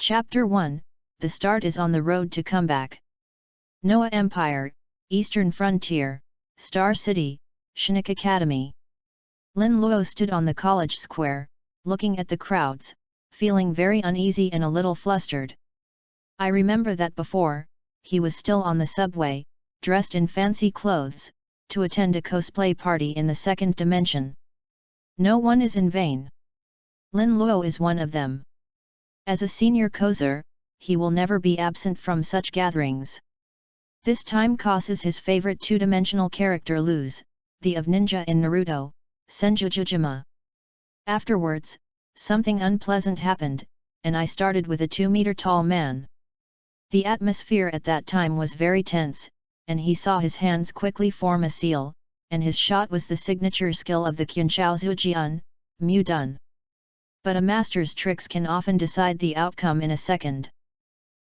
Chapter 1, The Start is on the Road to Comeback. Noah Empire, Eastern Frontier, Star City, Shinik Academy. Lin Luo stood on the college square, looking at the crowds, feeling very uneasy and a little flustered. I remember that before, he was still on the subway, dressed in fancy clothes, to attend a cosplay party in the second dimension. No one is in vain. Lin Luo is one of them. As a senior coser, he will never be absent from such gatherings. This time causes his favorite two-dimensional character lose, the of ninja in Naruto, Senjujujima. Afterwards, something unpleasant happened, and I started with a 2-meter-tall man. The atmosphere at that time was very tense, and he saw his hands quickly form a seal, and his shot was the signature skill of the Qianchaozujian, Mu Dun. But a master's tricks can often decide the outcome in a second.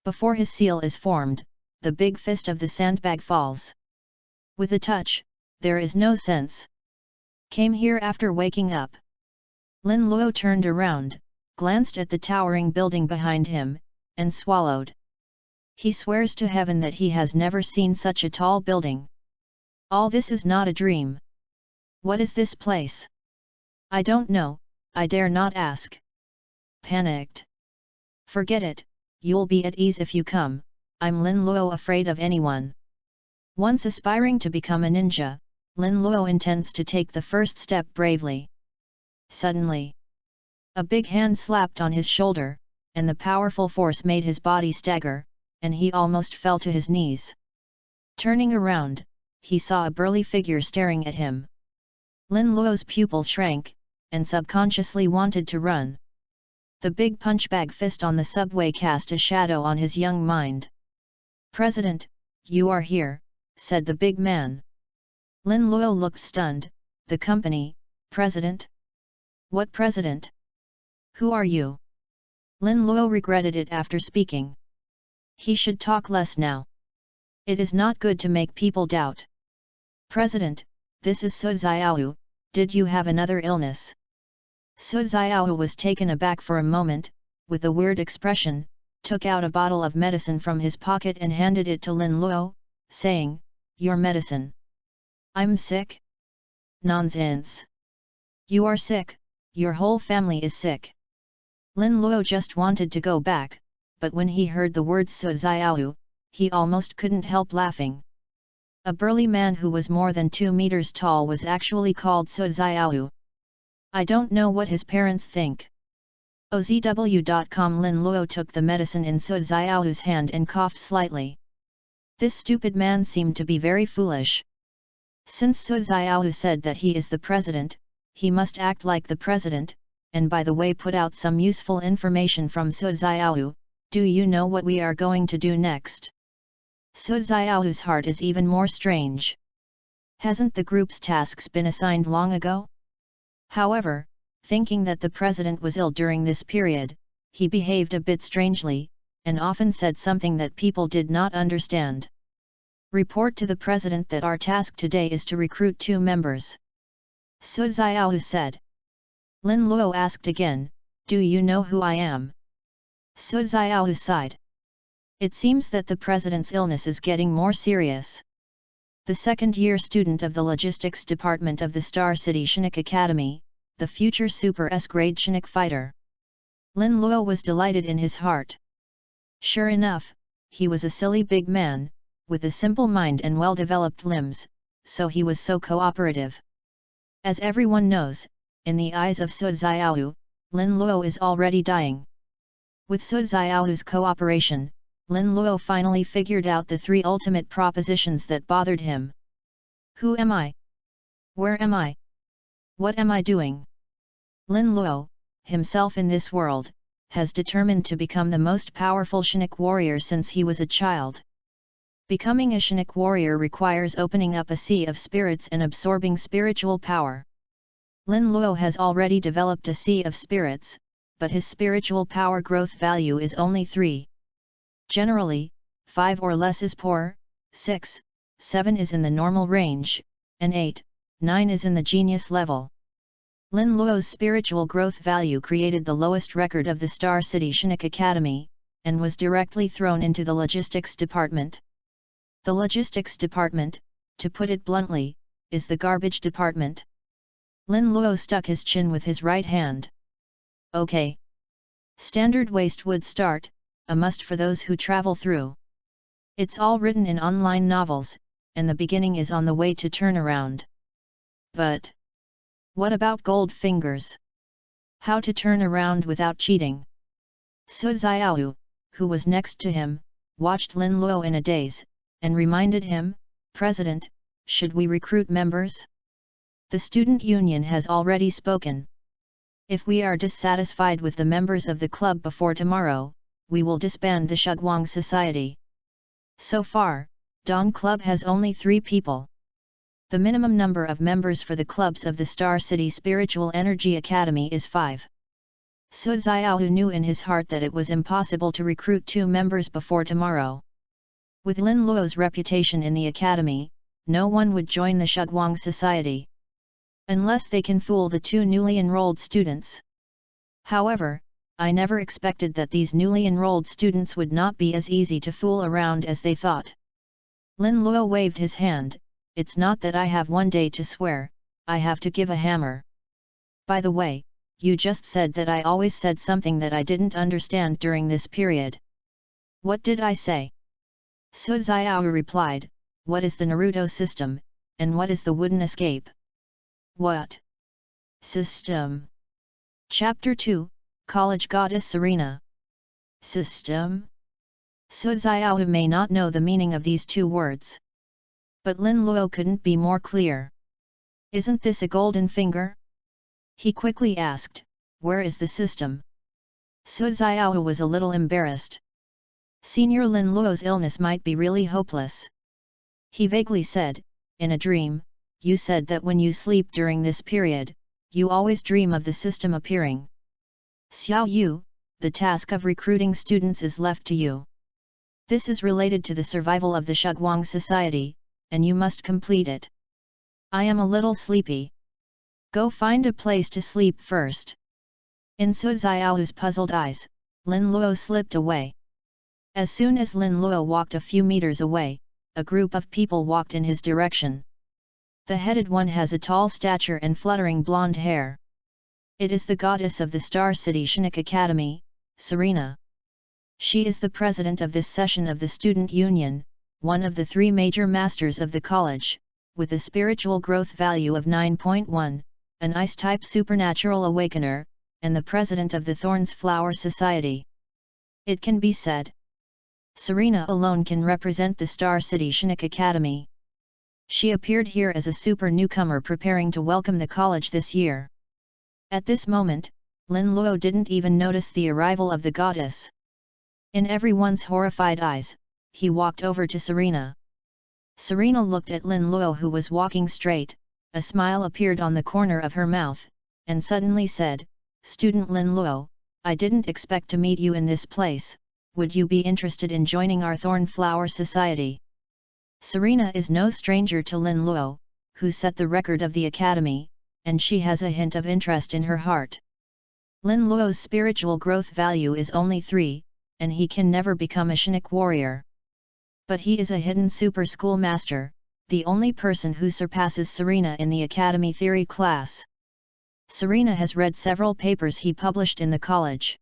Before his seal is formed, the big fist of the sandbag falls. With a touch, there is no sense. Came here after waking up. Lin Luo turned around, glanced at the towering building behind him, and swallowed. He swears to heaven that he has never seen such a tall building. All this is not a dream. What is this place? I don't know, I dare not ask. Panicked. Forget it, you'll be at ease if you come, I'm Lin Luo afraid of anyone. Once aspiring to become a ninja, Lin Luo intends to take the first step bravely. Suddenly, a big hand slapped on his shoulder, and the powerful force made his body stagger, and he almost fell to his knees. Turning around, he saw a burly figure staring at him. Lin Luo's pupils shrank, and subconsciously wanted to run. The big punchbag fist on the subway cast a shadow on his young mind. "President, you are here," said the big man. Lin Luo looked stunned. "The company, president? What president? Who are you?" Lin Luo regretted it after speaking. He should talk less now. It is not good to make people doubt. "President, this is Su Xiaoyu, did you have another illness?" Su Xiaoyu was taken aback for a moment, with a weird expression, took out a bottle of medicine from his pocket and handed it to Lin Luo, saying, "Your medicine." "I'm sick?" "Nonsense. You are sick, your whole family is sick." Lin Luo just wanted to go back, but when he heard the words Su Xiaoyu, he almost couldn't help laughing. A burly man who was more than 2 meters tall was actually called Su Xiaoyu. I don't know what his parents think. OZW.com. Lin Luo took the medicine in Su Xiaoyu's hand and coughed slightly. This stupid man seemed to be very foolish. Since Su Xiaoyu said that he is the president, he must act like the president, and by the way put out some useful information from Su Xiaoyu. "Do you know what we are going to do next?" Su Xiaoyu's heart is even more strange. Hasn't the group's tasks been assigned long ago? However, thinking that the president was ill during this period, he behaved a bit strangely, and often said something that people did not understand. "Report to the president that our task today is to recruit 2 members." Su Xiaoyu said. Lin Luo asked again, "Do you know who I am?" Su Xiaoyu sighed. It seems that the president's illness is getting more serious. The second-year student of the logistics department of the Star City Shinik Academy, the future Super S-grade Shinik fighter. Lin Luo was delighted in his heart. Sure enough, he was a silly big man, with a simple mind and well-developed limbs, so he was so cooperative. As everyone knows, in the eyes of Su Xiaoyu, Lin Luo is already dying. With Su Xiaoyu's cooperation, Lin Luo finally figured out the 3 ultimate propositions that bothered him. Who am I? Where am I? What am I doing? Lin Luo, himself in this world, has determined to become the most powerful Shinik warrior since he was a child. Becoming a Shinik warrior requires opening up a sea of spirits and absorbing spiritual power. Lin Luo has already developed a sea of spirits, but his spiritual power growth value is only 3. Generally, 5 or less is poor, 6, 7 is in the normal range, and 8, 9 is in the genius level. Lin Luo's spiritual growth value created the lowest record of the Star City Shinik Academy, and was directly thrown into the logistics department. The logistics department, to put it bluntly, is the garbage department. Lin Luo stuck his chin with his right hand. Okay. Standard waste would start, a must for those who travel through. It's all written in online novels, and the beginning is on the way to turnaround. But what about gold fingers? How to turn around without cheating? Su Xiaoyu, who was next to him, watched Lin Luo in a daze, and reminded him, President, should we recruit members? The student union has already spoken. If we are dissatisfied with the members of the club before tomorrow, we will disband the Shugwang Society. So far, Dong Club has only 3 people. The minimum number of members for the clubs of the Star City Spiritual Energy Academy is 5. Su Xiaoyu knew in his heart that it was impossible to recruit 2 members before tomorrow. With Lin Luo's reputation in the academy, no one would join the Shugwang Society. Unless they can fool the 2 newly enrolled students. However, I never expected that these newly enrolled students would not be as easy to fool around as they thought. Lin Luo waved his hand. It's not that I have one day to swear, I have to give a hammer. By the way, you just said that I always said something that I didn't understand during this period. What did I say? Su Xiaoyu replied, what is the Naruto system, and what is the wooden escape? What? System. Chapter 2, College Goddess Serena. System? Su Xiaoyu may not know the meaning of these 2 words. But Lin Luo couldn't be more clear. Isn't this a golden finger? He quickly asked, where is the system? Su Xiaoyu was a little embarrassed. Senior Lin Luo's illness might be really hopeless. He vaguely said, in a dream, you said that when you sleep during this period, you always dream of the system appearing. Xiao Yu, the task of recruiting students is left to you. This is related to the survival of the Shugwang Society, and you must complete it. I am a little sleepy. Go find a place to sleep first. In Su Xiaoyu's puzzled eyes, Lin Luo slipped away. As soon as Lin Luo walked a few meters away, a group of people walked in his direction. The headed one has a tall stature and fluttering blonde hair. It is the goddess of the Star City Shinik Academy, Serena. She is the president of this session of the Student Union, one of the 3 major masters of the college, with a spiritual growth value of 9.1, an ice-type supernatural awakener, and the president of the Thorns Flower Society. It can be said, Serena alone can represent the Star City Shinik Academy. She appeared here as a super newcomer preparing to welcome the college this year. At this moment, Lin Luo didn't even notice the arrival of the goddess. In everyone's horrified eyes, he walked over to Serena. Serena looked at Lin Luo, who was walking straight. A smile appeared on the corner of her mouth, and suddenly said, Student Lin Luo, I didn't expect to meet you in this place, would you be interested in joining our Thorn Flower Society? Serena is no stranger to Lin Luo, who set the record of the academy, and she has a hint of interest in her heart. Lin Luo's spiritual growth value is only 3, and he can never become a Shinik warrior. But he is a hidden super school master, the only person who surpasses Serena in the academy theory class. Serena has read several papers he published in the college.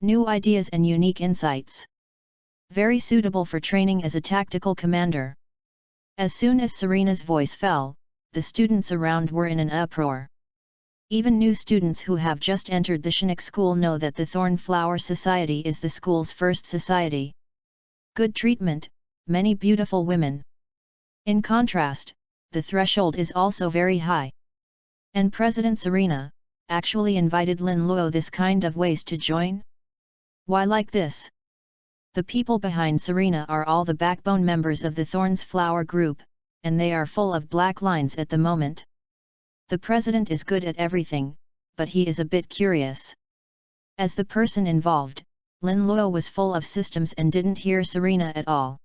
New ideas and unique insights. Very suitable for training as a tactical commander. As soon as Serena's voice fell, the students around were in an uproar. Even new students who have just entered the Shinik school know that the Thorn Flower Society is the school's first society. Good treatment, many beautiful women. In contrast, the threshold is also very high. And President Serena actually invited Lin Luo this kind of ways to join? Why like this? The people behind Serena are all the backbone members of the Thorns Flower Group, and they are full of black lines at the moment. The president is good at everything, but he is a bit curious. As the person involved, Lin Luo was full of systems and didn't hear Serena at all.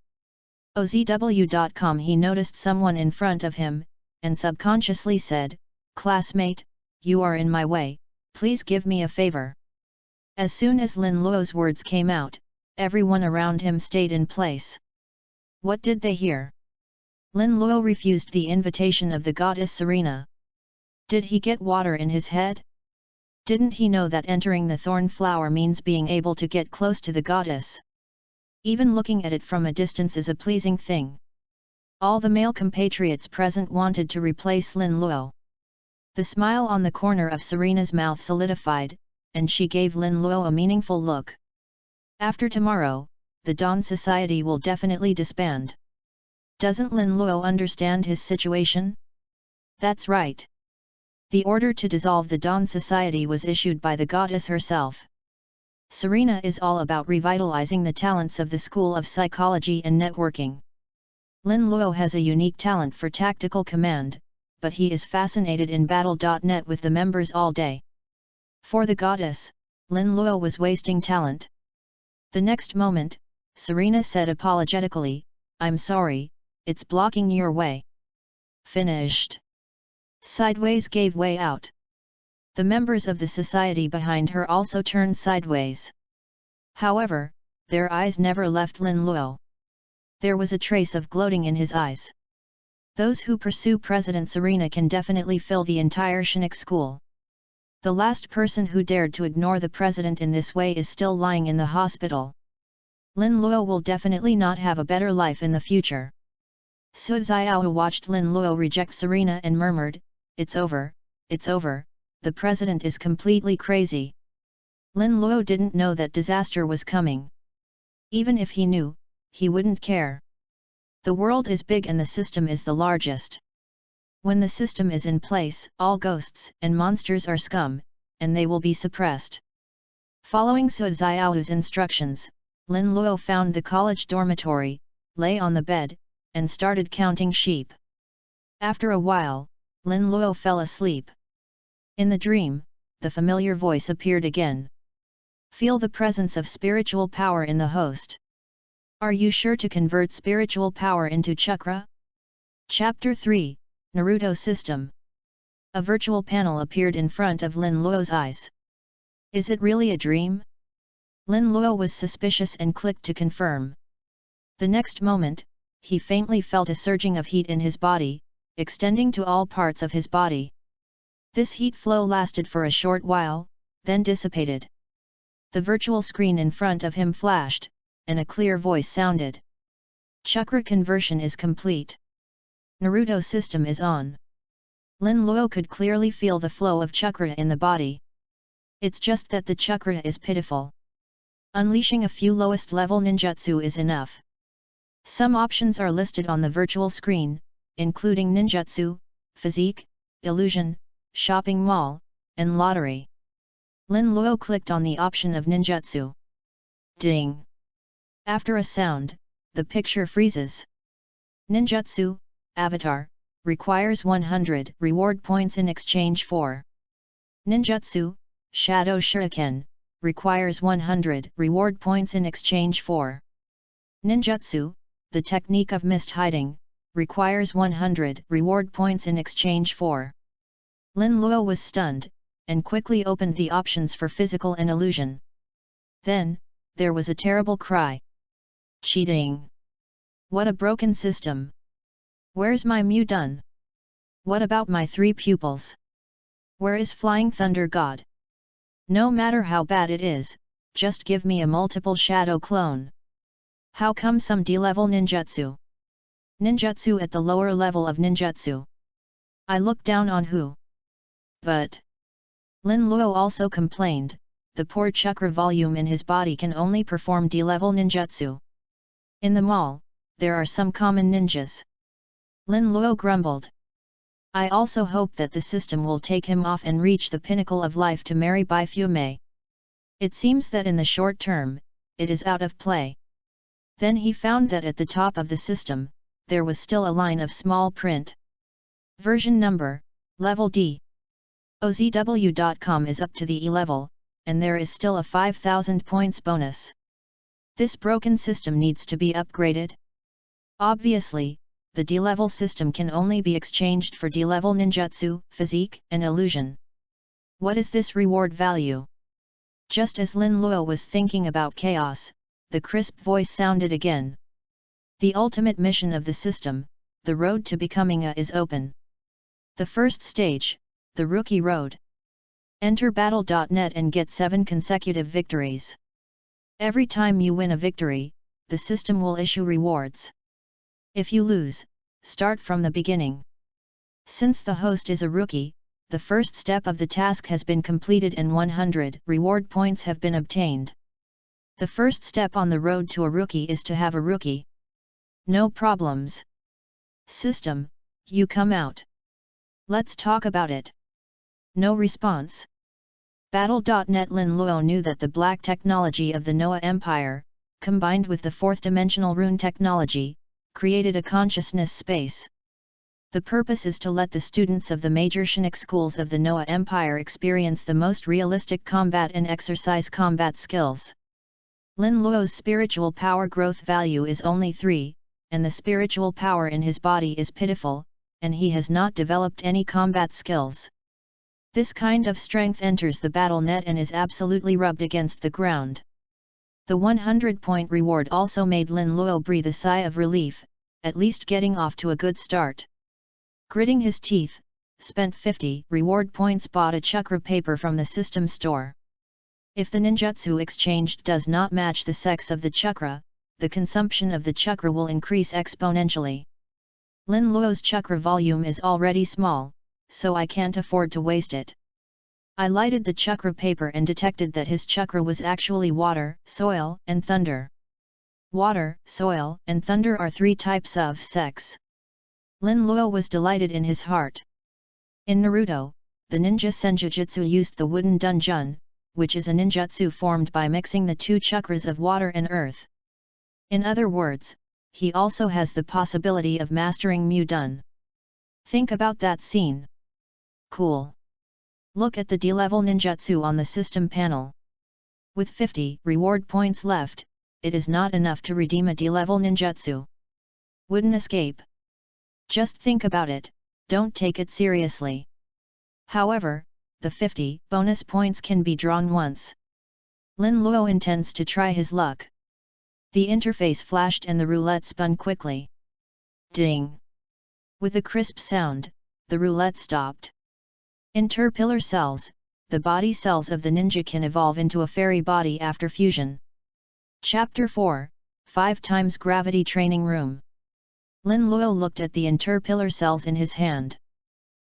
OZW.com he noticed someone in front of him, and subconsciously said, Classmate, you are in my way, please give me a favor. As soon as Lin Luo's words came out, everyone around him stayed in place. What did they hear? Lin Luo refused the invitation of the goddess Serena. Did he get water in his head? Didn't he know that entering the thorn flower means being able to get close to the goddess? Even looking at it from a distance is a pleasing thing. All the male compatriots present wanted to replace Lin Luo. The smile on the corner of Serena's mouth solidified, and she gave Lin Luo a meaningful look. After tomorrow, the Dawn Society will definitely disband. Doesn't Lin Luo understand his situation? That's right. The order to dissolve the Dawn Society was issued by the goddess herself. Serena is all about revitalizing the talents of the School of Psychology and Networking. Lin Luo has a unique talent for tactical command, but he is fascinated in battle.net with the members all day. For the goddess, Lin Luo was wasting talent. The next moment, Serena said apologetically, "I'm sorry, it's blocking your way." Finished. Sideways gave way out. The members of the society behind her also turned sideways. However, their eyes never left Lin Luo. There was a trace of gloating in his eyes. Those who pursue President Serena can definitely fill the entire Shinik school. The last person who dared to ignore the president in this way is still lying in the hospital. Lin Luo will definitely not have a better life in the future. Su Xiao watched Lin Luo reject Serena and murmured, "It's over, it's over, the president is completely crazy." Lin Luo didn't know that disaster was coming. Even if he knew, he wouldn't care. The world is big and the system is the largest. When the system is in place, all ghosts and monsters are scum, and they will be suppressed. Following Su Xiao's instructions, Lin Luo found the college dormitory, lay on the bed, and started counting sheep. After a while, Lin Luo fell asleep. In the dream, the familiar voice appeared again. Feel the presence of spiritual power in the host. Are you sure to convert spiritual power into chakra? Chapter 3, Naruto System. A virtual panel appeared in front of Lin Luo's eyes. Is it really a dream? Lin Luo was suspicious and clicked to confirm. The next moment, he faintly felt a surging of heat in his body, extending to all parts of his body. This heat flow lasted for a short while, then dissipated. The virtual screen in front of him flashed, and a clear voice sounded. Chakra conversion is complete. Naruto system is on. Lin Luo could clearly feel the flow of chakra in the body. It's just that the chakra is pitiful. Unleashing a few lowest level ninjutsu is enough. Some options are listed on the virtual screen, including ninjutsu, physique, illusion, shopping mall, and lottery. Lin Luo clicked on the option of ninjutsu. Ding! After a sound, the picture freezes. Ninjutsu, avatar, requires 100 reward points in exchange for. Ninjutsu, shadow shuriken, requires 100 reward points in exchange for. Ninjutsu, the technique of mist hiding, requires 100 reward points in exchange for. Lin Luo was stunned, and quickly opened the options for physical and illusion. Then, there was a terrible cry. Cheating! What a broken system! Where's my Mu done? What about my 3 pupils? Where is Flying Thunder God? No matter how bad it is, just give me a multiple shadow clone. How come some D-level ninjutsu? Ninjutsu at the lower level of ninjutsu. I look down on who? But Lin Luo also complained, the poor chakra volume in his body can only perform D-level ninjutsu. In the mall, there are some common ninjas. Lin Luo grumbled. I also hope that the system will take him off and reach the pinnacle of life to marry Bai Fume. It seems that in the short term, it is out of play. Then he found that at the top of the system, there was still a line of small print. Version number, level D. OZW.com is up to the E level, and there is still a 5,000 points bonus. This broken system needs to be upgraded. Obviously, the D-level system can only be exchanged for D-level ninjutsu, physique, and illusion. What is this reward value? Just as Lin Luo was thinking about chaos, the crisp voice sounded again. The ultimate mission of the system, the road to becoming a, is open. The first stage, the Rookie Road. Enter battle.net and get 7 consecutive victories. Every time you win a victory, the system will issue rewards. If you lose, start from the beginning. Since the host is a rookie, the first step of the task has been completed and 100 reward points have been obtained. The first step on the road to a rookie is to have a rookie. No problems. System, you come out. Let's talk about it. No response. Battle.net Lin Luo knew that the black technology of the Noah Empire, combined with the fourth-dimensional rune technology, created a consciousness space. The purpose is to let the students of the major Shinik schools of the Noah Empire experience the most realistic combat and exercise combat skills. Lin Luo's spiritual power growth value is only 3, and the spiritual power in his body is pitiful, and he has not developed any combat skills. This kind of strength enters the battle net and is absolutely rubbed against the ground. The 100-point reward also made Lin Luo breathe a sigh of relief, at least getting off to a good start. Gritting his teeth, spent 50 reward points, bought a chakra paper from the system store. If the ninjutsu exchanged does not match the sex of the chakra, the consumption of the chakra will increase exponentially. Lin Luo's chakra volume is already small, so I can't afford to waste it. I lighted the chakra paper and detected that his chakra was actually water, soil, and thunder. Water, soil, and thunder are 3 types of sex. Lin Luo was delighted in his heart. In Naruto, the ninja senjutsu used the wooden dunjun, which is a ninjutsu formed by mixing the 2 chakras of water and earth. In other words, he also has the possibility of mastering Mu-dun. Think about that scene. Cool. Look at the D-level ninjutsu on the system panel. With 50 reward points left, it is not enough to redeem a D-level ninjutsu. Wouldn't escape. Just think about it, don't take it seriously. However, the 50 bonus points can be drawn once. Lin Luo intends to try his luck. The interface flashed and the roulette spun quickly. Ding! With a crisp sound, the roulette stopped. Inter-pillar cells, the body cells of the ninja can evolve into a fairy body after fusion. Chapter 4, 5 times Gravity Training Room. Lin Luo looked at the inter-pillar cells in his hand.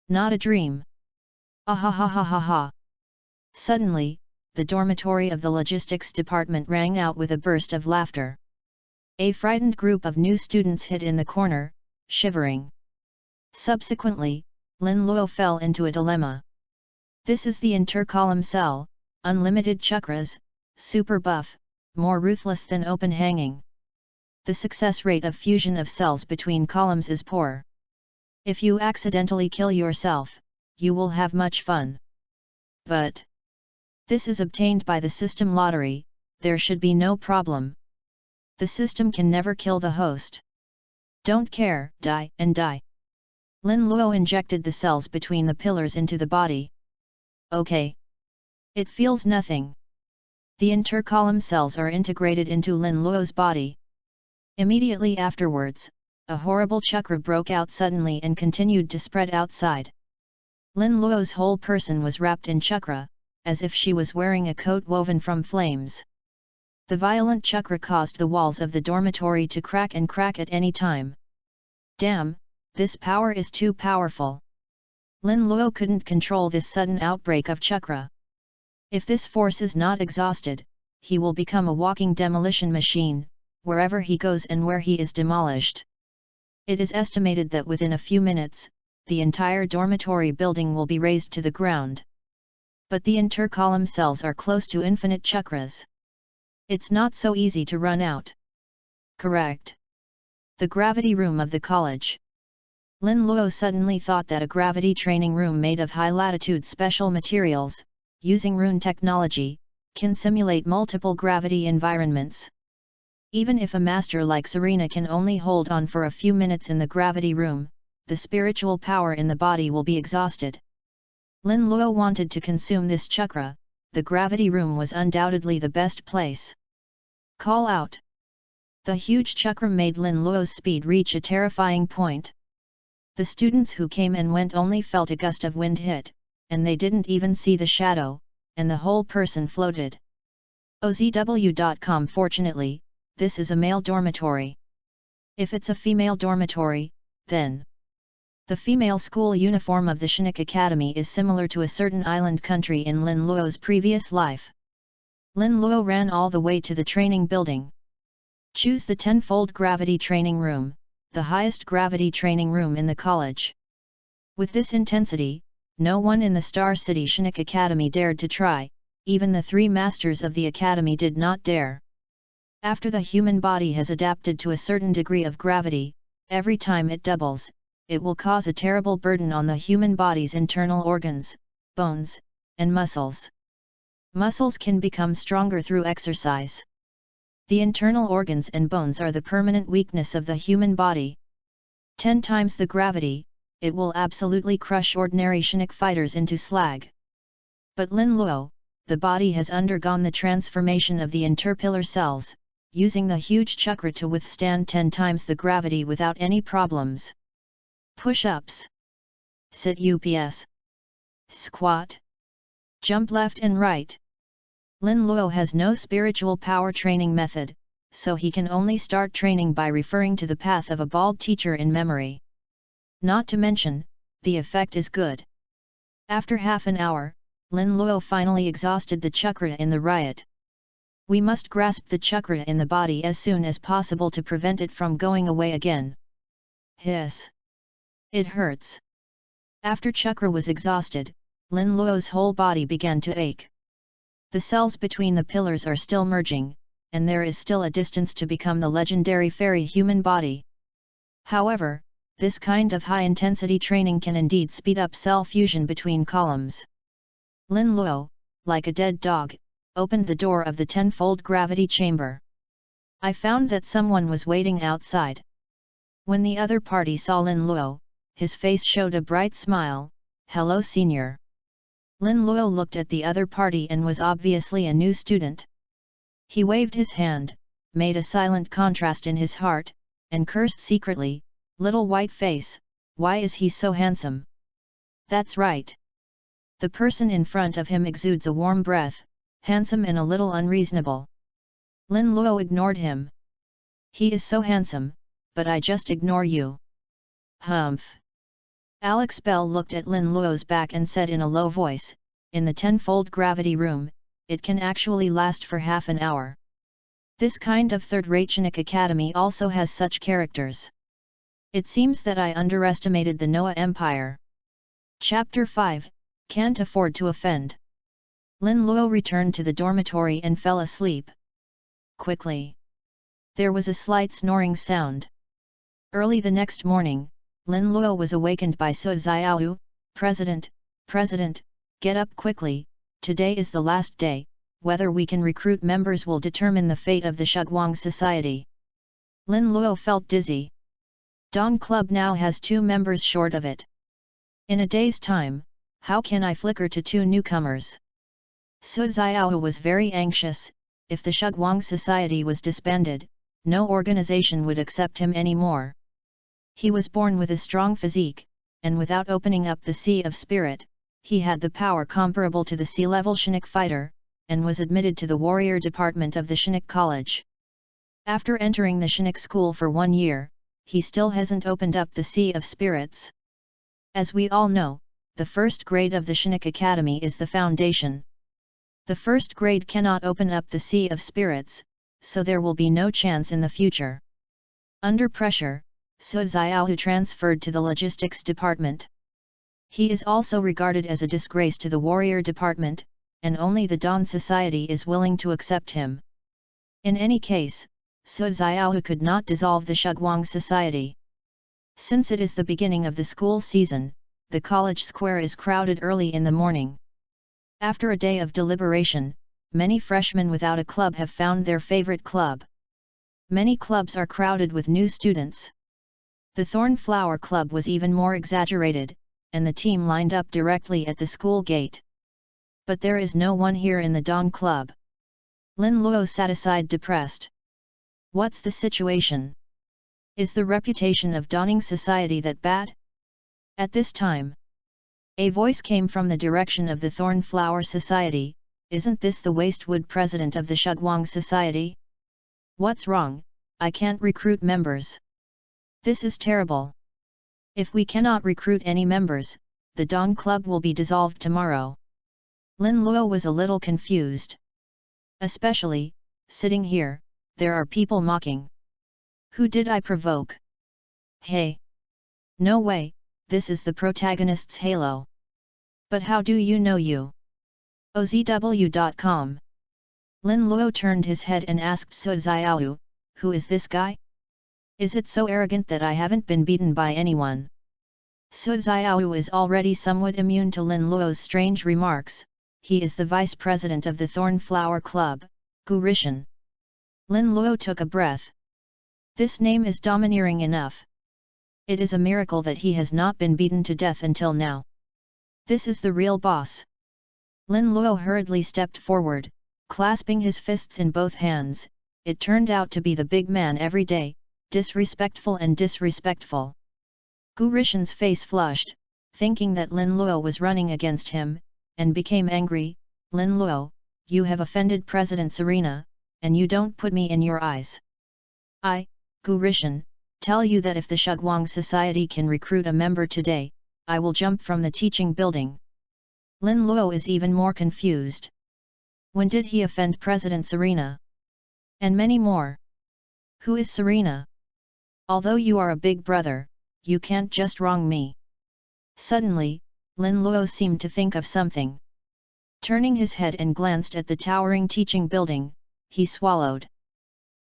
Not a dream. Ahahahaha. Suddenly, the dormitory of the logistics department rang out with a burst of laughter. A frightened group of new students hid in the corner, shivering. Subsequently, Lin Luo fell into a dilemma. This is the inter-column cell, unlimited chakras, super buff, more ruthless than open hanging. The success rate of fusion of cells between columns is poor. If you accidentally kill yourself, you will have much fun. But this is obtained by the system lottery, there should be no problem. The system can never kill the host. Don't care, die and die. Lin Luo injected the cells between the pillars into the body. Okay. It feels nothing. The inter-column cells are integrated into Lin Luo's body. Immediately afterwards, a horrible chakra broke out suddenly and continued to spread outside. Lin Luo's whole person was wrapped in chakra, as if she was wearing a coat woven from flames. The violent chakra caused the walls of the dormitory to crack at any time. Damn, this power is too powerful. Lin Luo couldn't control this sudden outbreak of chakra. If this force is not exhausted, he will become a walking demolition machine, wherever he goes and where he is demolished. It is estimated that within a few minutes, the entire dormitory building will be razed to the ground. But the inter-column cells are close to infinite chakras. It's not so easy to run out. Correct. The gravity room of the college. Lin Luo suddenly thought that a gravity training room made of high-latitude special materials, using rune technology, can simulate multiple gravity environments. Even if a master like Serena can only hold on for a few minutes in the gravity room, the spiritual power in the body will be exhausted. Lin Luo wanted to consume this chakra, the gravity room was undoubtedly the best place. Call out! The huge chakra made Lin Luo's speed reach a terrifying point. The students who came and went only felt a gust of wind hit, and they didn't even see the shadow, and the whole person floated. OZW.com. Fortunately, this is a male dormitory. If it's a female dormitory, then the female school uniform of the Shinik Academy is similar to a certain island country in Lin Luo's previous life. Lin Luo ran all the way to the training building. Choose the tenfold gravity training room, the highest gravity training room in the college. With this intensity, no one in the Star City Shinik Academy dared to try, even the 3 masters of the academy did not dare. After the human body has adapted to a certain degree of gravity, every time it doubles, it will cause a terrible burden on the human body's internal organs, bones, and muscles. Muscles can become stronger through exercise. The internal organs and bones are the permanent weakness of the human body. 10 times the gravity, it will absolutely crush ordinary Shinik fighters into slag. But Lin Luo, the body has undergone the transformation of the interpillar cells, using the huge chakra to withstand 10 times the gravity without any problems. Push-ups. Sit UPS. Squat. Jump left and right. Lin Luo has no spiritual power training method, so he can only start training by referring to the path of a bald teacher in memory. Not to mention, the effect is good. After half an hour, Lin Luo finally exhausted the chakra in the riot. We must grasp the chakra in the body as soon as possible to prevent it from going away again. Hiss! It hurts. After chakra was exhausted, Lin Luo's whole body began to ache. The cells between the pillars are still merging, and there is still a distance to become the legendary fairy human body. However, this kind of high-intensity training can indeed speed up cell fusion between columns. Lin Luo, like a dead dog, opened the door of the tenfold gravity chamber. I found that someone was waiting outside. When the other party saw Lin Luo, his face showed a bright smile. "Hello, senior." Lin Luo looked at the other party and was obviously a new student. He waved his hand, made a silent contrast in his heart, and cursed secretly, "Little white face, why is he so handsome?" That's right. The person in front of him exudes a warm breath, handsome and a little unreasonable. Lin Luo ignored him. "He is so handsome, but I just ignore you." Humph. Alex Bell looked at Lin Luo's back and said in a low voice, "In the tenfold gravity room, it can actually last for half an hour. This kind of third-rate Shinik Academy also has such characters. It seems that I underestimated the Noah Empire." Chapter 5, Can't Afford to Offend. Lin Luo returned to the dormitory and fell asleep. Quickly. There was a slight snoring sound. Early the next morning, Lin Luo was awakened by Su Xiaoyu. President, get up quickly, today is the last day, whether we can recruit members will determine the fate of the Shugwang Society." Lin Luo felt dizzy. Dawn Club now has 2 members short of it. In a day's time, how can I flicker to 2 newcomers? Su Xiaoyu was very anxious. If the Shugwang Society was disbanded, no organization would accept him anymore. He was born with a strong physique, and without opening up the Sea of Spirit, he had the power comparable to the sea-level Shinik fighter, and was admitted to the warrior department of the Shinik College. After entering the Shinik school for 1 year, he still hasn't opened up the Sea of Spirits. As we all know, the first grade of the Shinik Academy is the foundation. The first grade cannot open up the Sea of Spirits, so there will be no chance in the future. Under pressure, Su Xiaoyu transferred to the logistics department. He is also regarded as a disgrace to the warrior department, and only the Dawn Society is willing to accept him. In any case, Su Xiaoyu could not dissolve the Shugwang Society. Since it is the beginning of the school season, the college square is crowded early in the morning. After a day of deliberation, many freshmen without a club have found their favorite club. Many clubs are crowded with new students. The Thornflower Club was even more exaggerated, and the team lined up directly at the school gate. But there is no one here in the Dawn Club. Lin Luo sat aside depressed. What's the situation? Is the reputation of dawning society that bad? At this time, a voice came from the direction of the Thorn Flower Society. Isn't this the Wastewood president of the Shugwang Society? What's wrong? I can't recruit members. This is terrible. If we cannot recruit any members, the Dawn Club will be dissolved tomorrow. Lin Luo was a little confused. Especially, sitting here, there are people mocking. Who did I provoke? Hey! No way, this is the protagonist's halo. But how do you know you? OZW.com. Lin Luo turned his head and asked Su Xiao, who is this guy? Is it so arrogant that I haven't been beaten by anyone? Su Xiao is already somewhat immune to Lin Luo's strange remarks. He is the vice president of the Thorn Flower Club, Gu Rishan. Lin Luo took a breath. This name is domineering enough. It is a miracle that he has not been beaten to death until now. This is the real boss. Lin Luo hurriedly stepped forward, clasping his fists in both hands. It turned out to be the big man every day, disrespectful and disrespectful. Gu Rishan's face flushed, thinking that Lin Luo was running against him, and became angry. Lin Luo, you have offended President Serena, and you don't put me in your eyes. I, Gu Rishan, tell you that if the Shugwang Society can recruit a member today, I will jump from the teaching building. Lin Luo is even more confused. When did he offend President Serena? And many more. Who is Serena? Although you are a big brother, you can't just wrong me. Suddenly, Lin Luo seemed to think of something. Turning his head and glanced at the towering teaching building, he swallowed.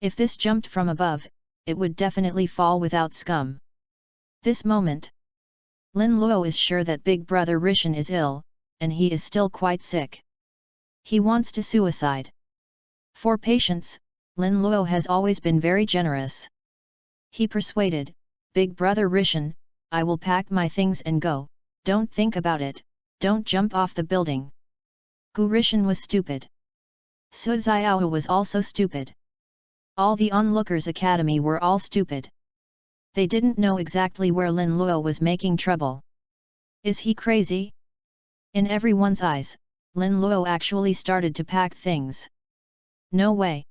If this jumped from above, it would definitely fall without scum. This moment, Lin Luo is sure that big brother Rishan is ill, and he is still quite sick. He wants to suicide. For patience, Lin Luo has always been very generous. He persuaded, big brother Rishan, I will pack my things and go, don't think about it, don't jump off the building. Gu Rishan was stupid. Su Xiao was also stupid. All the onlookers academy were all stupid. They didn't know exactly where Lin Luo was making trouble. Is he crazy? In everyone's eyes, Lin Luo actually started to pack things. No way.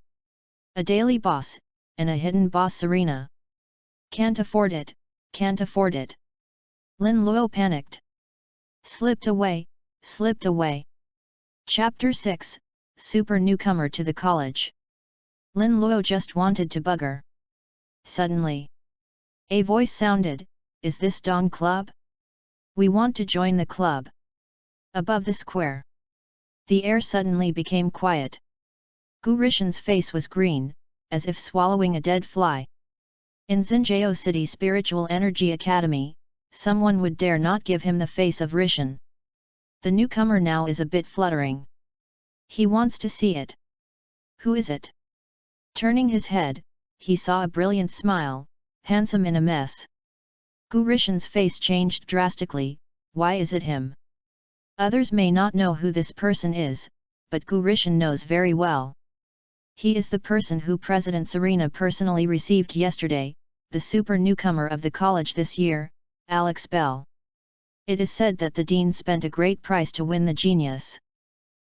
A daily boss, and a hidden boss Serena. Can't afford it, can't afford it. Lin Luo panicked. Slipped away, slipped away. Chapter 6, Super Newcomer to the College. Lin Luo just wanted to bugger. Suddenly, a voice sounded, is this Dawn Club? We want to join the club. Above the square. The air suddenly became quiet. Gu Rishan's face was green, as if swallowing a dead fly. In Xinjiao City Spiritual Energy Academy, someone would dare not give him the face of Rishan. The newcomer now is a bit fluttering. He wants to see it. Who is it? Turning his head, he saw a brilliant smile, handsome in a mess. Gu Rishan's face changed drastically. Why is it him? Others may not know who this person is, but Gu Rishan knows very well. He is the person who President Serena personally received yesterday, the super newcomer of the college this year, Alex Bell. It is said that the dean spent a great price to win the genius.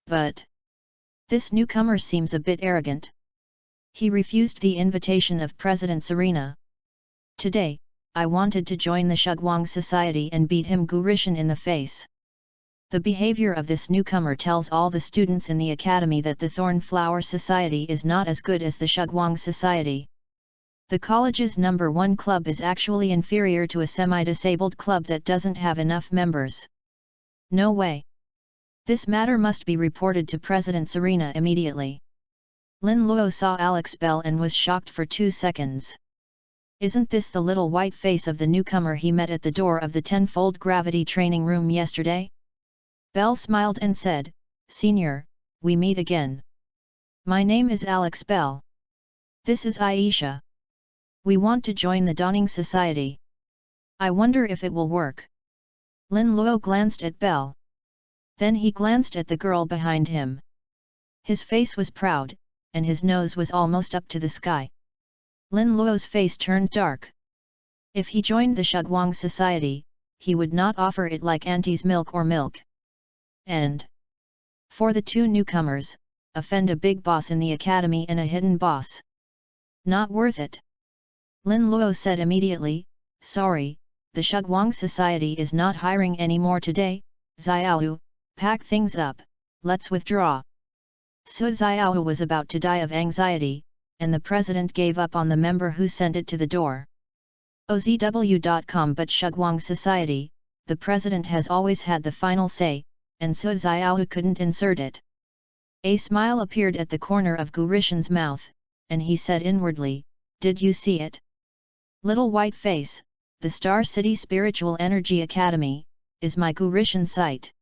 But this newcomer seems a bit arrogant. He refused the invitation of President Serena. Today, I wanted to join the Shugwang Society and beat him Gu Rishan in the face. The behavior of this newcomer tells all the students in the academy that the Thorn Flower Society is not as good as the Shugwang Society. The college's #1 club is actually inferior to a semi-disabled club that doesn't have enough members. No way. This matter must be reported to President Serena immediately. Lin Luo saw Alex Bell and was shocked for 2 seconds. Isn't this the little white face of the newcomer he met at the door of the tenfold gravity training room yesterday? Bell smiled and said, Senior, we meet again. My name is Alex Bell. This is Aisha. We want to join the Dawning Society. I wonder if it will work. Lin Luo glanced at Bell. Then he glanced at the girl behind him. His face was proud, and his nose was almost up to the sky. Lin Luo's face turned dark. If he joined the Shugwang Society, he would not offer it like auntie's milk or milk. And for the two newcomers, offend a big boss in the academy and a hidden boss. Not worth it. Lin Luo said immediately, sorry, the Shugwang Society is not hiring anymore today, Xiaohu, pack things up, let's withdraw. Su Xiaohu was about to die of anxiety, and the president gave up on the member who sent it to the door. OZW.com. But Shugwang Society, the president has always had the final say, and Su Xiaohu couldn't insert it. A smile appeared at the corner of Gu Rishan's mouth, and he said inwardly, did you see it? Little white face, the Star City Spiritual Energy Academy, is my Gu Rishan site.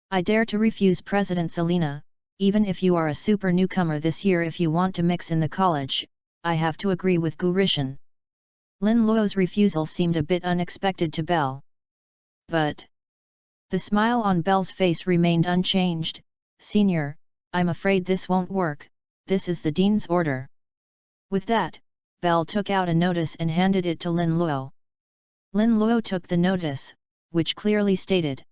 I dare to refuse President Selena, even if you are a super newcomer this year. If you want to mix in the college, I have to agree with Gu Rishan. Lin Luo's refusal seemed a bit unexpected to Belle. But the smile on Belle's face remained unchanged. Senior, I'm afraid this won't work, this is the dean's order. With that, Belle took out a notice and handed it to Lin Luo. Lin Luo took the notice, which clearly stated,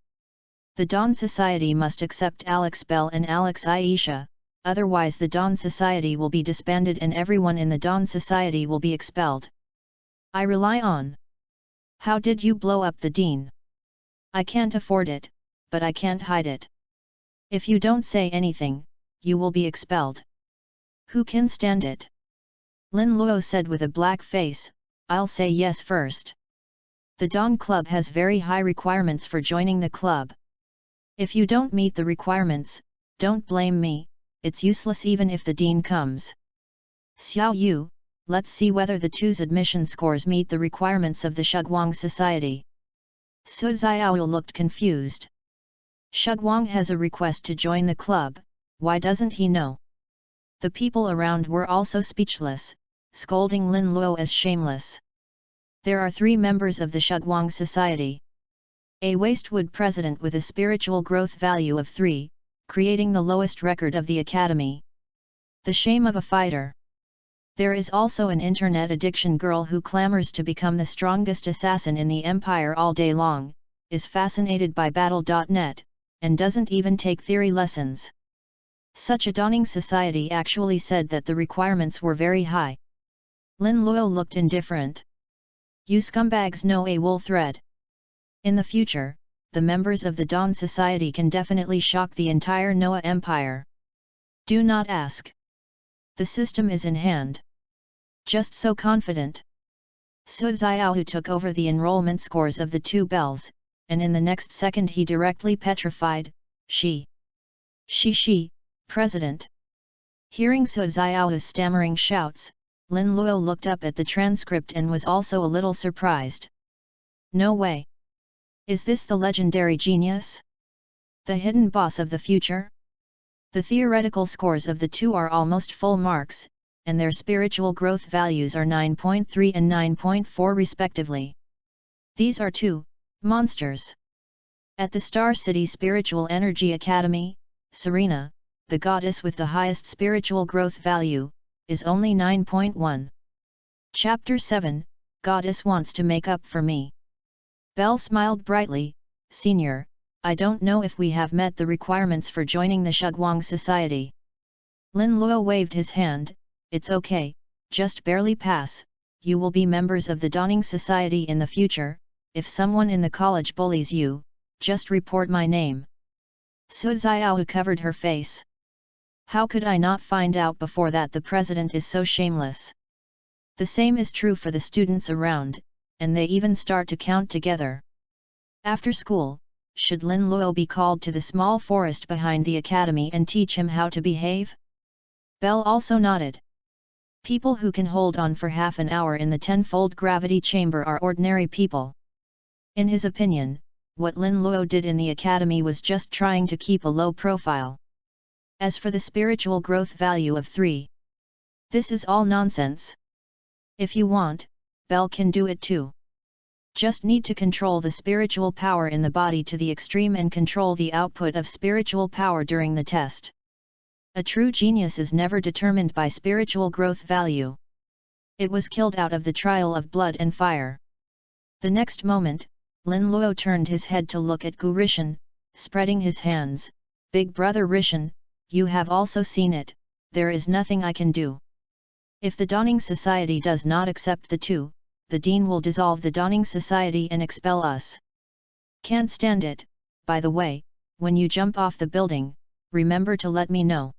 the Dawn Society must accept Alex Bell and Alex Aisha, otherwise the Dawn Society will be disbanded and everyone in the Dawn Society will be expelled. I rely on. How did you blow up the dean? I can't afford it, but I can't hide it. If you don't say anything, you will be expelled. Who can stand it? Lin Luo said with a black face, I'll say yes first. The Dawn Club has very high requirements for joining the club. If you don't meet the requirements, don't blame me, it's useless even if the dean comes. Xiao Yu, let's see whether the two's admission scores meet the requirements of the Shugwang Society. Su Xiao looked confused. Shugwang has a request to join the club, why doesn't he know? The people around were also speechless, scolding Lin Luo as shameless. There are 3 members of the Shugwang Society. A wastewood president with a spiritual growth value of 3, creating the lowest record of the academy. The shame of a fighter. There is also an internet addiction girl who clamors to become the strongest assassin in the empire all day long, is fascinated by battle.net, and doesn't even take theory lessons. Such a dawning society actually said that the requirements were very high. Lin Luo looked indifferent. You scumbags know a wool thread. In the future, the members of the Dawn Society can definitely shock the entire Noah Empire. Do not ask. The system is in hand. Just so confident. Su Xiaohu took over the enrollment scores of the 2 bells, and in the next second he directly petrified, She, President. Hearing Su Xiaohu's stammering shouts, Lin Luo looked up at the transcript and was also a little surprised. No way. Is this the legendary genius? The hidden boss of the future? The theoretical scores of the 2 are almost full marks, and their spiritual growth values are 9.3 and 9.4 respectively. These are 2 monsters. At the Star City Spiritual Energy Academy, Serena, the goddess with the highest spiritual growth value, is only 9.1. Chapter 7, Goddess wants to make up for me. Belle smiled brightly, Senior, I don't know if we have met the requirements for joining the Shugwang Society. Lin Luo waved his hand, it's okay, just barely pass, you will be members of the Dawning Society in the future, if someone in the college bullies you, just report my name. Su Xiaohu covered her face. How could I not find out before that? The president is so shameless. The same is true for the students around, and they even start to count together. After school, should Lin Luo be called to the small forest behind the academy and teach him how to behave? Belle also nodded. People who can hold on for half an hour in the tenfold gravity chamber are ordinary people. In his opinion, what Lin Luo did in the academy was just trying to keep a low profile. As for the spiritual growth value of 3, this is all nonsense. If you want, Belle can do it too. Just need to control the spiritual power in the body to the extreme and control the output of spiritual power during the test. A true genius is never determined by spiritual growth value. It was killed out of the trial of blood and fire. The next moment, Lin Luo turned his head to look at Gu Rishan, spreading his hands. Big brother Rishan, you have also seen it, there is nothing I can do. If the Dawning Society does not accept the two, the Dean will dissolve the Dawning Society and expel us. Can't stand it. By the way, when you jump off the building, remember to let me know.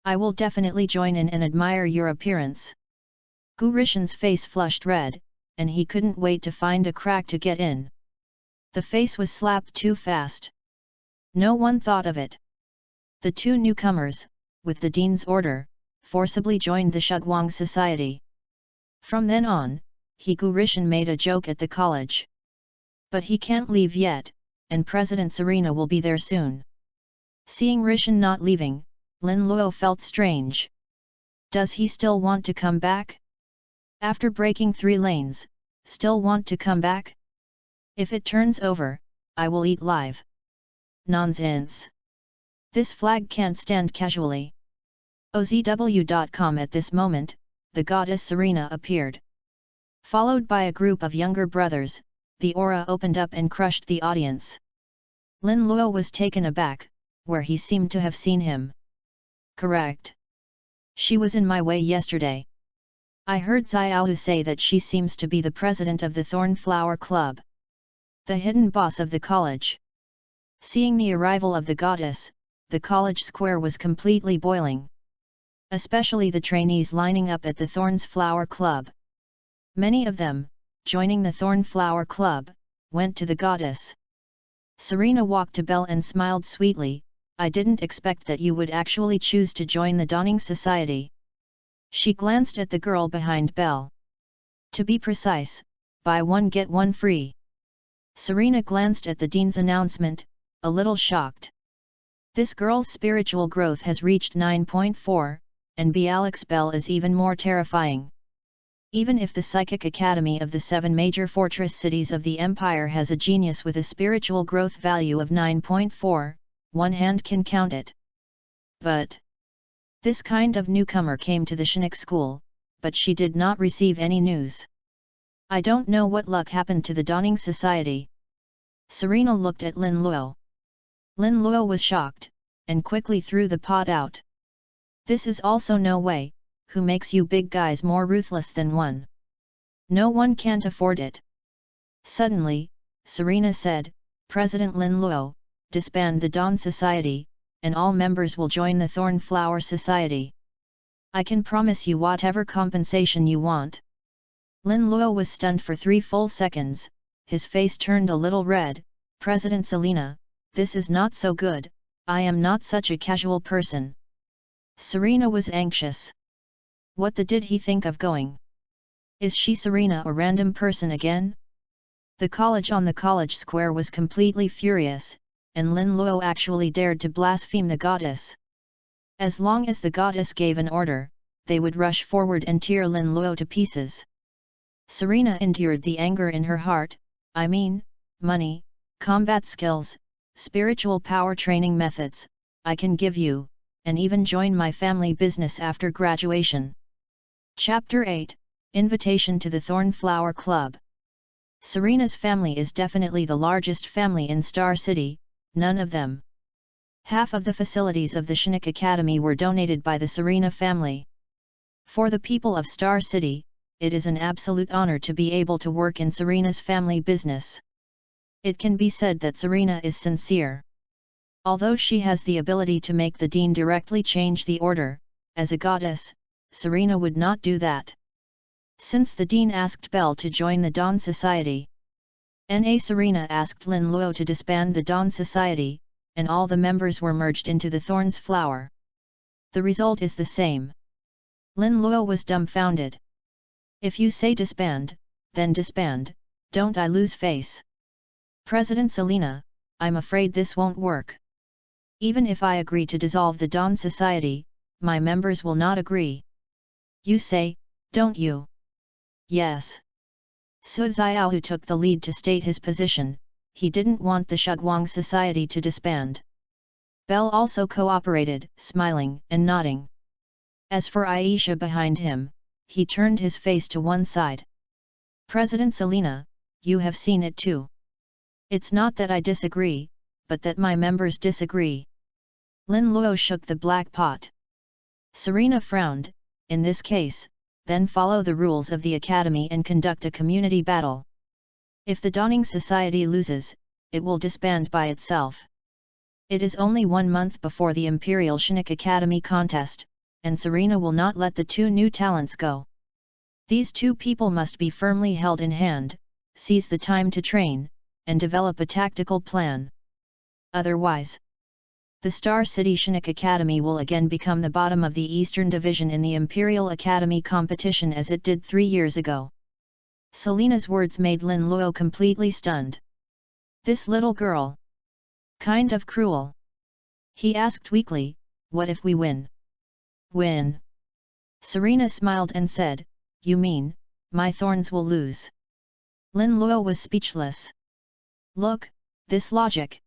I will definitely join in and admire your appearance. Gu Rishan's face flushed red, and he couldn't wait to find a crack to get in. The face was slapped too fast. No one thought of it. The two newcomers, with the Dean's order, forcibly joined the Shugwang Society. From then on, Gu Rishan made a joke at the college. But he can't leave yet, and President Serena will be there soon. Seeing Rishan not leaving, Lin Luo felt strange. Does he still want to come back? After breaking 3 lanes, still want to come back? If it turns over, I will eat live. Nonsense. This flag can't stand casually. OZW.com. At this moment, the goddess Serena appeared. Followed by a group of younger brothers, the aura opened up and crushed the audience. Lin Luo was taken aback, where he seemed to have seen him. Correct. She was in my way yesterday. I heard Xiaohu say that she seems to be the president of the Thornflower Club. The hidden boss of the college. Seeing the arrival of the goddess, the college square was completely boiling. Especially the trainees lining up at the Thornflower Club. Many of them, joining the Thornflower Club, went to the goddess. Serena walked to Belle and smiled sweetly. I didn't expect that you would actually choose to join the Dawning Society. She glanced at the girl behind Belle. To be precise, buy one get one free. Serena glanced at the dean's announcement, a little shocked. This girl's spiritual growth has reached 9.4, and Alex Belle is even more terrifying. Even if the Psychic Academy of the 7 major fortress cities of the Empire has a genius with a spiritual growth value of 9.4, one hand can count it. But this kind of newcomer came to the Shinik school, but she did not receive any news. I don't know what luck happened to the Dawning Society. Serena looked at Lin Luo. Lin Luo was shocked, and quickly threw the pot out. This is also no way. Who makes you big guys more ruthless than one? No one can't afford it. Suddenly, Serena said, President Lin Luo, disband the Dawn Society, and all members will join the Thornflower Society. I can promise you whatever compensation you want. Lin Luo was stunned for 3 full seconds, his face turned a little red. President Selena, this is not so good, I am not such a casual person. Serena was anxious. What did he think of going? Is she Serena a random person again? The college on the college square was completely furious, and Lin Luo actually dared to blaspheme the goddess. As long as the goddess gave an order, they would rush forward and tear Lin Luo to pieces. Serena endured the anger in her heart. I mean, money, combat skills, spiritual power training methods, I can give you, and even join my family business after graduation. Chapter 8, Invitation to the Thornflower Club. Serena's family is definitely the largest family in Star City, none of them. Half of the facilities of the Shinik Academy were donated by the Serena family. For the people of Star City, it is an absolute honor to be able to work in Serena's family business. It can be said that Serena is sincere. Although she has the ability to make the dean directly change the order, as a goddess, Serena would not do that. Since the dean asked Belle to join the Dawn Society, Serena asked Lin Luo to disband the Dawn Society, and all the members were merged into the Thorn's Flower. The result is the same. Lin Luo was dumbfounded. If you say disband, then disband, don't I lose face? President Selena, I'm afraid this won't work. Even if I agree to dissolve the Dawn Society, my members will not agree. You say, don't you? Yes. Su Xiaohu took the lead to state his position. He didn't want the Shugwang Society to disband. Belle also cooperated, smiling and nodding. As for Aisha behind him, he turned his face to one side. President Selena, you have seen it too. It's not that I disagree, but that my members disagree. Lin Luo shook the black pot. Serena frowned. In this case, then follow the rules of the academy and conduct a community battle. If the Dawning Society loses, it will disband by itself. It is only 1 month before the Imperial Shinik Academy contest, and Serena will not let the 2 new talents go. These 2 people must be firmly held in hand, seize the time to train, and develop a tactical plan. Otherwise, the Star City Shinik Academy will again become the bottom of the Eastern Division in the Imperial Academy competition as it did 3 years ago. Selena's words made Lin Luo completely stunned. This little girl. Kind of cruel. He asked weakly, what if we win? Win? Serena smiled and said, you mean, my thorns will lose? Lin Luo was speechless. Look, this logic.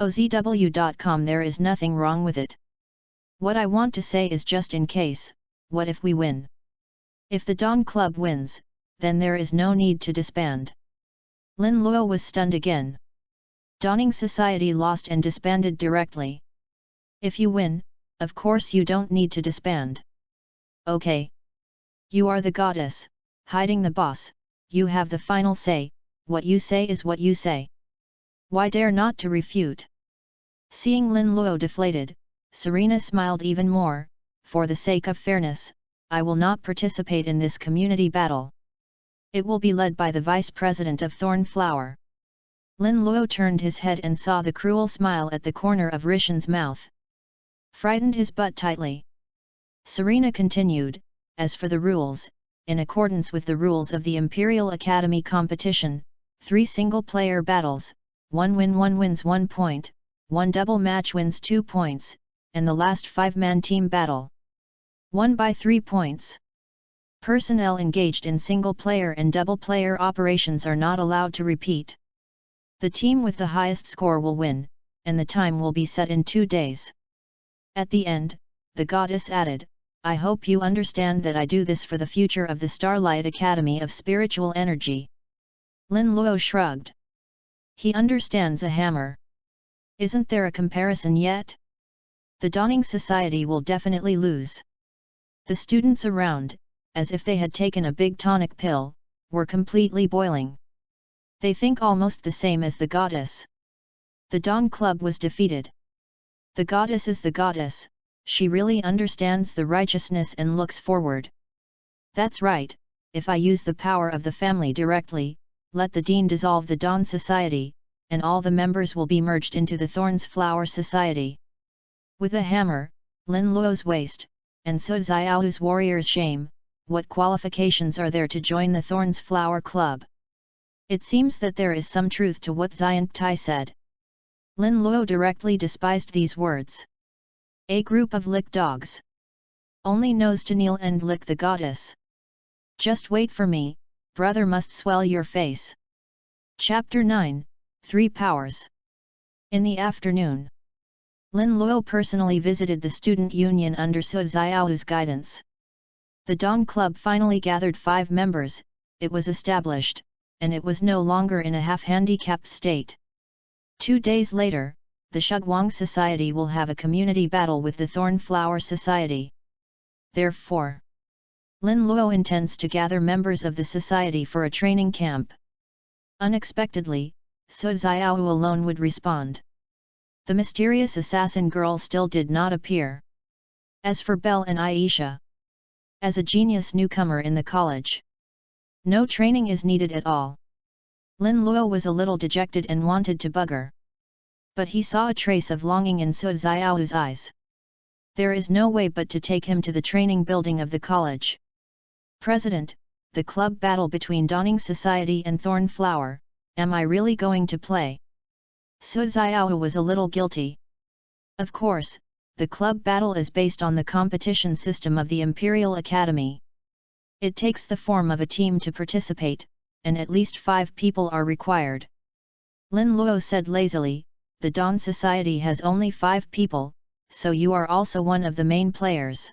OZW.com, there is nothing wrong with it. What I want to say is just in case, what if we win? If the Dawn Club wins, then there is no need to disband. Lin Luo was stunned again. Dawning Society lost and disbanded directly. If you win, of course you don't need to disband. Okay. You are the goddess, hiding the boss, you have the final say, what you say is what you say. Why dare not to refute? Seeing Lin Luo deflated, Serena smiled even more. For the sake of fairness, I will not participate in this community battle. It will be led by the vice president of Thornflower. Lin Luo turned his head and saw the cruel smile at the corner of Rishan's mouth. Frightened his butt tightly. Serena continued, as for the rules, in accordance with the rules of the Imperial Academy competition, 3 single-player battles, 1 win 1 wins 1 point, 1 double match wins 2 points, and the last 5-man team battle. 1 by 3 points. Personnel engaged in single-player and double-player operations are not allowed to repeat. The team with the highest score will win, and the time will be set in 2 days. At the end, the goddess added, I hope you understand that I do this for the future of the Starlight Academy of Spiritual Energy. Lin Luo shrugged. He understands a hammer. Isn't there a comparison yet? The Dawning Society will definitely lose. The students around, as if they had taken a big tonic pill, were completely boiling. They think almost the same as the goddess. The Dawn Club was defeated. The goddess is the goddess, she really understands the righteousness and looks forward. That's right, if I use the power of the family directly, let the Dean dissolve the Dawn Society, and all the members will be merged into the Thorns Flower Society. With a hammer, Lin Luo's waist, and Su Xiaohu's warrior's shame, what qualifications are there to join the Thorns Flower Club? It seems that there is some truth to what Xiant Tai said. Lin Luo directly despised these words. A group of lick dogs. Only knows to kneel and lick the goddess. Just wait for me, brother must swell your face. Chapter 9, 3 Powers. In the afternoon, Lin Luo personally visited the student union under Su Xiaohu's guidance. The Dawn Club finally gathered 5 members, it was established, and it was no longer in a half-handicapped state. 2 days later, the Shugwang Society will have a community battle with the Thornflower Society. Therefore, Lin Luo intends to gather members of the society for a training camp. Unexpectedly, Su Xiaohu alone would respond. The mysterious assassin girl still did not appear. As for Belle and Aisha, as a genius newcomer in the college, no training is needed at all. Lin Luo was a little dejected and wanted to bug her. But he saw a trace of longing in Su Xiaohu's eyes. There is no way but to take him to the training building of the college. President, the club battle between Dawning Society and Thornflower, am I really going to play? Su Xiaohu was a little guilty. Of course, the club battle is based on the competition system of the Imperial Academy. It takes the form of a team to participate, and at least 5 people are required. Lin Luo said lazily, the Dawn Society has only 5 people, so you are also one of the main players.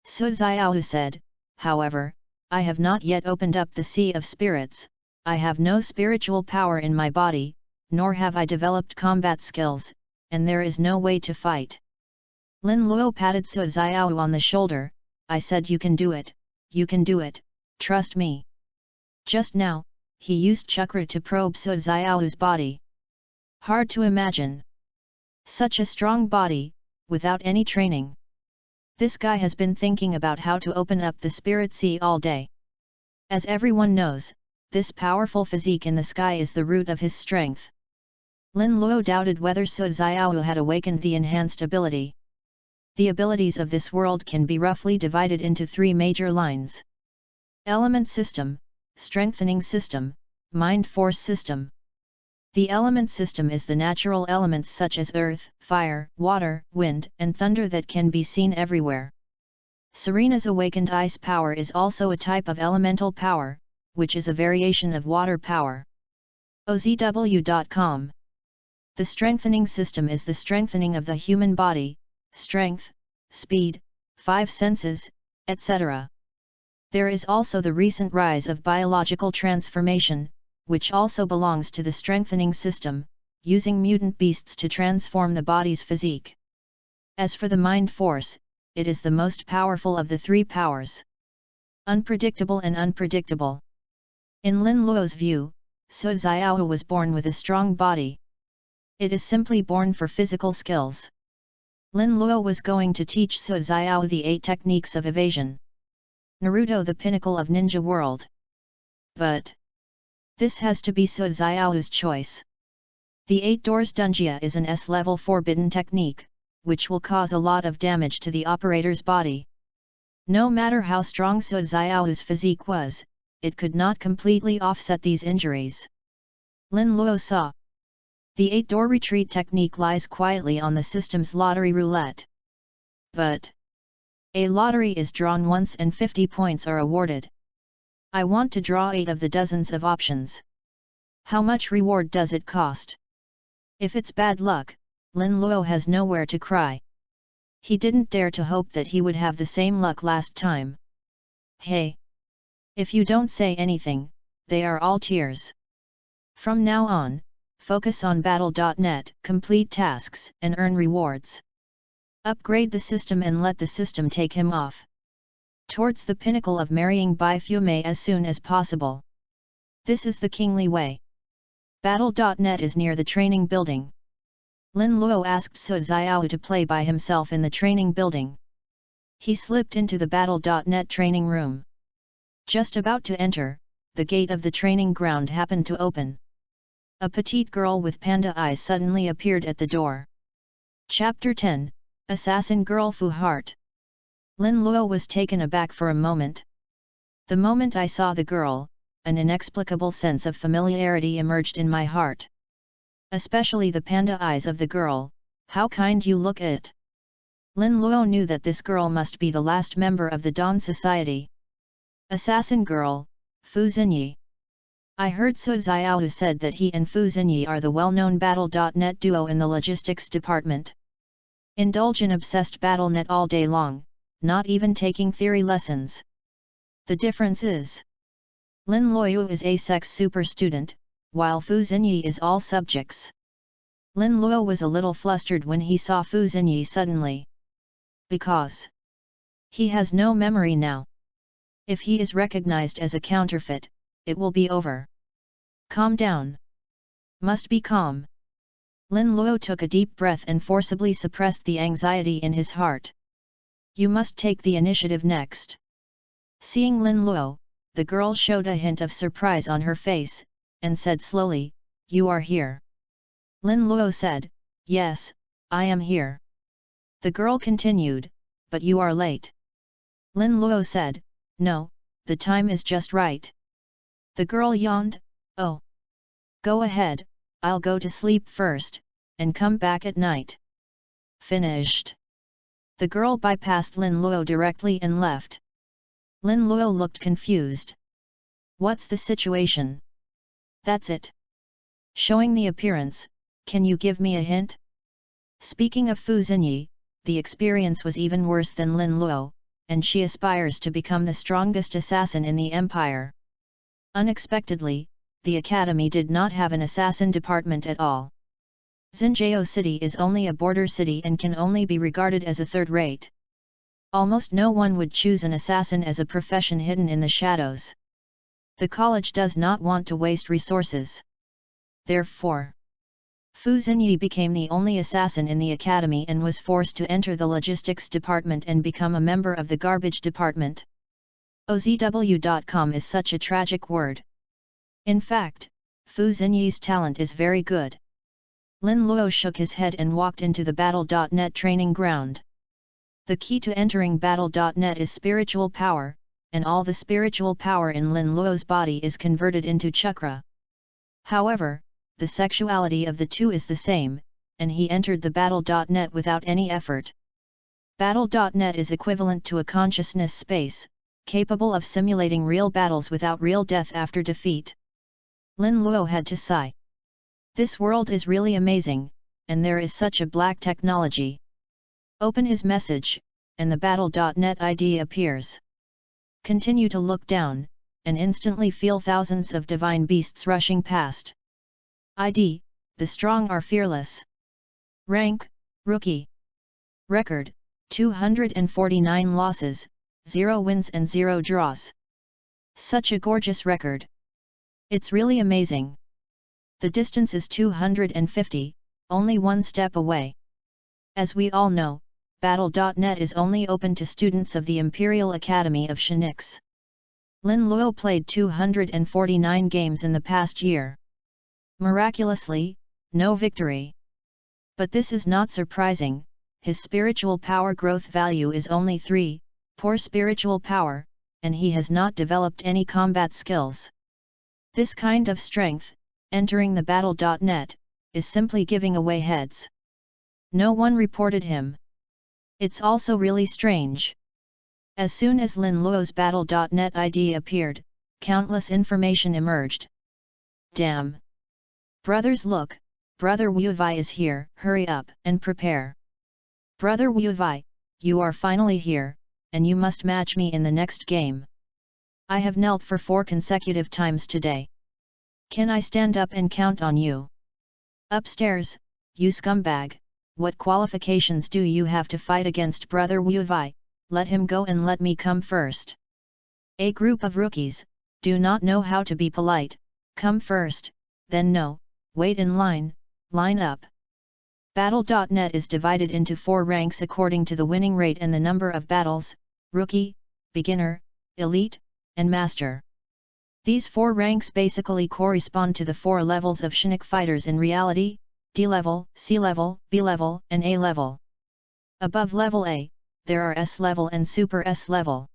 Su Xiao said, however, I have not yet opened up the Sea of Spirits, I have no spiritual power in my body, nor have I developed combat skills, and there is no way to fight. Lin Luo patted Su Xiao on the shoulder, I said you can do it, trust me. Just now, he used chakra to probe Su Xiao's body. Hard to imagine. Such a strong body, without any training. This guy has been thinking about how to open up the spirit sea all day. As everyone knows, this powerful physique in the sky is the root of his strength. Lin Luo doubted whether Su Xiao had awakened the enhanced ability. The abilities of this world can be roughly divided into 3 major lines. Element system, strengthening system, mind force system. The element system is the natural elements such as earth, fire, water, wind, and thunder that can be seen everywhere. Serena's awakened ice power is also a type of elemental power, which is a variation of water power. OZW.com. The strengthening system is the strengthening of the human body, strength, speed, 5 senses, etc. There is also the recent rise of biological transformation, which also belongs to the strengthening system, using mutant beasts to transform the body's physique. As for the mind force, it is the most powerful of the 3 powers. Unpredictable and unpredictable. In Lin Luo's view, Su Xiao was born with a strong body. It is simply born for physical skills. Lin Luo was going to teach Su Xiao the 8 techniques of evasion. Naruto, the pinnacle of ninja world. But this has to be Su Xiao's choice. The 8 Doors Dunjia is an S-level forbidden technique, which will cause a lot of damage to the operator's body. No matter how strong Su Xiao's physique was, it could not completely offset these injuries. Lin Luo saw. The 8-door retreat technique lies quietly on the system's lottery roulette. But a lottery is drawn once and 50 points are awarded. I want to draw 8 of the dozens of options. How much reward does it cost? If it's bad luck, Lin Luo has nowhere to cry. He didn't dare to hope that he would have the same luck last time. Hey! If you don't say anything, they are all tears. From now on, focus on battle.net, complete tasks and earn rewards. Upgrade the system and let the system take him off towards the pinnacle of marrying Bai Fume as soon as possible. This is the kingly way. Battle.net is near the training building. Lin Luo asked Su Xiao to play by himself in the training building. He slipped into the Battle.net training room. Just about to enter, the gate of the training ground happened to open. A petite girl with panda eyes suddenly appeared at the door. Chapter 10, Assassin Girl Fu Heart. Lin Luo was taken aback for a moment. The moment I saw the girl, an inexplicable sense of familiarity emerged in my heart. Especially the panda eyes of the girl, how kind you look at. Lin Luo knew that this girl must be the last member of the Dawn Society. Assassin Girl, Fu Xinyi. I heard Su Xiao said that he and Fu Xinyi are the well-known Battle.net duo in the logistics department. Indulge in obsessed BattleNet all day long, not even taking theory lessons. The difference is, Lin Luo is a sex super student, while Fu Xinyi is all subjects. Lin Luo was a little flustered when he saw Fu Xinyi suddenly. Because he has no memory now. If he is recognized as a counterfeit, it will be over. Calm down. Must be calm. Lin Luo took a deep breath and forcibly suppressed the anxiety in his heart. You must take the initiative next. Seeing Lin Luo, the girl showed a hint of surprise on her face, and said slowly, "You are here." Lin Luo said, "Yes, I am here." The girl continued, "But you are late." Lin Luo said, "No, the time is just right." The girl yawned, "Oh. Go ahead, I'll go to sleep first, and come back at night." Finished. The girl bypassed Lin Luo directly and left. Lin Luo looked confused. What's the situation? That's it. Showing the appearance, Can you give me a hint? Speaking of Fu Xinyi, the experience was even worse than Lin Luo, and she aspires to become the strongest assassin in the empire. Unexpectedly, the academy did not have an assassin department at all. Xinjiao City is only a border city and can only be regarded as a third-rate. Almost no one would choose an assassin as a profession hidden in the shadows. The college does not want to waste resources. Therefore, Fu Xinyi became the only assassin in the academy and was forced to enter the logistics department and become a member of the garbage department. OZW.com is such a tragic word. In fact, Fu Xinyi's talent is very good. Lin Luo shook his head and walked into the Battle.net training ground. The key to entering Battle.net is spiritual power, and all the spiritual power in Lin Luo's body is converted into chakra. However, the sexuality of the two is the same, and he entered the Battle.net without any effort. Battle.net is equivalent to a consciousness space, capable of simulating real battles without real death after defeat. Lin Luo had to sigh. This world is really amazing, and there is such a black technology. Open his message, and the Battle.net ID appears. Continue to look down, and instantly feel thousands of divine beasts rushing past. ID, the strong are fearless. Rank, Rookie. Record, 249 losses, 0 wins and 0 draws. Such a gorgeous record. It's really amazing. The distance is 250, only one step away. As we all know, Battle.net is only open to students of the Imperial Academy of Phoenix. Lin Luo played 249 games in the past year. Miraculously, no victory. But this is not surprising, his spiritual power growth value is only 3, poor spiritual power, and he has not developed any combat skills. This kind of strength, entering the Battle.net, is simply giving away heads. No one reported him. It's also really strange. As soon as Lin Luo's Battle.net ID appeared, countless information emerged. Damn! Brothers, look, Brother Wu Vai is here, hurry up and prepare. Brother Wu Vai, you are finally here, and you must match me in the next game. I have knelt for 4 consecutive times today. Can I stand up and count on you? Upstairs, you scumbag, what qualifications do you have to fight against Brother Wu Vai? Let him go and let me come first. A group of rookies, do not know how to be polite, come first, then no, wait in line, line up. Battle.net is divided into 4 ranks according to the winning rate and the number of battles: Rookie, Beginner, Elite, and Master. These 4 ranks basically correspond to the 4 levels of Shinik fighters in reality: D level, C level, B level, and A level. Above level A, there are S level and Super S level.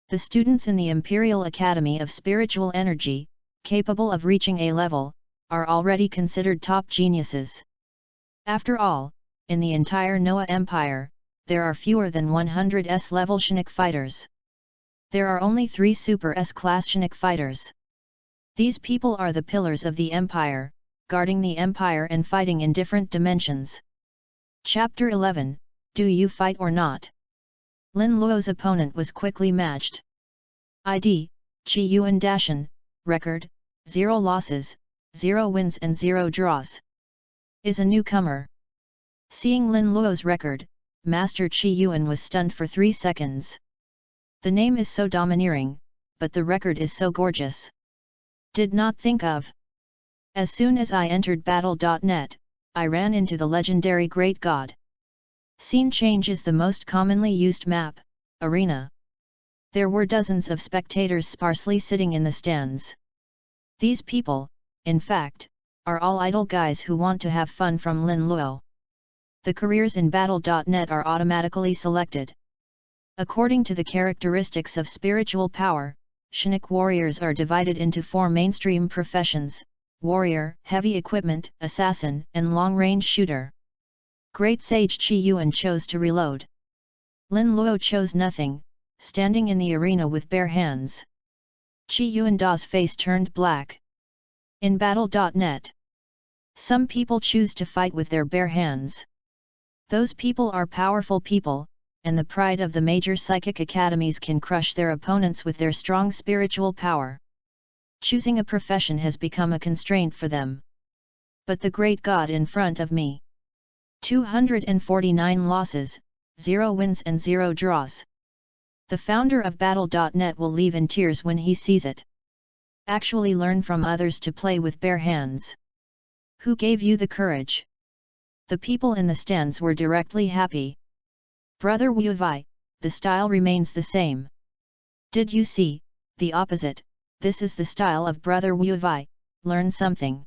The students in the Imperial Academy of Spiritual Energy, capable of reaching A level, are already considered top geniuses. After all, in the entire Noah Empire, there are fewer than 100 S-level Shinik fighters. There are only 3 Super S-class Shinik fighters. These people are the pillars of the Empire, guarding the Empire and fighting in different dimensions. Chapter 11, Do You Fight or Not? Lin Luo's opponent was quickly matched. ID, Qi Yuan Dashan, record, 0 losses, 0 wins and 0 draws. Is a newcomer. Seeing Lin Luo's record, Master Qi Yuan was stunned for 3 seconds. The name is so domineering, but the record is so gorgeous. Did not think of. As soon as I entered Battle.net, I ran into the legendary Great God. Scene change is the most commonly used map, arena. There were dozens of spectators sparsely sitting in the stands. These people, in fact, are all idle guys who want to have fun from Lin Luo. The careers in Battle.net are automatically selected. According to the characteristics of spiritual power, Shinik warriors are divided into 4 mainstream professions: warrior, heavy equipment, assassin, and long-range shooter. Great Sage Qi Yuan chose to reload. Lin Luo chose nothing, standing in the arena with bare hands. Qi Yuan Da's face turned black. In Battle.net, Some people choose to fight with their bare hands. Those people are powerful people, and the pride of the major psychic academies can crush their opponents with their strong spiritual power. Choosing a profession has become a constraint for them. But the great God in front of me. 249 losses, 0 wins and 0 draws. The founder of Battle.net will leave in tears when he sees it. Actually learn from others to play with bare hands. Who gave you the courage? The people in the stands were directly happy. Brother Wu Wei, the style remains the same. Did you see, the opposite, this is the style of Brother Wu Wei, learn something.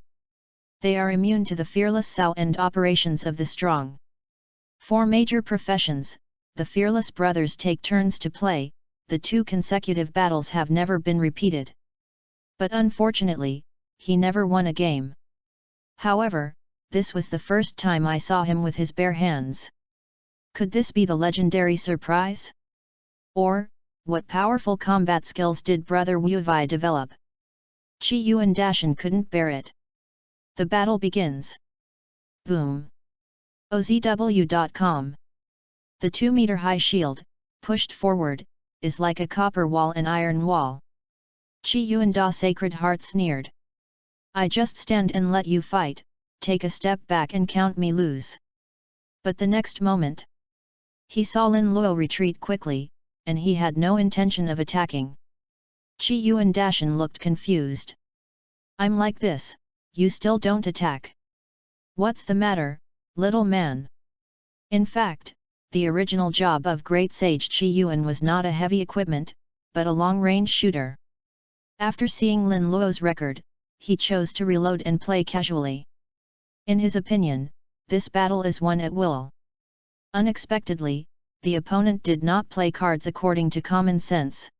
They are immune to the fearless Sao and operations of the strong. For major professions, the fearless brothers take turns to play, the 2 consecutive battles have never been repeated. But unfortunately, he never won a game. However, this was the first time I saw him with his bare hands. Could this be the legendary surprise? Or, what powerful combat skills did Brother Wu Wei develop? Chi Yuan Dashan couldn't bear it. The battle begins. Boom. OZW.com. The 2-meter-high shield, pushed forward, is like a copper wall and iron wall. Chi Yuan Da Sacred Heart sneered. I just stand and let you fight, take a step back and count me lose. But the next moment, he saw Lin Luo retreat quickly, and he had no intention of attacking. Chi Yuan Dashan looked confused. I'm like this, you still don't attack. What's the matter, little man? In fact, the original job of great sage Chi Yuan was not a heavy equipment, but a long-range shooter. After seeing Lin Luo's record, he chose to reload and play casually. In his opinion, this battle is won at will. Unexpectedly, the opponent did not play cards according to common sense.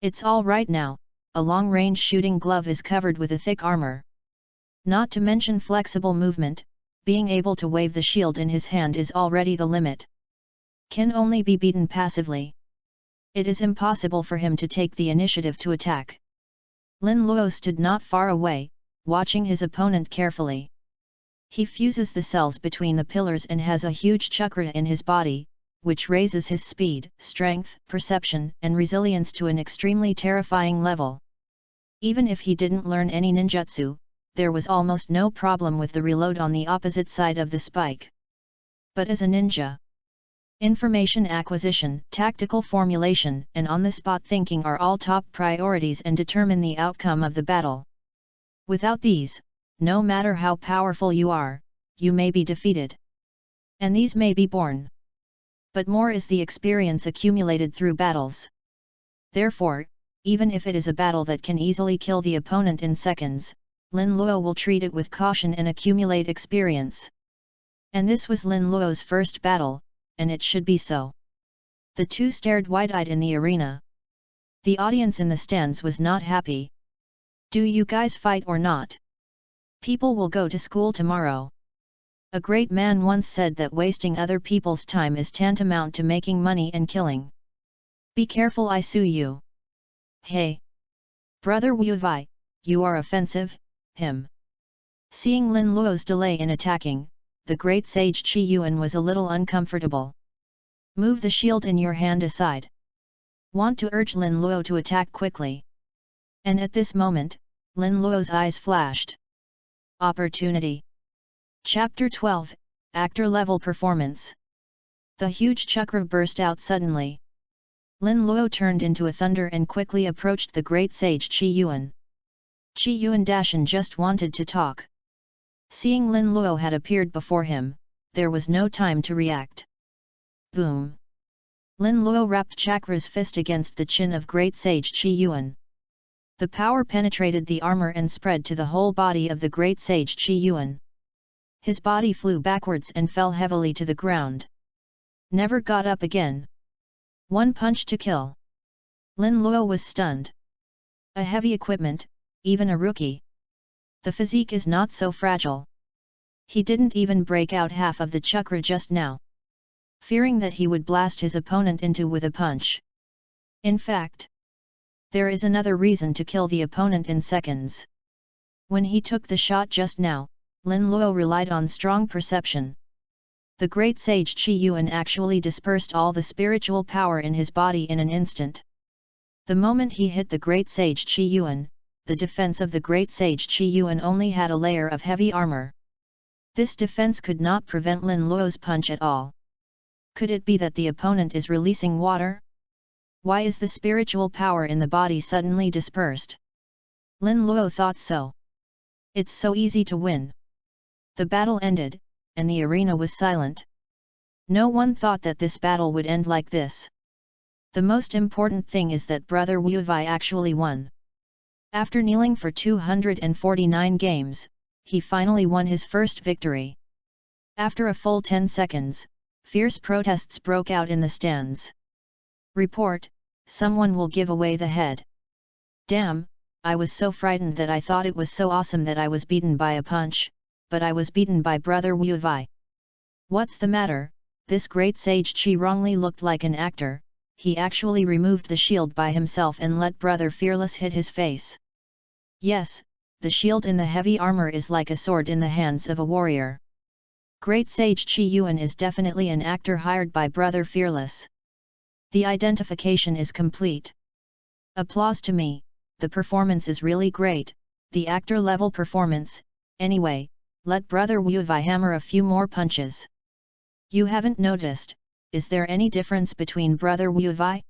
It's all right now, a long-range shooting glove is covered with a thick armor. Not to mention flexible movement, being able to wave the shield in his hand is already the limit. Can only be beaten passively. It is impossible for him to take the initiative to attack. Lin Luo stood not far away, watching his opponent carefully. He fuses the cells between the pillars and has a huge chakra in his body, which raises his speed, strength, perception, and resilience to an extremely terrifying level. Even if he didn't learn any ninjutsu, there was almost no problem with the reload on the opposite side of the spike. But as a ninja, information acquisition, tactical formulation, and on-the-spot thinking are all top priorities and determine the outcome of the battle. Without these, no matter how powerful you are, you may be defeated. And these may be born. But more is the experience accumulated through battles. Therefore, even if it is a battle that can easily kill the opponent in seconds, Lin Luo will treat it with caution and accumulate experience. And this was Lin Luo's first battle, and it should be so. The 2 stared wide-eyed in the arena. The audience in the stands was not happy. Do you guys fight or not? People will go to school tomorrow. A great man once said that wasting other people's time is tantamount to making money and killing. Be careful, I sue you. Hey! Brother Wu Wei, you are offensive, him. Seeing Lin Luo's delay in attacking, the great sage Chi Yuan was a little uncomfortable. Move the shield in your hand aside. Want to urge Lin Luo to attack quickly. And at this moment, Lin Luo's eyes flashed. Opportunity. Chapter 12, Actor Level Performance. The huge chakra burst out suddenly. Lin Luo turned into a thunder and quickly approached the great sage Chi Yuan. Chi Yuan Dashan just wanted to talk. Seeing Lin Luo had appeared before him, there was no time to react. Boom! Lin Luo wrapped chakra's fist against the chin of great sage Chi Yuan. The power penetrated the armor and spread to the whole body of the great sage Chi Yuan. His body flew backwards and fell heavily to the ground. Never got up again. One punch to kill. Lin Luo was stunned. A heavy equipment, even a rookie. The physique is not so fragile. He didn't even break out half of the chakra just now. Fearing that he would blast his opponent into with a punch. In fact, there is another reason to kill the opponent in seconds. When he took the shot just now, Lin Luo relied on strong perception. The great sage Qi Yuan actually dispersed all the spiritual power in his body in an instant. The moment he hit the great sage Qi Yuan, the defense of the great sage Qi Yuan only had a layer of heavy armor. This defense could not prevent Lin Luo's punch at all. Could it be that the opponent is releasing water? Why is the spiritual power in the body suddenly dispersed? Lin Luo thought so. It's so easy to win. The battle ended, and the arena was silent. No one thought that this battle would end like this. The most important thing is that Brother Wu Wei actually won. After kneeling for 249 games, he finally won his first victory. After a full 10 seconds, fierce protests broke out in the stands. Report, someone will give away the head. Damn, I was so frightened that I thought it was so awesome that I was beaten by a punch, but I was beaten by Brother Wu Wei. What's the matter? This great sage Qi wrongly looked like an actor. He actually removed the shield by himself and let Brother Fearless hit his face. Yes, the shield in the heavy armor is like a sword in the hands of a warrior. Great sage Qi Yuan is definitely an actor hired by Brother Fearless. The identification is complete. Applause to me, the performance is really great, the actor level performance. Anyway, let Brother Wu Wei hammer a few more punches. You haven't noticed, is there any difference between Brother Wu Wei?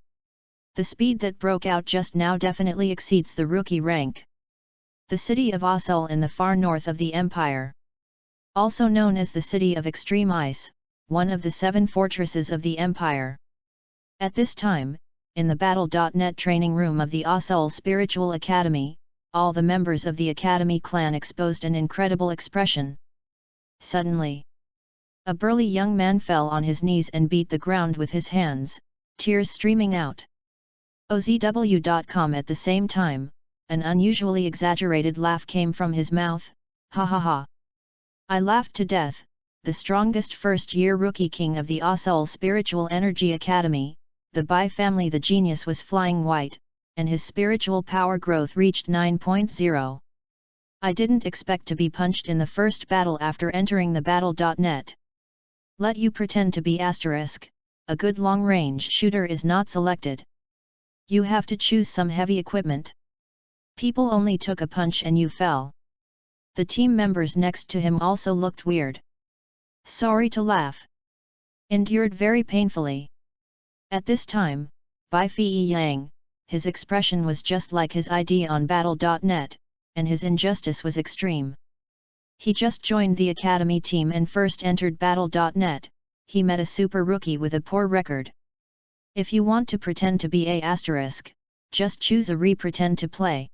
The speed that broke out just now definitely exceeds the rookie rank. The city of Asul in the far north of the empire. Also known as the City of Extreme Ice, one of the 7 fortresses of the empire. At this time, in the Battle.net training room of the Asul Spiritual Academy, all the members of the Academy clan exposed an incredible expression. Suddenly, a burly young man fell on his knees and beat the ground with his hands, tears streaming out. OZW.com. At the same time, an unusually exaggerated laugh came from his mouth. Ha ha ha. I laughed to death. The strongest first-year rookie king of the Asul Spiritual Energy Academy, the Bai family, the genius, was flying white, and his spiritual power growth reached 9.0. I didn't expect to be punched in the first battle after entering the Battle.net. Let you pretend to be asterisk, a good long-range shooter is not selected. You have to choose some heavy equipment. People only took a punch and you fell. The team members next to him also looked weird. Sorry to laugh. Endured very painfully. At this time, Bai Fei Yang, his expression was just like his ID on Battle.net, and his injustice was extreme. He just joined the Academy team and first entered Battle.net, he met a super rookie with a poor record. If you want to pretend to be a asterisk, just choose a re-pretend to play.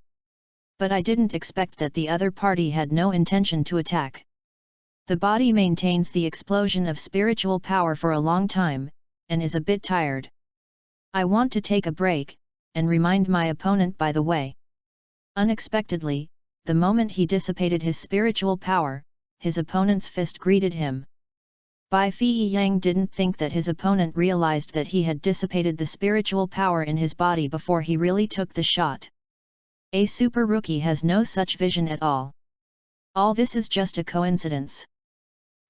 But I didn't expect that the other party had no intention to attack. The body maintains the explosion of spiritual power for a long time, and is a bit tired. I want to take a break, and remind my opponent by the way. Unexpectedly, the moment he dissipated his spiritual power, his opponent's fist greeted him. Bai Fei Yang didn't think that his opponent realized that he had dissipated the spiritual power in his body before he really took the shot. A super rookie has no such vision at all. All this is just a coincidence.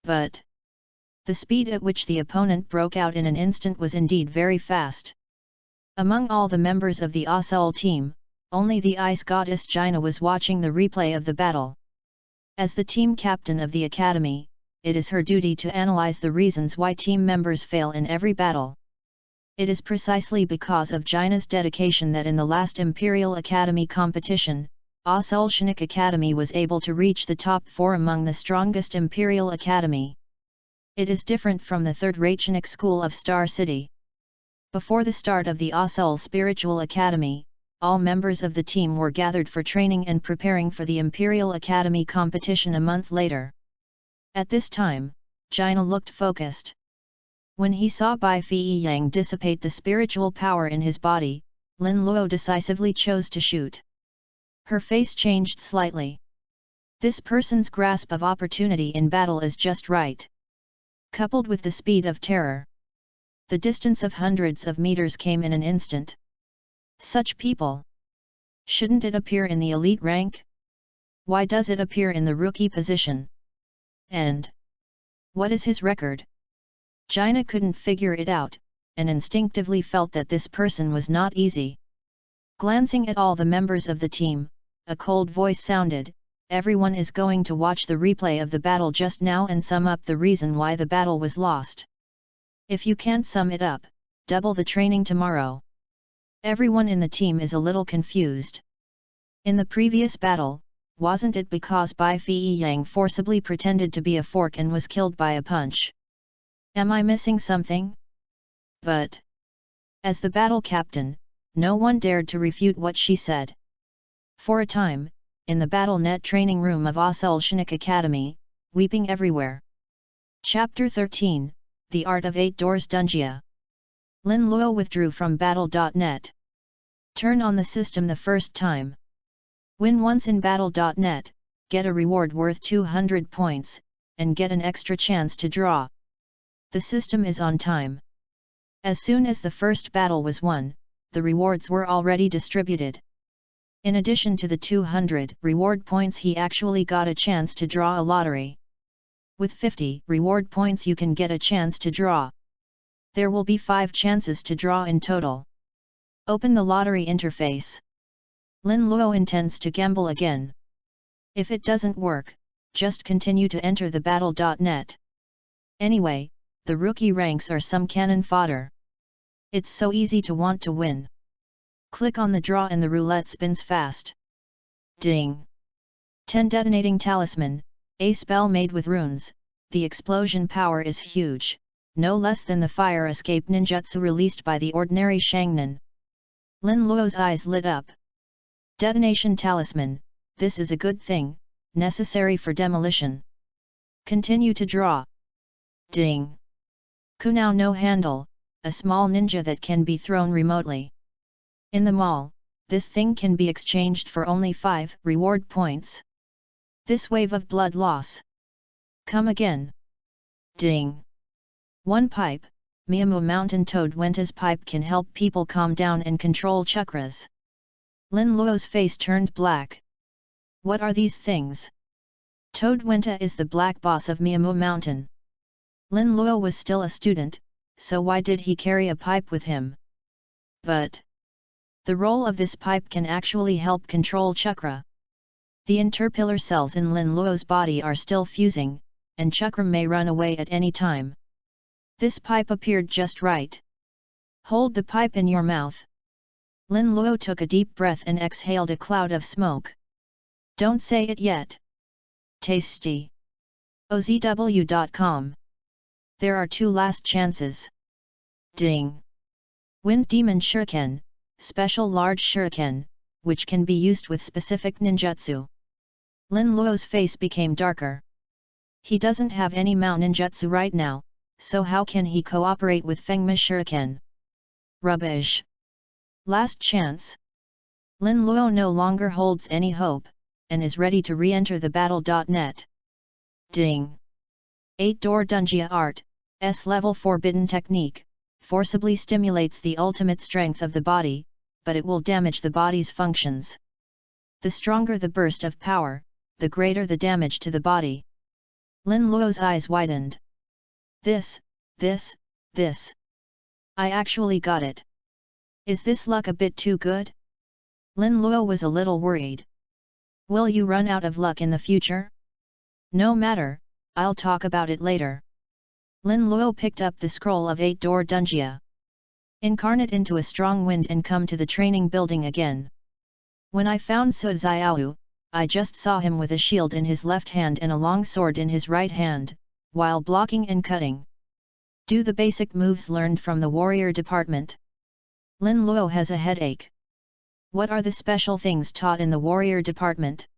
But the speed at which the opponent broke out in an instant was indeed very fast. Among all the members of the Asul team, only the ice goddess Jaina was watching the replay of the battle. As the team captain of the academy, it is her duty to analyze the reasons why team members fail in every battle. It is precisely because of Jaina's dedication that in the last Imperial Academy competition, Asul Shinik Academy was able to reach the top 4 among the strongest Imperial Academy. It is different from the third-rate Shinik school of Star City. Before the start of the Asul Spiritual Academy, all members of the team were gathered for training and preparing for the Imperial Academy competition a month later. At this time, Jaina looked focused. When he saw Bai Fei Yang dissipate the spiritual power in his body, Lin Luo decisively chose to shoot. Her face changed slightly. This person's grasp of opportunity in battle is just right. Coupled with the speed of terror, the distance of hundreds of meters came in an instant. Such people. Shouldn't it appear in the elite rank? Why does it appear in the rookie position? And what is his record? Jaina couldn't figure it out, and instinctively felt that this person was not easy. Glancing at all the members of the team, a cold voice sounded, "Everyone is going to watch the replay of the battle just now and sum up the reason why the battle was lost. If you can't sum it up, double the training tomorrow." Everyone in the team is a little confused. In the previous battle, wasn't it because Bai Fei Yang forcibly pretended to be a fork and was killed by a punch? Am I missing something? But as the battle captain, no one dared to refute what she said. For a time, in the BattleNet training room of Asulshnik Academy, weeping everywhere. Chapter 13, The Art of 8 Doors Dungia. Lin Luo withdrew from Battle.net. Turn on the system the first time. Win once in Battle.net, get a reward worth 200 points, and get an extra chance to draw. The system is on time. As soon as the first battle was won, the rewards were already distributed. In addition to the 200 reward points, he actually got a chance to draw a lottery. With 50 reward points you can get a chance to draw. There will be 5 chances to draw in total. Open the lottery interface. Lin Luo intends to gamble again. If it doesn't work, just continue to enter the Battle.net. Anyway, the rookie ranks are some cannon fodder. It's so easy to want to win. Click on the draw and the roulette spins fast. Ding! 10 detonating talisman, a spell made with runes. The explosion power is huge, no less than the fire escape ninjutsu released by the ordinary Shangnan. Lin Luo's eyes lit up. Detonation talisman, this is a good thing, necessary for demolition. Continue to draw. Ding! Kunao no handle, a small ninja that can be thrown remotely. In the mall, this thing can be exchanged for only 5 reward points. This wave of blood loss. Come again. Ding! 1 pipe, Miyamu Mountain Toad Wenta's pipe can help people calm down and control chakras. Lin Luo's face turned black. What are these things? Toad Wenta is the black boss of Miyamu Mountain. Lin Luo was still a student, so why did he carry a pipe with him? But the role of this pipe can actually help control chakra. The interpillar cells in Lin Luo's body are still fusing, and chakra may run away at any time. This pipe appeared just right. Hold the pipe in your mouth. Lin Luo took a deep breath and exhaled a cloud of smoke. Don't say it yet. Tasty. OZW.com. There are 2 last chances. Ding! Wind Demon Shuriken, special large shuriken, which can be used with specific ninjutsu. Lin Luo's face became darker. He doesn't have any Mao ninjutsu right now, so how can he cooperate with Fengma Shuriken? Rubbish! Last chance. Lin Luo no longer holds any hope, and is ready to re-enter the Battle.net. Ding! 8-door Dungia Art, S-level forbidden technique, forcibly stimulates the ultimate strength of the body, but it will damage the body's functions. The stronger the burst of power, the greater the damage to the body. Lin Luo's eyes widened. This. I actually got it. Is this luck a bit too good? Lin Luo was a little worried. Will you run out of luck in the future? No matter, I'll talk about it later. Lin Luo picked up the scroll of 8-door Dungia. Incarnate into a strong wind and come to the training building again. When I found Su Xiao, I just saw him with a shield in his left hand and a long sword in his right hand, while blocking and cutting. Do the basic moves learned from the warrior department. Lin Luo has a headache. What are the special things taught in the warrior department?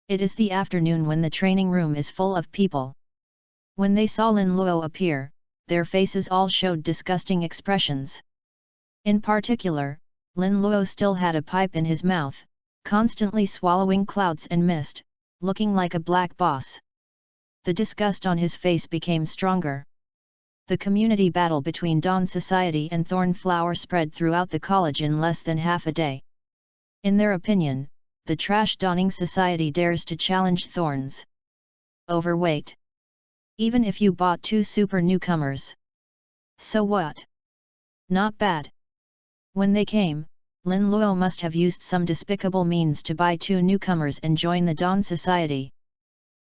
It is the afternoon when the training room is full of people. When they saw Lin Luo appear, their faces all showed disgusting expressions. In particular, Lin Luo still had a pipe in his mouth, constantly swallowing clouds and mist, looking like a black boss. The disgust on his face became stronger. The community battle between Dawn Society and Thornflower spread throughout the college in less than half a day. In their opinion, the trash-donning society dares to challenge Thorns. Overweight. Even if you bought 2 super newcomers. So what? Not bad. When they came, Lin Luo must have used some despicable means to buy 2 newcomers and join the Dawn Society.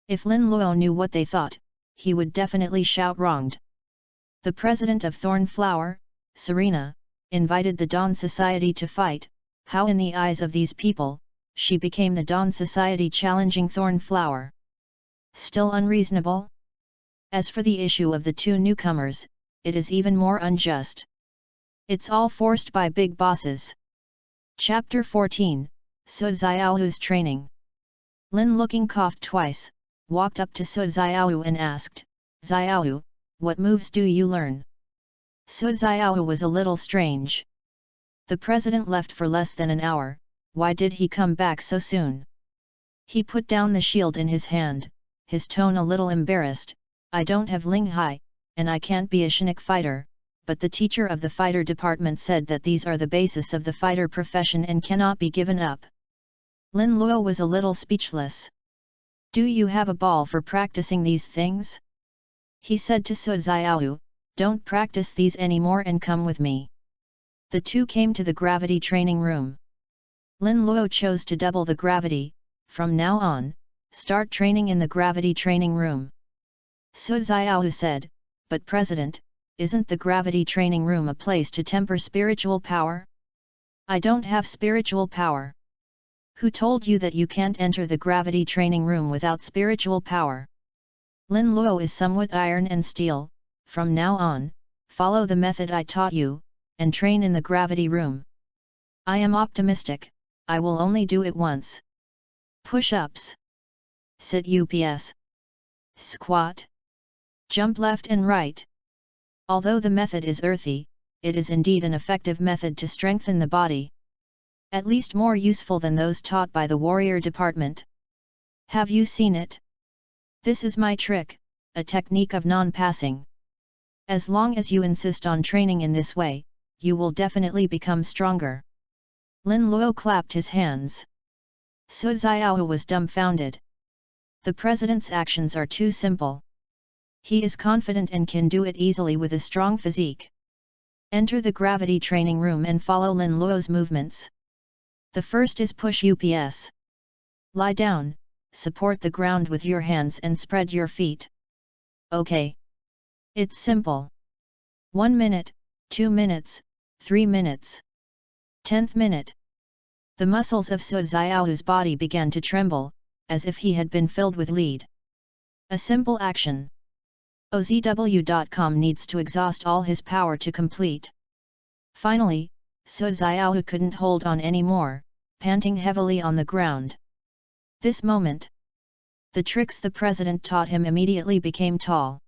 If Lin Luo knew what they thought, he would definitely shout wronged. The president of Thornflower, Serena, invited the Dawn Society to fight. How in the eyes of these people, she became the Dawn Society challenging Thornflower? Still unreasonable? As for the issue of the 2 newcomers, it is even more unjust. It's all forced by big bosses. Chapter 14, Su Xiaohu's Training. Lin looking coughed twice, walked up to Su Xiaohu and asked, Xiaohu, what moves do you learn? Su Xiaohu was a little strange. The president left for less than an hour, why did he come back so soon? He put down the shield in his hand, his tone a little embarrassed, I don't have Ling Hai, and I can't be a Shinik fighter, but the teacher of the fighter department said that these are the basis of the fighter profession and cannot be given up. Lin Luo was a little speechless. Do you have a ball for practicing these things? He said to Su Xiaohu, don't practice these anymore and come with me. The two came to the gravity training room. Lin Luo chose to double the gravity, from now on, start training in the gravity training room. Su Xiaohu said, but President, isn't the gravity training room a place to temper spiritual power? I don't have spiritual power. Who told you that you can't enter the gravity training room without spiritual power? Lin Luo is somewhat iron and steel, from now on, follow the method I taught you, and train in the gravity room. I am optimistic, I will only do it once. Push-ups. Sit UPS. Squat. Jump left and right. Although the method is earthy, it is indeed an effective method to strengthen the body. At least more useful than those taught by the warrior department. Have you seen it? This is my trick, a technique of non-passing. As long as you insist on training in this way, you will definitely become stronger. Lin Luo clapped his hands. Su Xiaohu was dumbfounded. The president's actions are too simple. He is confident and can do it easily with a strong physique. Enter the gravity training room and follow Lin Luo's movements. The first is push UPS. Lie down, support the ground with your hands and spread your feet. Okay. It's simple. 1 minute, 2 minutes, 3 minutes. 10th minute. The muscles of Su Xiaohu's body began to tremble, as if he had been filled with lead. A simple action. OZW.com needs to exhaust all his power to complete. Finally, Su Xiaohu couldn't hold on anymore, panting heavily on the ground. This moment, the tricks the president taught him immediately became tall.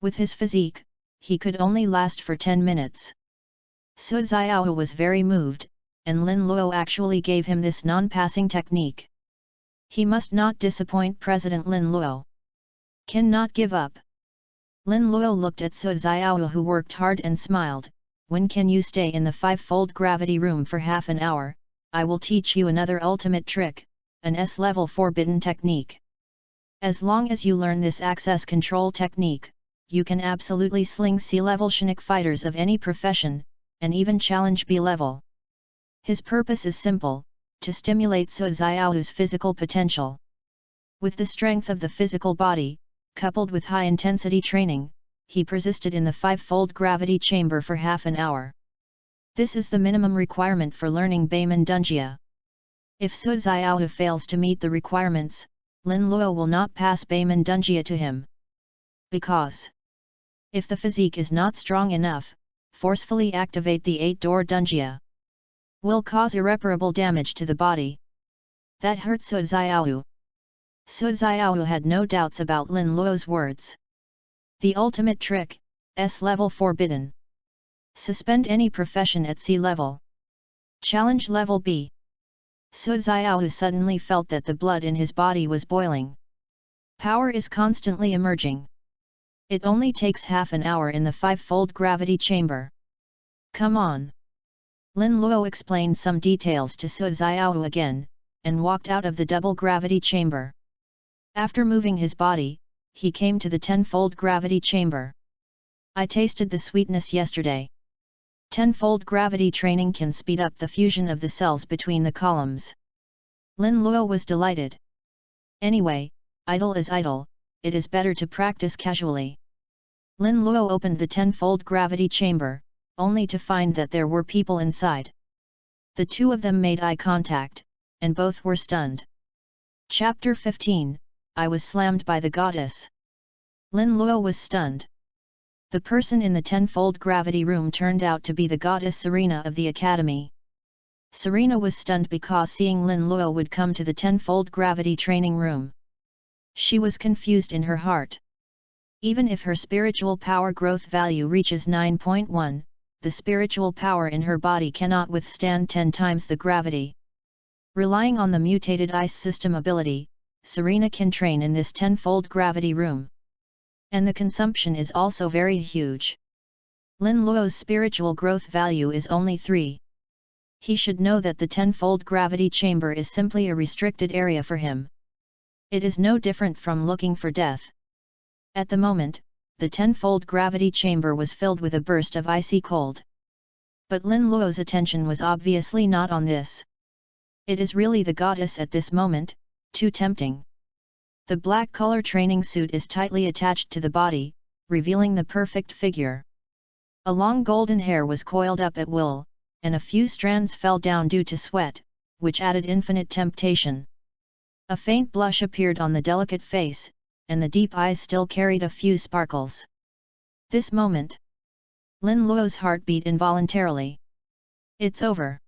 With his physique, he could only last for 10 minutes. Su Xiaohu was very moved, and Lin Luo actually gave him this non-passing technique. He must not disappoint President Lin Luo. Cannot give up. Lin Luo looked at Su Xiaohu who worked hard and smiled, when can you stay in the 5-fold gravity room for half an hour, I will teach you another ultimate trick, an S-level forbidden technique. As long as you learn this access control technique, you can absolutely sling C-level Shinik fighters of any profession, and even challenge B-level. His purpose is simple, to stimulate Su Xiaohu's physical potential. With the strength of the physical body, coupled with high-intensity training, he persisted in the 5-fold gravity chamber for half an hour. This is the minimum requirement for learning Beiman Dunjia. If Su Xiaohu fails to meet the requirements, Lin Luo will not pass Beiman Dunjia to him. Because if the physique is not strong enough, forcefully activate the 8-door Dunjia will cause irreparable damage to the body. That hurt Su Xiaohu. Su Xiaohu had no doubts about Lin Luo's words. The ultimate trick, S-level forbidden. Suspend any profession at C-level. Challenge level B. Su Xiaohu suddenly felt that the blood in his body was boiling. Power is constantly emerging. It only takes half an hour in the 5-fold gravity chamber. Come on. Lin Luo explained some details to Su Xiaohu again, and walked out of the double gravity chamber. After moving his body, he came to the tenfold gravity chamber. I tasted the sweetness yesterday. Tenfold gravity training can speed up the fusion of the cells between the columns. Lin Luo was delighted. Anyway, idle is idle, it is better to practice casually. Lin Luo opened the tenfold gravity chamber, only to find that there were people inside. The two of them made eye contact, and both were stunned. Chapter 15, I was slammed by the goddess. Lin Luo was stunned. The person in the tenfold gravity room turned out to be the goddess Serena of the academy. Serena was stunned because seeing Lin Luo would come to the tenfold gravity training room. She was confused in her heart. Even if her spiritual power growth value reaches 9.1, the spiritual power in her body cannot withstand 10 times the gravity. Relying on the mutated ice system ability, Serena can train in this tenfold gravity room. And the consumption is also very huge. Lin Luo's spiritual growth value is only 3. He should know that the tenfold gravity chamber is simply a restricted area for him. It is no different from looking for death. At the moment, the tenfold gravity chamber was filled with a burst of icy cold. But Lin Luo's attention was obviously not on this. It is really the goddess at this moment, too tempting. The black color training suit is tightly attached to the body, revealing the perfect figure. A long golden hair was coiled up at will, and a few strands fell down due to sweat, which added infinite temptation. A faint blush appeared on the delicate face, and the deep eyes still carried a few sparkles. This moment, Lin Luo's heart beat involuntarily. It's over.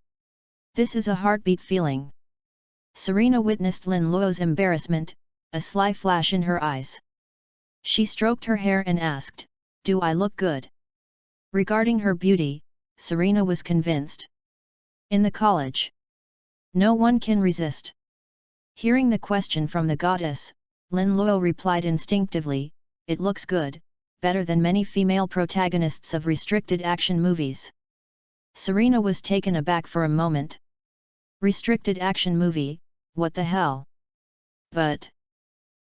This is a heartbeat feeling. Serena witnessed Lin Luo's embarrassment, a sly flash in her eyes. She stroked her hair and asked, "Do I look good?" Regarding her beauty, Serena was convinced. In the college, no one can resist. Hearing the question from the goddess, Lin Luo replied instinctively, "It looks good, better than many female protagonists of restricted action movies." Serena was taken aback for a moment. Restricted action movie, what the hell? But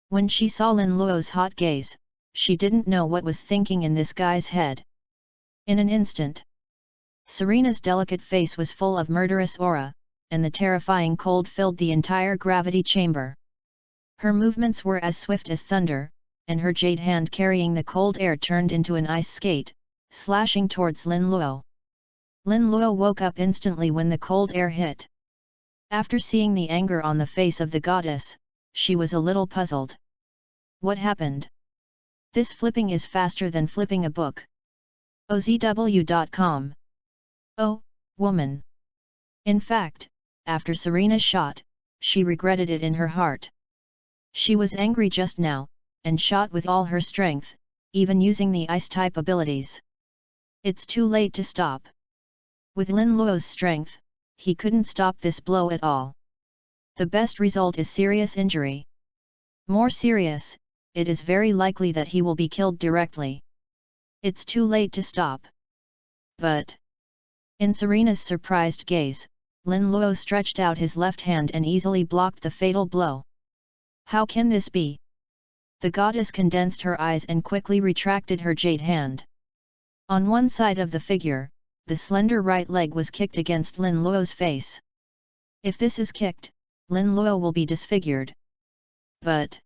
when she saw Lin Luo's hot gaze, she didn't know what was thinking in this guy's head. In an instant, Serena's delicate face was full of murderous aura, and the terrifying cold filled the entire gravity chamber. Her movements were as swift as thunder, and her jade hand carrying the cold air turned into an ice skate, slashing towards Lin Luo. Lin Luo woke up instantly when the cold air hit. After seeing the anger on the face of the goddess, she was a little puzzled. What happened? This flipping is faster than flipping a book. OZW.com. Oh, woman. In fact, after Serena's shot, she regretted it in her heart. She was angry just now, and shot with all her strength, even using the ice-type abilities. It's too late to stop. With Lin Luo's strength, he couldn't stop this blow at all. The best result is serious injury. More serious, it is very likely that he will be killed directly. It's too late to stop. But in Serena's surprised gaze, Lin Luo stretched out his left hand and easily blocked the fatal blow. How can this be? The goddess condensed her eyes and quickly retracted her jade hand. On one side of the figure, the slender right leg was kicked against Lin Luo's face. If this is kicked, Lin Luo will be disfigured. But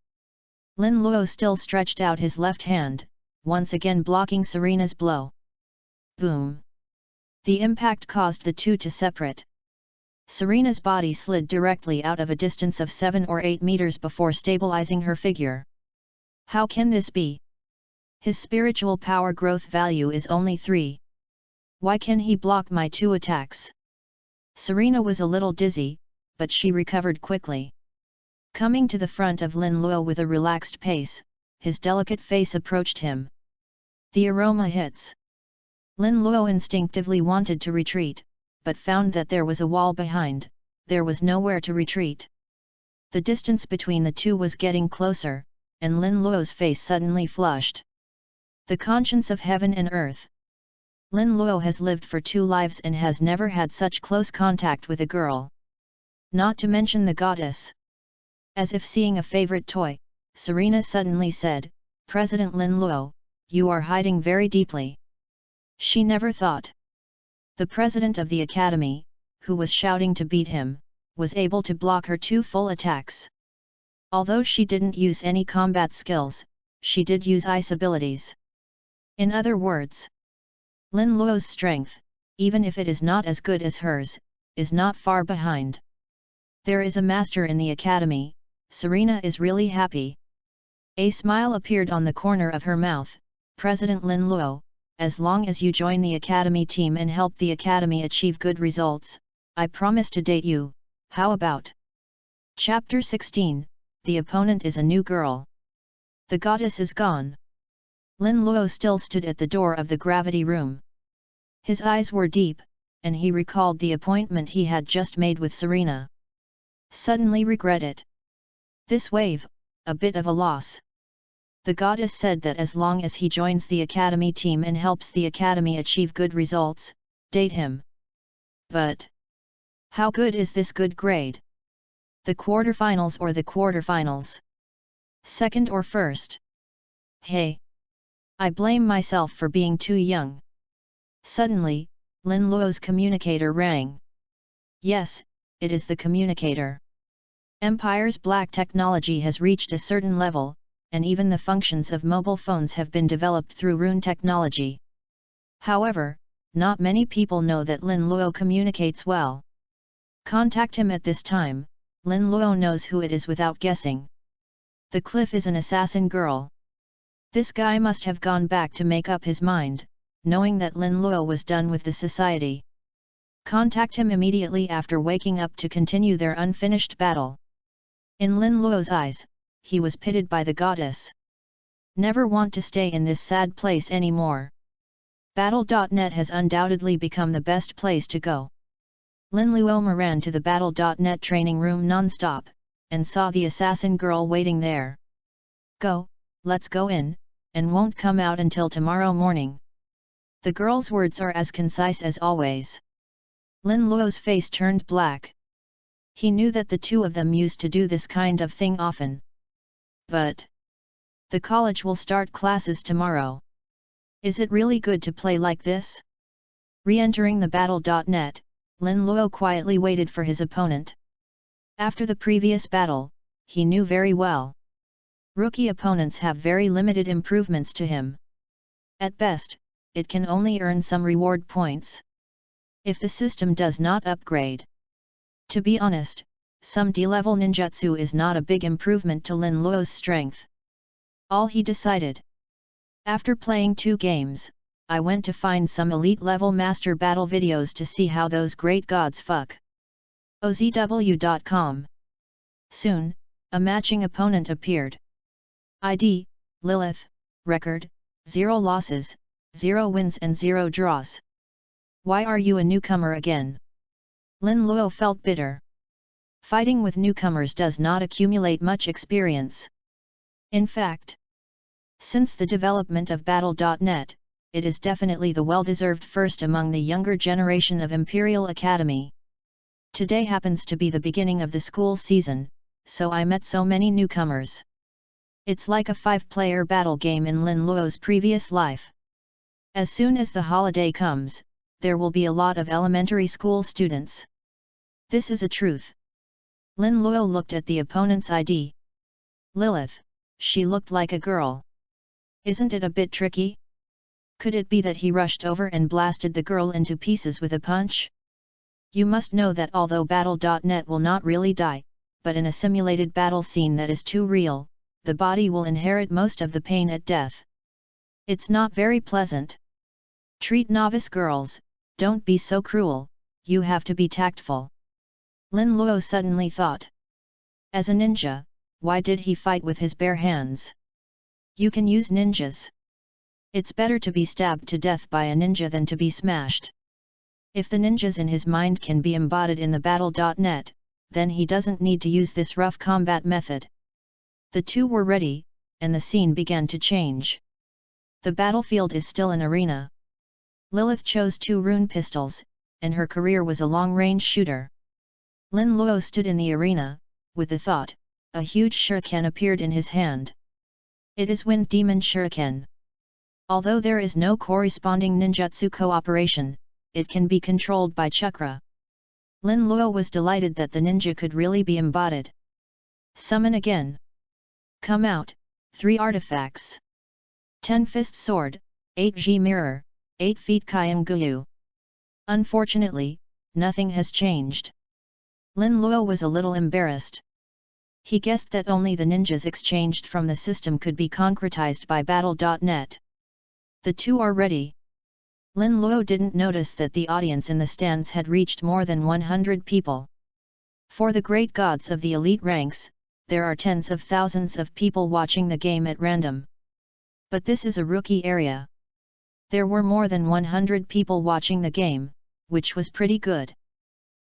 Lin Luo still stretched out his left hand, once again blocking Serena's blow. Boom! The impact caused the two to separate. Serena's body slid directly out of a distance of 7 or 8 meters before stabilizing her figure. How can this be? His spiritual power growth value is only 3. Why can he block my 2 attacks? Serena was a little dizzy, but she recovered quickly. Coming to the front of Lin Luo with a relaxed pace, his delicate face approached him. The aroma hits. Lin Luo instinctively wanted to retreat, but found that there was a wall behind, there was nowhere to retreat. The distance between the two was getting closer, and Lin Luo's face suddenly flushed. The conscience of heaven and earth. Lin Luo has lived for 2 lives and has never had such close contact with a girl. Not to mention the goddess. As if seeing a favorite toy, Serena suddenly said, President Lin Luo, you are hiding very deeply. She never thought. The president of the academy, who was shouting to beat him, was able to block her 2 full attacks. Although she didn't use any combat skills, she did use ice abilities. In other words, Lin Luo's strength, even if it is not as good as hers, is not far behind. There is a master in the academy. Serena is really happy. A smile appeared on the corner of her mouth. President Lin Luo, as long as you join the academy team and help the academy achieve good results, I promise to date you. How about? Chapter 16, the opponent is a new girl. The goddess is gone. Lin Luo still stood at the door of the gravity room. His eyes were deep, and he recalled the appointment he had just made with Serena. Suddenly regret it. This wave, a bit of a loss. The goddess said that as long as he joins the academy team and helps the academy achieve good results, date him. But how good is this good grade? The quarterfinals or the quarterfinals? Second or first? Hey! I blame myself for being too young. Suddenly, Lin Luo's communicator rang. Yes, it is the communicator. Empire's black technology has reached a certain level, and even the functions of mobile phones have been developed through rune technology. However, not many people know that Lin Luo communicates well. Contact him at this time. Lin Luo knows who it is without guessing. The cliff is an assassin girl. This guy must have gone back to make up his mind, knowing that Lin Luo was done with the society. Contact him immediately after waking up to continue their unfinished battle. In Lin Luo's eyes, he was pitted by the goddess. Never want to stay in this sad place anymore. Battle.net has undoubtedly become the best place to go. Lin Luo ran to the Battle.net training room non-stop, and saw the assassin girl waiting there. Go, let's go in, and won't come out until tomorrow morning. The girl's words are as concise as always. Lin Luo's face turned black. He knew that the two of them used to do this kind of thing often. But the college will start classes tomorrow. Is it really good to play like this? Re-entering the Battle.net, Lin Luo quietly waited for his opponent. After the previous battle, he knew very well. Rookie opponents have very limited improvements to him. At best, it can only earn some reward points. If the system does not upgrade. To be honest, some D-level ninjutsu is not a big improvement to Lin Luo's strength. All he decided. After playing 2 games, I went to find some elite-level master battle videos to see how those great gods fuck. OZW.com. Soon, a matching opponent appeared. ID, Lilith, record, 0 losses, 0 wins and 0 draws. Why are you a newcomer again? Lin Luo felt bitter. Fighting with newcomers does not accumulate much experience. In fact, since the development of Battle.net, it is definitely the well-deserved first among the younger generation of Imperial Academy. Today happens to be the beginning of the school season, so I met so many newcomers. It's like a 5-player battle game in Lin Luo's previous life. As soon as the holiday comes, there will be a lot of elementary school students. This is a truth. Lin Luo looked at the opponent's ID. Lilith, she looked like a girl. Isn't it a bit tricky? Could it be that he rushed over and blasted the girl into pieces with a punch? You must know that although Battle.net will not really die, but in a simulated battle scene that is too real, the body will inherit most of the pain at death. It's not very pleasant. Treat novice girls, don't be so cruel, you have to be tactful. Lin Luo suddenly thought. As a ninja, why did he fight with his bare hands? You can use ninjas. It's better to be stabbed to death by a ninja than to be smashed. If the ninjas in his mind can be embodied in the Battle.net, then he doesn't need to use this rough combat method. The two were ready, and the scene began to change. The battlefield is still an arena. Lilith chose 2 rune pistols, and her career was a long-range shooter. Lin Luo stood in the arena, with the thought, a huge shuriken appeared in his hand. It is Wind Demon Shuriken. Although there is no corresponding ninjutsu cooperation, it can be controlled by chakra. Lin Luo was delighted that the ninja could really be embodied. Summon again. Come out, 3 artifacts. 10 fist sword, 8 Ji mirror, 8 feet Kaian Guyu. Unfortunately, nothing has changed. Lin Luo was a little embarrassed. He guessed that only the ninjas exchanged from the system could be concretized by battle.net. The 2 are ready. Lin Luo didn't notice that the audience in the stands had reached more than 100 people. For the great gods of the elite ranks, there are tens of thousands of people watching the game at random. But this is a rookie area. There were more than 100 people watching the game, which was pretty good.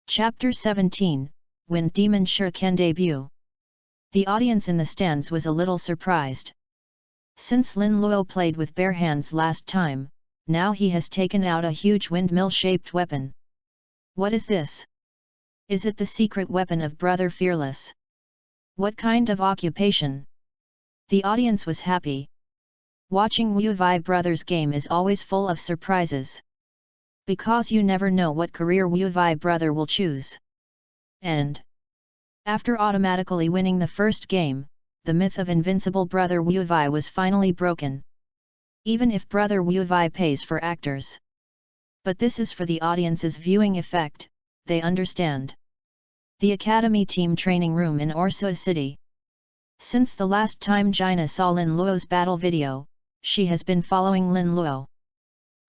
Chapter 17, Wind Demon Shuriken Debut. The audience in the stands was a little surprised. Since Lin Luo played with bare hands last time, now he has taken out a huge windmill-shaped weapon. What is this? Is it the secret weapon of Brother Fearless? What kind of occupation? The audience was happy. Watching Wu Vi Brothers game is always full of surprises. Because you never know what career Wu Vi brother will choose. And after automatically winning the first game, the myth of invincible brother Wu Vi was finally broken. Even if brother Wu Vi pays for actors. But this is for the audience's viewing effect, they understand. The Academy Team Training Room in Orsa City. Since the last time Gina saw Lin Luo's battle video, she has been following Lin Luo.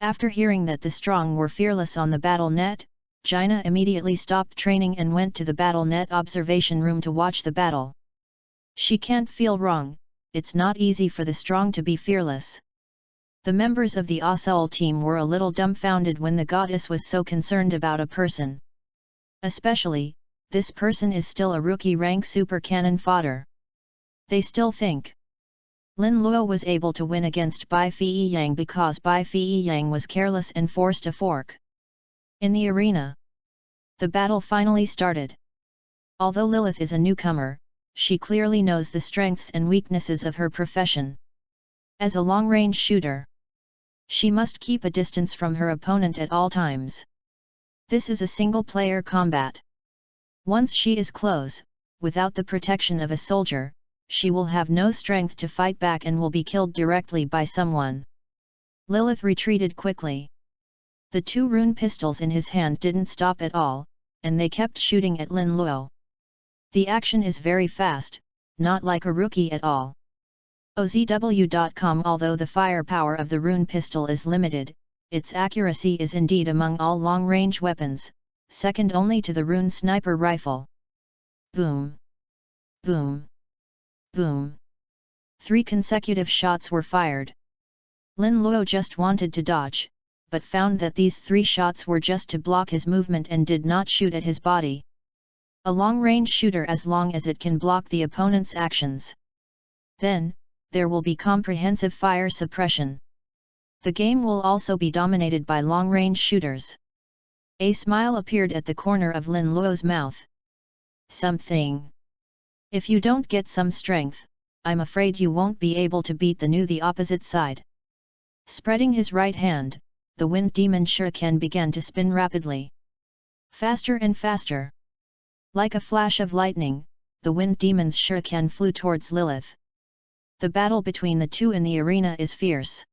After hearing that the strong were fearless on the battle.net, Gina immediately stopped training and went to the battle.net observation room to watch the battle. She can't feel wrong, it's not easy for the strong to be fearless. The members of the Aseul team were a little dumbfounded when the goddess was so concerned about a person. Especially, this person is still a rookie rank super cannon fodder. They still think Lin Luo was able to win against Bai Fei Yang because Bai Fei Yang was careless and forced a fork. In the arena, the battle finally started. Although Lilith is a newcomer, she clearly knows the strengths and weaknesses of her profession. As a long-range shooter, she must keep a distance from her opponent at all times. This is a single-player combat. Once she is close, without the protection of a soldier, she will have no strength to fight back and will be killed directly by someone. Lilith retreated quickly. The 2 rune pistols in his hand didn't stop at all, and they kept shooting at Lin Luo. The action is very fast, not like a rookie at all. OZW.com. Although the firepower of the rune pistol is limited, its accuracy is indeed among all long-range weapons, second only to the rune sniper rifle. Boom! Boom! Boom! 3 consecutive shots were fired. Lin Luo just wanted to dodge, but found that these 3 shots were just to block his movement and did not shoot at his body. A long-range shooter as long as it can block the opponent's actions. Then, there will be comprehensive fire suppression. The game will also be dominated by long-range shooters. A smile appeared at the corner of Lin Luo's mouth. Something. If you don't get some strength, I'm afraid you won't be able to beat the opposite side. Spreading his right hand, the Wind Demon Shuriken began to spin rapidly. Faster and faster. Like a flash of lightning, the Wind Demon's Shuriken flew towards Lilith. The battle between the 2 in the arena is fierce.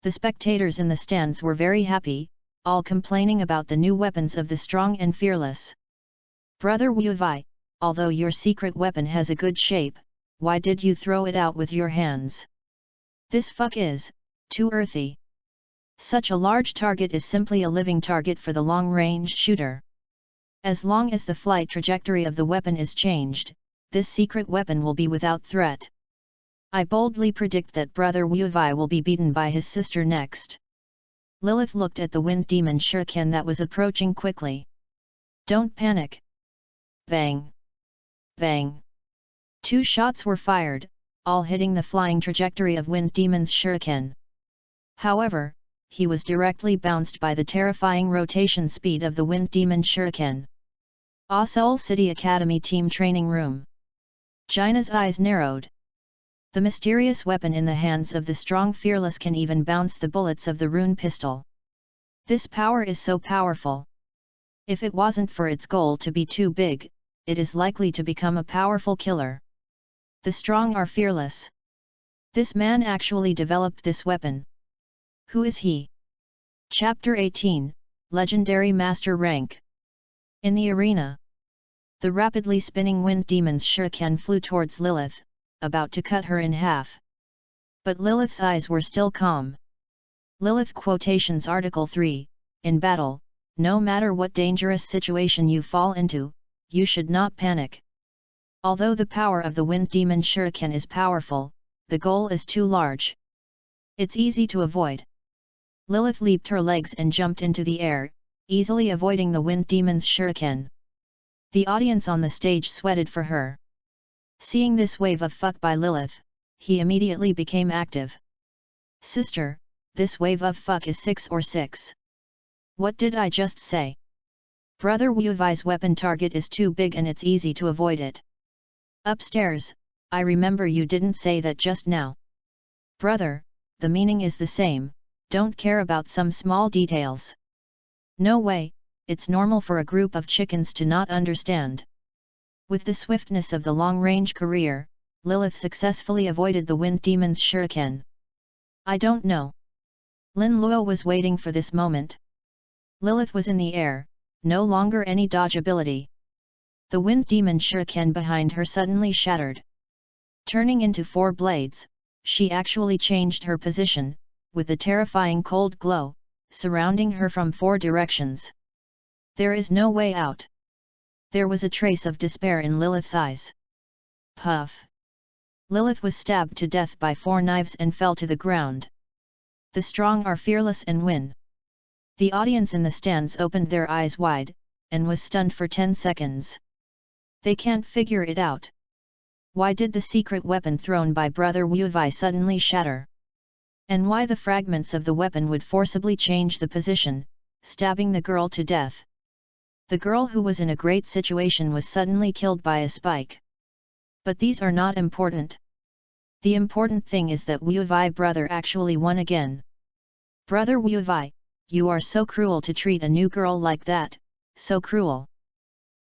The spectators in the stands were very happy, all complaining about the new weapons of the strong and fearless. Brother Wu Vi, although your secret weapon has a good shape, why did you throw it out with your hands? This fuck is too earthy. Such a large target is simply a living target for the long-range shooter. As long as the flight trajectory of the weapon is changed, this secret weapon will be without threat. I boldly predict that Brother Wu Vi will be beaten by his sister next. Lilith looked at the Wind Demon Shuriken that was approaching quickly. Don't panic. Bang! Bang! 2 shots were fired, all hitting the flying trajectory of Wind Demon's Shuriken. However, he was directly bounced by the terrifying rotation speed of the Wind Demon Shuriken. Seoul City Academy Team Training Room. Gina's eyes narrowed. The mysterious weapon in the hands of the strong fearless can even bounce the bullets of the rune pistol. This power is so powerful. If it wasn't for its goal to be too big, it is likely to become a powerful killer. The strong are fearless. This man actually developed this weapon. Who is he? Chapter 18, Legendary Master Rank. In the arena, the rapidly spinning wind demon's shuriken flew towards Lilith, about to cut her in half. But Lilith's eyes were still calm. Lilith quotations Article 3, in battle, no matter what dangerous situation you fall into, you should not panic. Although the power of the wind demon shuriken is powerful, the goal is too large. It's easy to avoid. Lilith leaped her legs and jumped into the air, easily avoiding the wind demon's shuriken. The audience on the stage sweated for her. Seeing this wave of fuck by Lilith, he immediately became active. Sister, this wave of fuck is 6 or 6. What did I just say? Brother Wu Vai's weapon target is too big and it's easy to avoid it. Upstairs, I remember you didn't say that just now. Brother, the meaning is the same, don't care about some small details. No way, it's normal for a group of chickens to not understand. With the swiftness of the long-range career, Lilith successfully avoided the wind demon's shuriken. I don't know. Lin Luo was waiting for this moment. Lilith was in the air, no longer any dodge ability. The wind demon shuriken behind her suddenly shattered. Turning into 4 blades, she actually changed her position, with a terrifying cold glow, surrounding her from 4 directions. There is no way out. There was a trace of despair in Lilith's eyes. Puff! Lilith was stabbed to death by 4 knives and fell to the ground. The strong are fearless and win. The audience in the stands opened their eyes wide, and was stunned for 10 seconds. They can't figure it out. Why did the secret weapon thrown by Brother Wu Vai suddenly shatter? And why the fragments of the weapon would forcibly change the position, stabbing the girl to death? The girl who was in a great situation was suddenly killed by a spike. But these are not important. The important thing is that Wu Vai brother actually won again. Brother Wu Vai, you are so cruel to treat a new girl like that, so cruel.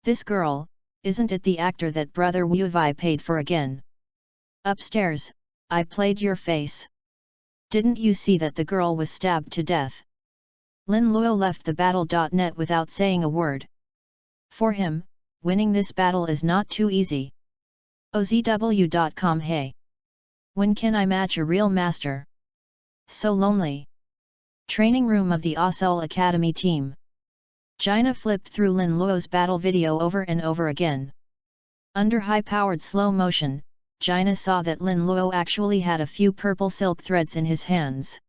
This girl, isn't it the actor that Brother Wu Vai paid for again? Upstairs, I played your face. Didn't you see that the girl was stabbed to death? Lin Luo left the battle.net without saying a word. For him, winning this battle is not too easy. OZW.com. Hey! When can I match a real master? So lonely. Training room of the Seoul Academy team. Jaina flipped through Lin Luo's battle video over and over again. Under high-powered slow motion, Jaina saw that Lin Luo actually had a few purple silk threads in his hands.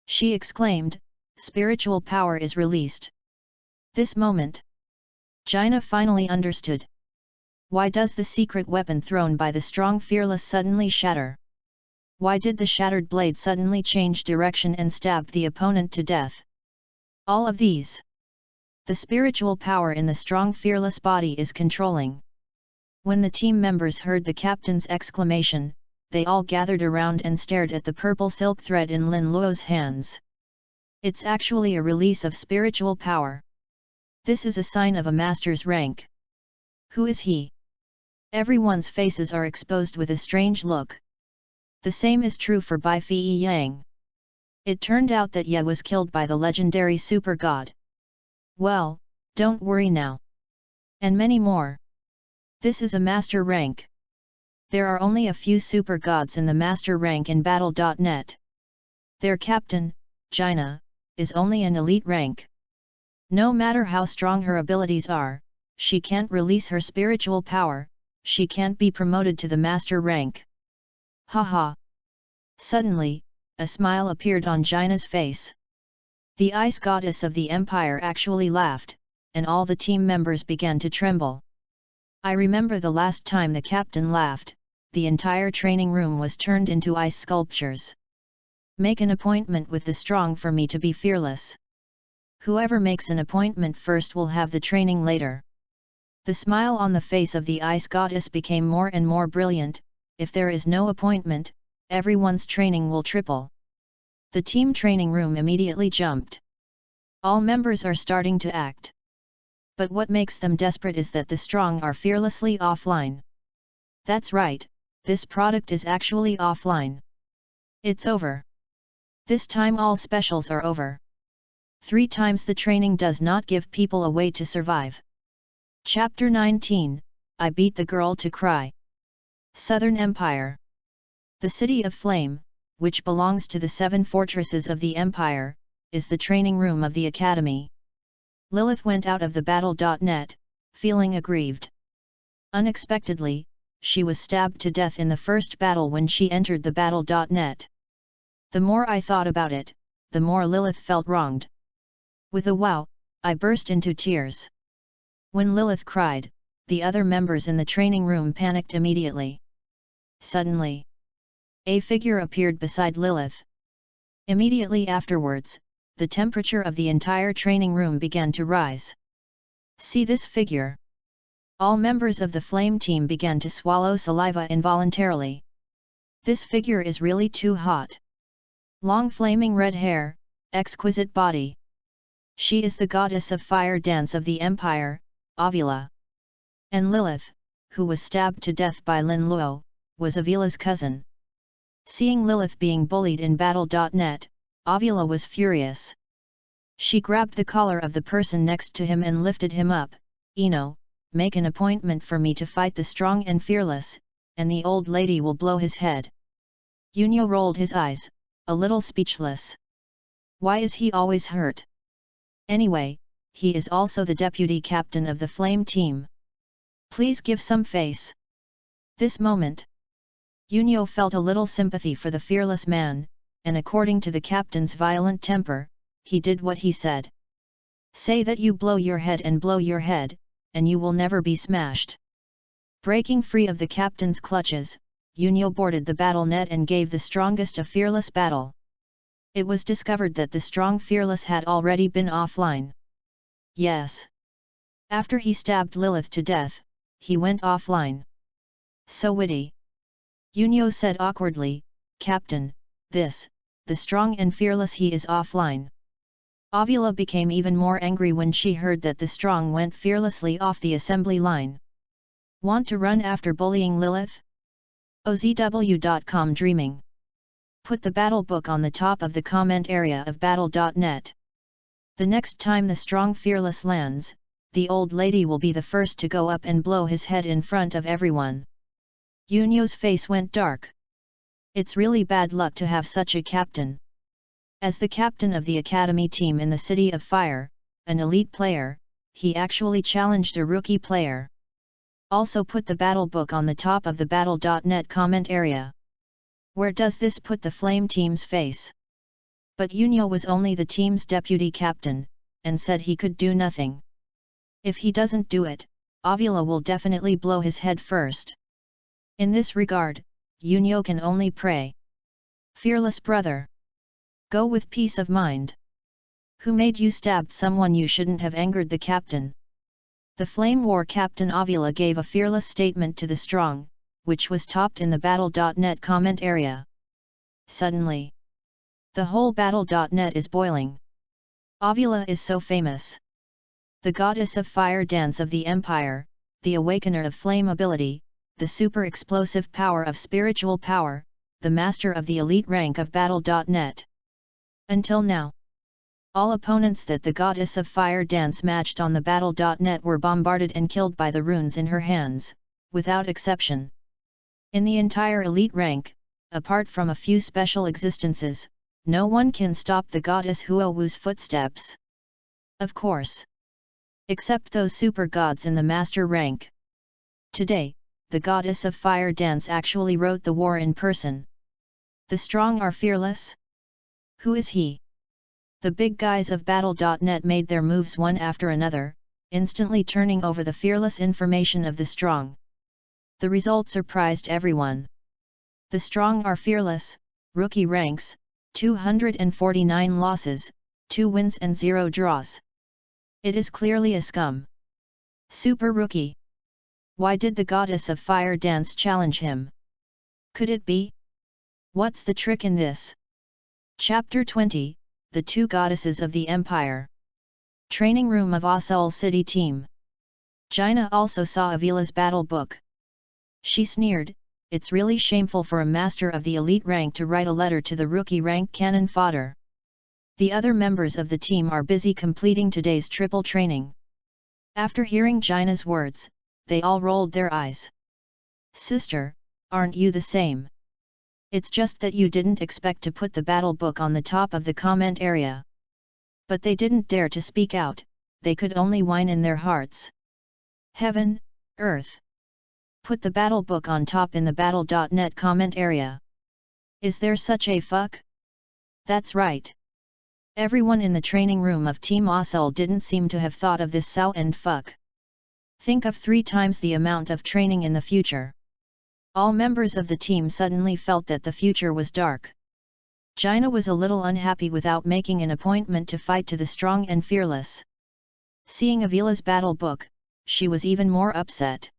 She exclaimed, "Spiritual power is released." This moment, Jaina finally understood. Why does the secret weapon thrown by the strong fearless suddenly shatter? Why did the shattered blade suddenly change direction and stab the opponent to death? All of these. The spiritual power in the strong fearless body is controlling. When the team members heard the captain's exclamation, they all gathered around and stared at the purple silk thread in Lin Luo's hands. It's actually a release of spiritual power. This is a sign of a master's rank. Who is he? Everyone's faces are exposed with a strange look. The same is true for Bai Fei Yang. It turned out that Ye was killed by the legendary super god. Well, don't worry now. And many more. This is a master rank. There are only a few super gods in the master rank in battle.net. Their captain, Jaina, is only an elite rank. No matter how strong her abilities are, she can't release her spiritual power, she can't be promoted to the master rank. Haha. Suddenly, a smile appeared on Jaina's face. The ice goddess of the empire actually laughed, and all the team members began to tremble. I remember the last time the captain laughed, the entire training room was turned into ice sculptures. Make an appointment with the strong for me to be fearless. Whoever makes an appointment first will have the training later. The smile on the face of the ice goddess became more and more brilliant, if there is no appointment, everyone's training will triple. The team training room immediately jumped. All members are starting to act. But what makes them desperate is that the strong are fearlessly offline. That's right, this product is actually offline. It's over. This time all specials are over. 3 times the training does not give people a way to survive. Chapter 19, I Beat the Girl to Cry. Southern Empire. The City of Flame, which belongs to the 7 fortresses of the Empire, is the training room of the Academy. Lilith went out of the battle.net, feeling aggrieved. Unexpectedly, she was stabbed to death in the first battle when she entered the battle.net. The more I thought about it, the more Lilith felt wronged. With a wow, I burst into tears. When Lilith cried, the other members in the training room panicked immediately. Suddenly, a figure appeared beside Lilith. Immediately afterwards, the temperature of the entire training room began to rise. See this figure. All members of the flame team began to swallow saliva involuntarily. This figure is really too hot. Long flaming red hair, exquisite body. She is the goddess of fire dance of the Empire, Avila. And Lilith, who was stabbed to death by Lin Luo, was Avila's cousin. Seeing Lilith being bullied in battle.net, Avila was furious. She grabbed the collar of the person next to him and lifted him up. Eno, make an appointment for me to fight the strong and fearless, and the old lady will blow his head. Yunyo rolled his eyes, a little speechless. Why is he always hurt? Anyway, he is also the deputy captain of the flame team. Please give some face. This moment, Yunyo felt a little sympathy for the fearless man, and according to the captain's violent temper, he did what he said. Say that you blow your head and blow your head, and you will never be smashed. Breaking free of the captain's clutches, Yunyo boarded the battle net and gave the strongest a fearless battle. It was discovered that the strong fearless had already been offline. Yes. After he stabbed Lilith to death, he went offline. So witty. Yunyo said awkwardly, Captain, the strong and fearless he is offline. Avila became even more angry when she heard that the strong went fearlessly off the assembly line. Want to run after bullying Lilith? OZW.com Dreaming. Put the battle book on the top of the comment area of battle.net. The next time the strong fearless lands, the old lady will be the first to go up and blow his head in front of everyone. Yunyo's face went dark. It's really bad luck to have such a captain. As the captain of the academy team in the City of Fire, an elite player, he actually challenged a rookie player. Also put the battle book on the top of the battle.net comment area. Where does this put the flame team's face? But Yunyo was only the team's deputy captain, and said he could do nothing. If he doesn't do it, Avila will definitely blow his head first. In this regard, Yunyo can only pray. Fearless brother. Go with peace of mind. Who made you stab someone? You shouldn't have angered the captain. The Flame War Captain Avila gave a fearless statement to the strong, which was topped in the battle.net comment area. Suddenly, the whole battle.net is boiling. Avila is so famous. The goddess of fire dance of the Empire, the awakener of flame ability, the super explosive power of spiritual power, the master of the elite rank of battle.net. Until now, all opponents that the goddess of fire dance matched on the battle.net were bombarded and killed by the runes in her hands, without exception. In the entire elite rank, apart from a few special existences, no one can stop the goddess Huowu's footsteps. Of course. Except those super gods in the master rank. Today, the goddess of fire dance actually wrote the war in person. The strong are fearless? Who is he? The big guys of battle.net made their moves one after another, instantly turning over the fearless information of the strong. The result surprised everyone. The strong are fearless, rookie ranks, 249 losses, 2 wins and 0 draws. It is clearly a scum. Super rookie. Why did the goddess of fire dance challenge him? Could it be? What's the trick in this? Chapter 20, The Two Goddesses of the Empire. Training Room of Seoul City Team. Jaina also saw Avila's battle book. She sneered, "It's really shameful for a master of the elite rank to write a letter to the rookie rank cannon fodder." The other members of the team are busy completing today's triple training. After hearing Jaina's words, they all rolled their eyes. "Sister, aren't you the same? It's just that you didn't expect to put the battle book on the top of the comment area." But they didn't dare to speak out, they could only whine in their hearts. Heaven, earth! Put the battle book on top in the battle.net comment area. Is there such a fuck? That's right. Everyone in the training room of Team Seoul didn't seem to have thought of this sow and fuck. Think of 3 times the amount of training in the future. All members of the team suddenly felt that the future was dark. Jaina was a little unhappy without making an appointment to fight to the strong and fearless. Seeing Avila's battle book, she was even more upset.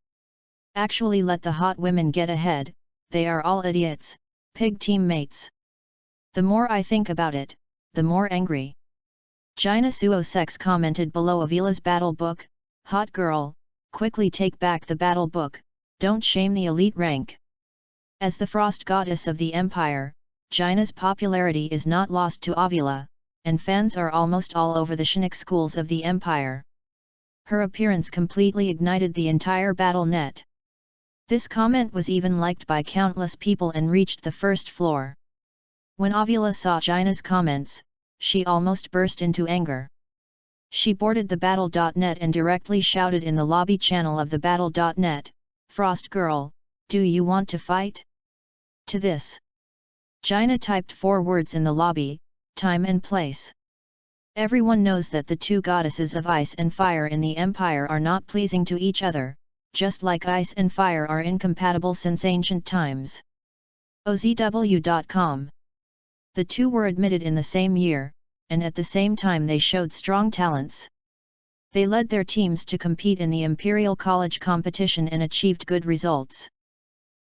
Actually, let the hot women get ahead, they are all idiots, pig teammates. The more I think about it, the more angry. Jaina Suosex commented below Avila's battle book, "Hot girl, quickly take back the battle book, don't shame the elite rank." As the frost goddess of the empire, Jaina's popularity is not lost to Avila, and fans are almost all over the Shinnik schools of the empire. Her appearance completely ignited the entire battle net. This comment was even liked by countless people and reached the first floor. When Avila saw Jaina's comments, she almost burst into anger. She boarded the battle.net and directly shouted in the lobby channel of the battle.net, "Frost girl, do you want to fight?" To this, Jaina typed 4 words in the lobby, "Time and place." Everyone knows that the two goddesses of ice and fire in the empire are not pleasing to each other, just like ice and fire are incompatible since ancient times. OZW.com. The two were admitted in the same year, and at the same time they showed strong talents. They led their teams to compete in the Imperial College competition and achieved good results.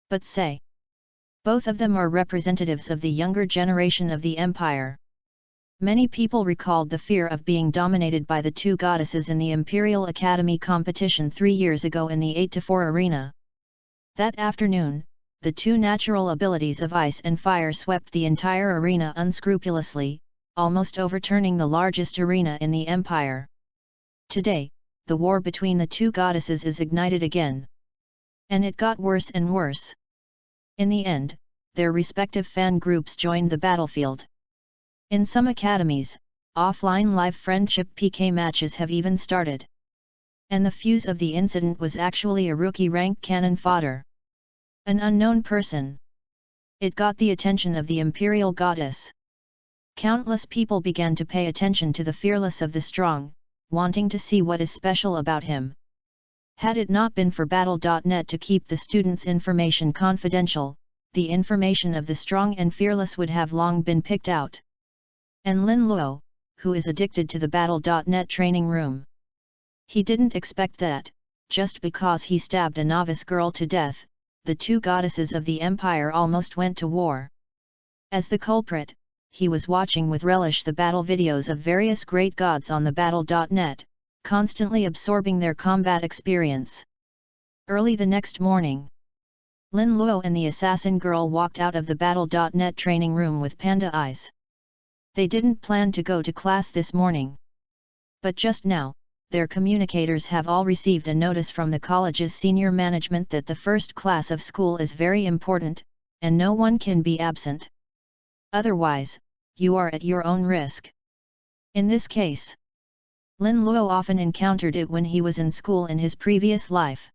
But say, both of them are representatives of the younger generation of the empire. Many people recalled the fear of being dominated by the two goddesses in the Imperial Academy competition 3 years ago in the 8-4 arena. That afternoon, the two natural abilities of ice and fire swept the entire arena unscrupulously, almost overturning the largest arena in the empire. Today, the war between the two goddesses is ignited again. And it got worse and worse. In the end, their respective fan groups joined the battlefield. In some academies, offline live friendship PK matches have even started. And the fuse of the incident was actually a rookie rank cannon fodder. An unknown person. It got the attention of the imperial goddess. Countless people began to pay attention to the fearless of the strong, wanting to see what is special about him. Had it not been for Battle.net to keep the students' information confidential, the information of the strong and fearless would have long been picked out. And Lin Luo, who is addicted to the Battle.net training room. He didn't expect that, just because he stabbed a novice girl to death, the two goddesses of the empire almost went to war. As the culprit, he was watching with relish the battle videos of various great gods on the Battle.net, constantly absorbing their combat experience. Early the next morning, Lin Luo and the assassin girl walked out of the Battle.net training room with panda eyes. They didn't plan to go to class this morning. But just now, their communicators have all received a notice from the college's senior management that the first class of school is very important, and no one can be absent. Otherwise, you are at your own risk. In this case, Lin Luo often encountered it when he was in school in his previous life.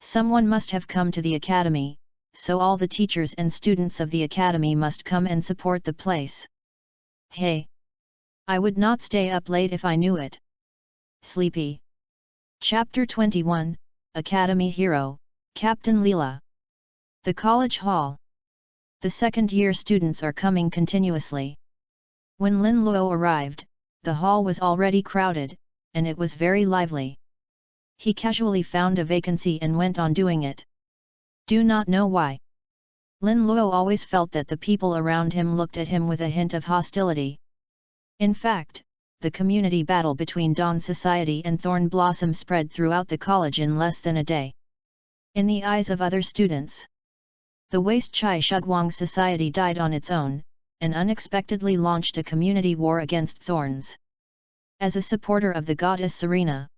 Someone must have come to the academy, so all the teachers and students of the academy must come and support the place. Hey! I would not stay up late if I knew it. Sleepy. Chapter 21, Academy Hero, Captain Leela. The College Hall. The second-year students are coming continuously. When Lin Luo arrived, the hall was already crowded, and it was very lively. He casually found a vacancy and went on doing it. Do not know why. Lin Luo always felt that the people around him looked at him with a hint of hostility. In fact, the community battle between Dawn Society and Thorn Blossom spread throughout the college in less than a day. In the eyes of other students, the Waste Chai Shugwang Society died on its own, and unexpectedly launched a community war against Thorns. As a supporter of the goddess Serena,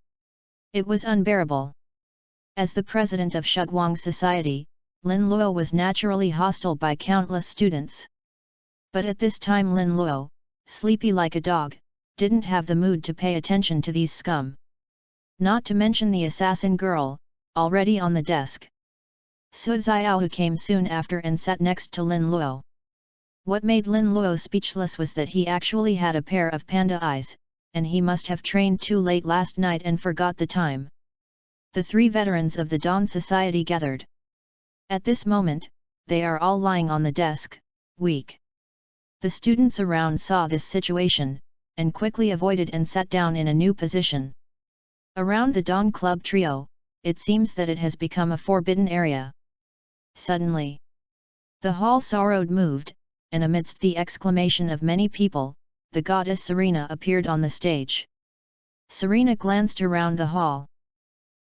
it was unbearable. As the president of Shugwang Society, Lin Luo was naturally hostile by countless students. But at this time Lin Luo, sleepy like a dog, didn't have the mood to pay attention to these scum. Not to mention the assassin girl, already on the desk. Su Xiao came soon after and sat next to Lin Luo. What made Lin Luo speechless was that he actually had a pair of panda eyes, and he must have trained too late last night and forgot the time. The three veterans of the Dawn Society gathered. At this moment, they are all lying on the desk, weak. The students around saw this situation, and quickly avoided and sat down in a new position. Around the Dawn Club trio, it seems that it has become a forbidden area. Suddenly, the hall sorrowed moved, and amidst the exclamation of many people, the goddess Serena appeared on the stage. Serena glanced around the hall.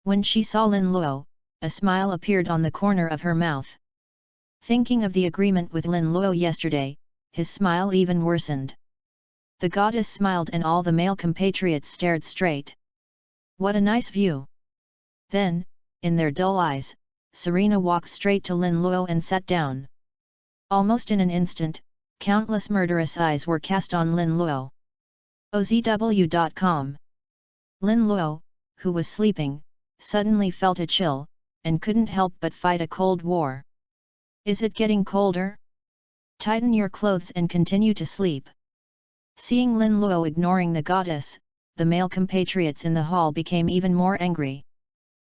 When she saw Lin Luo, a smile appeared on the corner of her mouth. Thinking of the agreement with Lin Luo yesterday, his smile even worsened. The goddess smiled and all the male compatriots stared straight. What a nice view! Then, in their dull eyes, Serena walked straight to Lin Luo and sat down. Almost in an instant, countless murderous eyes were cast on Lin Luo. OZW.com. Lin Luo, who was sleeping, suddenly felt a chill, and couldn't help but fight a cold war. Is it getting colder? Tighten your clothes and continue to sleep. Seeing Lin Luo ignoring the goddess, the male compatriots in the hall became even more angry.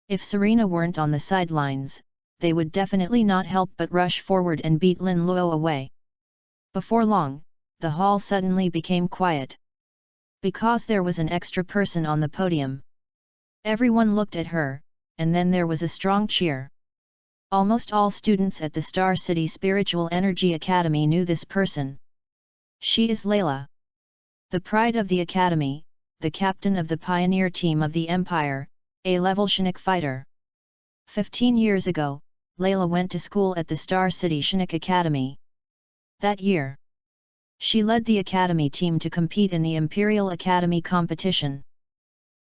If Serena weren't on the sidelines, they would definitely not help but rush forward and beat Lin Luo away. Before long, the hall suddenly became quiet. Because there was an extra person on the podium. Everyone looked at her, and then there was a strong cheer. Almost all students at the Star City Spiritual Energy Academy knew this person. She is Layla. The pride of the academy, the captain of the pioneer team of the Empire, A-level Chinook fighter. 15 years ago, Layla went to school at the Star City Chinook Academy. That year, she led the academy team to compete in the Imperial Academy competition.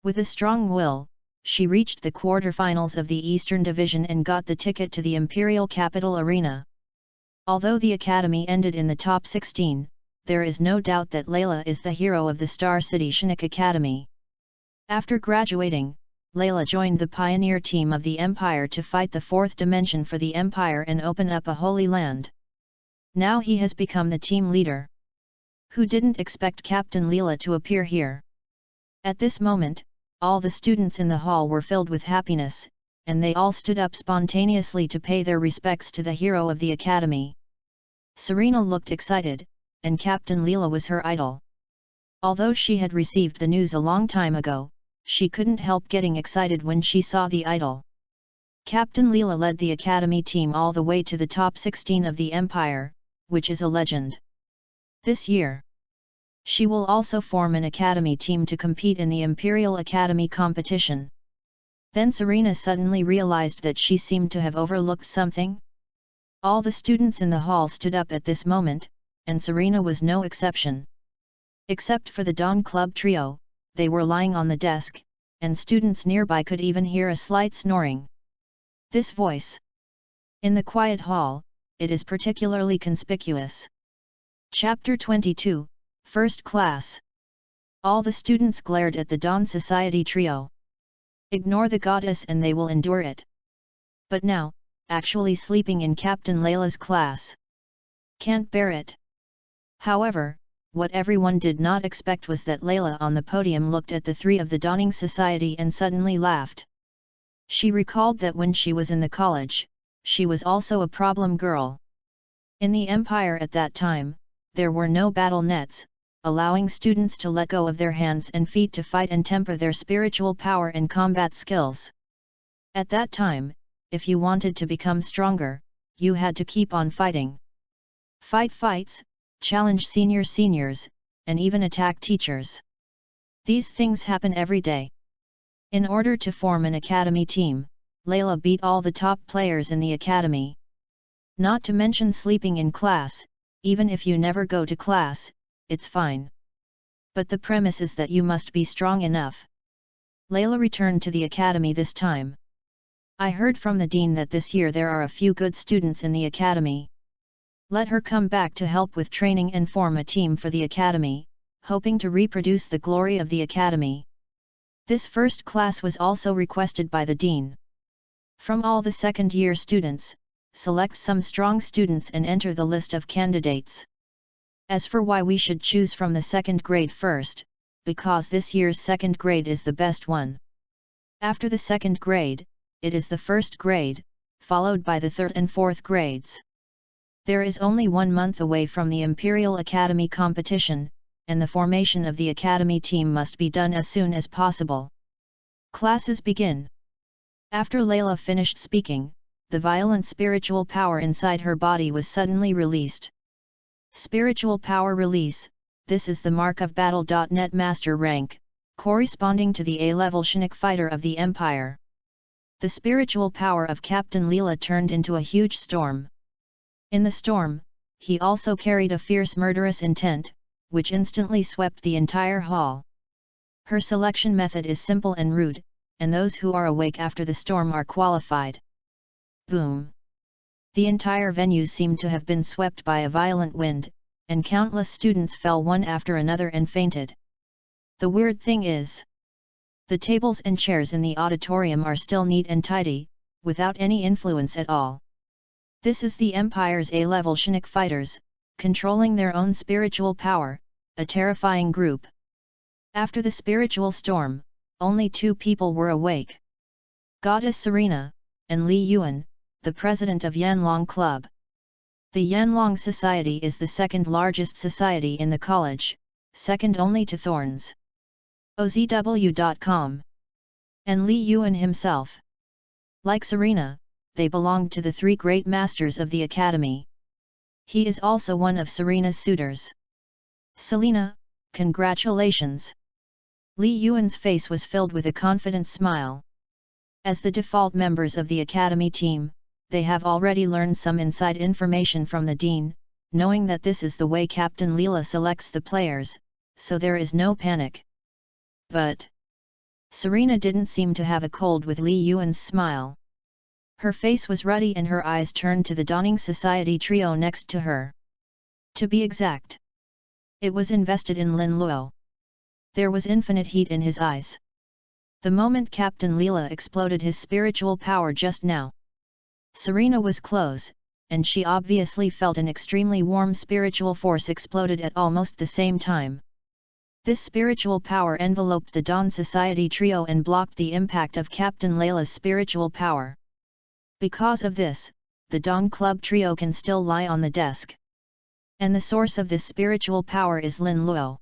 With a strong will, she reached the quarterfinals of the Eastern Division and got the ticket to the Imperial Capital Arena. Although the academy ended in the top 16, there is no doubt that Layla is the hero of the Star City Chinook Academy. After graduating, Layla joined the pioneer team of the Empire to fight the fourth dimension for the Empire and open up a holy land. Now he has become the team leader. Who didn't expect Captain Leela to appear here? At this moment, all the students in the hall were filled with happiness, and they all stood up spontaneously to pay their respects to the hero of the academy. Serena looked excited, and Captain Leela was her idol. Although she had received the news a long time ago, she couldn't help getting excited when she saw the idol. Captain Leela led the academy team all the way to the top 16 of the Empire, which is a legend. This year, she will also form an academy team to compete in the Imperial Academy competition. Then Serena suddenly realized that she seemed to have overlooked something. All the students in the hall stood up at this moment, and Serena was no exception. Except for the Dawn Club trio, they were lying on the desk, and students nearby could even hear a slight snoring. This voice. In the quiet hall, it is particularly conspicuous. Chapter 22, First Class. All the students glared at the Dawn Society trio. Ignore the goddess and they will endure it. But now, actually sleeping in Captain Layla's class. Can't bear it. However, what everyone did not expect was that Layla on the podium looked at the three of the Dawning Society and suddenly laughed. She recalled that when she was in the college, she was also a problem girl. In the Empire at that time, there were no battle nets, allowing students to let go of their hands and feet to fight and temper their spiritual power and combat skills. At that time, if you wanted to become stronger, you had to keep on fighting. Fight fights, challenge seniors, and even attack teachers. These things happen every day. In order to form an academy team, Layla beat all the top players in the academy. Not to mention sleeping in class, even if you never go to class, it's fine. But the premise is that you must be strong enough. Layla returned to the academy this time. I heard from the dean that this year there are a few good students in the academy. Let her come back to help with training and form a team for the academy, hoping to reproduce the glory of the academy. This first class was also requested by the dean. From all the second-year students, select some strong students and enter the list of candidates. As for why we should choose from the second grade first, because this year's second grade is the best one. After the second grade, it is the first grade, followed by the third and fourth grades. There is only 1 month away from the Imperial Academy competition, and the formation of the academy team must be done as soon as possible. Classes begin. After Layla finished speaking, the violent spiritual power inside her body was suddenly released. Spiritual power release, this is the mark of Battle.net Master rank, corresponding to the A-level Chinook fighter of the Empire. The spiritual power of Captain Leela turned into a huge storm. In the storm, he also carried a fierce murderous intent, which instantly swept the entire hall. Her selection method is simple and rude, and those who are awake after the storm are qualified. Boom! The entire venue seemed to have been swept by a violent wind, and countless students fell one after another and fainted. The weird thing is, the tables and chairs in the auditorium are still neat and tidy, without any influence at all. This is the Empire's A-level Chinook fighters, controlling their own spiritual power, a terrifying group. After the spiritual storm, only 2 people were awake. Goddess Serena, and Li Yuan, the president of Yanlong Club. The Yanlong Society is the second largest society in the college, second only to Thorns. OZW.com. And Li Yuan himself. Like Serena, they belonged to the 3 great masters of the academy. He is also one of Serena's suitors. Selena, congratulations! Li Yuan's face was filled with a confident smile. As the default members of the academy team, they have already learned some inside information from the dean, knowing that this is the way Captain Leela selects the players, so there is no panic. But Serena didn't seem to have a cold with Li Yuan's smile. Her face was ruddy and her eyes turned to the Dawning Society trio next to her. To be exact, it was invested in Lin Luo. There was infinite heat in his eyes. The moment Captain Leela exploded his spiritual power just now, Serena was close, and she obviously felt an extremely warm spiritual force exploded at almost the same time. This spiritual power enveloped the Dawn Society trio and blocked the impact of Captain Leela's spiritual power. Because of this, the Dawn Club trio can still lie on the desk. And the source of this spiritual power is Lin Luo.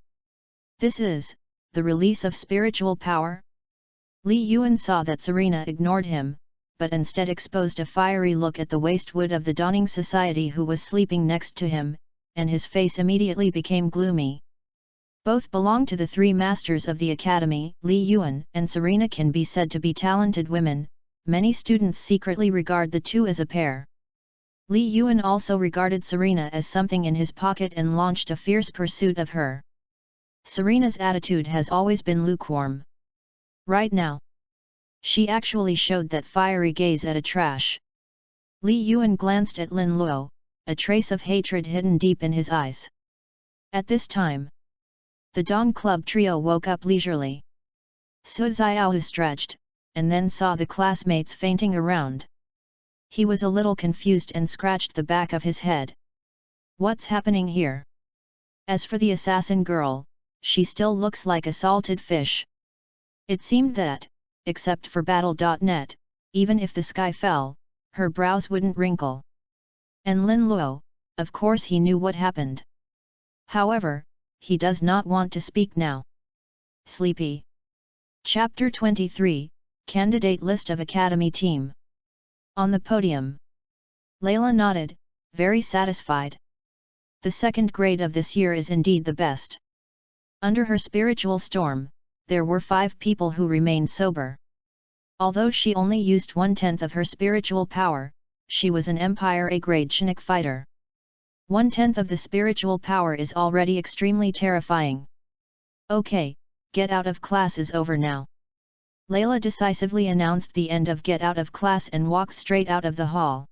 This is the release of spiritual power. Li Yuan saw that Serena ignored him, but instead exposed a fiery look at the wastewood of the Dawning Society who was sleeping next to him, and his face immediately became gloomy. Both belong to the 3 masters of the academy. Li Yuan and Serena can be said to be talented women. Many students secretly regard the 2 as a pair. Li Yuan also regarded Serena as something in his pocket and launched a fierce pursuit of her. Serena's attitude has always been lukewarm. Right now, she actually showed that fiery gaze at a trash. Li Yuan glanced at Lin Luo, a trace of hatred hidden deep in his eyes. At this time, the Dawn Club trio woke up leisurely. Su Xiao stretched, and then saw the classmates fainting around. He was a little confused and scratched the back of his head. What's happening here? As for the assassin girl, she still looks like a salted fish. It seemed that, except for Battle.net, even if the sky fell, her brows wouldn't wrinkle. And Lin Luo, of course he knew what happened. However, he does not want to speak now. Sleepy. Chapter 23, Candidate List of Academy Team. On the podium, Layla nodded, very satisfied. The second grade of this year is indeed the best. Under her spiritual storm, there were 5 people who remained sober. Although she only used 1/10 of her spiritual power, she was an Empire A-grade Chinook fighter. 1/10 of the spiritual power is already extremely terrifying. Okay, get out of class is over now. Layla decisively announced the end of get out of class and walked straight out of the hall.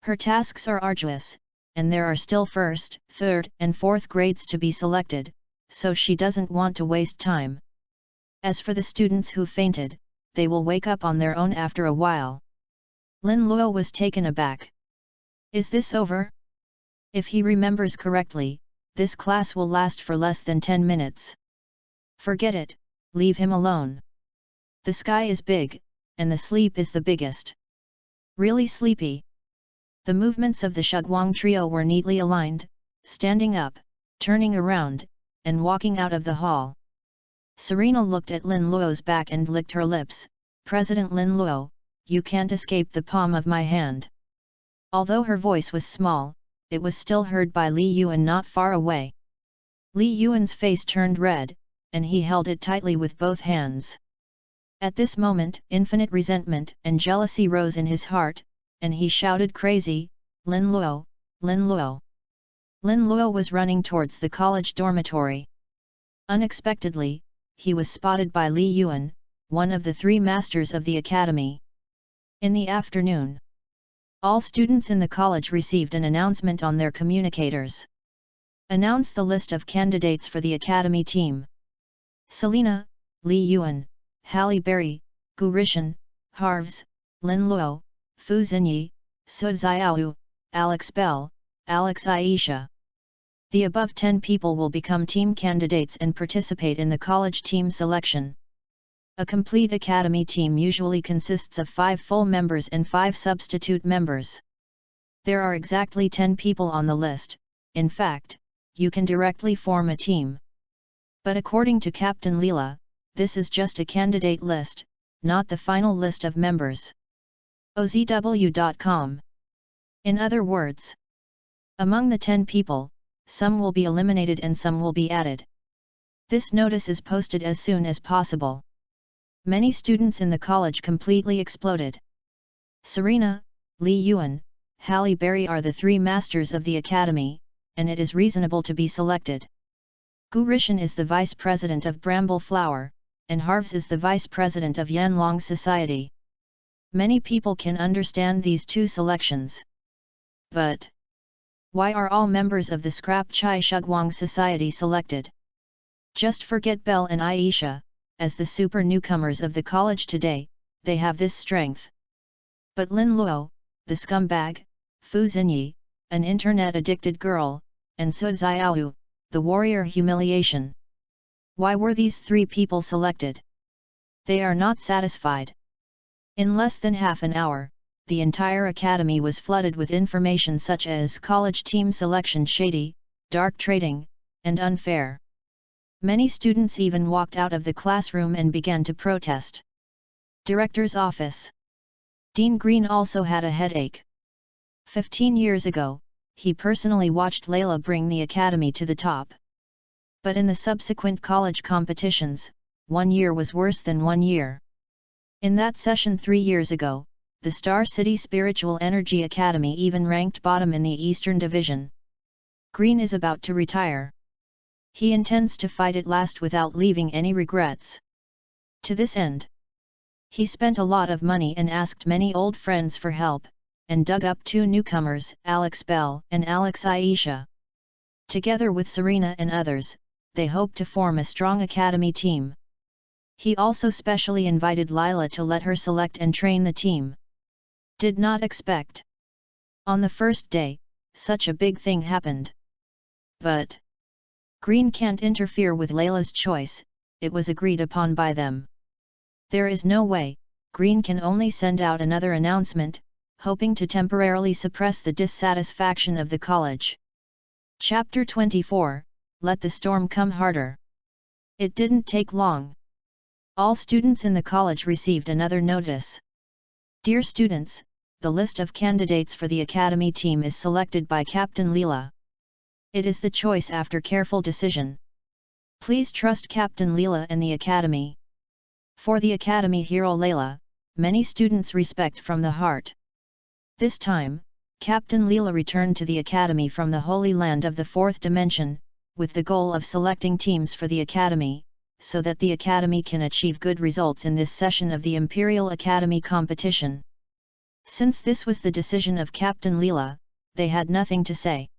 Her tasks are arduous, and there are still 1st, 3rd, and 4th grades to be selected, so she doesn't want to waste time. As for the students who fainted, they will wake up on their own after a while. Lin Luo was taken aback. Is this over? If he remembers correctly, this class will last for less than 10 minutes. Forget it, leave him alone. The sky is big, and the sleep is the biggest. Really sleepy. The movements of the Shugwang trio were neatly aligned, standing up, turning around, and walking out of the hall. Serena looked at Lin Luo's back and licked her lips. President Lin Luo, you can't escape the palm of my hand. Although her voice was small, it was still heard by Li Yuan not far away. Li Yuan's face turned red, and he held it tightly with both hands. At this moment, infinite resentment and jealousy rose in his heart, and he shouted crazy, Lin Luo, Lin Luo. Lin Luo was running towards the college dormitory. Unexpectedly, he was spotted by Li Yuan, one of the 3 masters of the academy. In the afternoon, all students in the college received an announcement on their communicators. Announce the list of candidates for the academy team. Selena, Li Yuan, Halle Berry, Gu Rishan, Harves, Lin Luo, Fu Xinyi, Su Xiaoyu, Alex Bell, Alex Aisha. The above 10 people will become team candidates and participate in the college team selection. A complete academy team usually consists of 5 full members and 5 substitute members. There are exactly 10 people on the list. In fact, you can directly form a team. But according to Captain Leela, this is just a candidate list, not the final list of members. OZW.com. In other words, among the 10 people, some will be eliminated and some will be added. This notice is posted as soon as possible. Many students in the college completely exploded. Serena, Li Yuan, Halle Berry are the 3 masters of the academy, and it is reasonable to be selected. Gu Rishan is the vice president of Bramble Flower, and Harves is the vice president of Yanlong Society. Many people can understand these 2 selections. But why are all members of the Scrap Chai Shugwang Society selected? Just forget Belle and Aisha, as the super newcomers of the college today, they have this strength. But Lin Luo, the scumbag, Fu Xinyi, an internet-addicted girl, and Su Xiaoyu, the warrior humiliation. Why were these 3 people selected? They are not satisfied. In less than half an hour, the entire academy was flooded with information such as college team selection shady, dark trading, and unfair. Many students even walked out of the classroom and began to protest. Director's office. Dean Green also had a headache. 15 years ago, he personally watched Layla bring the academy to the top. But in the subsequent college competitions, 1 year was worse than 1 year. In that session 3 years ago, the Star City Spiritual Energy Academy even ranked bottom in the Eastern Division. Green is about to retire. He intends to fight it last without leaving any regrets. To this end, he spent a lot of money and asked many old friends for help, and dug up 2 newcomers, Alex Bell and Alex Aisha. Together with Serena and others, they hope to form a strong academy team. He also specially invited Lila to let her select and train the team. Did not expect. On the first day, such a big thing happened. But Green can't interfere with Layla's choice, it was agreed upon by them. There is no way, Green can only send out another announcement, hoping to temporarily suppress the dissatisfaction of the college. Chapter 24, Let the Storm Come Harder. It didn't take long. All students in the college received another notice. Dear students, the list of candidates for the Academy team is selected by Captain Leela. It is the choice after careful decision. Please trust Captain Leela and the Academy. For the Academy hero Layla, many students respect from the heart. This time, Captain Leela returned to the Academy from the Holy Land of the Fourth Dimension, with the goal of selecting teams for the Academy, so that the Academy can achieve good results in this session of the Imperial Academy competition. Since this was the decision of Captain Leela, they had nothing to say.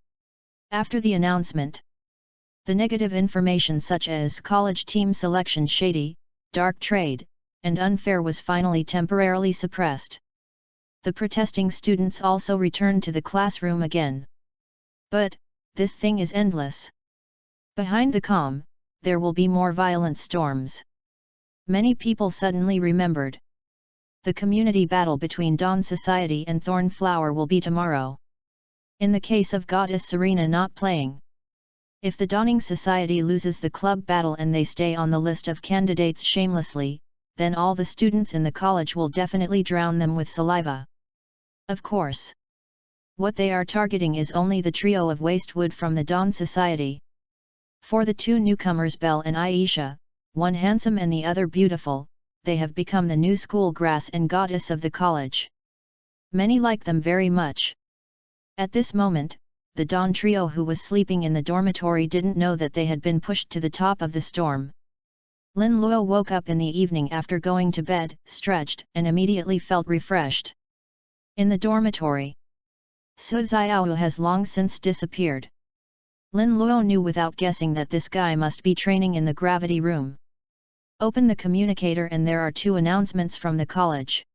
After the announcement, the negative information such as college team selection shady, dark trade, and unfair was finally temporarily suppressed. The protesting students also returned to the classroom again. But, this thing is endless. Behind the calm, there will be more violent storms. Many people suddenly remembered. The community battle between Dawn Society and Thornflower will be tomorrow. In the case of Goddess Serena not playing, if the Dawning Society loses the club battle and they stay on the list of candidates shamelessly, then all the students in the college will definitely drown them with saliva. Of course. What they are targeting is only the trio of Wastewood from the Dawn Society. For the two newcomers Belle and Aisha, one handsome and the other beautiful, they have become the new school grass and goddess of the college. Many like them very much. At this moment, the Dawn trio who was sleeping in the dormitory didn't know that they had been pushed to the top of the storm. Lin Luo woke up in the evening after going to bed, stretched, and immediately felt refreshed. In the dormitory, Su Xiao has long since disappeared. Lin Luo knew without guessing that this guy must be training in the gravity room. Open the communicator and there are two announcements from the college.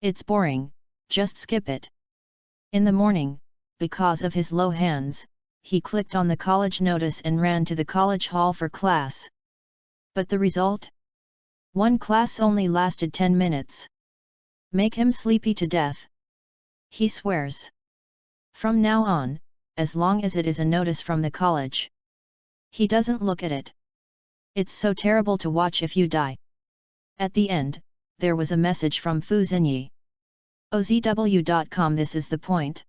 It's boring, just skip it. In the morning, because of his low hands, he clicked on the college notice and ran to the college hall for class. But the result? One class only lasted 10 minutes. Make him sleepy to death. He swears. From now on, as long as it is a notice from the college, he doesn't look at it. It's so terrible to watch if you die. At the end, there was a message from Fu Xinyi. OZW.com. This is the point.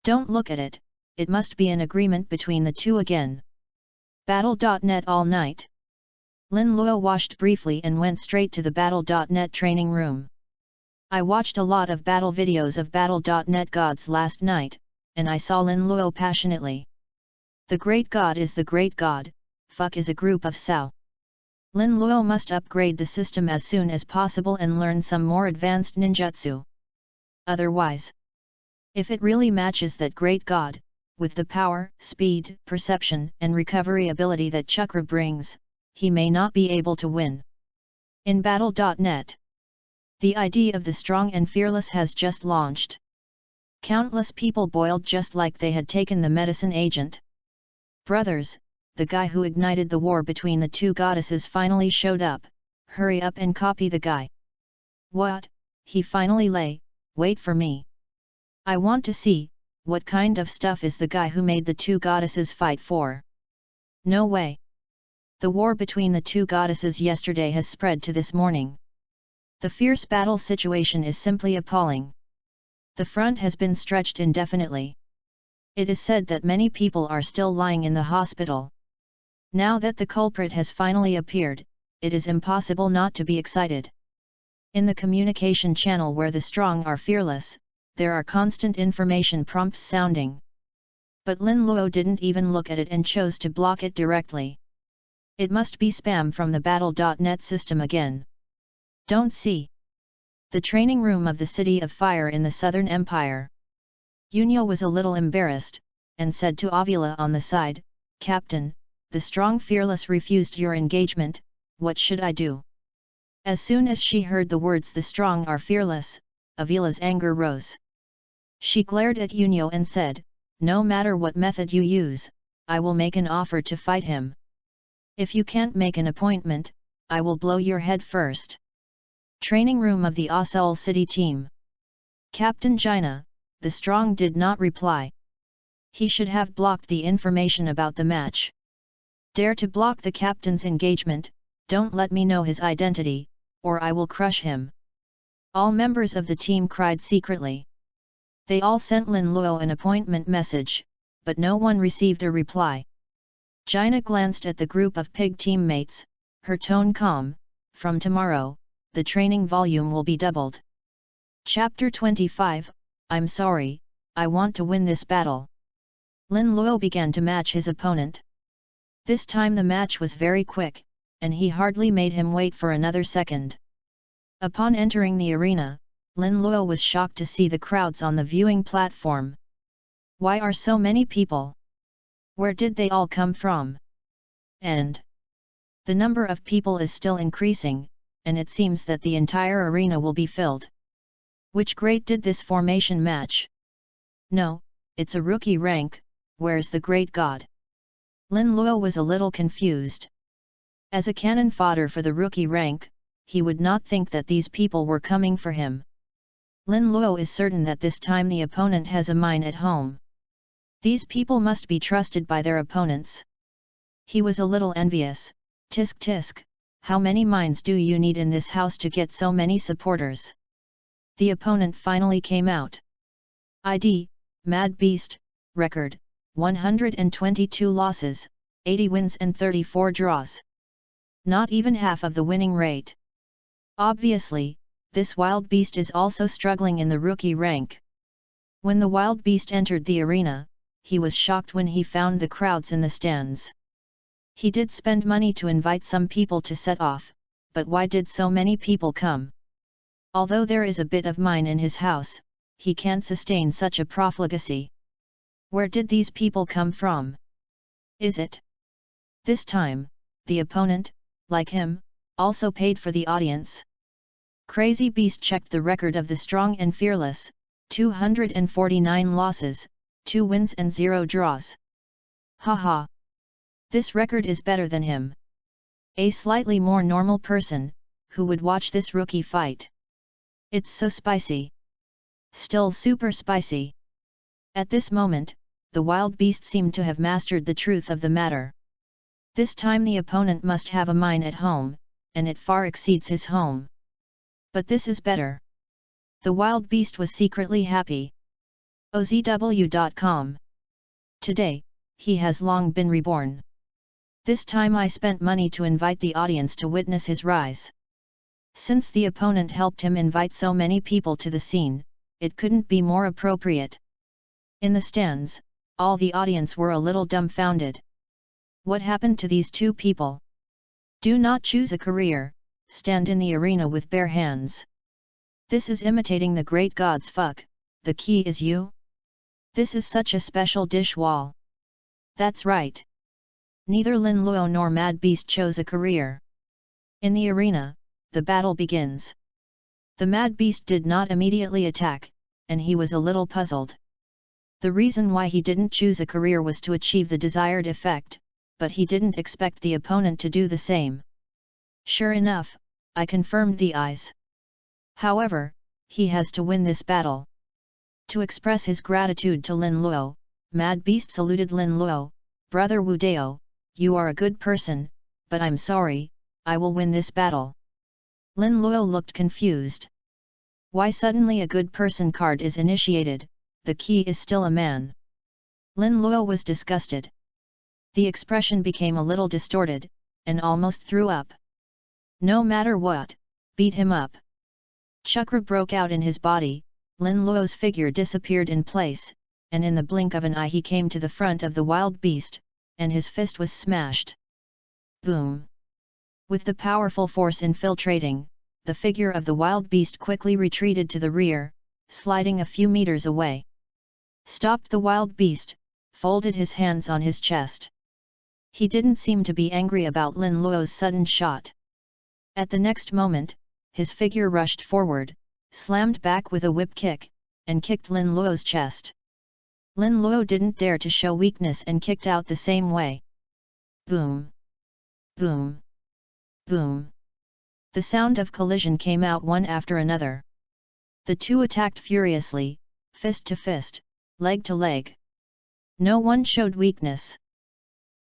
Don't look at it, it must be an agreement between the two again. Battle.net all night. Lin Luo washed briefly and went straight to the Battle.net training room. I watched a lot of battle videos of Battle.net gods last night, and I saw Lin Luo passionately. The great god is the great god, FANFIC is a group of Sao. Lin Luo must upgrade the system as soon as possible and learn some more advanced ninjutsu. Otherwise, if it really matches that great god, with the power, speed, perception, and recovery ability that Chakra brings, he may not be able to win. In Battle.net, the ID of the strong and fearless has just launched. Countless people boiled just like they had taken the medicine agent. Brothers, the guy who ignited the war between the two goddesses finally showed up, hurry up and copy the guy. What, he finally lay, wait for me. I want to see, what kind of stuff is the guy who made the two goddesses fight for. No way. The war between the two goddesses yesterday has spread to this morning. The fierce battle situation is simply appalling. The front has been stretched indefinitely. It is said that many people are still lying in the hospital. Now that the culprit has finally appeared, it is impossible not to be excited. In the communication channel where the strong are fearless, there are constant information prompts sounding. But Lin Luo didn't even look at it and chose to block it directly. It must be spam from the Battle.net system again. Don't see. The training room of the City of Fire in the Southern Empire. Yunyo was a little embarrassed, and said to Avila on the side, Captain, the strong fearless refused your engagement, what should I do? As soon as she heard the words the strong are fearless, Avila's anger rose. She glared at Yunyo and said, no matter what method you use, I will make an offer to fight him. If you can't make an appointment, I will blow your head first. Training room of the Seoul City team. Captain Jaina, the strong did not reply. He should have blocked the information about the match. Dare to block the captain's engagement, don't let me know his identity, or I will crush him. All members of the team cried secretly. They all sent Lin Luo an appointment message, but no one received a reply. Gina glanced at the group of pig teammates, her tone calm. From tomorrow, the training volume will be doubled. Chapter 25, I'm sorry, I want to win this battle. Lin Luo began to match his opponent. This time the match was very quick, and he hardly made him wait for another second. Upon entering the arena, Lin Luo was shocked to see the crowds on the viewing platform. Why are so many people? Where did they all come from? And the number of people is still increasing, and it seems that the entire arena will be filled. Which grade did this formation match? No, it's a rookie rank, where's the great god? Lin Luo was a little confused. As a cannon fodder for the rookie rank, he would not think that these people were coming for him. Lin Luo is certain that this time the opponent has a mine at home. These people must be trusted by their opponents. He was a little envious. Tisk tisk, how many mines do you need in this house to get so many supporters? The opponent finally came out. ID, Mad Beast, record, 122 losses, 80 wins and 34 draws. Not even half of the winning rate. Obviously, this wild beast is also struggling in the rookie rank. When the wild beast entered the arena, he was shocked when he found the crowds in the stands. He did spend money to invite some people to set off, but why did so many people come? Although there is a bit of mine in his house, he can't sustain such a profligacy. Where did these people come from? Is it? This time, the opponent, like him, also paid for the audience. Crazy Beast checked the record of the strong and fearless, 249 losses, 2 wins and 0 draws. Haha! This record is better than him. A slightly more normal person, who would watch this rookie fight. It's so spicy. Still super spicy. At this moment, the wild beast seemed to have mastered the truth of the matter. This time the opponent must have a mine at home, and it far exceeds his home. But this is better. The wild beast was secretly happy. OZW.com. Today, he has long been reborn. This time I spent money to invite the audience to witness his rise. Since the opponent helped him invite so many people to the scene, it couldn't be more appropriate. In the stands, all the audience were a little dumbfounded. What happened to these two people? Do not choose a career, stand in the arena with bare hands. This is imitating the great god's fuck, the key is you? This is such a special dish wall. That's right. Neither Lin Luo nor Mad Beast chose a career. In the arena, the battle begins. The Mad Beast did not immediately attack, and he was a little puzzled. The reason why he didn't choose a career was to achieve the desired effect, but he didn't expect the opponent to do the same. Sure enough, I confirmed the eyes. However, he has to win this battle. To express his gratitude to Lin Luo, Mad Beast saluted Lin Luo, Brother Wu Dao, you are a good person, but I'm sorry, I will win this battle. Lin Luo looked confused. Why suddenly a good person card is initiated, the key is still a man. Lin Luo was disgusted. The expression became a little distorted, and almost threw up. No matter what, beat him up. Chakra broke out in his body, Lin Luo's figure disappeared in place, and in the blink of an eye he came to the front of the wild beast, and his fist was smashed. Boom! With the powerful force infiltrating, the figure of the wild beast quickly retreated to the rear, sliding a few meters away. Stopped the wild beast, folded his hands on his chest. He didn't seem to be angry about Lin Luo's sudden shot. At the next moment, his figure rushed forward, slammed back with a whip kick, and kicked Lin Luo's chest. Lin Luo didn't dare to show weakness and kicked out the same way. Boom! Boom! Boom! The sound of collision came out one after another. The two attacked furiously, fist to fist, leg to leg. No one showed weakness.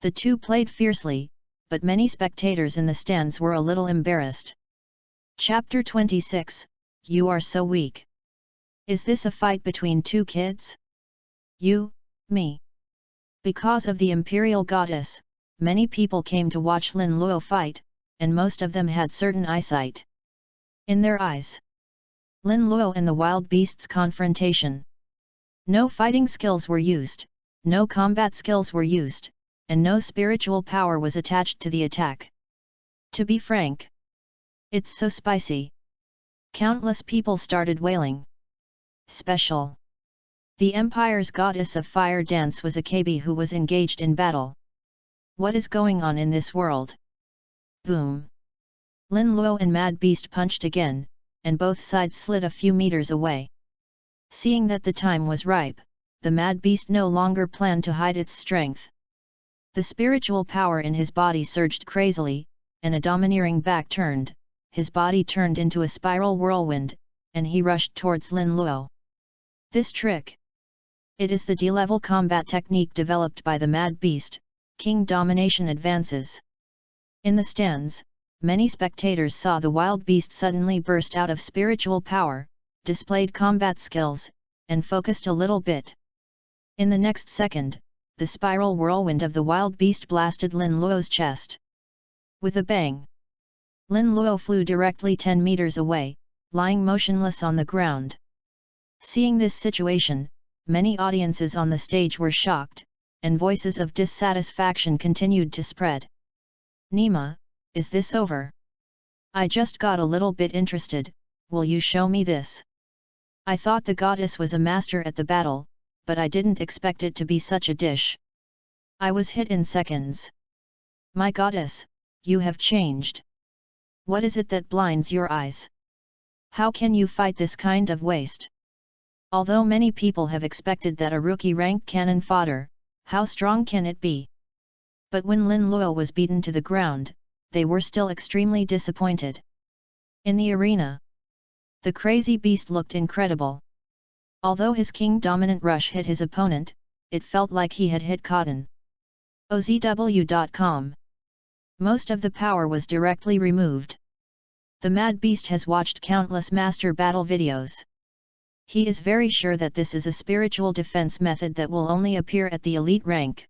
The two played fiercely, but many spectators in the stands were a little embarrassed. Chapter 26, you are so weak. Is this a fight between two kids? You, me. Because of the imperial goddess, many people came to watch Lin Luo fight, and most of them had certain eyesight. In their eyes, Lin Luo and the wild beasts' confrontation. No fighting skills were used, no combat skills were used, and no spiritual power was attached to the attack. To be frank, it's so spicy. Countless people started wailing. Special. The Empire's goddess of fire dance was Akabe, who was engaged in battle. What is going on in this world? Boom. Lin Luo and Mad Beast punched again, and both sides slid a few meters away. Seeing that the time was ripe, the Mad Beast no longer planned to hide its strength. The spiritual power in his body surged crazily, and a domineering back turned, his body turned into a spiral whirlwind, and he rushed towards Lin Luo. This trick. It is the D-level combat technique developed by the Mad Beast, King Domination Advances. In the stands, many spectators saw the wild beast suddenly burst out of spiritual power, displayed combat skills, and focused a little bit. In the next second, the spiral whirlwind of the wild beast blasted Lin Luo's chest. With a bang, Lin Luo flew directly 10 meters away, lying motionless on the ground. Seeing this situation, many audiences on the stage were shocked, and voices of dissatisfaction continued to spread. Nima, is this over? I just got a little bit interested, will you show me this? I thought the goddess was a master at the battle, but I didn't expect it to be such a dish. I was hit in seconds. My goddess, you have changed. What is it that blinds your eyes? How can you fight this kind of waste? Although many people have expected that a rookie rank cannon fodder, how strong can it be? But when Lin Luo was beaten to the ground, they were still extremely disappointed. In the arena, the crazy beast looked incredible. Although his king-dominant rush hit his opponent, it felt like he had hit cotton. OZW.com. Most of the power was directly removed. The Mad Beast has watched countless master battle videos. He is very sure that this is a spiritual defense method that will only appear at the elite rank.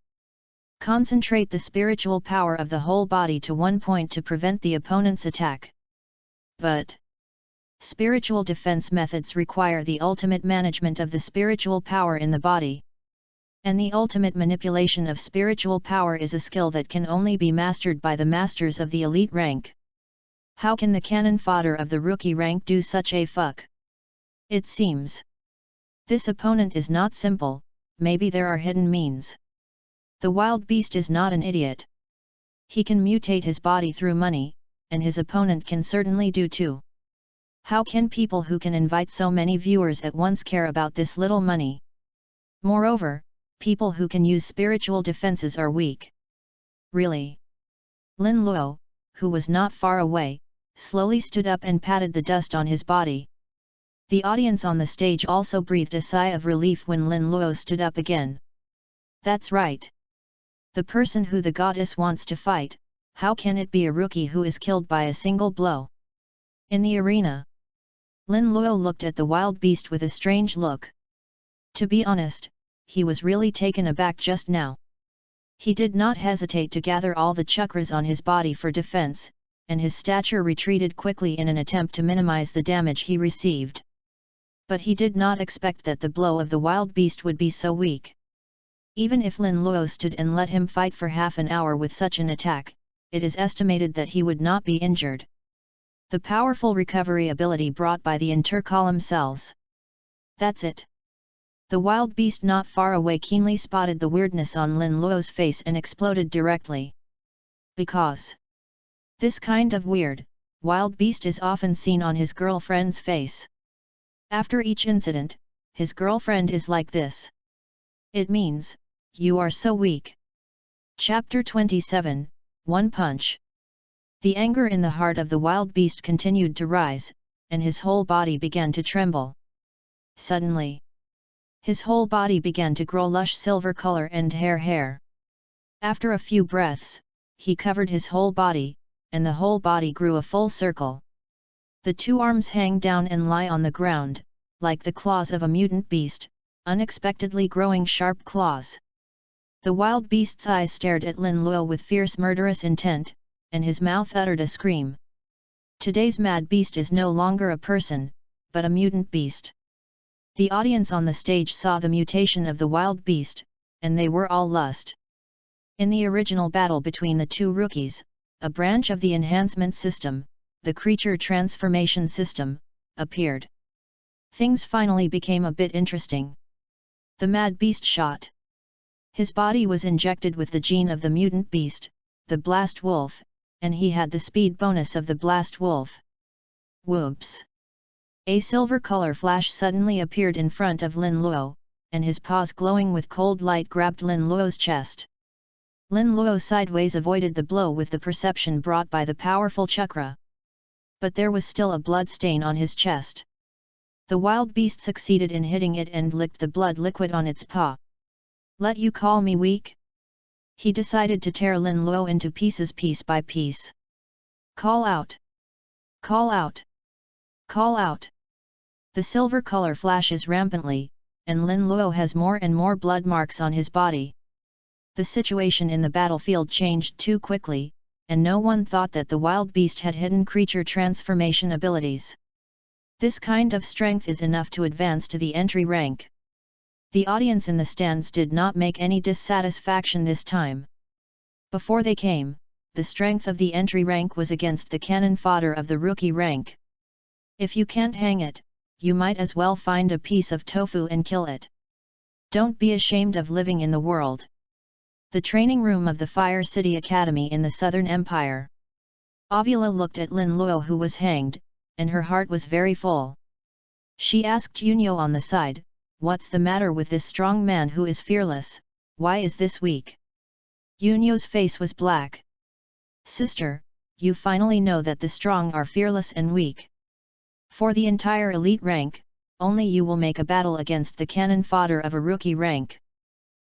Concentrate the spiritual power of the whole body to one point to prevent the opponent's attack. But spiritual defense methods require the ultimate management of the spiritual power in the body. And the ultimate manipulation of spiritual power is a skill that can only be mastered by the masters of the elite rank. How can the cannon fodder of the rookie rank do such a fuck? It seems this opponent is not simple, maybe there are hidden means. The wild beast is not an idiot. He can mutate his body through money, and his opponent can certainly do too. How can people who can invite so many viewers at once care about this little money? Moreover, people who can use spiritual defenses are weak. Really? Lin Luo, who was not far away, slowly stood up and patted the dust on his body. The audience on the stage also breathed a sigh of relief when Lin Luo stood up again. That's right. The person who the goddess wants to fight, how can it be a rookie who is killed by a single blow? In the arena, Lin Luo looked at the wild beast with a strange look. To be honest, he was really taken aback just now. He did not hesitate to gather all the chakras on his body for defense, and his stature retreated quickly in an attempt to minimize the damage he received. But he did not expect that the blow of the wild beast would be so weak. Even if Lin Luo stood and let him fight for half an hour with such an attack, it is estimated that he would not be injured. The powerful recovery ability brought by the intercolumn cells. That's it. The wild beast not far away keenly spotted the weirdness on Lin Luo's face and exploded directly. Because this kind of weird, wild beast is often seen on his girlfriend's face. After each incident, his girlfriend is like this. It means, you are so weak. Chapter 27, One Punch. The anger in the heart of the wild beast continued to rise, and his whole body began to tremble. Suddenly, his whole body began to grow lush silver color and hair. After a few breaths, he covered his whole body, and the whole body grew a full circle. The two arms hang down and lie on the ground, like the claws of a mutant beast, unexpectedly growing sharp claws. The wild beast's eyes stared at Lin Luo with fierce murderous intent, and his mouth uttered a scream. Today's mad beast is no longer a person, but a mutant beast. The audience on the stage saw the mutation of the wild beast, and they were all lost. In the original battle between the two rookies, a branch of the enhancement system, the creature transformation system, appeared. Things finally became a bit interesting. The mad beast shot. His body was injected with the gene of the mutant beast, the blast wolf, and he had the speed bonus of the blast wolf. Whoops! A silver color flash suddenly appeared in front of Lin Luo, and his paws glowing with cold light grabbed Lin Luo's chest. Lin Luo sideways avoided the blow with the perception brought by the powerful chakra. But there was still a blood stain on his chest. The wild beast succeeded in hitting it and licked the blood liquid on its paw. "Let you call me weak?" He decided to tear Lin Luo into pieces piece by piece. "Call out! Call out! Call out!" The silver color flashes rampantly, and Lin Luo has more and more blood marks on his body. The situation in the battlefield changed too quickly, and no one thought that the wild beast had hidden creature transformation abilities. This kind of strength is enough to advance to the entry rank. The audience in the stands did not make any dissatisfaction this time. Before they came, the strength of the entry rank was against the cannon fodder of the rookie rank. If you can't hang it, you might as well find a piece of tofu and kill it. Don't be ashamed of living in the world. The training room of the Fire City Academy in the Southern Empire. Avila looked at Lin Luo, who was hanged, and her heart was very full. She asked Yunyo on the side, "What's the matter with this strong man who is fearless, why is this weak?" Yunyo's face was black. "Sister, you finally know that the strong are fearless and weak. For the entire elite rank, only you will make a battle against the cannon fodder of a rookie rank."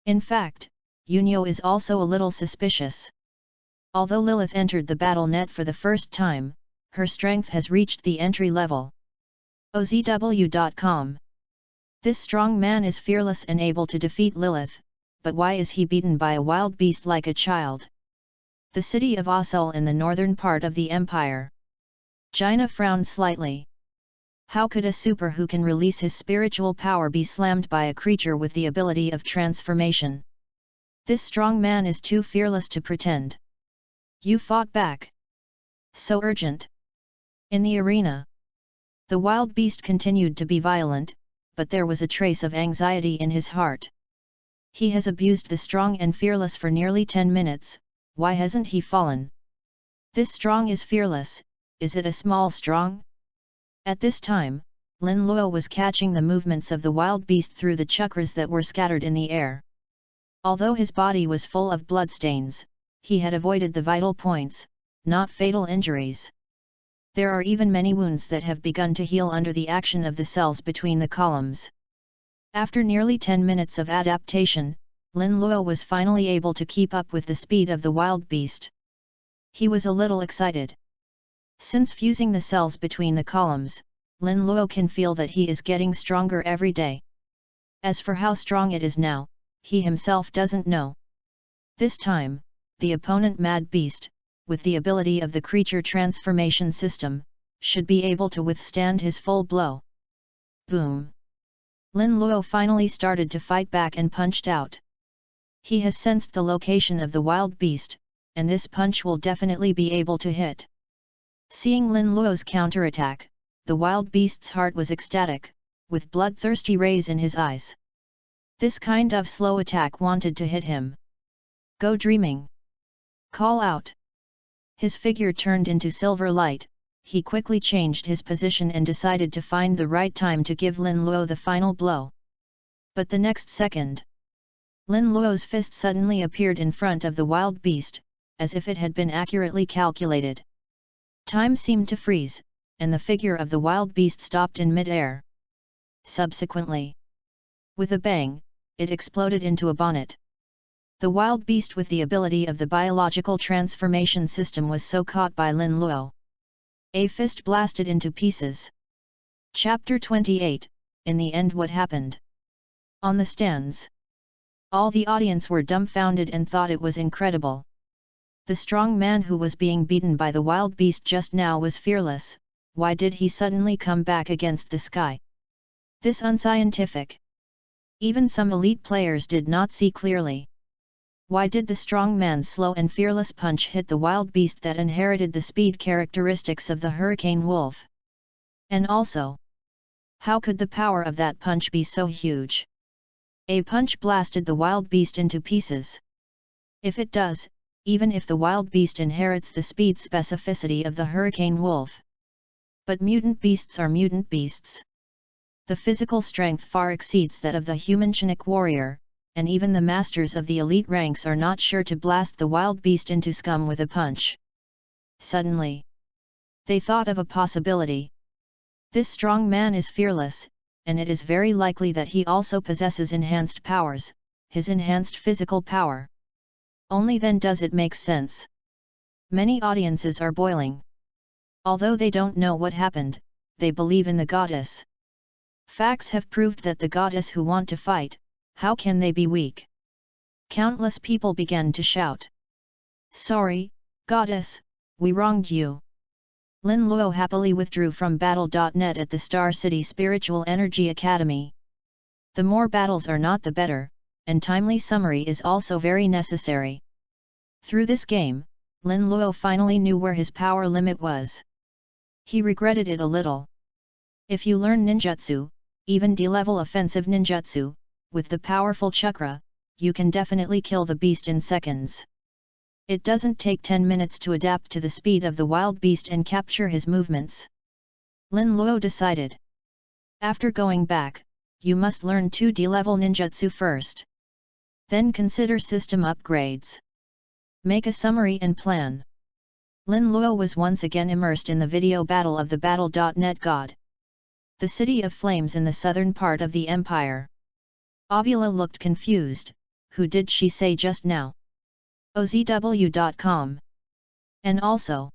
In fact, Yunyo is also a little suspicious. Although Lilith entered the battle net for the first time, her strength has reached the entry level. OZW.com. This strong man is fearless and able to defeat Lilith, but why is he beaten by a wild beast like a child? The city of Osul in the northern part of the empire. Jaina frowned slightly. How could a super who can release his spiritual power be slammed by a creature with the ability of transformation? This strong man is too fearless to pretend. You fought back. So urgent. In the arena, the wild beast continued to be violent, but there was a trace of anxiety in his heart. He has abused the strong and fearless for nearly 10 minutes, why hasn't he fallen? This strong is fearless, is it a small strong? At this time, Lin Luo was catching the movements of the wild beast through the chakras that were scattered in the air. Although his body was full of bloodstains, he had avoided the vital points, not fatal injuries. There are even many wounds that have begun to heal under the action of the cells between the columns. After nearly 10 minutes of adaptation, Lin Luo was finally able to keep up with the speed of the wild beast. He was a little excited. Since fusing the cells between the columns, Lin Luo can feel that he is getting stronger every day. As for how strong it is now, he himself doesn't know. This time, the opponent Mad Beast, with the ability of the creature transformation system, should be able to withstand his full blow. Boom! Lin Luo finally started to fight back and punched out. He has sensed the location of the wild beast, and this punch will definitely be able to hit. Seeing Lin Luo's counterattack, the wild beast's heart was ecstatic, with bloodthirsty rays in his eyes. This kind of slow attack wanted to hit him. Go dreaming! Call out! His figure turned into silver light, he quickly changed his position and decided to find the right time to give Lin Luo the final blow. But the next second, Lin Luo's fist suddenly appeared in front of the wild beast, as if it had been accurately calculated. Time seemed to freeze, and the figure of the wild beast stopped in mid-air. Subsequently, with a bang, it exploded into a bonnet. The wild beast with the ability of the biological transformation system was so caught by Lin Luo. A fist blasted into pieces. Chapter 28, in the end what happened? On the stands. All the audience were dumbfounded and thought it was incredible. The strong man who was being beaten by the wild beast just now was fearless. Why did he suddenly come back against the sky? This unscientific. Even some elite players did not see clearly. Why did the strong man's slow and fearless punch hit the wild beast that inherited the speed characteristics of the hurricane wolf? And also, how could the power of that punch be so huge? A punch blasted the wild beast into pieces. If it does, even if the wild beast inherits the speed specificity of the hurricane wolf. But mutant beasts are mutant beasts. The physical strength far exceeds that of the human Chinook warrior, and even the masters of the elite ranks are not sure to blast the wild beast into scum with a punch. Suddenly, they thought of a possibility. This strong man is fearless, and it is very likely that he also possesses enhanced powers, his enhanced physical power. Only then does it make sense. Many audiences are boiling. Although they don't know what happened, they believe in the goddess. Facts have proved that the goddess who want to fight, how can they be weak? Countless people began to shout. Sorry, goddess, we wronged you. Lin Luo happily withdrew from Battle.net at the Star City Spiritual Energy Academy. The more battles are not the better, and timely summary is also very necessary. Through this game, Lin Luo finally knew where his power limit was. He regretted it a little. If you learn ninjutsu, even D-level offensive ninjutsu, with the powerful chakra, you can definitely kill the beast in seconds. It doesn't take 10 minutes to adapt to the speed of the wild beast and capture his movements. Lin Luo decided. After going back, you must learn 2D level ninjutsu first. Then consider system upgrades. Make a summary and plan. Lin Luo was once again immersed in the video battle of the Battle.net god. The city of flames in the southern part of the empire. Avila looked confused. Who did she say just now? OZW.com. And also,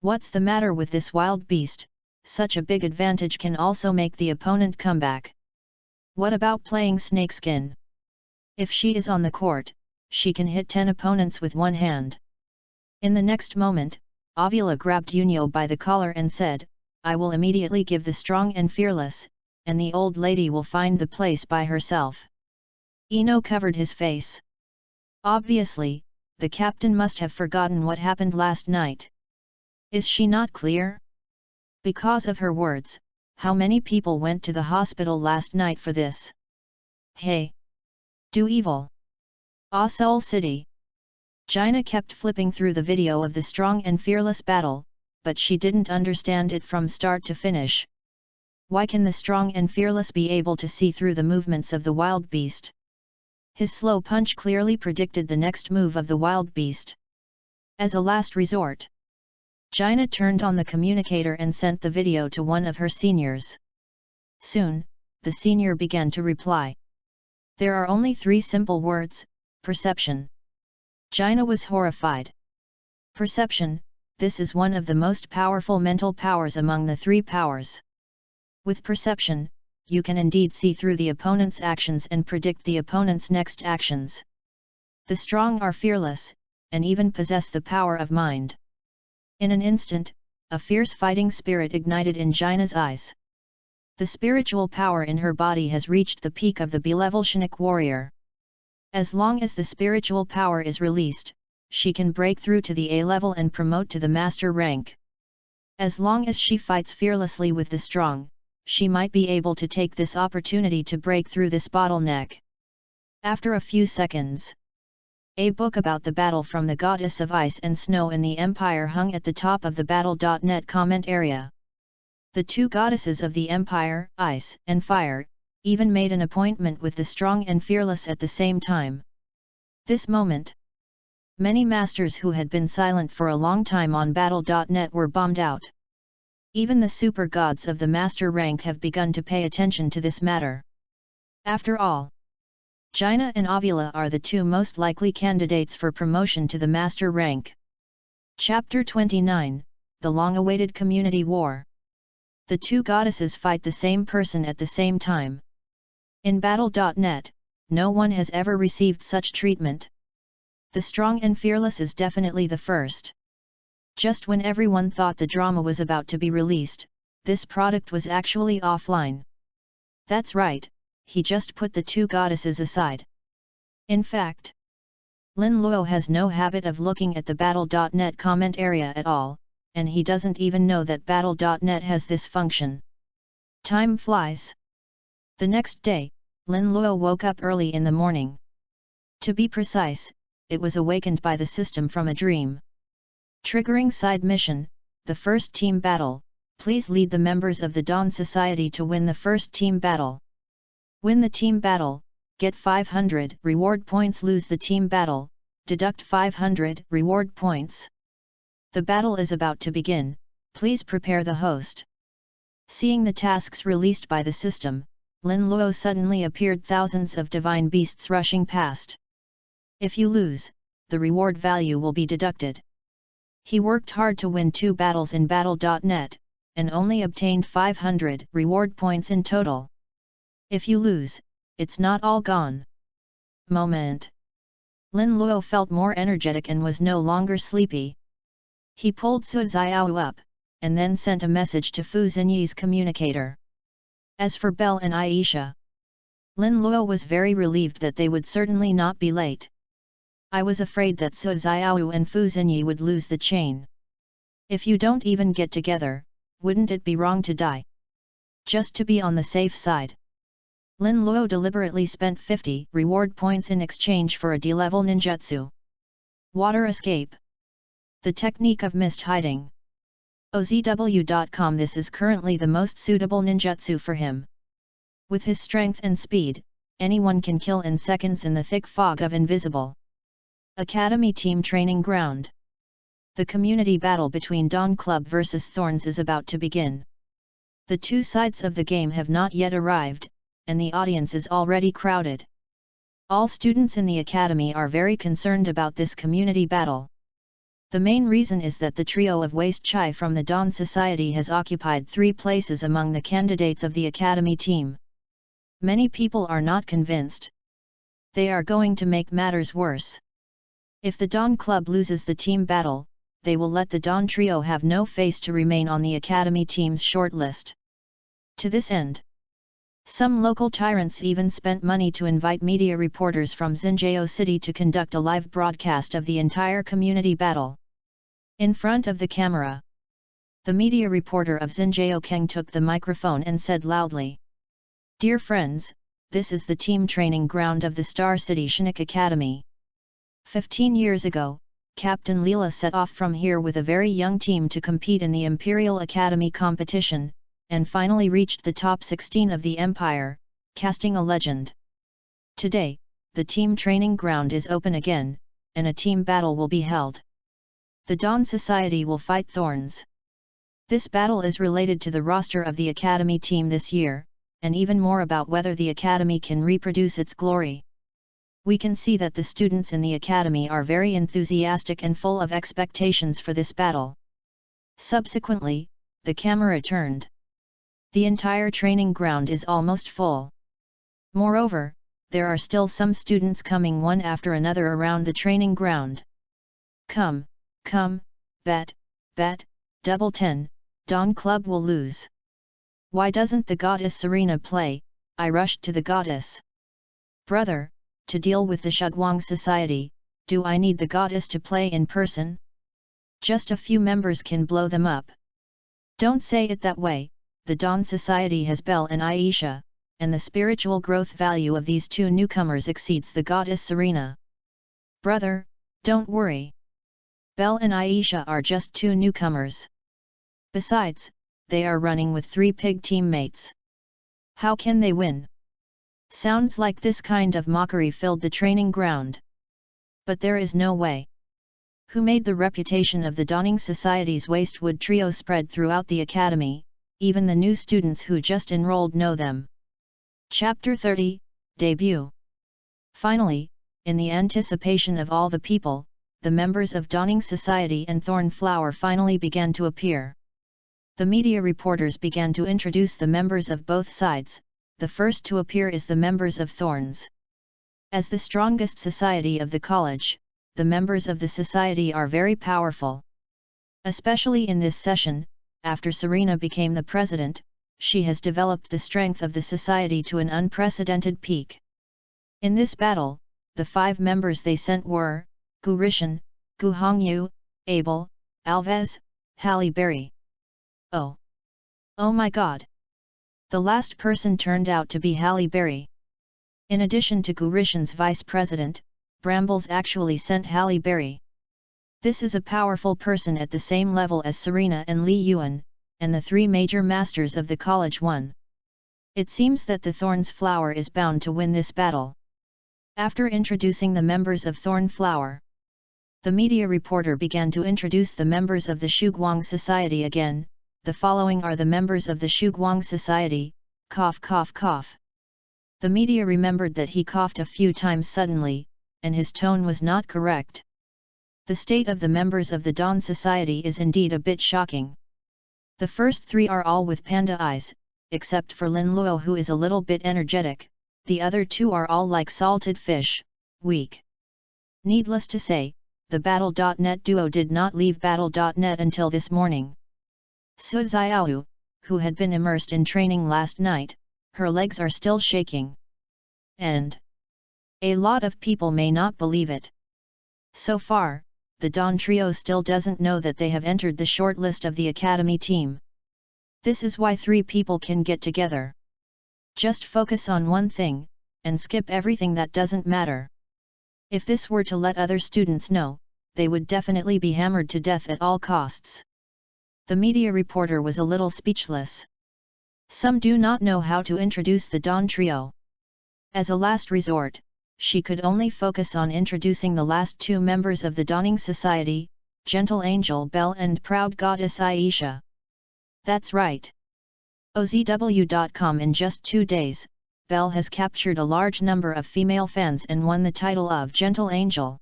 what's the matter with this wild beast? Such a big advantage can also make the opponent come back. What about playing snakeskin? If she is on the court, she can hit 10 opponents with one hand. In the next moment, Avila grabbed Yunyo by the collar and said, I will immediately give the strong and fearless, and the old lady will find the place by herself. Ino covered his face. Obviously, the captain must have forgotten what happened last night. Is she not clear? Because of her words, how many people went to the hospital last night for this? Hey! Do evil! Ah, Seoul City! Jaina kept flipping through the video of the strong and fearless battle, but she didn't understand it from start to finish. Why can the strong and fearless be able to see through the movements of the wild beast? His slow punch clearly predicted the next move of the wild beast. As a last resort, Jaina turned on the communicator and sent the video to one of her seniors. Soon, the senior began to reply. There are only 3 simple words: perception. Jaina was horrified. Perception, this is one of the most powerful mental powers among the 3 powers. With perception, you can indeed see through the opponent's actions and predict the opponent's next actions. The strong are fearless, and even possess the power of mind. In an instant, a fierce fighting spirit ignited in Jaina's eyes. The spiritual power in her body has reached the peak of the B-level Chinook warrior. As long as the spiritual power is released, she can break through to the A-level and promote to the master rank. As long as she fights fearlessly with the strong, she might be able to take this opportunity to break through this bottleneck. After a few seconds, a book about the battle from the goddess of ice and snow in the empire hung at the top of the Battle.net comment area. The 2 goddesses of the empire, ice and fire, even made an appointment with the strong and fearless at the same time. This moment, many masters who had been silent for a long time on Battle.net were bombed out. Even the super gods of the master rank have begun to pay attention to this matter. After all, Jaina and Avila are the 2 most likely candidates for promotion to the master rank. Chapter 29, the long-awaited community war. The two goddesses fight the same person at the same time. In Battle.net, no one has ever received such treatment. The Strong and Fearless is definitely the first. Just when everyone thought the drama was about to be released, this product was actually offline. That's right, he just put the two goddesses aside. In fact, Lin Luo has no habit of looking at the Battle.net comment area at all, and he doesn't even know that Battle.net has this function. Time flies. The next day, Lin Luo woke up early in the morning. To be precise, it was awakened by the system from a dream. Triggering side mission, the first team battle, please lead the members of the Dawn Society to win the first team battle. Win the team battle, get 500 reward points. Lose the team battle, deduct 500 reward points. The battle is about to begin, please prepare the host. Seeing the tasks released by the system, Lin Luo suddenly appeared thousands of divine beasts rushing past. If you lose, the reward value will be deducted. He worked hard to win 2 battles in Battle.net, and only obtained 500 reward points in total. If you lose, it's not all gone. Moment. Lin Luo felt more energetic and was no longer sleepy. He pulled Su Xiao up, and then sent a message to Fu Xinyi's communicator. As for Belle and Aisha, Lin Luo was very relieved that they would certainly not be late. I was afraid that Su Xiao and Fu Xinyi would lose the chain. If you don't even get together, wouldn't it be wrong to die? Just to be on the safe side. Lin Luo deliberately spent 50 reward points in exchange for a D-level ninjutsu. Water escape. The technique of mist hiding. OZW.com. This is currently the most suitable ninjutsu for him. With his strength and speed, anyone can kill in seconds in the thick fog of invisible. Academy Team Training Ground. The community battle between Dawn Club vs Thorns is about to begin. The two sides of the game have not yet arrived, and the audience is already crowded. All students in the academy are very concerned about this community battle. The main reason is that the trio of Waste Chai from the Dawn Society has occupied 3 places among the candidates of the academy team. Many people are not convinced. They are going to make matters worse. If the Dawn Club loses the team battle, they will let the Dawn Trio have no face to remain on the academy team's shortlist. To this end, some local tyrants even spent money to invite media reporters from Xinjiao City to conduct a live broadcast of the entire community battle. In front of the camera, the media reporter of Xinjiao Keng took the microphone and said loudly, "Dear friends, this is the team training ground of the Star City Shinik Academy. 15 years ago, Captain Leela set off from here with a very young team to compete in the Imperial Academy competition, and finally reached the top 16 of the Empire, casting a legend. Today, the team training ground is open again, and a team battle will be held. The Dawn Society will fight Thorns. This battle is related to the roster of the Academy team this year, and even more about whether the Academy can reproduce its glory. We can see that the students in the Academy are very enthusiastic and full of expectations for this battle." Subsequently, the camera turned. The entire training ground is almost full. Moreover, there are still some students coming one after another around the training ground. Come, bet, double 10, Dawn Club will lose. Why doesn't the goddess Serena play? I rushed to the goddess. Brother, to deal with the Shugwang Society, do I need the goddess to play in person? Just a few members can blow them up. Don't say it that way. The Dawn Society has Belle and Aisha, and the spiritual growth value of these 2 newcomers exceeds the goddess Serena. Brother, don't worry. Belle and Aisha are just 2 newcomers. Besides, they are running with 3 pig teammates. How can they win? Sounds like this kind of mockery filled the training ground. But there is no way. Who made the reputation of the Dawning Society's Wastewood Trio spread throughout the academy? Even the new students who just enrolled know them. Chapter 30, Debut. Finally, in the anticipation of all the people, the members of Dawning Society and Thornflower finally began to appear. The media reporters began to introduce the members of both sides. The first to appear is the members of Thorns. As the strongest society of the college, the members of the society are very powerful. Especially in this session, after Serena became the president, she has developed the strength of the society to an unprecedented peak. In this battle, the 5 members they sent were Gu Rishan, Gu Hongyu, Abel, Alves, Halle Berry. Oh my god! The last person turned out to be Halle Berry. In addition to Gu Rishan's vice president, Brambles actually sent Halle Berry. This is a powerful person at the same level as Serena and Li Yuan, and the 3 major masters of the college won. It seems that the Thorns Flower is bound to win this battle. After introducing the members of Thornflower, the media reporter began to introduce the members of the Shuguang Society again. The following are the members of the Shuguang Society, cough cough cough. The media remembered that he coughed a few times suddenly, and his tone was not correct. The state of the members of the Dawn Society is indeed a bit shocking. The first 3 are all with panda eyes, except for Lin Luo who is a little bit energetic. The other 2 are all like salted fish, weak. Needless to say, the Battle.net duo did not leave Battle.net until this morning. Su Xiaohu, who had been immersed in training last night, her legs are still shaking. And a lot of people may not believe it. So far, the Dawn Trio still doesn't know that they have entered the short list of the Academy team. This is why 3 people can get together. Just focus on one thing, and skip everything that doesn't matter. If this were to let other students know, they would definitely be hammered to death at all costs. The media reporter was a little speechless. Some do not know how to introduce the Dawn Trio. As a last resort, she could only focus on introducing the last 2 members of the Dawning Society, Gentle Angel Belle and Proud Goddess Aisha. That's right. OZW.com. In just 2 days, Belle has captured a large number of female fans and won the title of Gentle Angel.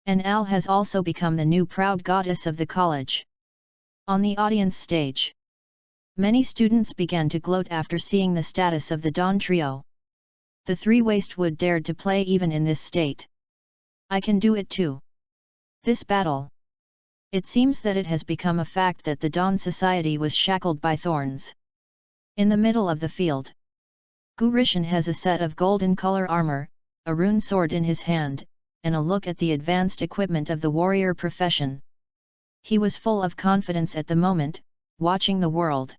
And Al has also become the new Proud Goddess of the college. On the audience stage, many students began to gloat after seeing the status of the Dawn Trio. The 3 Wastewood dared to play even in this state. I can do it too. This battle. It seems that it has become a fact that the Dawn Society was shackled by thorns. In the middle of the field, Gu Rishan has a set of golden color armor, a rune sword in his hand, and a look at the advanced equipment of the warrior profession. He was full of confidence at the moment, watching the world.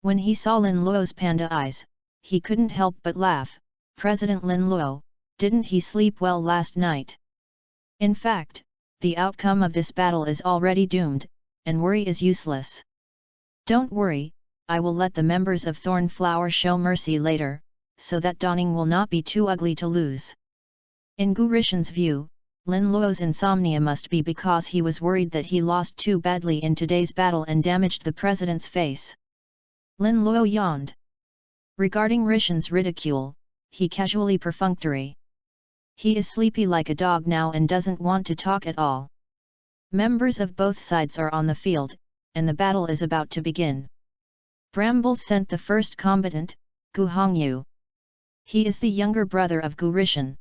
When he saw Lin Luo's panda eyes, he couldn't help but laugh. President Lin Luo, didn't he sleep well last night? In fact, the outcome of this battle is already doomed, and worry is useless. Don't worry, I will let the members of Thornflower show mercy later, so that Dawning will not be too ugly to lose. In Gu Rishan's view, Lin Luo's insomnia must be because he was worried that he lost too badly in today's battle and damaged the president's face. Lin Luo yawned. Regarding Rishan's ridicule, he casually perfunctory. He is sleepy like a dog now and doesn't want to talk at all. Members of both sides are on the field, and the battle is about to begin. Brambles sent the first combatant, Gu Hongyu. He is the younger brother of Gu Rishan.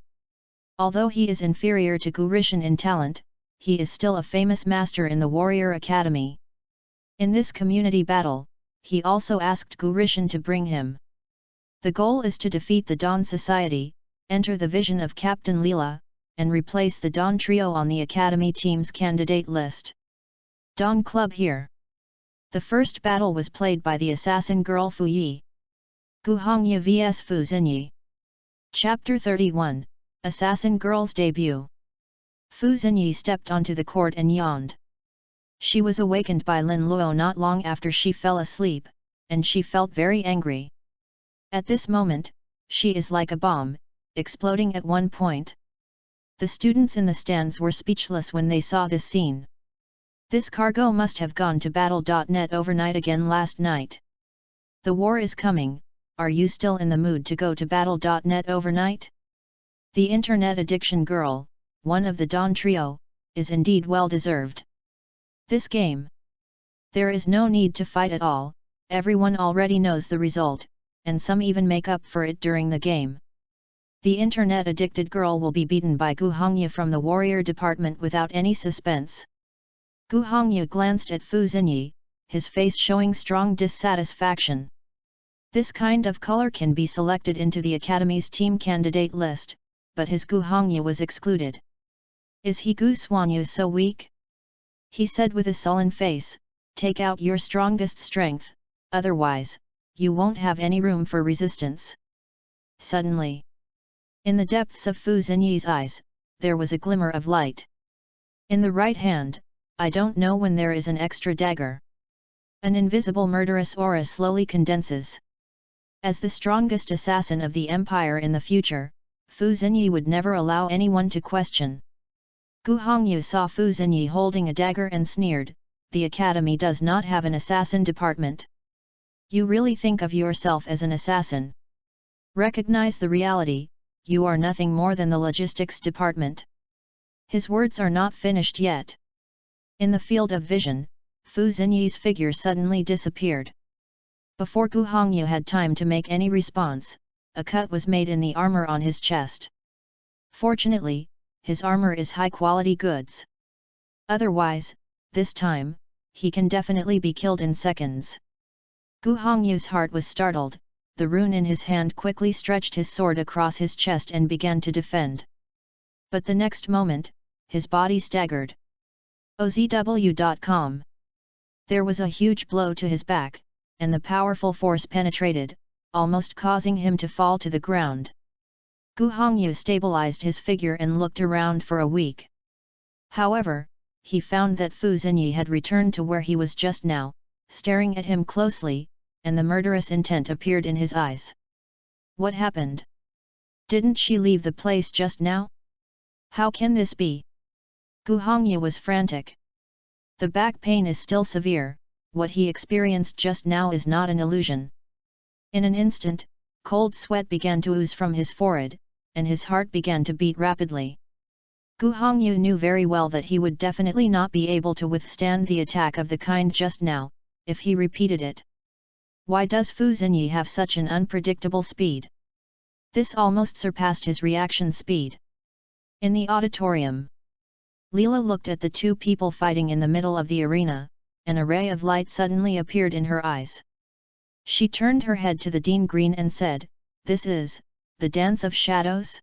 Although he is inferior to Gu Rishan in talent, he is still a famous master in the Warrior Academy. In this community battle, he also asked Gu Rishan to bring him. The goal is to defeat the Dawn Society, enter the vision of Captain Leela, and replace the Dawn Trio on the Academy team's candidate list. Dawn Club here. The first battle was played by the assassin girl Fu Yi. Gu Hongyu vs Fu Xinyi. Chapter 31, Assassin Girl's Debut. Fu Xinyi stepped onto the court and yawned. She was awakened by Lin Luo not long after she fell asleep, and she felt very angry. At this moment, she is like a bomb, exploding at one point. The students in the stands were speechless when they saw this scene. This cargo must have gone to Battle.net overnight again last night. The war is coming, are you still in the mood to go to Battle.net overnight? The internet addiction girl, one of the Dawn Trio, is indeed well deserved. This game. There is no need to fight at all, everyone already knows the result, and some even make up for it during the game. The internet-addicted girl will be beaten by Gu Hongyu from the warrior department without any suspense. Gu Hongyu glanced at Fu Xinyi, his face showing strong dissatisfaction. This kind of color can be selected into the Academy's team candidate list, but his Gu Hongyu was excluded. Is he Gu Xuanyu so weak? He said with a sullen face, take out your strongest strength, otherwise, you won't have any room for resistance. Suddenly, in the depths of Fu Xinyi's eyes, there was a glimmer of light. In the right hand, I don't know when there is an extra dagger. An invisible murderous aura slowly condenses. As the strongest assassin of the Empire in the future, Fu Xinyi would never allow anyone to question. Gu Hongyu saw Fu Xinyi holding a dagger and sneered, the Academy does not have an assassin department. You really think of yourself as an assassin? Recognize the reality, you are nothing more than the logistics department. His words are not finished yet. In the field of vision, Fu Xinyi's figure suddenly disappeared. Before Gu Hongyu had time to make any response, a cut was made in the armor on his chest. Fortunately, his armor is high-quality goods. Otherwise, this time, he can definitely be killed in seconds. Gu Hongyu's heart was startled, the rune in his hand quickly stretched his sword across his chest and began to defend. But the next moment, his body staggered. OZW.com. There was a huge blow to his back, and the powerful force penetrated, almost causing him to fall to the ground. Gu Hongyu stabilized his figure and looked around for a week. However, he found that Fu Xinyi had returned to where he was just now, staring at him closely, and the murderous intent appeared in his eyes. What happened? Didn't she leave the place just now? How can this be? Gu Hongyu was frantic. The back pain is still severe, what he experienced just now is not an illusion. In an instant, cold sweat began to ooze from his forehead, and his heart began to beat rapidly. Gu Hongyu knew very well that he would definitely not be able to withstand the attack of the kind just now, if he repeated it. Why does Fu Xinyi have such an unpredictable speed? This almost surpassed his reaction speed. In the auditorium, Leela looked at the two people fighting in the middle of the arena, and a ray of light suddenly appeared in her eyes. She turned her head to the Dean Green and said, "This is the Dance of Shadows?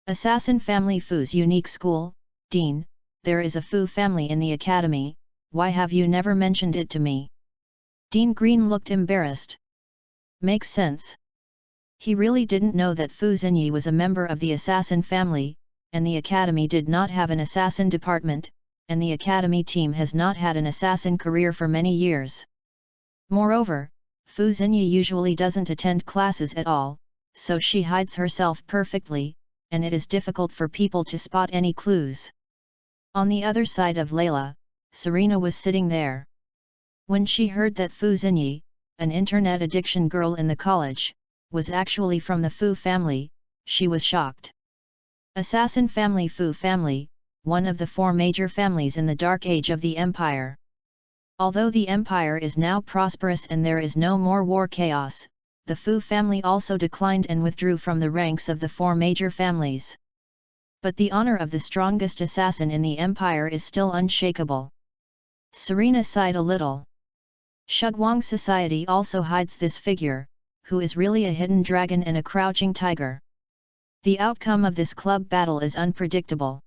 Assassin family Fu's unique school, Dean, there is a Fu family in the academy, why have you never mentioned it to me?" Dean Green looked embarrassed. Makes sense. He really didn't know that Fu Xinyi was a member of the assassin family, and the academy did not have an assassin department, and the academy team has not had an assassin career for many years. Moreover, Fu Xinyi usually doesn't attend classes at all, so she hides herself perfectly, and it is difficult for people to spot any clues. On the other side of Layla, Serena was sitting there. When she heard that Fu Xinyi, an internet addiction girl in the college, was actually from the Fu family, she was shocked. Assassin family Fu family, one of the four major families in the Dark Age of the Empire. Although the Empire is now prosperous and there is no more war chaos, the Fu family also declined and withdrew from the ranks of the four major families. But the honor of the strongest assassin in the Empire is still unshakable. Serena sighed a little. Shugwang society also hides this figure, who is really a hidden dragon and a crouching tiger. The outcome of this club battle is unpredictable.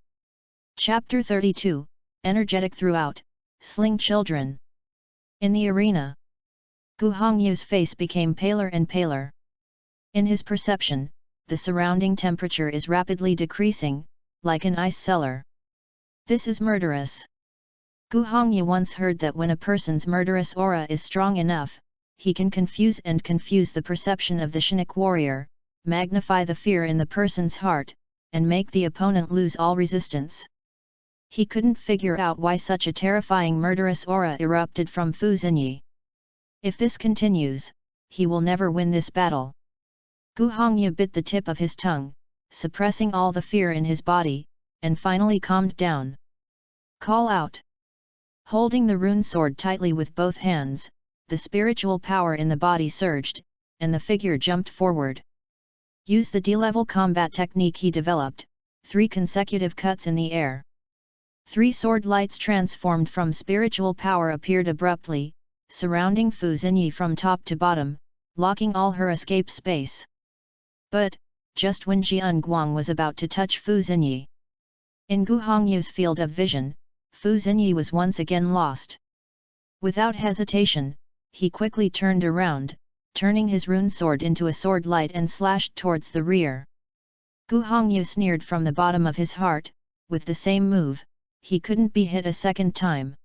Chapter 32, Energetic Throughout, Sling Children. In the arena, Gu Hongyu's face became paler and paler. In his perception, the surrounding temperature is rapidly decreasing, like an ice cellar. This is murderous. Gu Hongyu once heard that when a person's murderous aura is strong enough, he can confuse the perception of the Shinnik warrior, magnify the fear in the person's heart, and make the opponent lose all resistance. He couldn't figure out why such a terrifying murderous aura erupted from Fu Xinyi. If this continues, he will never win this battle. Gu Hongyu bit the tip of his tongue, suppressing all the fear in his body, and finally calmed down. Call out. Holding the rune sword tightly with both hands, the spiritual power in the body surged, and the figure jumped forward. Use the D-level combat technique he developed, 3 consecutive cuts in the air. 3 sword lights transformed from spiritual power appeared abruptly, surrounding Fu Xinyi from top to bottom, blocking all her escape space. But, just when Jian Guang was about to touch Fu Xinyi, in Gu Hongyu's field of vision, Fu Xinyi was once again lost. Without hesitation, he quickly turned around, turning his rune sword into a sword light and slashed towards the rear. Gu Hongyu sneered from the bottom of his heart, with the same move, he couldn't be hit a second time.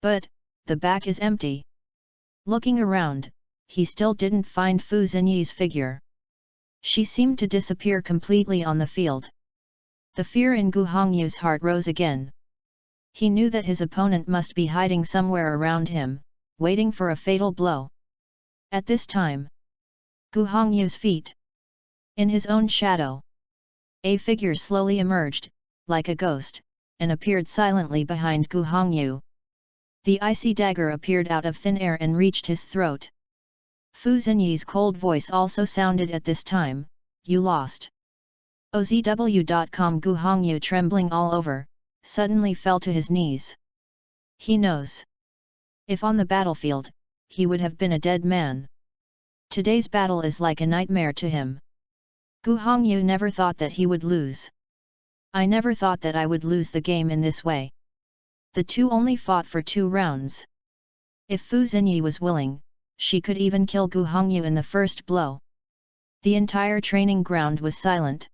But, the back is empty. Looking around, he still didn't find Fu Xinyi's figure. She seemed to disappear completely on the field. The fear in Gu Hongyu's heart rose again. He knew that his opponent must be hiding somewhere around him, waiting for a fatal blow. At this time, Gu Hongyu's feet. In his own shadow, a figure slowly emerged, like a ghost, and appeared silently behind Gu Hongyu. The icy dagger appeared out of thin air and reached his throat. Fu Xinyi's cold voice also sounded at this time, "You lost." OZW.com. Gu Hongyu, trembling all over, suddenly fell to his knees. He knows. If on the battlefield, he would have been a dead man. Today's battle is like a nightmare to him. Gu Hongyu never thought that he would lose. I never thought that I would lose the game in this way. The two only fought for 2 rounds. If Fu Xinyi was willing, she could even kill Gu Hongyu in the first blow. The entire training ground was silent.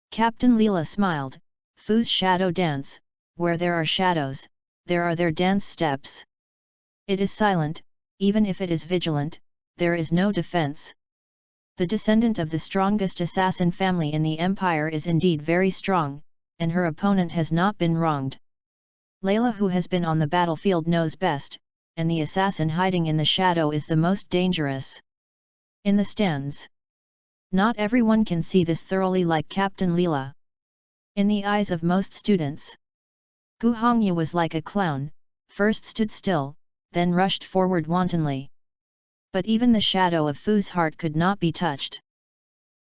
Captain Leela smiled. Fu's shadow dance, where there are shadows, there are their dance steps. It is silent, even if it is vigilant, there is no defense. The descendant of the strongest assassin family in the empire is indeed very strong, and her opponent has not been wronged. Layla, who has been on the battlefield, knows best, and the assassin hiding in the shadow is the most dangerous. In the stands, not everyone can see this thoroughly like Captain Leela. In the eyes of most students, Gu Hongyu was like a clown, first stood still, then rushed forward wantonly. But even the shadow of Fu's heart could not be touched.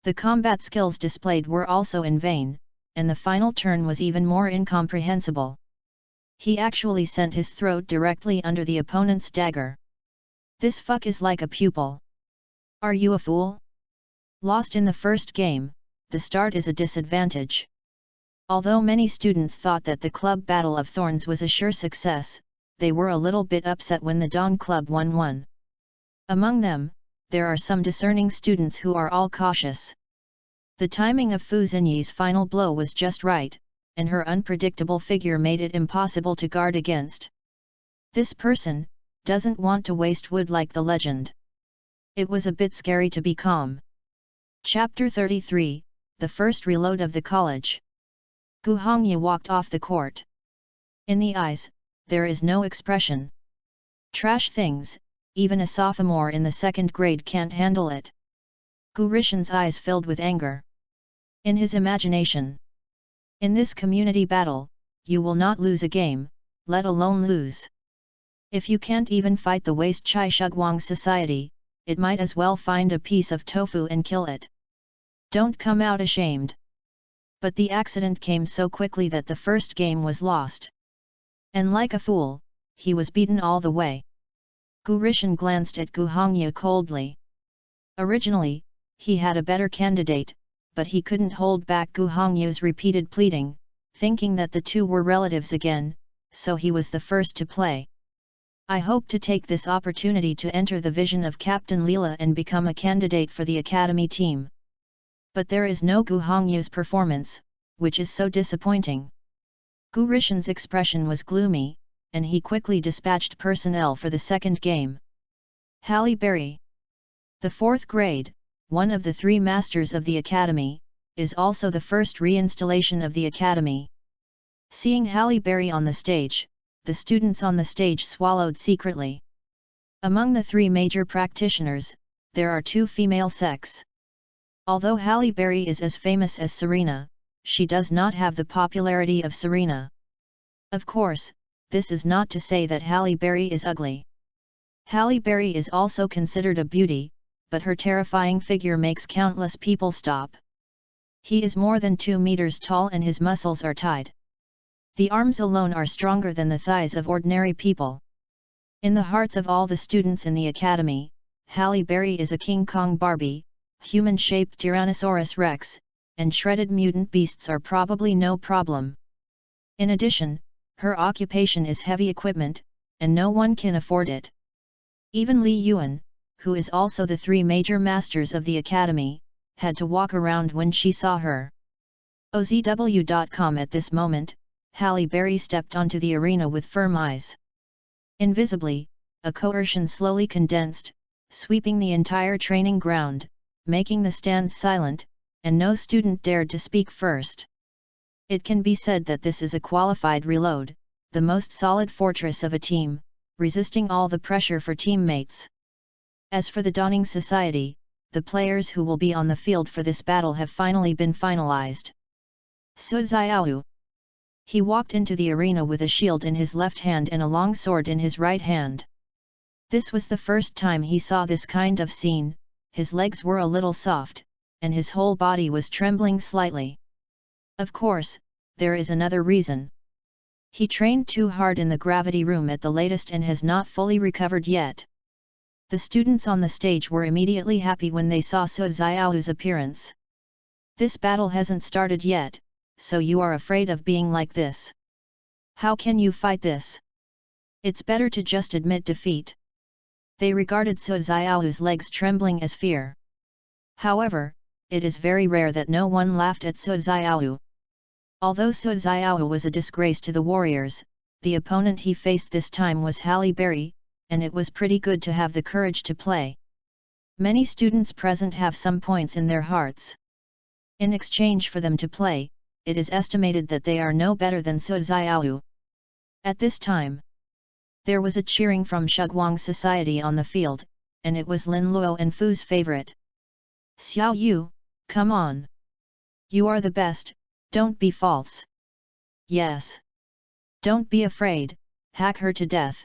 The combat skills displayed were also in vain, and the final turn was even more incomprehensible. He actually sent his throat directly under the opponent's dagger. This fuck is like a pupil. Are you a fool? Lost in the first game, the start is a disadvantage. Although many students thought that the Club Battle of Thorns was a sure success, they were a little bit upset when the Dong Club won. Among them, there are some discerning students who are all cautious. The timing of Fu Xinyi's final blow was just right, and her unpredictable figure made it impossible to guard against. This person doesn't want to waste wood like the legend. It was a bit scary to be calm. Chapter 33, The First Reload of the College. Gu Hongyu walked off the court. In the eyes, there is no expression. Trash things, even a sophomore in the 2nd grade can't handle it. Gu Rishan's eyes filled with anger. In his imagination, in this community battle, you will not lose a game, let alone lose. If you can't even fight the waste Chai Shugwang society, it might as well find a piece of tofu and kill it. Don't come out ashamed. But the accident came so quickly that the first game was lost. And like a fool, he was beaten all the way. Gu Rishan glanced at Gu Hongyu coldly. Originally, he had a better candidate, but he couldn't hold back Gu Hongyu's repeated pleading, thinking that the two were relatives again, so he was the first to play. I hope to take this opportunity to enter the vision of Captain Leela and become a candidate for the academy team. But there is no Gu Hongyu's performance, which is so disappointing. Gu Rishan's expression was gloomy, and he quickly dispatched personnel for the second game. Halle Berry, the 4th grade, one of the 3 masters of the academy, is also the first reinstallation of the academy. Seeing Halle Berry on the stage, the students on the stage swallowed secretly. Among the 3 major practitioners, there are 2 female sex. Although Halle Berry is as famous as Serena, she does not have the popularity of Serena. Of course, this is not to say that Halle Berry is ugly. Halle Berry is also considered a beauty, but her terrifying figure makes countless people stop. He is more than 2 meters tall and his muscles are tied. The arms alone are stronger than the thighs of ordinary people. In the hearts of all the students in the academy, Halle Berry is a King Kong Barbie, human-shaped Tyrannosaurus Rex, and shredded mutant beasts are probably no problem. In addition, her occupation is heavy equipment, and no one can afford it. Even Li Yuan, who is also the 3 major masters of the academy, had to walk around when she saw her. OZW.com. At this moment, Halle Berry stepped onto the arena with firm eyes. Invisibly, a coercion slowly condensed, sweeping the entire training ground, making the stands silent, and no student dared to speak first. It can be said that this is a qualified reload, the most solid fortress of a team, resisting all the pressure for teammates. As for the Dawning Society, the players who will be on the field for this battle have finally been finalized. Su Xiaoyu. He walked into the arena with a shield in his left hand and a long sword in his right hand. This was the first time he saw this kind of scene. His legs were a little soft, and his whole body was trembling slightly. Of course, there is another reason. He trained too hard in the gravity room at the latest and has not fully recovered yet. The students on the stage were immediately happy when they saw Su Xiaoyu's appearance. This battle hasn't started yet, so you are afraid of being like this. How can you fight this? It's better to just admit defeat. They regarded Su Xiaoyu's legs trembling as fear. However, it is very rare that no one laughed at Su Xiaoyu. Although Su Xiaoyu was a disgrace to the warriors, the opponent he faced this time was Halle Berry, and it was pretty good to have the courage to play. Many students present have some points in their hearts. In exchange for them to play, it is estimated that they are no better than Su Xiaoyu. At this time, there was a cheering from Shugwang Society on the field, and it was Lin Luo and Fu's favorite. Xiao Yu, come on! You are the best, don't be false. Yes. Don't be afraid, hack her to death.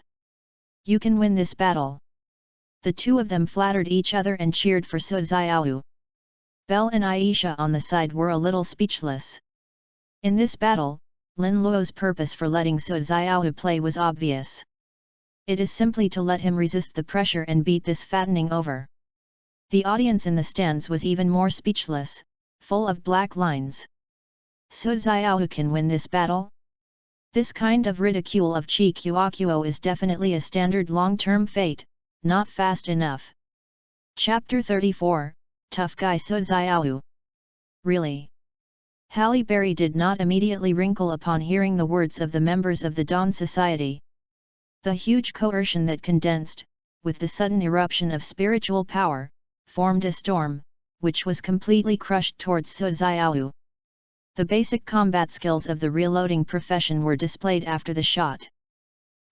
You can win this battle. The two of them flattered each other and cheered for Su Xiaoyu. Belle and Aisha on the side were a little speechless. In this battle, Lin Luo's purpose for letting Su Xiaoyu play was obvious. It is simply to let him resist the pressure and beat this fattening over. The audience in the stands was even more speechless, full of black lines. Su Xiaoyu can win this battle? This kind of ridicule of Chi Kuokuo is definitely a standard long-term fate, not fast enough. Chapter 34, Tough Guy Su Xiaoyu. Really? Halle Berry did not immediately wrinkle upon hearing the words of the members of the Dawn Society. The huge coercion that condensed, with the sudden eruption of spiritual power, formed a storm, which was completely crushed towards Su Xiaoyu. The basic combat skills of the reloading profession were displayed after the shot.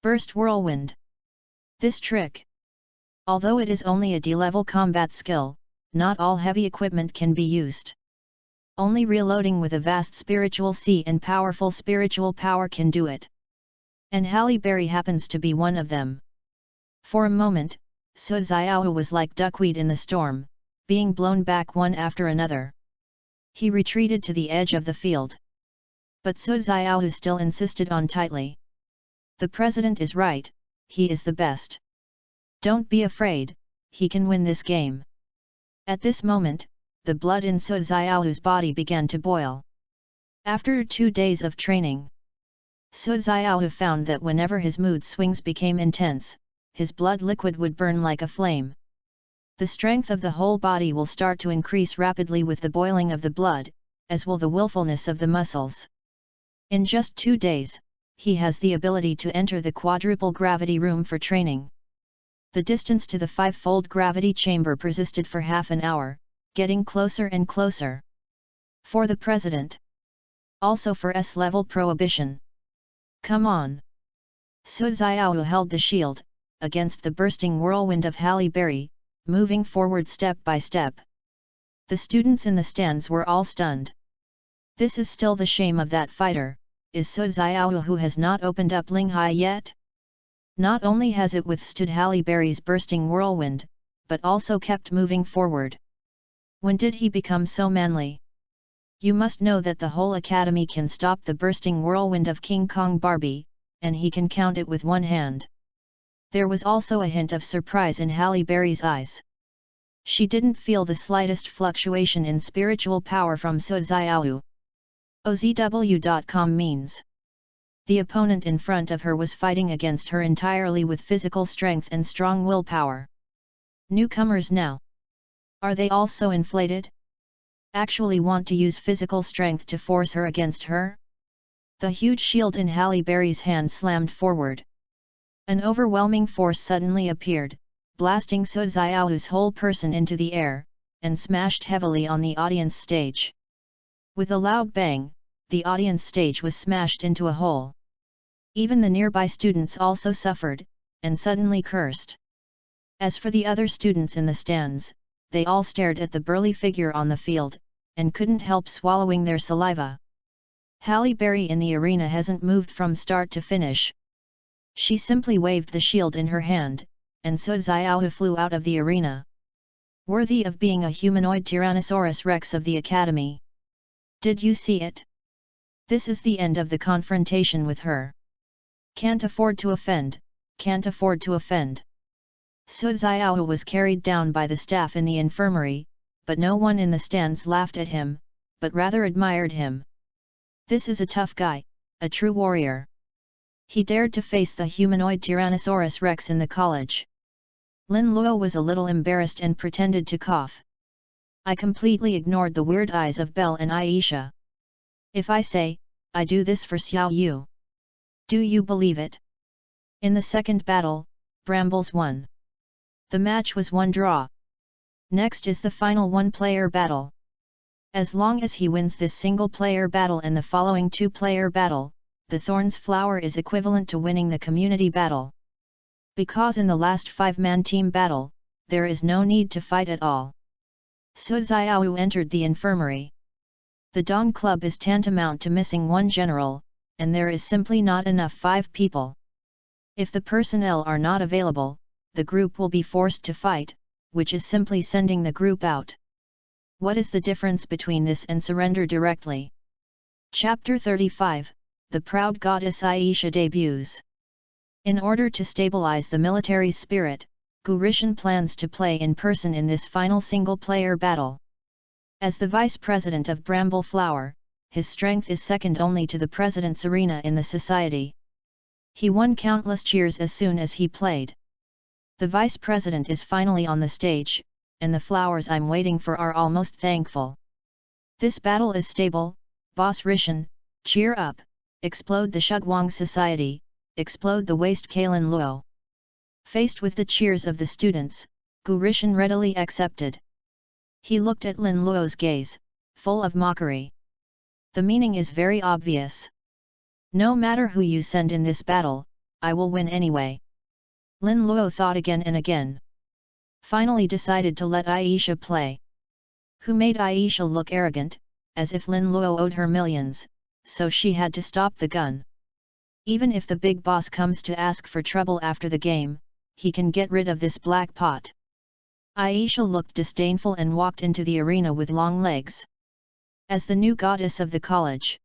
Burst Whirlwind. This trick. Although it is only a D-level combat skill, not all heavy equipment can be used. Only reloading with a vast spiritual sea and powerful spiritual power can do it. And Halle Berry happens to be one of them. For a moment, Su Xiaoyu was like duckweed in the storm, being blown back one after another. He retreated to the edge of the field. But Su Xiaoyu still insisted on tightly. The president is right, he is the best. Don't be afraid, he can win this game. At this moment, the blood in Su Xiaoyu's body began to boil. After 2 days of training, Su Xiaoyu found that whenever his mood swings became intense, his blood liquid would burn like a flame. The strength of the whole body will start to increase rapidly with the boiling of the blood, as will the willfulness of the muscles. In just 2 days, he has the ability to enter the quadruple gravity room for training. The distance to the 5-fold gravity chamber persisted for half an hour, getting closer and closer. For the president. Also for S-level prohibition. Come on! Su Xiaoyu held the shield, against the bursting whirlwind of Halle Berry, moving forward step by step. The students in the stands were all stunned. This is still the shame of that fighter, is Su Xiao who has not opened up Linghai yet? Not only has it withstood Halle Berry's bursting whirlwind, but also kept moving forward. When did he become so manly? You must know that the whole academy can stop the bursting whirlwind of King Kong Barbie, and he can count it with one hand. There was also a hint of surprise in Halle Berry's eyes. She didn't feel the slightest fluctuation in spiritual power from Su Xiao. OZW.com means the opponent in front of her was fighting against her entirely with physical strength and strong willpower. Newcomers now. Are they also inflated? Actually want to use physical strength to force her against her? The huge shield in Halle Berry's hand slammed forward. An overwhelming force suddenly appeared, blasting Su Xiao's whole person into the air, and smashed heavily on the audience stage. With a loud bang, the audience stage was smashed into a hole. Even the nearby students also suffered, and suddenly cursed. As for the other students in the stands, they all stared at the burly figure on the field, and couldn't help swallowing their saliva. Halle Berry in the arena hasn't moved from start to finish. She simply waved the shield in her hand, and Su Xiao flew out of the arena. Worthy of being a humanoid Tyrannosaurus Rex of the Academy. Did you see it? This is the end of the confrontation with her. Can't afford to offend, can't afford to offend. Su Xiao was carried down by the staff in the infirmary, but no one in the stands laughed at him, but rather admired him. This is a tough guy, a true warrior. He dared to face the humanoid Tyrannosaurus Rex in the college. Lin Luo was a little embarrassed and pretended to cough. I completely ignored the weird eyes of Belle and Aisha. If I say, I do this for Xiao Yu. Do you believe it? In the second battle, Brambles won. The match was one draw. Next is the final one-player battle. As long as he wins this single-player battle and the following two-player battle, the Thorns Flower is equivalent to winning the community battle. Because in the last five-man team battle, there is no need to fight at all. Su Xiao entered the infirmary. The Dong Club is tantamount to missing one general, and there is simply not enough 5 people. If the personnel are not available, the group will be forced to fight, which is simply sending the group out. What is the difference between this and surrender directly? Chapter 35, The Proud Goddess Aisha debuts. In order to stabilize the military's spirit, Gu Rishan plans to play in person in this final single-player battle. As the vice president of Bramble Flower, his strength is second only to the president's arena in the society. He won countless cheers as soon as he played. The vice president is finally on the stage, and the flowers I'm waiting for are almost thankful. This battle is stable, Boss Rishan, cheer up, explode the Shugwang Society, explode the waste Kalin Luo. Faced with the cheers of the students, Gu Rishan readily accepted. He looked at Lin Luo's gaze, full of mockery. The meaning is very obvious. No matter who you send in this battle, I will win anyway. Lin Luo thought again and again. Finally decided to let Aisha play. Who made Aisha look arrogant, as if Lin Luo owed her millions, so she had to stop the gun. Even if the big boss comes to ask for trouble after the game, he can get rid of this black pot. Aisha looked disdainful and walked into the arena with long legs. As the new goddess of the college,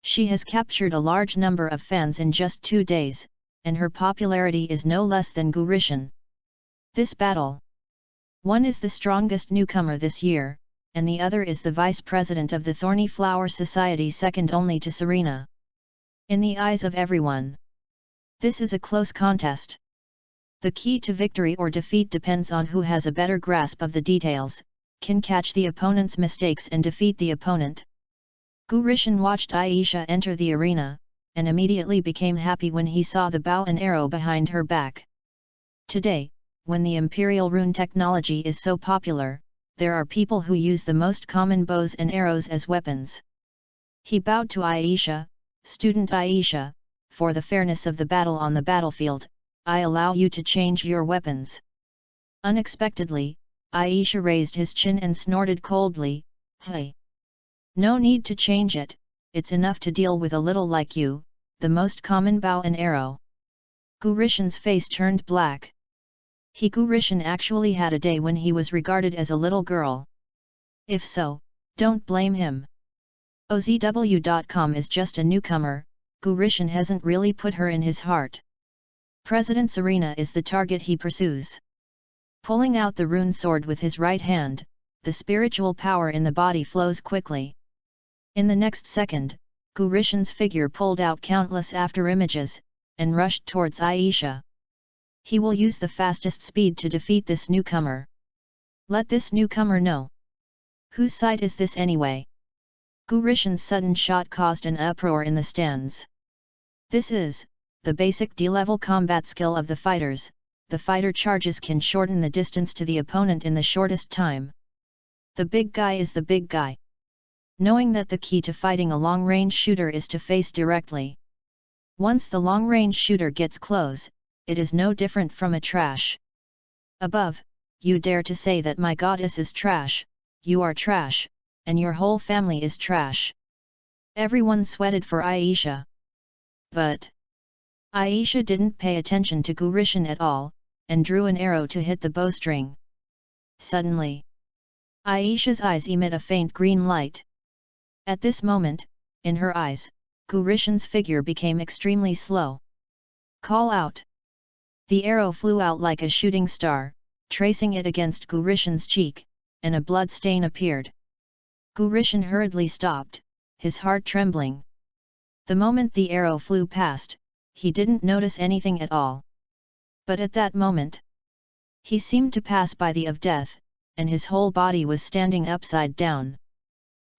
she has captured a large number of fans in just 2 days, and her popularity is no less than Gu Rishan. This battle. One is the strongest newcomer this year, and the other is the vice president of the Thorny Flower Society, second only to Serena. In the eyes of everyone, this is a close contest. The key to victory or defeat depends on who has a better grasp of the details, can catch the opponent's mistakes and defeat the opponent. Gu Rishan watched Aisha enter the arena, and immediately became happy when he saw the bow and arrow behind her back. Today, when the Imperial rune technology is so popular, there are people who use the most common bows and arrows as weapons. He bowed to Aisha, "Student Aisha, for the fairness of the battle on the battlefield, I allow you to change your weapons." Unexpectedly, Aisha raised his chin and snorted coldly, "Hey! No need to change it, it's enough to deal with a little like you, the most common bow and arrow. Gurishan's face turned black. Gurishan actually had a day when he was regarded as a little girl. If so, don't blame him. OZW.com is just a newcomer, Gurishan hasn't really put her in his heart. President's arena is the target he pursues. Pulling out the rune sword with his right hand, the spiritual power in the body flows quickly. In the next second, Gurishan's figure pulled out countless afterimages, and rushed towards Aisha. He will use the fastest speed to defeat this newcomer. Let this newcomer know. Whose side is this anyway? Gurishan's sudden shot caused an uproar in the stands. This is the basic D-level combat skill of the fighters. The fighter charges can shorten the distance to the opponent in the shortest time. The big guy is the big guy. Knowing that the key to fighting a long-range shooter is to face directly. Once the long-range shooter gets close, it is no different from a trash. Above, you dare to say that my goddess is trash, you are trash, and your whole family is trash. Everyone sweated for Aisha. But Aisha didn't pay attention to Gurishan at all, and drew an arrow to hit the bowstring. Suddenly, Aisha's eyes emit a faint green light. At this moment, in her eyes, Gurishan's figure became extremely slow. Call out! The arrow flew out like a shooting star, tracing it against Gurishan's cheek, and a blood stain appeared. Gurishan hurriedly stopped, his heart trembling. The moment the arrow flew past, he didn't notice anything at all. But at that moment, he seemed to pass by the of death, and his whole body was standing upside down.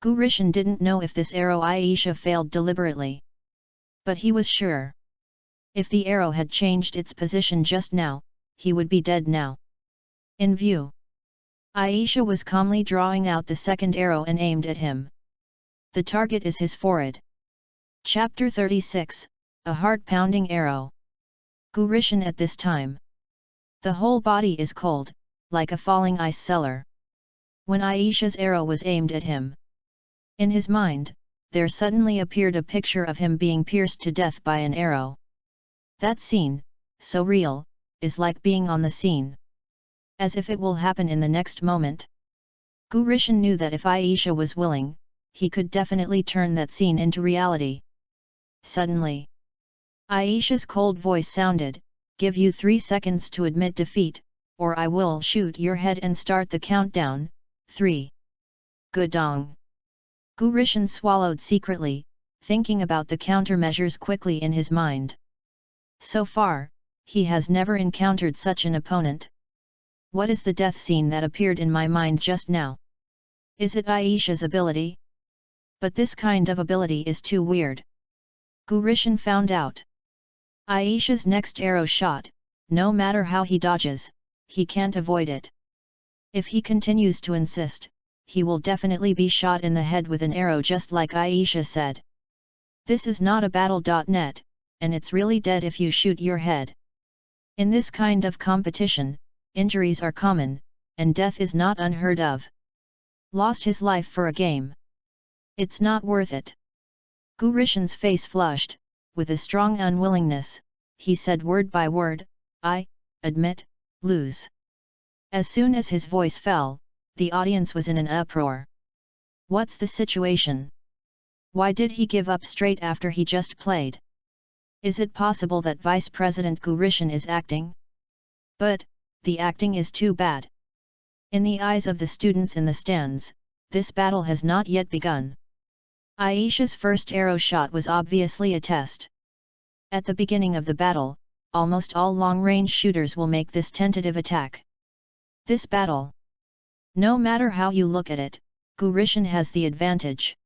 Gurishan didn't know if this arrow Aisha failed deliberately. But he was sure. If the arrow had changed its position just now, he would be dead now. In view, Aisha was calmly drawing out the second arrow and aimed at him. The target is his forehead. Chapter 36, A Heart-Pounding Arrow. Gurishan at this time. The whole body is cold, like a falling ice cellar. When Aisha's arrow was aimed at him, in his mind, there suddenly appeared a picture of him being pierced to death by an arrow. That scene, so real, is like being on the scene. As if it will happen in the next moment. Gurishan knew that if Aisha was willing, he could definitely turn that scene into reality. Suddenly, Aisha's cold voice sounded, "Give you 3 seconds to admit defeat, or I will shoot your head and start the countdown, 3. Gudong." Gurishan swallowed secretly, thinking about the countermeasures quickly in his mind. So far, he has never encountered such an opponent. What is the death scene that appeared in my mind just now? Is it Aisha's ability? But this kind of ability is too weird. Gurishan found out. Aisha's next arrow shot, no matter how he dodges, he can't avoid it. If he continues to insist, he will definitely be shot in the head with an arrow just like Aisha said. This is not a battle.net, and it's really dead if you shoot your head. In this kind of competition, injuries are common, and death is not unheard of. Lost his life for a game. It's not worth it. Gurishan's face flushed, with a strong unwillingness, he said word by word, "I admit, lose." As soon as his voice fell, the audience was in an uproar. What's the situation? Why did he give up straight after he just played? Is it possible that Vice President Gurishan is acting? But, the acting is too bad. In the eyes of the students in the stands, this battle has not yet begun. Aisha's first arrow shot was obviously a test. At the beginning of the battle, almost all long-range shooters will make this tentative attack. This battle, no matter how you look at it, Gurishan has the advantage.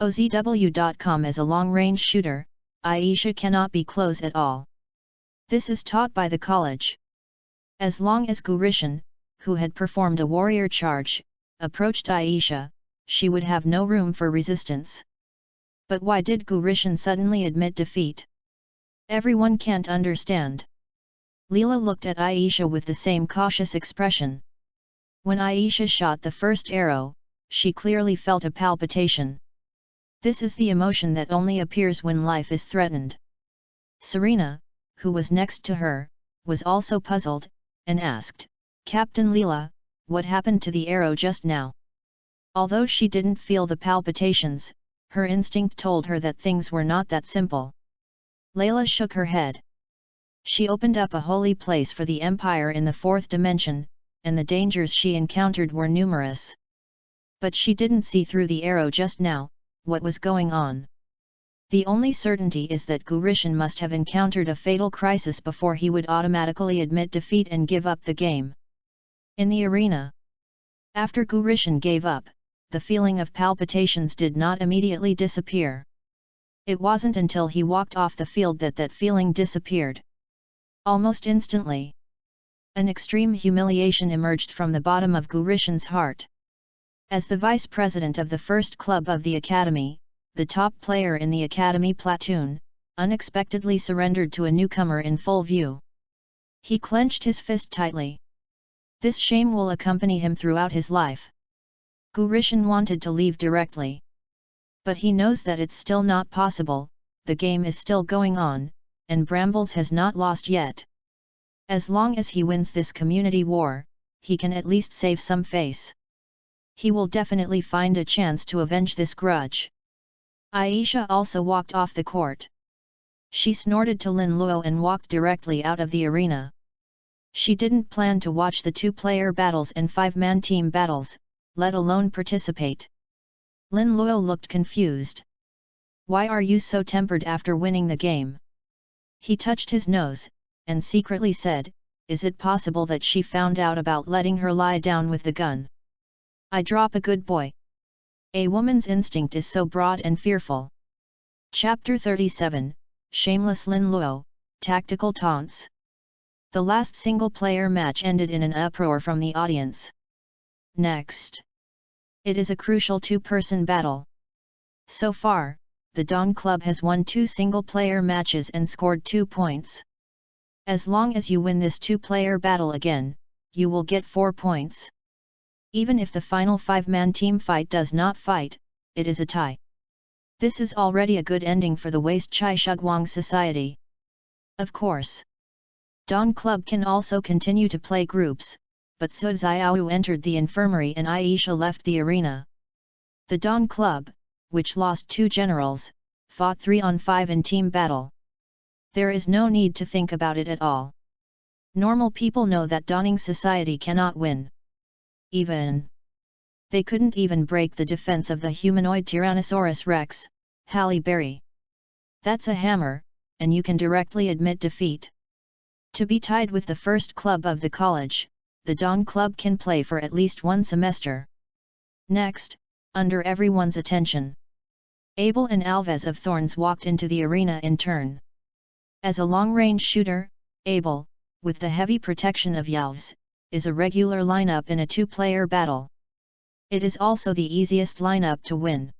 OZW.com as a long-range shooter, Aisha cannot be close at all. This is taught by the college. As long as Gurishan, who had performed a warrior charge, approached Aisha, she would have no room for resistance. But why did Gurishan suddenly admit defeat? Everyone can't understand. Leela looked at Aisha with the same cautious expression. When Aisha shot the first arrow, she clearly felt a palpitation. This is the emotion that only appears when life is threatened. Serena, who was next to her, was also puzzled, and asked, "Captain Leela, what happened to the arrow just now?" Although she didn't feel the palpitations, her instinct told her that things were not that simple. Layla shook her head. She opened up a holy place for the Empire in the fourth dimension, and the dangers she encountered were numerous. But she didn't see through the arrow just now, what was going on. The only certainty is that Gurishan must have encountered a fatal crisis before he would automatically admit defeat and give up the game. In the arena, after Gurishan gave up, the feeling of palpitations did not immediately disappear. It wasn't until he walked off the field that that feeling disappeared. Almost instantly, an extreme humiliation emerged from the bottom of Gurishan's heart. As the vice president of the first club of the academy, the top player in the academy platoon, unexpectedly surrendered to a newcomer in full view. He clenched his fist tightly. This shame will accompany him throughout his life. Gurishan wanted to leave directly. But he knows that it's still not possible, the game is still going on, and Brambles has not lost yet. As long as he wins this community war, he can at least save some face. He will definitely find a chance to avenge this grudge. Aisha also walked off the court. She snorted to Lin Luo and walked directly out of the arena. She didn't plan to watch the two-player battles and five-man team battles, let alone participate. Lin Luo looked confused. "Why are you so tempered after winning the game?" He touched his nose, and secretly said, "Is it possible that she found out about letting her lie down with the gun? I drop a good boy." A woman's instinct is so broad and fearful. Chapter 37, Shameless Lin Luo, Tactical Taunts. The last single-player match ended in an uproar from the audience. Next. It is a crucial two-person battle. So far, the Dawn Club has won 2 single-player matches and scored 2 points. As long as you win this two-player battle again, you will get 4 points. Even if the final 5-man team fight does not fight, it is a tie. This is already a good ending for the Waste Chai Shugwang Society. Of course, Dawn Club can also continue to play groups, but Su Xiaoyu entered the infirmary and Aisha left the arena. The Dawn Club, which lost 2 generals, fought 3-on-5 in team battle. There is no need to think about it at all. Normal people know that Dawning Society cannot win. They couldn't even break the defense of the humanoid Tyrannosaurus Rex, Halle Berry. That's a hammer, and you can directly admit defeat. To be tied with the first club of the college, the Dawn Club can play for at least 1 semester. Next, under everyone's attention, Abel and Alves of Thorns walked into the arena in turn. As a long-range shooter, Abel, with the heavy protection of Alves, is a regular lineup in a 2-player battle. It is also the easiest lineup to win.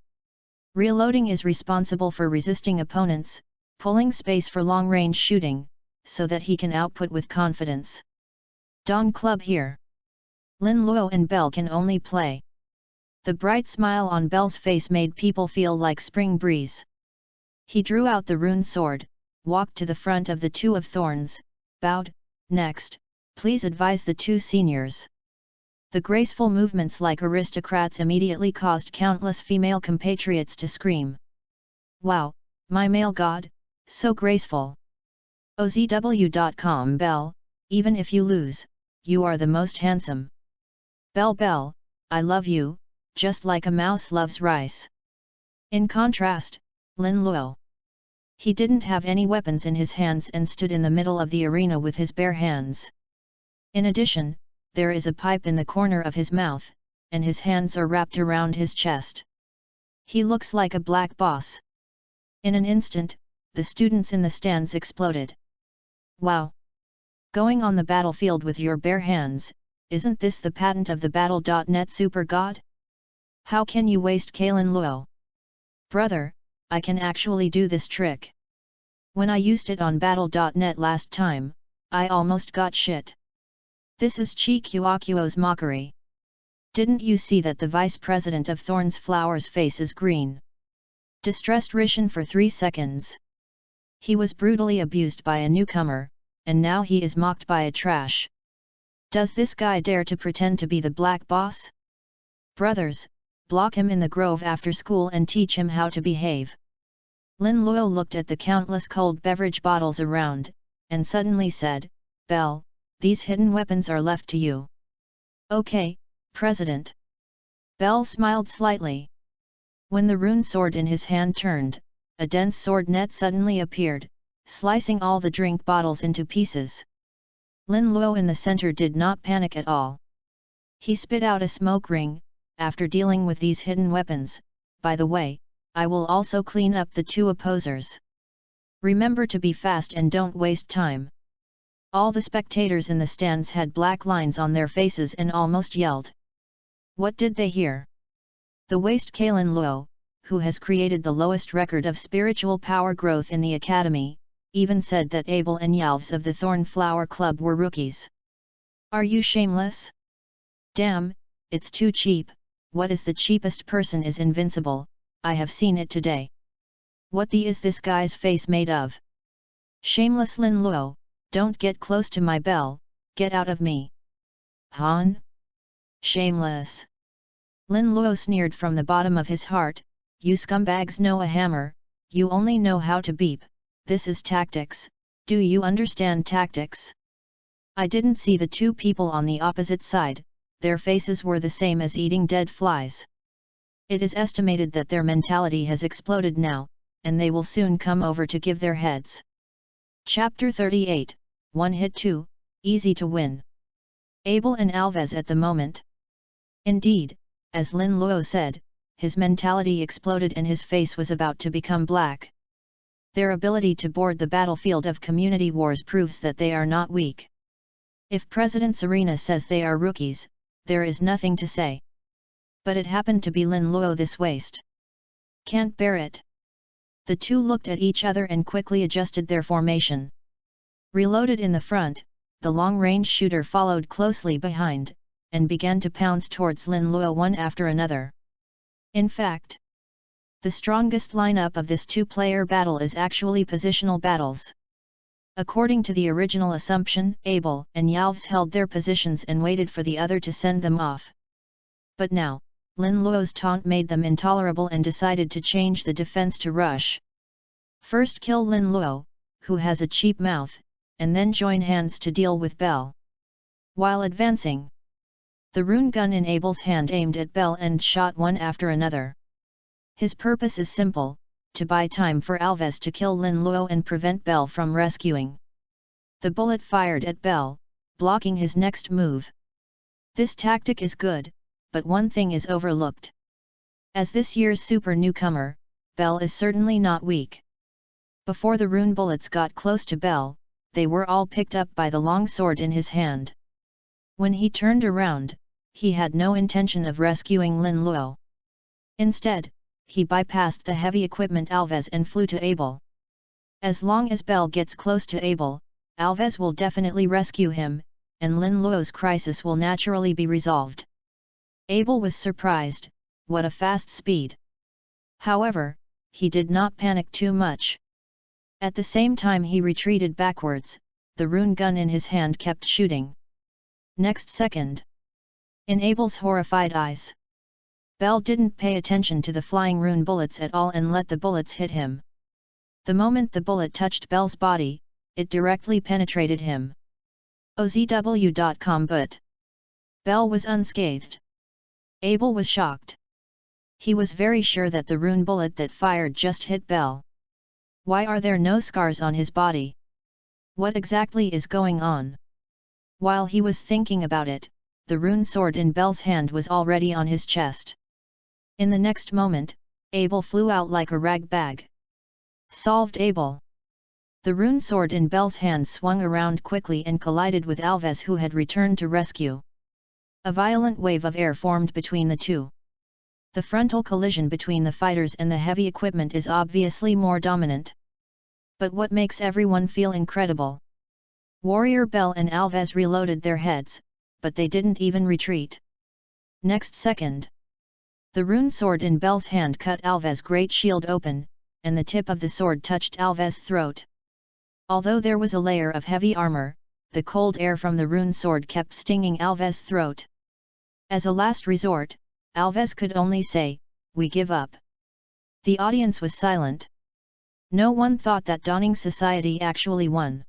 Reloading is responsible for resisting opponents, pulling space for long-range shooting, so that he can output with confidence. Dawn Club here. Lin Luo and Belle can only play. The bright smile on Belle's face made people feel like spring breeze. He drew out the rune sword, walked to the front of the 2 of Thorns, bowed. "Next, please advise the 2 seniors." The graceful movements like aristocrats immediately caused countless female compatriots to scream. "Wow, my male god, so graceful." OZW.com Belle, even if you lose, you are the most handsome. Belle, I love you, just like a mouse loves rice. In contrast, Lin Luo. He didn't have any weapons in his hands and stood in the middle of the arena with his bare hands. In addition, there is a pipe in the corner of his mouth, and his hands are wrapped around his chest. He looks like a black boss. In an instant, the students in the stands exploded. "Wow! Going on the battlefield with your bare hands, isn't this the patent of the Battle.net super god? How can you waste Lin Luo? Brother, I can actually do this trick. When I used it on Battle.net last time, I almost got shit." This is Chi Kuokuo's mockery. Didn't you see that the vice president of Thorns Flower's face is green? distressed Rishon for 3 seconds. He was brutally abused by a newcomer, and now he is mocked by a trash. Does this guy dare to pretend to be the black boss? Brothers, block him in the grove after school and teach him how to behave. Lin Luo looked at the countless cold beverage bottles around, and suddenly said, Bell, these hidden weapons are left to you. Okay, President. Bell smiled slightly. When the rune sword in his hand turned, a dense sword net suddenly appeared, slicing all the drink bottles into pieces. Lin Luo in the center did not panic at all. He spit out a smoke ring. After dealing with these hidden weapons, by the way, I will also clean up the 2 opposers. Remember to be fast and don't waste time. All the spectators in the stands had black lines on their faces and almost yelled. What did they hear? The waste Lin Luo, who has created the lowest record of spiritual power growth in the academy, even said that Abel and Yalves of the Thornflower Club were rookies. Are you shameless? Damn, it's too cheap. What is the cheapest person is invincible, I have seen it today. What the is this guy's face made of? Shameless Lin Luo, don't get close to my bell, get out of me. Han? Shameless. Lin Luo sneered from the bottom of his heart, you scumbags know a hammer, you only know how to beep, this is tactics, do you understand tactics? I didn't see the 2 people on the opposite side. Their faces were the same as eating dead flies. It is estimated that their mentality has exploded now, and they will soon come over to give their heads. Chapter 38, 1 Hit 2, Easy to Win. Abel and Alves at the moment. Indeed, as Lin Luo said, his mentality exploded and his face was about to become black. Their ability to board the battlefield of community wars proves that they are not weak. If President Serena says they are rookies, there is nothing to say. But it happened to be Lin Luo this waste. Can't bear it. The 2 looked at each other and quickly adjusted their formation. Reloaded in the front, the long-range shooter followed closely behind, and began to pounce towards Lin Luo one after another. In fact, the strongest lineup of this 2-player battle is actually positional battles. According to the original assumption, Abel and Yalves held their positions and waited for the other to send them off. But now, Lin Luo's taunt made them intolerable and decided to change the defense to rush. First kill Lin Luo, who has a cheap mouth, and then join hands to deal with Bell. While advancing, the rune gun in Abel's hand aimed at Bell and shot one after another. His purpose is simple, to buy time for Alves to kill Lin Luo and prevent Bell from rescuing. The bullet fired at Bell, blocking his next move. This tactic is good, but one thing is overlooked. As this year's super newcomer, Bell is certainly not weak. Before the rune bullets got close to Bell, they were all picked up by the long sword in his hand. When he turned around, he had no intention of rescuing Lin Luo. Instead, he bypassed the heavy equipment Alves and flew to Abel. As long as Bell gets close to Abel, Alves will definitely rescue him, and Lin Luo's crisis will naturally be resolved. Abel was surprised, what a fast speed. However, he did not panic too much. At the same time he retreated backwards, the rune gun in his hand kept shooting. Next second, in Abel's horrified eyes, Bell didn't pay attention to the flying rune bullets at all and let the bullets hit him. The moment the bullet touched Bell's body, it directly penetrated him. OZW.com. But Bell was unscathed. Abel was shocked. He was very sure that the rune bullet that fired just hit Bell. Why are there no scars on his body? What exactly is going on? While he was thinking about it, the rune sword in Bell's hand was already on his chest. In the next moment, Abel flew out like a rag bag. Solved Abel. The rune sword in Bell's hand swung around quickly and collided with Alves, who had returned to rescue. A violent wave of air formed between the two. The frontal collision between the fighters and the heavy equipment is obviously more dominant. But what makes everyone feel incredible? Warrior Bell and Alves reloaded their heads, but they didn't even retreat. Next second, The rune sword in Belle's hand cut Alves' great shield open, and the tip of the sword touched Alves' throat. Although there was a layer of heavy armor, the cold air from the rune sword kept stinging Alves' throat. As a last resort, Alves could only say, "We give up." The audience was silent. No one thought that Dawning Society actually won.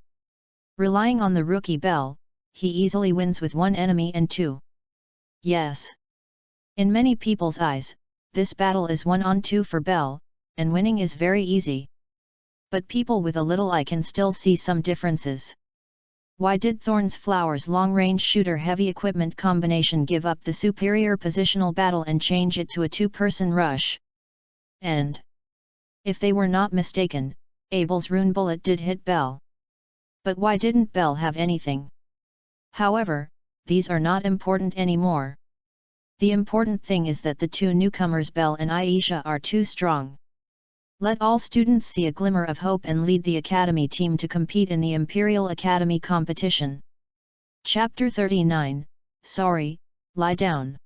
Relying on the rookie Belle, he easily wins with 1 enemy and 2. Yes. In many people's eyes, this battle is 1-on-2 for Belle, and winning is very easy. But people with a little eye can still see some differences. Why did Thorn's Flowers' long-range shooter heavy equipment combination give up the superior positional battle and change it to a 2-person rush? And if they were not mistaken, Abel's rune bullet did hit Belle. But why didn't Belle have anything? However, these are not important anymore. The important thing is that the 2 newcomers Belle and Aisha are too strong. Let all students see a glimmer of hope and lead the Academy team to compete in the Imperial Academy competition. Chapter 39, Sorry, Lie Down.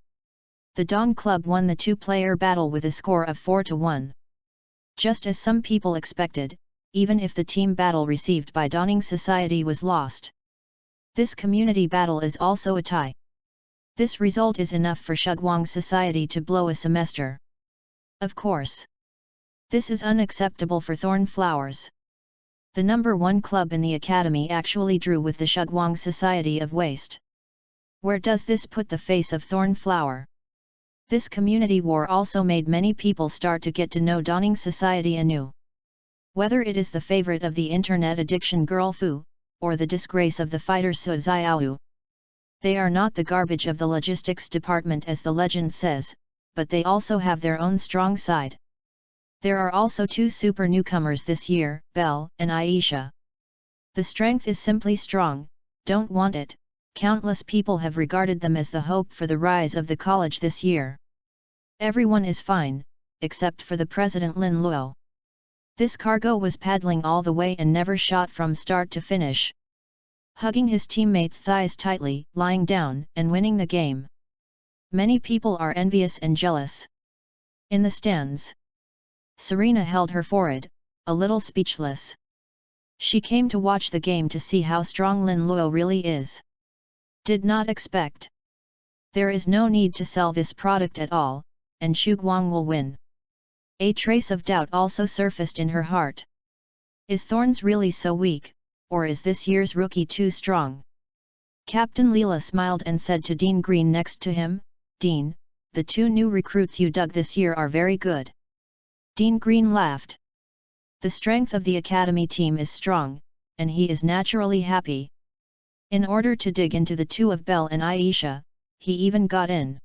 The Dawn Club won the 2-player battle with a score of 4-1. Just as some people expected, even if the team battle received by Dawning Society was lost. This community battle is also a tie. This result is enough for Shugwang Society to blow a semester. Of course. This is unacceptable for Thorn Flowers. The number 1 club in the Academy actually drew with the Shugwang Society of Waste. Where does this put the face of Thorn Flower? This community war also made many people start to get to know Dawning Society anew. Whether it is the favorite of the internet addiction girl Fu, or the disgrace of the fighter Su Xiaoyu. They are not the garbage of the logistics department as the legend says, but they also have their own strong side. There are also 2 super newcomers this year, Belle and Aisha. The strength is simply strong, don't want it. Countless people have regarded them as the hope for the rise of the college this year. Everyone is fine, except for the president Lin Luo. This cargo was paddling all the way and never shot from start to finish. Hugging his teammates' thighs tightly, lying down, and winning the game. Many people are envious and jealous. In the stands, Serena held her forehead, a little speechless. She came to watch the game to see how strong Lin Luo really is. Did not expect. There is no need to sell this product at all, and Shugwang will win. A trace of doubt also surfaced in her heart. Is Thorns really so weak, or is this year's rookie too strong? Captain Leela smiled and said to Dean Green next to him, "Dean, the 2 new recruits you dug this year are very good." Dean Green laughed. The strength of the academy team is strong, and he is naturally happy. In order to dig into the 2 of Belle and Aisha, he even got in.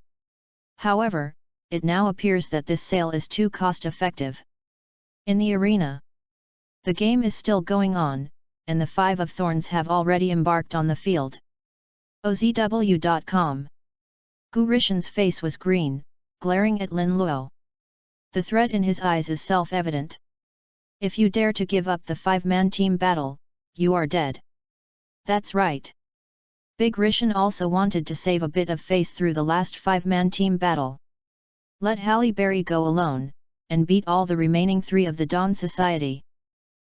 However, it now appears that this sale is too cost-effective. In the arena, the game is still going on, and the 5 of Thorns have already embarked on the field. OZW.com. Gu Rishan's face was green, glaring at Lin Luo. The threat in his eyes is self-evident. If you dare to give up the 5-man team battle, you are dead. That's right. Big Rishan also wanted to save a bit of face through the last 5-man team battle. Let Halle Berry go alone, and beat all the remaining 3 of the Dawn Society.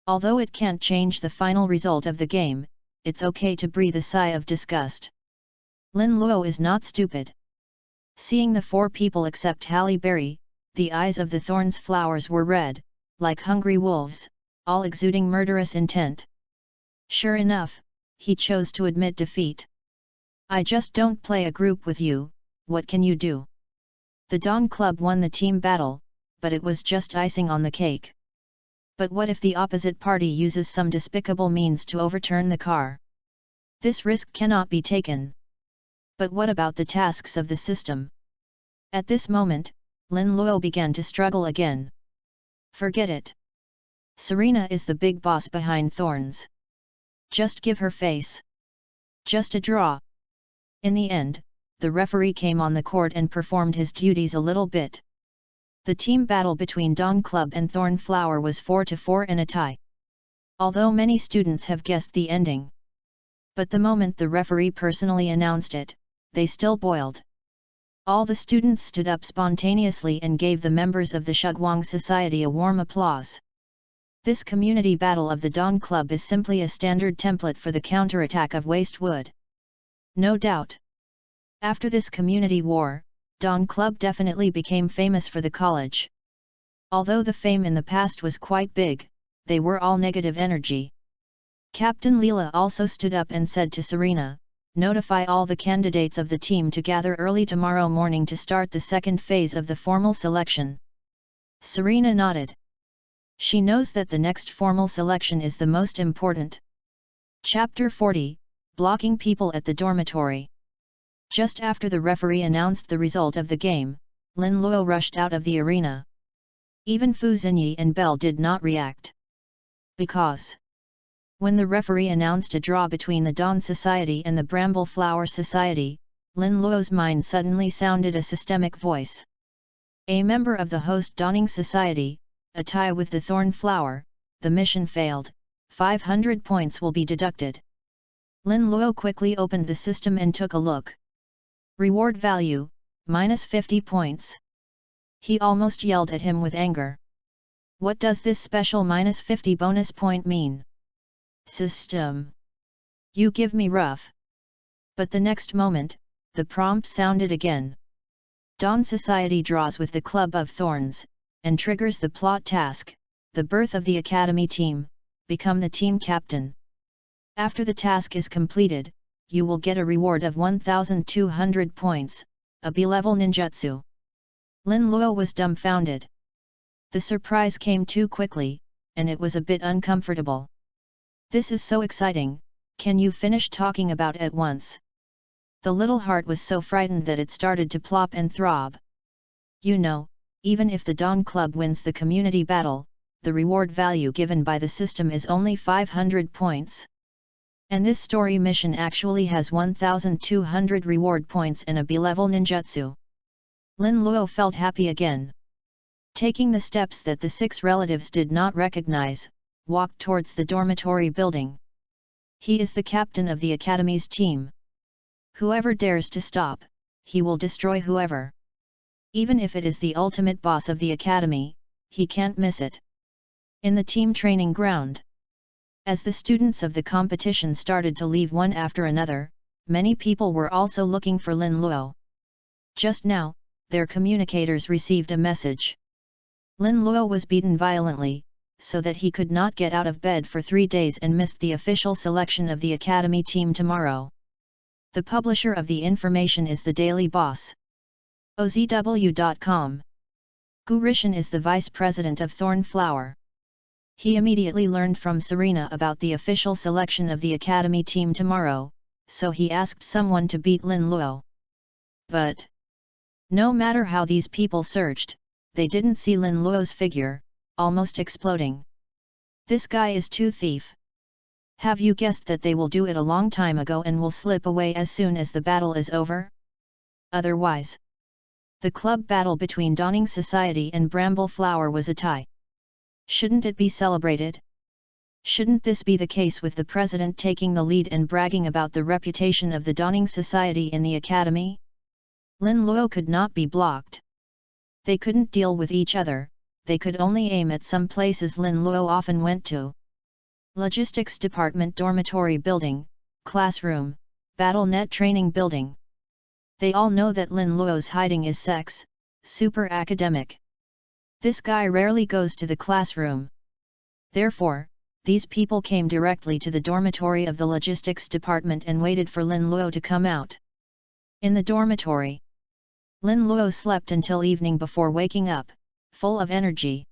Although it can't change the final result of the game, it's okay to breathe a sigh of disgust. Lin Luo is not stupid. Seeing the 4 people except Halle Berry, the eyes of the Thorns Flowers were red, like hungry wolves, all exuding murderous intent. Sure enough, he chose to admit defeat. I just don't play a group with you, what can you do? The Dawn Club won the team battle, but it was just icing on the cake. But what if the opposite party uses some despicable means to overturn the car? This risk cannot be taken. But what about the tasks of the system? At this moment, Lin Luo began to struggle again. Forget it. Serena is the big boss behind Thorns. Just give her face. Just a draw. In the end, the referee came on the court and performed his duties a little bit. The team battle between Dawn Club and Thorn Flower was 4-4 and a tie. Although many students have guessed the ending. But the moment the referee personally announced it, they still boiled. All the students stood up spontaneously and gave the members of the Shugwang Society a warm applause. This community battle of the Dawn Club is simply a standard template for the counterattack of waste wood. No doubt. After this community war, Dawn Club definitely became famous for the college. Although the fame in the past was quite big, they were all negative energy. Captain Leela also stood up and said to Serena, "Notify all the candidates of the team to gather early tomorrow morning to start the second phase of the formal selection." Serena nodded. She knows that the next formal selection is the most important. Chapter 40, Blocking People at the Dormitory. Just after the referee announced the result of the game, Lin Luo rushed out of the arena. Even Fu Xinyi and Belle did not react. Because when the referee announced a draw between the Dawn Society and the Bramble Flower Society, Lin Luo's mind suddenly sounded a systemic voice. A member of the host Dawning Society, a tie with the Thorn Flower, the mission failed, 500 points will be deducted. Lin Luo quickly opened the system and took a look. Reward value, -50 points. He almost yelled at him with anger. What does this special -50 bonus point mean? System. You give me rough. But the next moment, the prompt sounded again. Dawn Society draws with the Club of Thorns, and triggers the plot task, the birth of the Academy team, become the team captain. After the task is completed, you will get a reward of 1,200 points, a B-level ninjutsu. Lin Luo was dumbfounded. The surprise came too quickly, and it was a bit uncomfortable. This is so exciting, can you finish talking about at once? The little heart was so frightened that it started to plop and throb. You know, even if the Dawn Club wins the community battle, the reward value given by the system is only 500 points. And this story mission actually has 1,200 reward points and a B-level ninjutsu. Lin Luo felt happy again. Taking the steps that the 6 relatives did not recognize, walked towards the dormitory building. He is the captain of the Academy's team. Whoever dares to stop, he will destroy whoever. Even if it is the ultimate boss of the Academy, he can't miss it. In the team training ground. As the students of the competition started to leave one after another, many people were also looking for Lin Luo. Just now, their communicators received a message. Lin Luo was beaten violently, so that he could not get out of bed for 3 days and missed the official selection of the Academy team tomorrow. The publisher of the information is the Daily Boss. OZW.com. Gu Rishan is the vice president of Thorn Flower. He immediately learned from Serena about the official selection of the Academy team tomorrow, so he asked someone to beat Lin Luo. But no matter how these people searched, they didn't see Lin Luo's figure, almost exploding. This guy is too thief. Have you guessed that they will do it a long time ago and will slip away as soon as the battle is over? Otherwise, the club battle between Dawning Society and Bramble Flower was a tie. Shouldn't it be celebrated? Shouldn't this be the case with the president taking the lead and bragging about the reputation of the Dawning Society in the Academy? Lin Luo could not be blocked. They couldn't deal with each other, they could only aim at some places Lin Luo often went to. Logistics Department Dormitory Building, Classroom, BattleNet Training Building. They all know that Lin Luo's hiding is sex, super academic. This guy rarely goes to the classroom. Therefore, these people came directly to the dormitory of the Logistics Department and waited for Lin Luo to come out. In the dormitory, Lin Luo slept until evening before waking up, full of energy.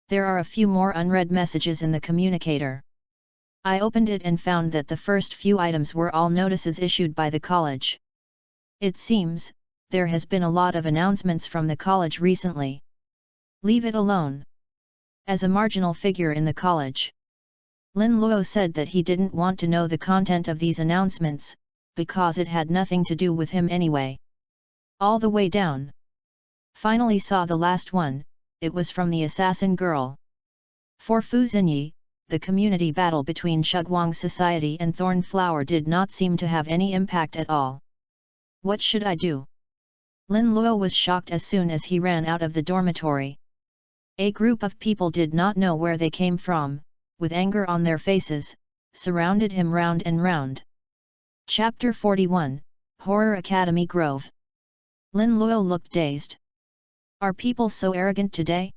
There are a few more unread messages in the communicator. I opened it and found that the first few items were all notices issued by the college. It seems, there has been a lot of announcements from the college recently. Leave it alone. As a marginal figure in the college, Lin Luo said that he didn't want to know the content of these announcements, because it had nothing to do with him anyway. All the way down. Finally saw the last one, it was from the assassin girl. For Fu Xinyi, the community battle between Shugwang Society and Thorn Flower did not seem to have any impact at all. What should I do? Lin Luo was shocked as soon as he ran out of the dormitory. A group of people did not know where they came from, with anger on their faces, surrounded him round and round. Chapter 41, Horror Academy Grove. Lin Luo looked dazed. Are people so arrogant today?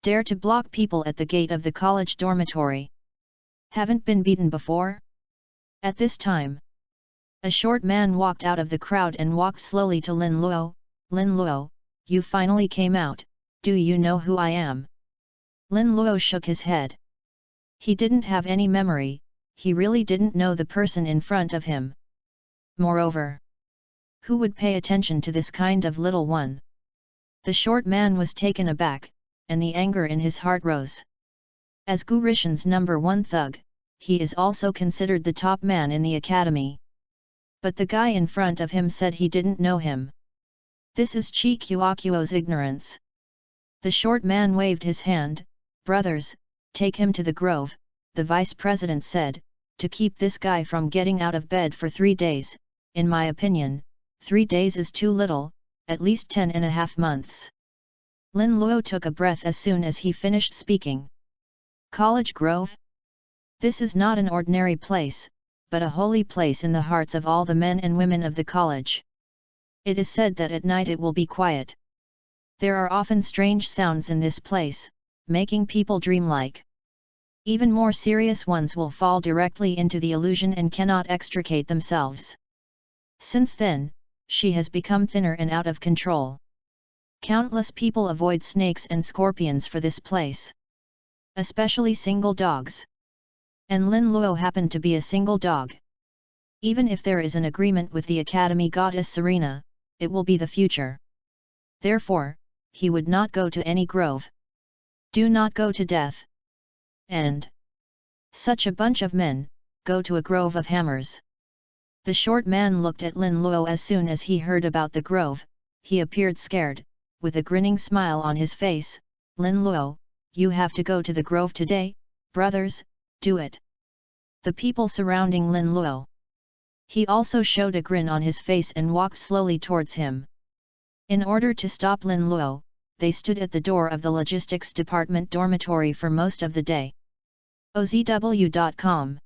Dare to block people at the gate of the college dormitory. Haven't been beaten before? At this time, a short man walked out of the crowd and walked slowly to Lin Luo. Lin Luo, you finally came out, do you know who I am? Lin Luo shook his head. He didn't have any memory, he really didn't know the person in front of him. Moreover, who would pay attention to this kind of little one? The short man was taken aback, and the anger in his heart rose. As Gu Rishan's #1 thug, he is also considered the top man in the academy. But the guy in front of him said he didn't know him. This is Chi Kuokuo's ignorance. The short man waved his hand. Brothers, take him to the grove, the vice president said, to keep this guy from getting out of bed for 3 days. In my opinion, 3 days is too little, at least 10.5 months. Lin Luo took a breath as soon as he finished speaking. College Grove? This is not an ordinary place, but a holy place in the hearts of all the men and women of the college. It is said that at night it will be quiet. There are often strange sounds in this place, making people dreamlike. Even more serious ones will fall directly into the illusion and cannot extricate themselves. Since then, she has become thinner and out of control. Countless people avoid snakes and scorpions for this place. Especially single dogs. And Lin Luo happened to be a single dog. Even if there is an agreement with the Academy Goddess Serena, it will be the future. Therefore, he would not go to any grove. Do not go to death. And such a bunch of men, go to a grove of hammers. The short man looked at Lin Luo as soon as he heard about the grove. He appeared scared, with a grinning smile on his face. Lin Luo, you have to go to the grove today, brothers, do it. The people surrounding Lin Luo. He also showed a grin on his face and walked slowly towards him. In order to stop Lin Luo, they stood at the door of the logistics department dormitory for most of the day. OZW.com.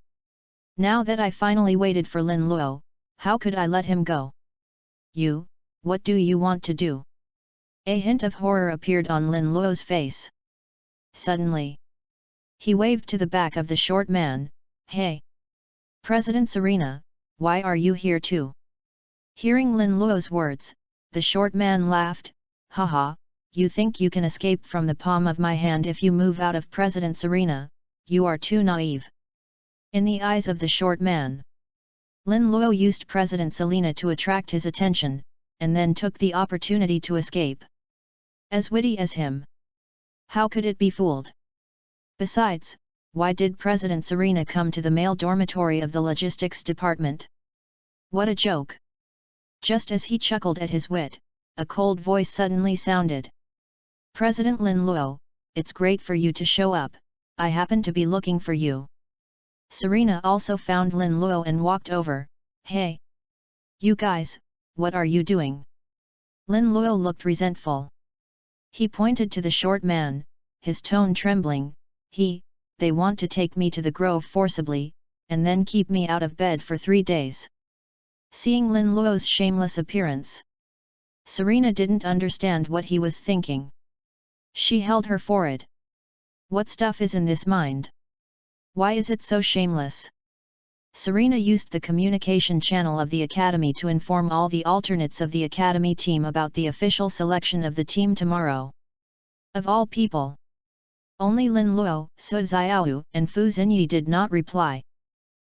Now that I finally waited for Lin Luo, how could I let him go? You, what do you want to do? A hint of horror appeared on Lin Luo's face. Suddenly, he waved to the back of the short man. Hey! President Serena, why are you here too? Hearing Lin Luo's words, the short man laughed. Haha, you think you can escape from the palm of my hand if you move out of President Serena? You are too naive. In the eyes of the short man, Lin Luo used President Selena to attract his attention, and then took the opportunity to escape. As witty as him. How could it be fooled? Besides, why did President Serena come to the male dormitory of the logistics department? What a joke! Just as he chuckled at his wit, a cold voice suddenly sounded. President Lin Luo, it's great for you to show up, I happen to be looking for you. Serena also found Lin Luo and walked over. Hey! You guys, what are you doing? Lin Luo looked resentful. He pointed to the short man, his tone trembling. They want to take me to the grove forcibly, and then keep me out of bed for 3 days. Seeing Lin Luo's shameless appearance, Serena didn't understand what he was thinking. She held her forehead. What stuff is in this mind? Why is it so shameless? Serena used the communication channel of the Academy to inform all the alternates of the Academy team about the official selection of the team tomorrow. Of all people, only Lin Luo, Su Xiaoyu, and Fu Xinyi did not reply.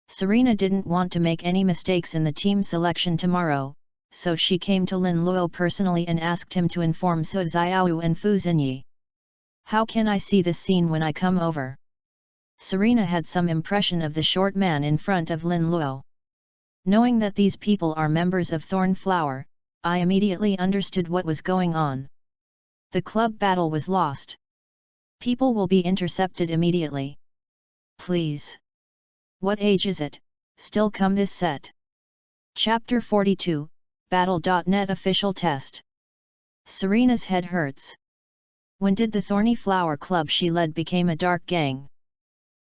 Serena didn't want to make any mistakes in the team selection tomorrow, so she came to Lin Luo personally and asked him to inform Su Xiaoyu and Fu Xinyi. How can I see this scene when I come over? Serena had some impression of the short man in front of Lin Luo. Knowing that these people are members of Thornflower, I immediately understood what was going on. The club battle was lost. People will be intercepted immediately. Please. What age is it? Still come this set. Chapter 42, Battle.net official test. Serena's head hurts. When did the thorny flower club she led became a dark gang?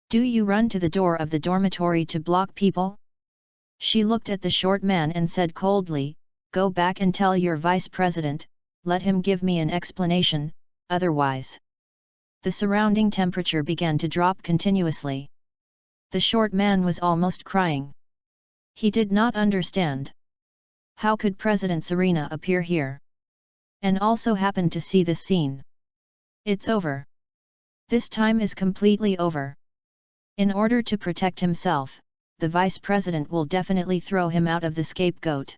Do you run to the door of the dormitory to block people? She looked at the short man and said coldly, "Go back and tell your vice president, let him give me an explanation, otherwise." The surrounding temperature began to drop continuously. The short man was almost crying. He did not understand. How could President Serena appear here? And also happened to see this scene. It's over. This time is completely over. In order to protect himself, the vice president will definitely throw him out of the scapegoat.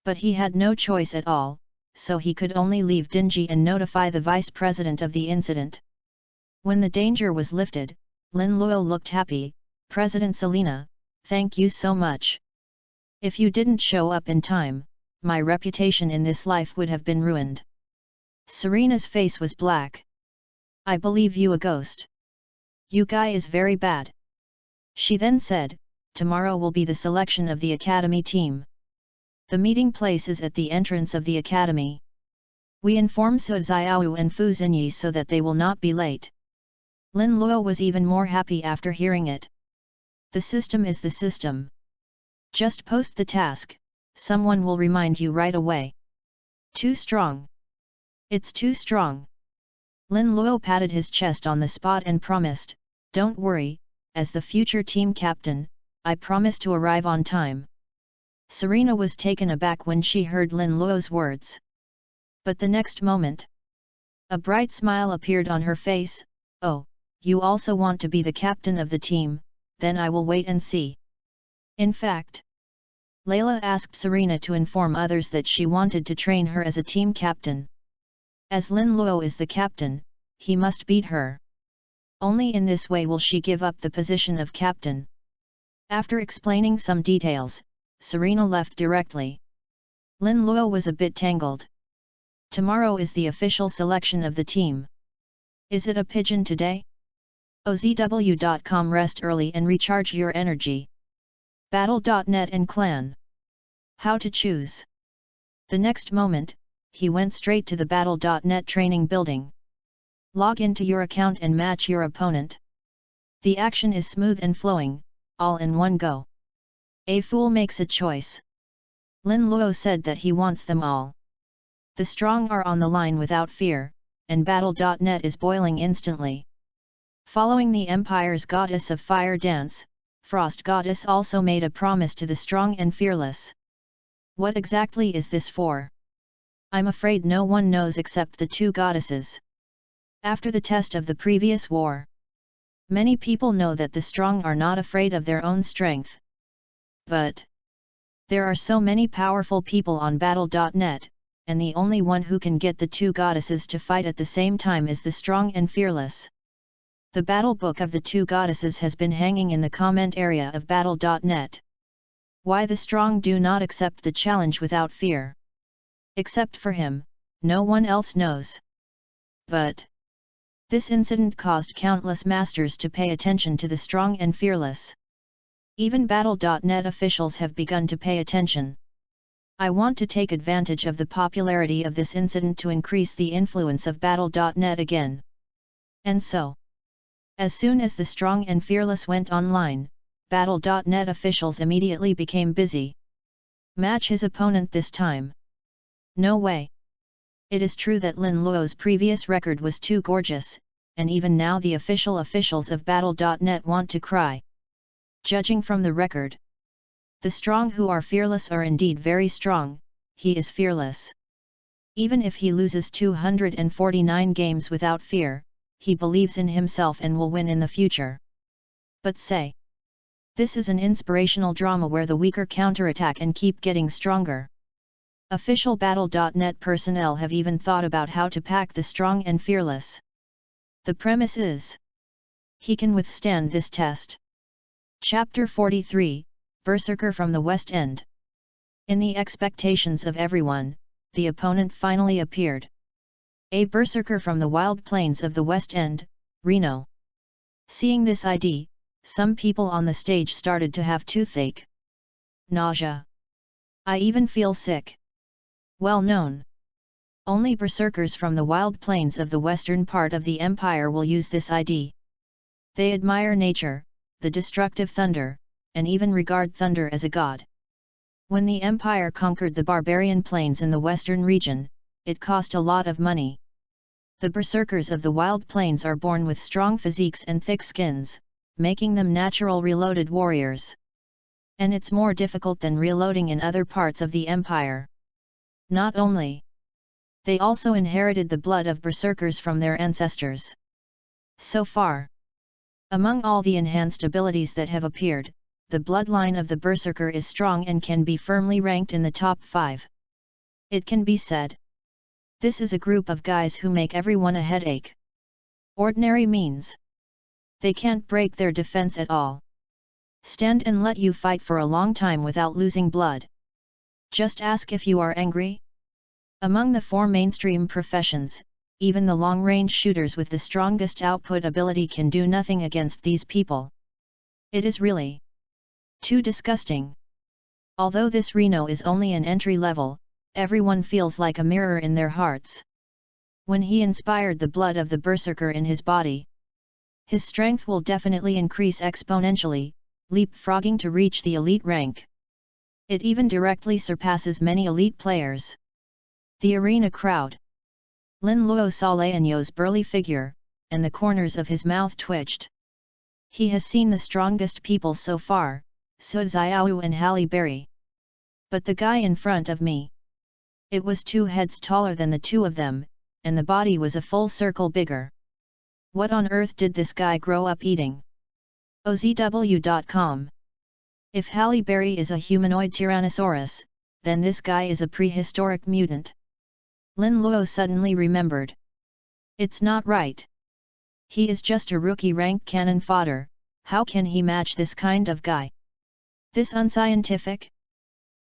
But he had no choice at all, so he could only leave Dingy and notify the vice president of the incident. When the danger was lifted, Lin Luo looked happy. "President Selena, thank you so much. If you didn't show up in time, my reputation in this life would have been ruined." Serena's face was black. "I believe you a ghost. You guy is very bad." She then said, "Tomorrow will be the selection of the academy team. The meeting place is at the entrance of the academy. We inform Su Xiao and Fu Xinyi so that they will not be late." Lin Luo was even more happy after hearing it. The system is the system. Just post the task, someone will remind you right away. Too strong. It's too strong. Lin Luo patted his chest on the spot and promised, "Don't worry, as the future team captain, I promise to arrive on time." Serena was taken aback when she heard Lin Luo's words. But the next moment, a bright smile appeared on her face. "Oh, you also want to be the captain of the team, then I will wait and see." In fact, Layla asked Serena to inform others that she wanted to train her as a team captain. As Lin Luo is the captain, he must beat her. Only in this way will she give up the position of captain. After explaining some details, Serena left directly. Lin Luo was a bit tangled. Tomorrow is the official selection of the team. Is it a pigeon today? OZW.com. Rest early and recharge your energy. Battle.net and Clan. How to choose. The next moment, he went straight to the Battle.net training building. Log into your account and match your opponent. The action is smooth and flowing, all in one go. A fool makes a choice. Lin Luo said that he wants them all. The strong are on the line without fear, and Battle.net is boiling instantly. Following the Empire's Goddess of Fire dance, Frost Goddess also made a promise to the strong and fearless. What exactly is this for? I'm afraid no one knows except the two goddesses. After the test of the previous war, many people know that the strong are not afraid of their own strength. But there are so many powerful people on Battle.net, and the only one who can get the two goddesses to fight at the same time is the strong and fearless. The battle book of the two goddesses has been hanging in the comment area of Battle.net. Why the strong do not accept the challenge without fear? Except for him, no one else knows. But this incident caused countless masters to pay attention to the strong and fearless. Even Battle.net officials have begun to pay attention. I want to take advantage of the popularity of this incident to increase the influence of Battle.net again. And so, as soon as the strong and fearless went online, Battle.net officials immediately became busy. Match his opponent this time. No way. It is true that Lin Luo's previous record was too gorgeous, and even now the officials of Battle.net want to cry. Judging from the record, the strong who are fearless are indeed very strong. He is fearless. Even if he loses 249 games without fear, he believes in himself and will win in the future. But say, this is an inspirational drama where the weaker counterattack and keep getting stronger. Official Battle.net personnel have even thought about how to pack the strong and fearless. The premise is, he can withstand this test. Chapter 43, Berserker from the West End. In the expectations of everyone, the opponent finally appeared. A berserker from the wild plains of the West End, Reno. Seeing this ID, some people on the stage started to have toothache. Nausea. I even feel sick. well known. Only berserkers from the wild plains of the western part of the empire will use this idea. They admire nature, the destructive thunder, and even regard thunder as a god. When the empire conquered the barbarian plains in the western region, it cost a lot of money. The berserkers of the wild plains are born with strong physiques and thick skins, making them natural reloaded warriors. And it's more difficult than reloading in other parts of the empire. Not only, they also inherited the blood of berserkers from their ancestors. So far, among all the enhanced abilities that have appeared, the bloodline of the berserker is strong and can be firmly ranked in the top 5. It can be said, this is a group of guys who make everyone a headache. Ordinary means, they can't break their defense at all. Stand and let you fight for a long time without losing blood. Just ask if you are angry. Among the 4 mainstream professions, even the long-range shooters with the strongest output ability can do nothing against these people. It is really too disgusting. Although this Reno is only an entry level, everyone feels like a mirror in their hearts. When he inspired the blood of the berserker in his body, his strength will definitely increase exponentially, leapfrogging to reach the elite rank. It even directly surpasses many elite players. The arena crowd. Lin Luo saw Lianyo's burly figure, and the corners of his mouth twitched. He has seen the strongest people so far, Su Xiao and Halle Berry. But the guy in front of me, it was 2 heads taller than the 2 of them, and the body was a full circle bigger. What on earth did this guy grow up eating? OZW.com. If Halle Berry is a humanoid Tyrannosaurus, then this guy is a prehistoric mutant. Lin Luo suddenly remembered. It's not right. He is just a rookie rank cannon fodder, how can he match this kind of guy? This unscientific?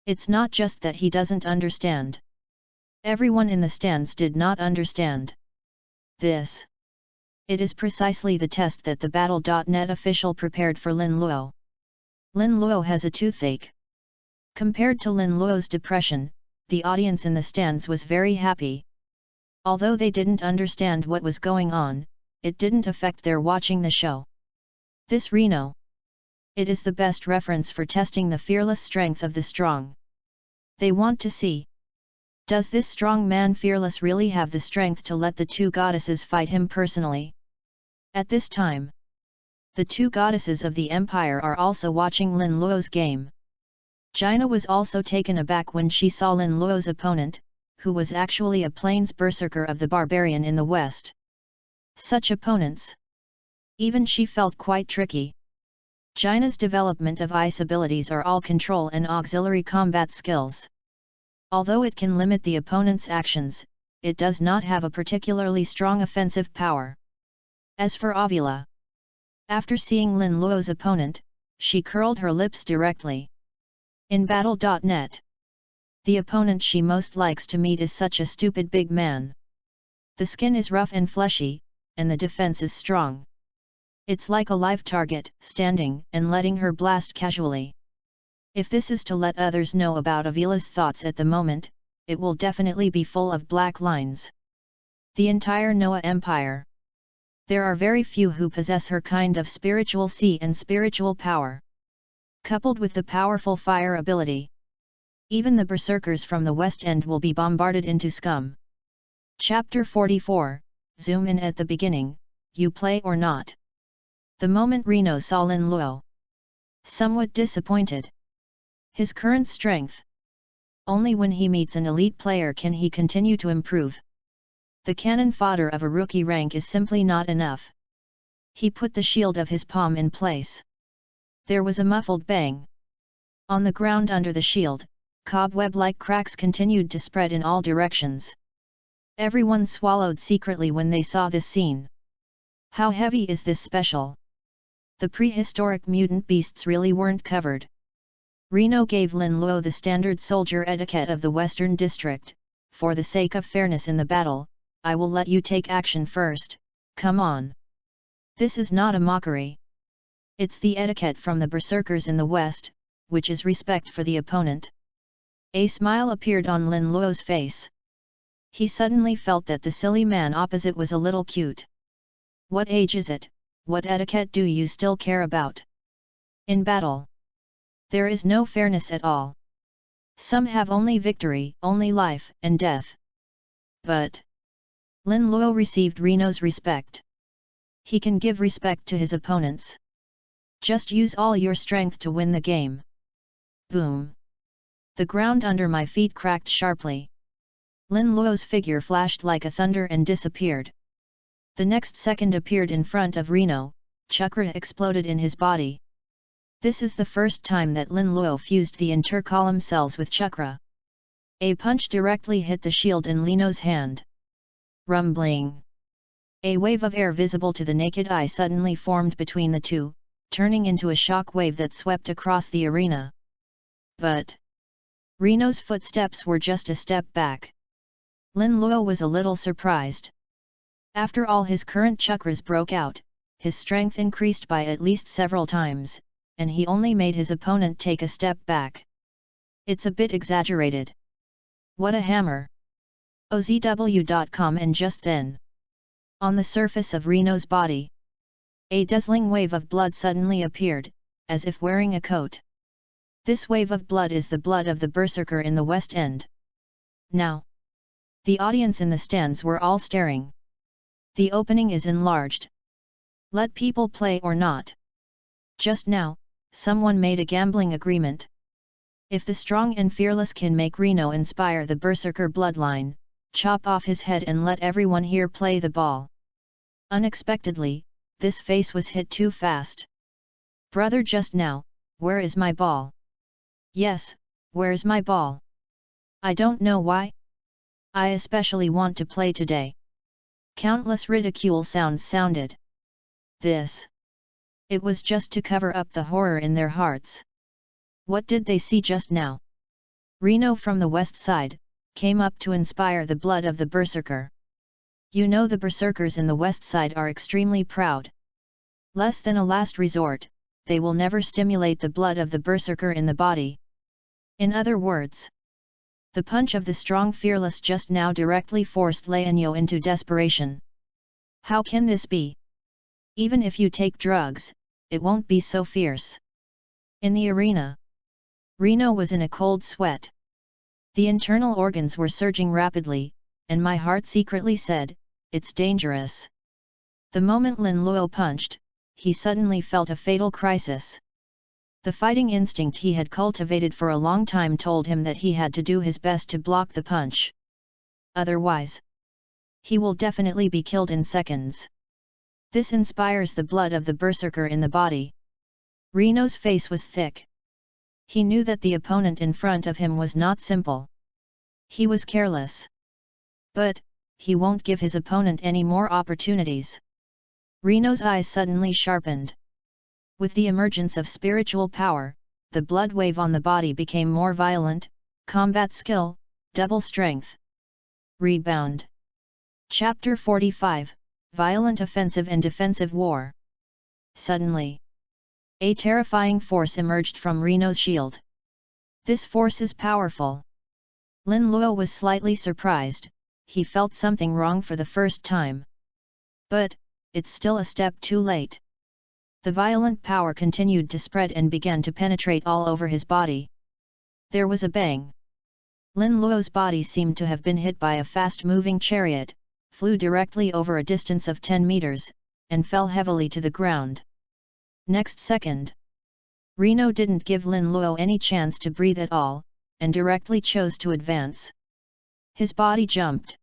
It's not just that he doesn't understand. Everyone in the stands did not understand this. It is precisely the test that the Battle.net official prepared for Lin Luo. Lin Luo has a toothache. Compared to Lin Luo's depression, the audience in the stands was very happy. Although they didn't understand what was going on, it didn't affect their watching the show. This Reno, it is the best reference for testing the fearless strength of the strong. They want to see, does this strong man fearless really have the strength to let the 2 goddesses fight him personally? At this time, the 2 goddesses of the empire are also watching Lin Luo's game. Jaina was also taken aback when she saw Lin Luo's opponent, who was actually a plains berserker of the barbarian in the west. Such opponents, even she felt quite tricky. Jaina's development of ice abilities are all control and auxiliary combat skills. Although it can limit the opponent's actions, it does not have a particularly strong offensive power. As for Avila, after seeing Lin Luo's opponent, she curled her lips directly. In Battle.net, the opponent she most likes to meet is such a stupid big man. The skin is rough and fleshy, and the defense is strong. It's like a live target, standing and letting her blast casually. If this is to let others know about Avila's thoughts at the moment, it will definitely be full of black lines. The entire Noah Empire. There are very few who possess her kind of spiritual sea and spiritual power. Coupled with the powerful fire ability, even the berserkers from the West End will be bombarded into scum. Chapter 44, zoom in at the beginning, you play or not. The moment Reno saw Lin Luo, somewhat disappointed. His current strength. Only when he meets an elite player can he continue to improve. The cannon fodder of a rookie rank is simply not enough. He put the shield of his palm in place. There was a muffled bang. On the ground under the shield, cobweb-like cracks continued to spread in all directions. Everyone swallowed secretly when they saw this scene. How heavy is this special? The prehistoric mutant beasts really weren't covered. Reno gave Lin Luo the standard soldier etiquette of the Western District. For the sake of fairness in the battle, I will let you take action first, come on. This is not a mockery. It's the etiquette from the berserkers in the West, which is respect for the opponent. A smile appeared on Lin Luo's face. He suddenly felt that the silly man opposite was a little cute. What age is it? What etiquette do you still care about? In battle, there is no fairness at all. Some have only victory, only life and death. But Lin Luo received Reno's respect. He can give respect to his opponents. Just use all your strength to win the game. Boom! The ground under my feet cracked sharply. Lin Luo's figure flashed like a thunder and disappeared. The next second appeared in front of Reno, chakra exploded in his body. This is the first time that Lin Luo fused the intercolumn cells with chakra. A punch directly hit the shield in Lino's hand. Rumbling! A wave of air visible to the naked eye suddenly formed between the two, turning into a shock wave that swept across the arena. But Reno's footsteps were just a step back. Lin Luo was a little surprised. After all, his current chakras broke out, his strength increased by at least several times, and he only made his opponent take a step back. It's a bit exaggerated. What a hammer! OZW.com. And just then, on the surface of Reno's body, a dazzling wave of blood suddenly appeared, as if wearing a coat. This wave of blood is the blood of the berserker in the West End. Now, the audience in the stands were all staring. The opening is enlarged. Let people play or not. Just now, someone made a gambling agreement. If the strong and fearless can make Reno inspire the berserker bloodline, chop off his head and let everyone here play the ball. Unexpectedly, this face was hit too fast. Brother, just now, where is my ball? Yes, where's my ball? I don't know why. I especially want to play today. Countless ridicule sounds sounded. This. It was just to cover up the horror in their hearts. What did they see just now? Reno from the west side, came up to inspire the blood of the berserker. You know the berserkers in the west side are extremely proud. Less than a last resort, they will never stimulate the blood of the berserker in the body. In other words, the punch of the strong fearless just now directly forced Leonyo into desperation. How can this be? Even if you take drugs, it won't be so fierce. In the arena, Reno was in a cold sweat. The internal organs were surging rapidly, and my heart secretly said, it's dangerous. The moment Lin Luo punched, he suddenly felt a fatal crisis. The fighting instinct he had cultivated for a long time told him that he had to do his best to block the punch. Otherwise, he will definitely be killed in seconds. This inspires the blood of the berserker in the body. Reno's face was thick. He knew that the opponent in front of him was not simple. He was careless. But he won't give his opponent any more opportunities. Reno's eyes suddenly sharpened. With the emergence of spiritual power, the blood wave on the body became more violent, combat skill, double strength. Rebound. Chapter 45, Violent Offensive and Defensive War. Suddenly, a terrifying force emerged from Reno's shield. This force is powerful. Lin Luo was slightly surprised, he felt something wrong for the first time. But it's still a step too late. The violent power continued to spread and began to penetrate all over his body. There was a bang. Lin Luo's body seemed to have been hit by a fast-moving chariot, flew directly over a distance of 10 meters, and fell heavily to the ground. Next second, Reno didn't give Lin Luo any chance to breathe at all, and directly chose to advance. His body jumped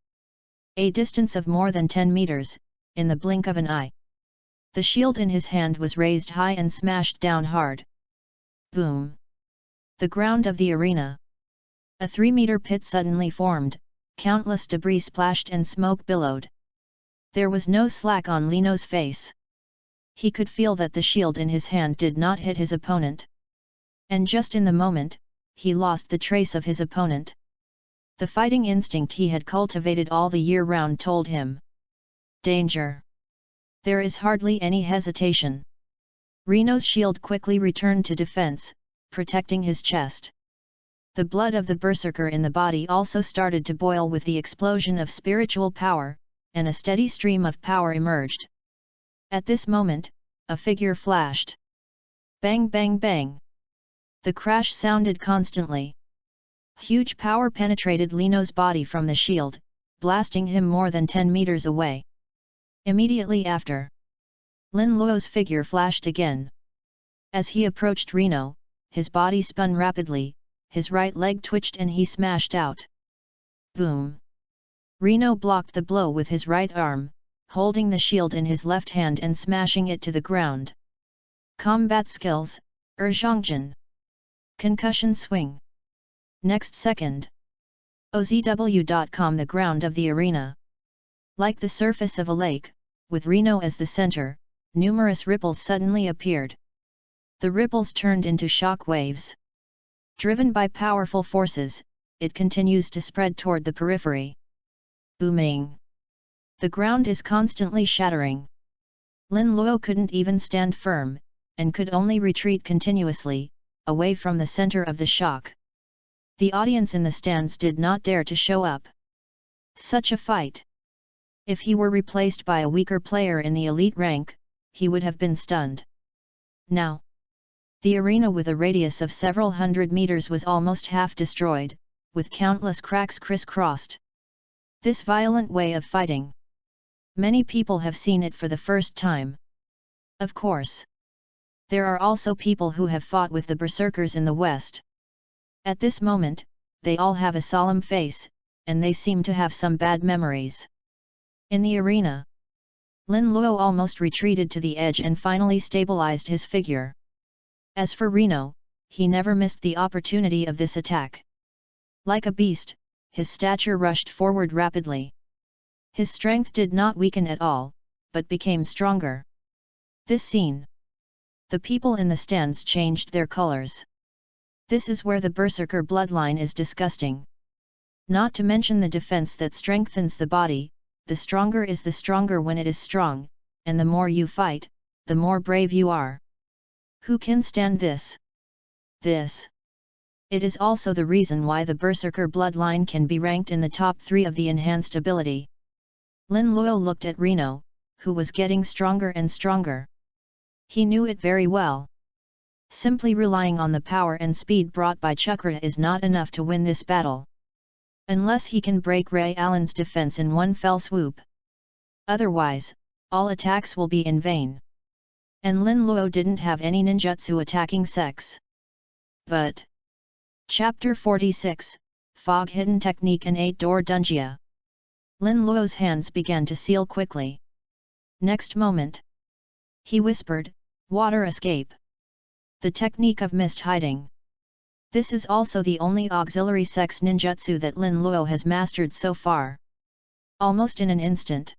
a distance of more than 10 meters, in the blink of an eye. The shield in his hand was raised high and smashed down hard. Boom! The ground of the arena. A 3-meter pit suddenly formed, countless debris splashed and smoke billowed. There was no slack on Lino's face. He could feel that the shield in his hand did not hit his opponent. And just in the moment, he lost the trace of his opponent. The fighting instinct he had cultivated all the year round told him. Danger! There is hardly any hesitation. Reno's shield quickly returned to defense, protecting his chest. The blood of the berserker in the body also started to boil with the explosion of spiritual power, and a steady stream of power emerged. At this moment, a figure flashed. Bang bang bang! The crash sounded constantly. Huge power penetrated Lino's body from the shield, blasting him more than 10 meters away. Immediately after, Lin Luo's figure flashed again. As he approached Reno, his body spun rapidly, his right leg twitched and he smashed out. Boom! Reno blocked the blow with his right arm, holding the shield in his left hand and smashing it to the ground. Combat skills, Zhongjin. Concussion swing. Next second. OZW.com. The ground of the arena. Like the surface of a lake, with Reno as the center, numerous ripples suddenly appeared. The ripples turned into shock waves. Driven by powerful forces, it continues to spread toward the periphery. Booming! The ground is constantly shattering. Lin Luo couldn't even stand firm, and could only retreat continuously, away from the center of the shock. The audience in the stands did not dare to show up. Such a fight! If he were replaced by a weaker player in the elite rank, he would have been stunned. Now, the arena with a radius of several hundred meters was almost half destroyed, with countless cracks crisscrossed. This violent way of fighting. Many people have seen it for the first time. Of course, there are also people who have fought with the berserkers in the West. At this moment, they all have a solemn face, and they seem to have some bad memories. In the arena, Lin Luo almost retreated to the edge and finally stabilized his figure. As for Reno, he never missed the opportunity of this attack. Like a beast, his stature rushed forward rapidly. His strength did not weaken at all, but became stronger. This scene. The people in the stands changed their colors. This is where the berserker bloodline is disgusting. Not to mention the defense that strengthens the body, the stronger is the stronger when it is strong, and the more you fight, the more brave you are. Who can stand this? This. It is also the reason why the berserker bloodline can be ranked in the top 3 of the enhanced ability. Lin Luo looked at Reno, who was getting stronger and stronger. He knew it very well. Simply relying on the power and speed brought by chakra is not enough to win this battle. Unless he can break Ray Allen's defense in one fell swoop. Otherwise, all attacks will be in vain. And Lin Luo didn't have any ninjutsu attacking sex. But Chapter 46, Fog Hidden Technique and 8-Door Dungia. Lin Luo's hands began to seal quickly. Next moment, he whispered, "Water escape." The technique of mist hiding. This is also the only auxiliary sex ninjutsu that Lin Luo has mastered so far. Almost in an instant,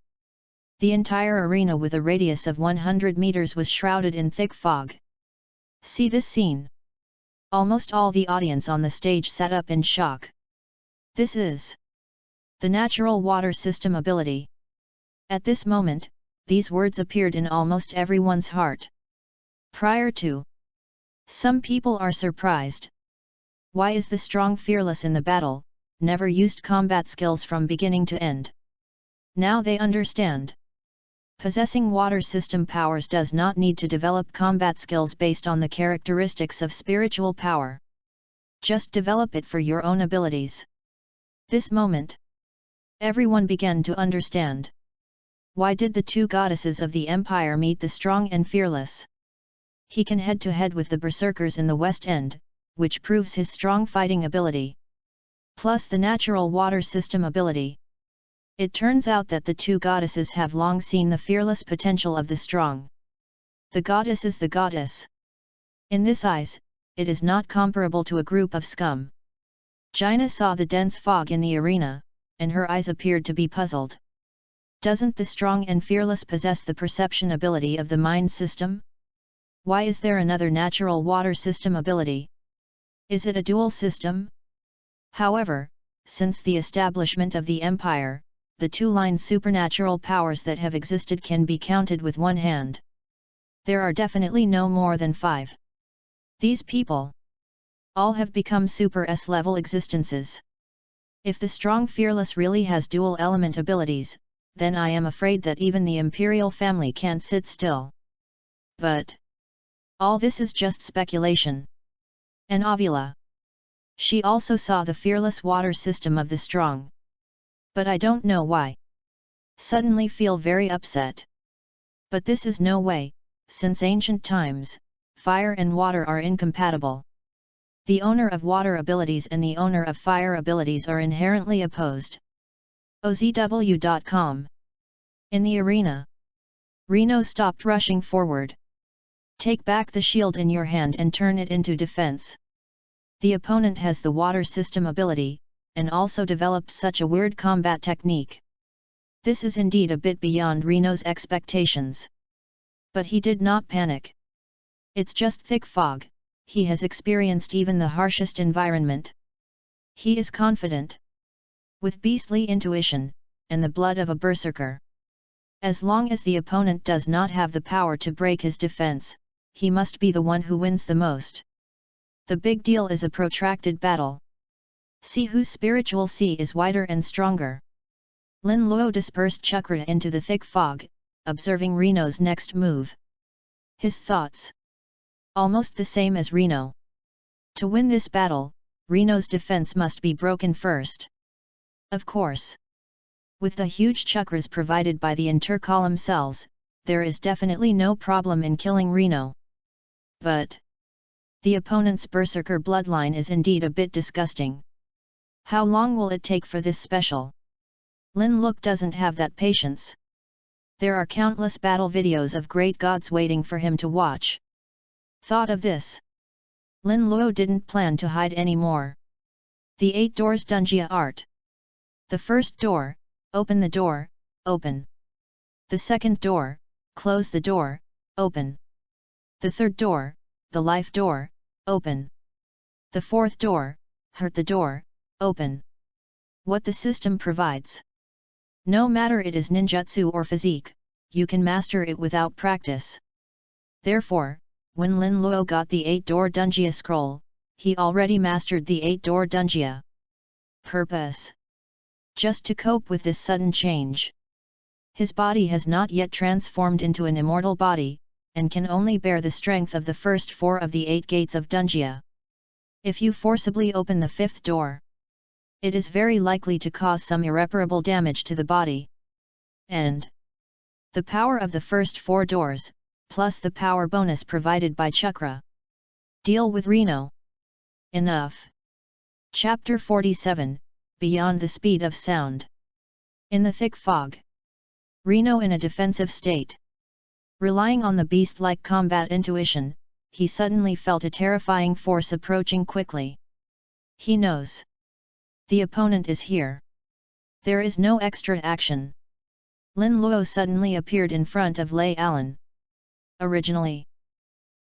the entire arena with a radius of 100 meters was shrouded in thick fog. See this scene? Almost all the audience on the stage sat up in shock. This is the natural water system ability. At this moment, these words appeared in almost everyone's heart. Prior to, some people are surprised. Why is the strong fearless in the battle, never used combat skills from beginning to end? Now they understand. Possessing water system powers does not need to develop combat skills based on the characteristics of spiritual power. Just develop it for your own abilities. This moment, everyone began to understand. Why did the 2 goddesses of the empire meet the strong and fearless? He can head to head with the berserkers in the West End, which proves his strong fighting ability. Plus the natural water system ability. It turns out that the 2 goddesses have long seen the fearless potential of the strong. The goddess is the goddess. In this eyes, it is not comparable to a group of scum. Jaina saw the dense fog in the arena, and her eyes appeared to be puzzled. Doesn't the strong and fearless possess the perception ability of the mind system? Why is there another natural water system ability? Is it a dual system? However, since the establishment of the empire, the 2-line supernatural powers that have existed can be counted with one hand. There are definitely no more than 5. These people. All have become Super S-level existences. If the strong fearless really has dual element abilities, then I am afraid that even the imperial family can't sit still. But all this is just speculation. And Ovula. She also saw the fearless water system of the strong. But I don't know why. Suddenly feel very upset. But this is no way, since ancient times, fire and water are incompatible. The owner of water abilities and the owner of fire abilities are inherently opposed. OZW.com. In the arena, Reno stopped rushing forward. Take back the shield in your hand and turn it into defense. The opponent has the water system ability, and also developed such a weird combat technique. This is indeed a bit beyond Reno's expectations. But he did not panic. It's just thick fog, he has experienced even the harshest environment. He is confident. With beastly intuition, and the blood of a berserker. As long as the opponent does not have the power to break his defense, he must be the one who wins the most. The big deal is a protracted battle. See whose spiritual sea is wider and stronger. Lin Luo dispersed chakra into the thick fog, observing Reno's next move. His thoughts. Almost the same as Reno. To win this battle, Reno's defense must be broken first. Of course. With the huge chakras provided by the intercolumn cells, there is definitely no problem in killing Reno. But the opponent's berserker bloodline is indeed a bit disgusting. How long will it take for this special? Lin Luo doesn't have that patience. There are countless battle videos of great gods waiting for him to watch. Thought of this. Lin Luo didn't plan to hide anymore. The 8 doors Dunjia art. The first door, open the door, open. The second door, close the door, open. The third door, the life door, open. The fourth door, hurt the door, open. What the system provides. No matter it is ninjutsu or physique, you can master it without practice. Therefore, when Lin Luo got the 8-door Dunjia scroll, he already mastered the 8-door Dunjia. Purpose. Just to cope with this sudden change. His body has not yet transformed into an immortal body, and can only bear the strength of the first 4 of the 8 gates of Dunjia. If you forcibly open the 5th door, it is very likely to cause some irreparable damage to the body. And the power of the first 4 doors, plus the power bonus provided by Chakra. Deal with Reno. Enough. Chapter 47, Beyond the Speed of Sound. In the thick fog. Reno in a defensive state. Relying on the beast-like combat intuition, he suddenly felt a terrifying force approaching quickly. He knows. The opponent is here. There is no extra action. Lin Luo suddenly appeared in front of Lei Alan. Originally,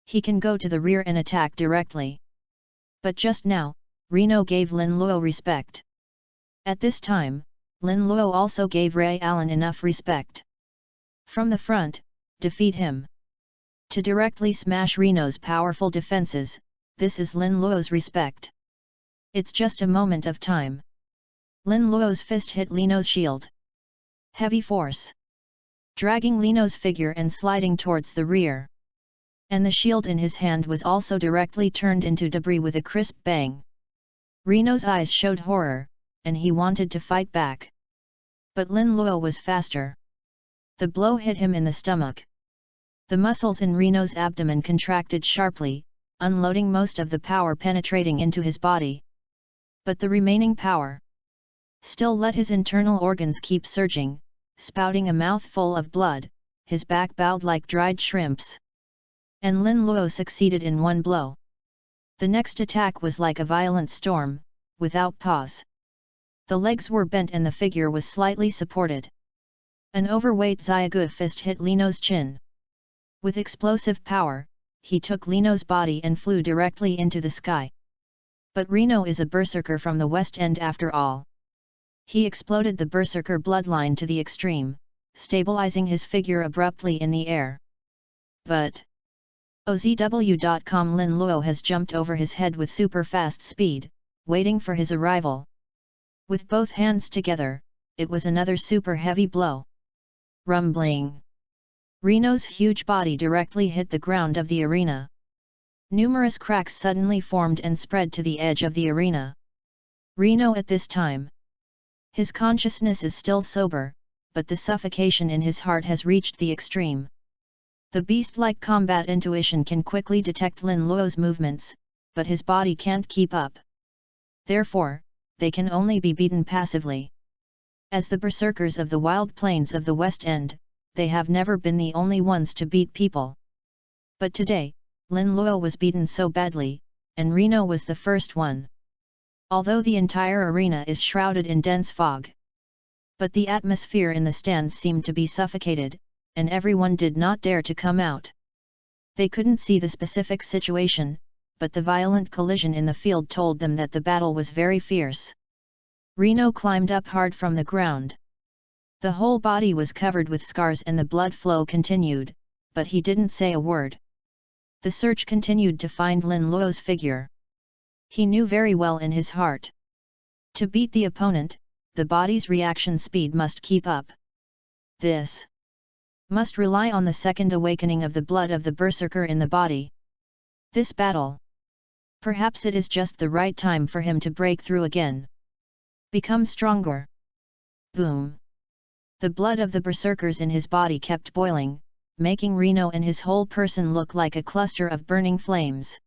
he can go to the rear and attack directly. But just now, Reno gave Lin Luo respect. At this time, Lin Luo also gave Ray Allen enough respect. From the front, defeat him. To directly smash Reno's powerful defenses, this is Lin Luo's respect. It's just a moment of time. Lin Luo's fist hit Lino's shield. Heavy force. Dragging Lino's figure and sliding towards the rear. And the shield in his hand was also directly turned into debris with a crisp bang. Reno's eyes showed horror, and he wanted to fight back. But Lin Luo was faster. The blow hit him in the stomach. The muscles in Reno's abdomen contracted sharply, unloading most of the power penetrating into his body. But the remaining power still let his internal organs keep surging, spouting a mouthful of blood, his back bowed like dried shrimps. And Lin Luo succeeded in one blow. The next attack was like a violent storm, without pause. The legs were bent and the figure was slightly supported. An overweight Xiaogu fist hit Lino's chin. With explosive power, he took Lino's body and flew directly into the sky. But Reno is a berserker from the West End after all. He exploded the berserker bloodline to the extreme, stabilizing his figure abruptly in the air. But OZW.com Lin Luo has jumped over his head with super fast speed, waiting for his arrival. With both hands together, it was another super heavy blow. Rumbling. Reno's huge body directly hit the ground of the arena. Numerous cracks suddenly formed and spread to the edge of the arena. Reno at this time. His consciousness is still sober, but the suffocation in his heart has reached the extreme. The beast-like combat intuition can quickly detect Lin Luo's movements, but his body can't keep up. Therefore, they can only be beaten passively. As the berserkers of the wild plains of the West End, they have never been the only ones to beat people. But today, Lin Luo was beaten so badly, and Reno was the first one. Although the entire arena is shrouded in dense fog. But the atmosphere in the stands seemed to be suffocated, and everyone did not dare to come out. They couldn't see the specific situation, but the violent collision in the field told them that the battle was very fierce. Reno climbed up hard from the ground. The whole body was covered with scars and the blood flow continued, but he didn't say a word. The search continued to find Lin Luo's figure. He knew very well in his heart. To beat the opponent, the body's reaction speed must keep up. This must rely on the second awakening of the blood of the berserker in the body. This battle. Perhaps it is just the right time for him to break through again. Become stronger. Boom. The blood of the berserkers in his body kept boiling, making Reno and his whole person look like a cluster of burning flames.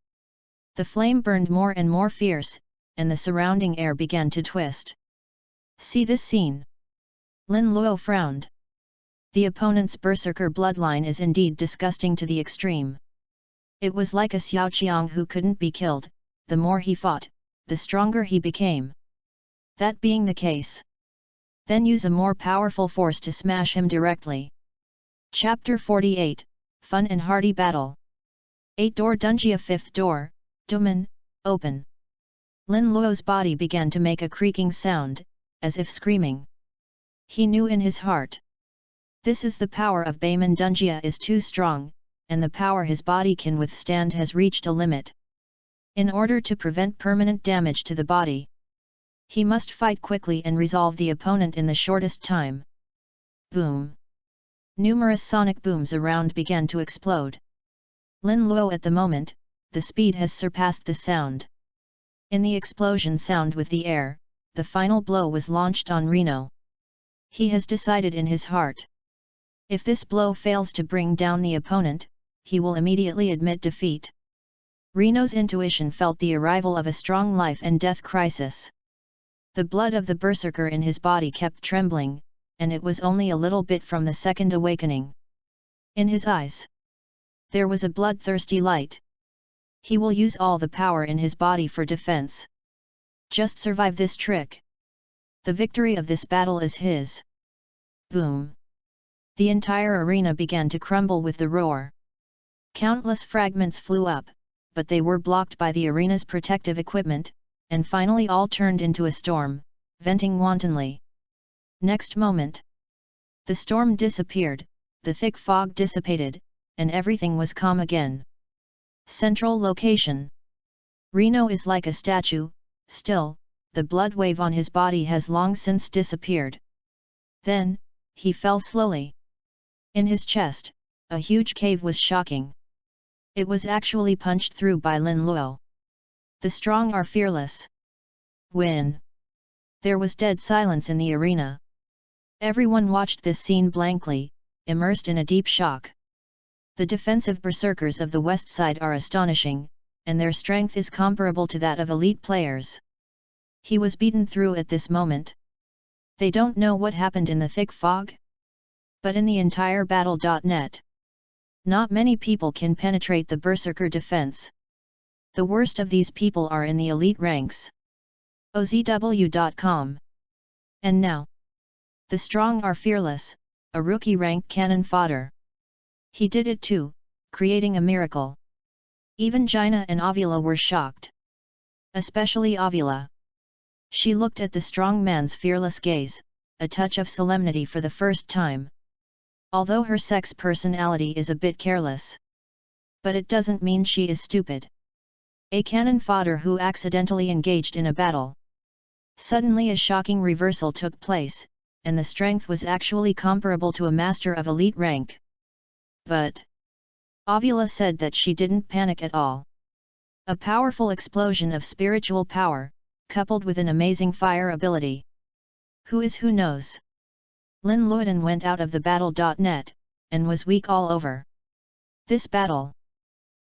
The flame burned more and more fierce, and the surrounding air began to twist. See this scene. Lin Luo frowned. The opponent's berserker bloodline is indeed disgusting to the extreme. It was like a Xiaoqiang who couldn't be killed. The more he fought, the stronger he became. That being the case, then use a more powerful force to smash him directly. Chapter 48, Fun and Hearty Battle. 8-door Dunjia 5th door, Doman, open. Lin Luo's body began to make a creaking sound, as if screaming. He knew in his heart. This is the power of Bayman Dunjia is too strong, and the power his body can withstand has reached a limit. In order to prevent permanent damage to the body, he must fight quickly and resolve the opponent in the shortest time. Boom! Numerous sonic booms around began to explode. Lin Luo at the moment, the speed has surpassed the sound. In the explosion sound with the air, the final blow was launched on Reno. He has decided in his heart. If this blow fails to bring down the opponent, he will immediately admit defeat. Reno's intuition felt the arrival of a strong life and death crisis. The blood of the berserker in his body kept trembling, and it was only a little bit from the second awakening. In his eyes, there was a bloodthirsty light. He will use all the power in his body for defense. Just survive this trick. The victory of this battle is his. Boom! The entire arena began to crumble with the roar. Countless fragments flew up, but they were blocked by the arena's protective equipment, and finally all turned into a storm, venting wantonly. Next moment, the storm disappeared, the thick fog dissipated, and everything was calm again. Central location. Reno is like a statue, still, the blood wave on his body has long since disappeared. Then, he fell slowly. In his chest, a huge cave was shocking. It was actually punched through by Lin Luo. The strong are fearless. Win. There was dead silence in the arena. Everyone watched this scene blankly, immersed in a deep shock. The defensive berserkers of the west side are astonishing, and their strength is comparable to that of elite players. He was beaten through at this moment. They don't know what happened in the thick fog? But in the entire battle.net, not many people can penetrate the berserker defense. The worst of these people are in the elite ranks. OZW.com. And now, the strong are fearless, a rookie rank cannon fodder. He did it too, creating a miracle. Even Gina and Avila were shocked. Especially Avila. She looked at the strong man's fearless gaze, a touch of solemnity for the first time. Although her sex personality is a bit careless. But it doesn't mean she is stupid. A cannon fodder who accidentally engaged in a battle. Suddenly a shocking reversal took place, and the strength was actually comparable to a master of elite rank. But Avila said that she didn't panic at all. A powerful explosion of spiritual power, coupled with an amazing fire ability. Who knows? Lin Luodan went out of the battle.net, and was weak all over. This battle.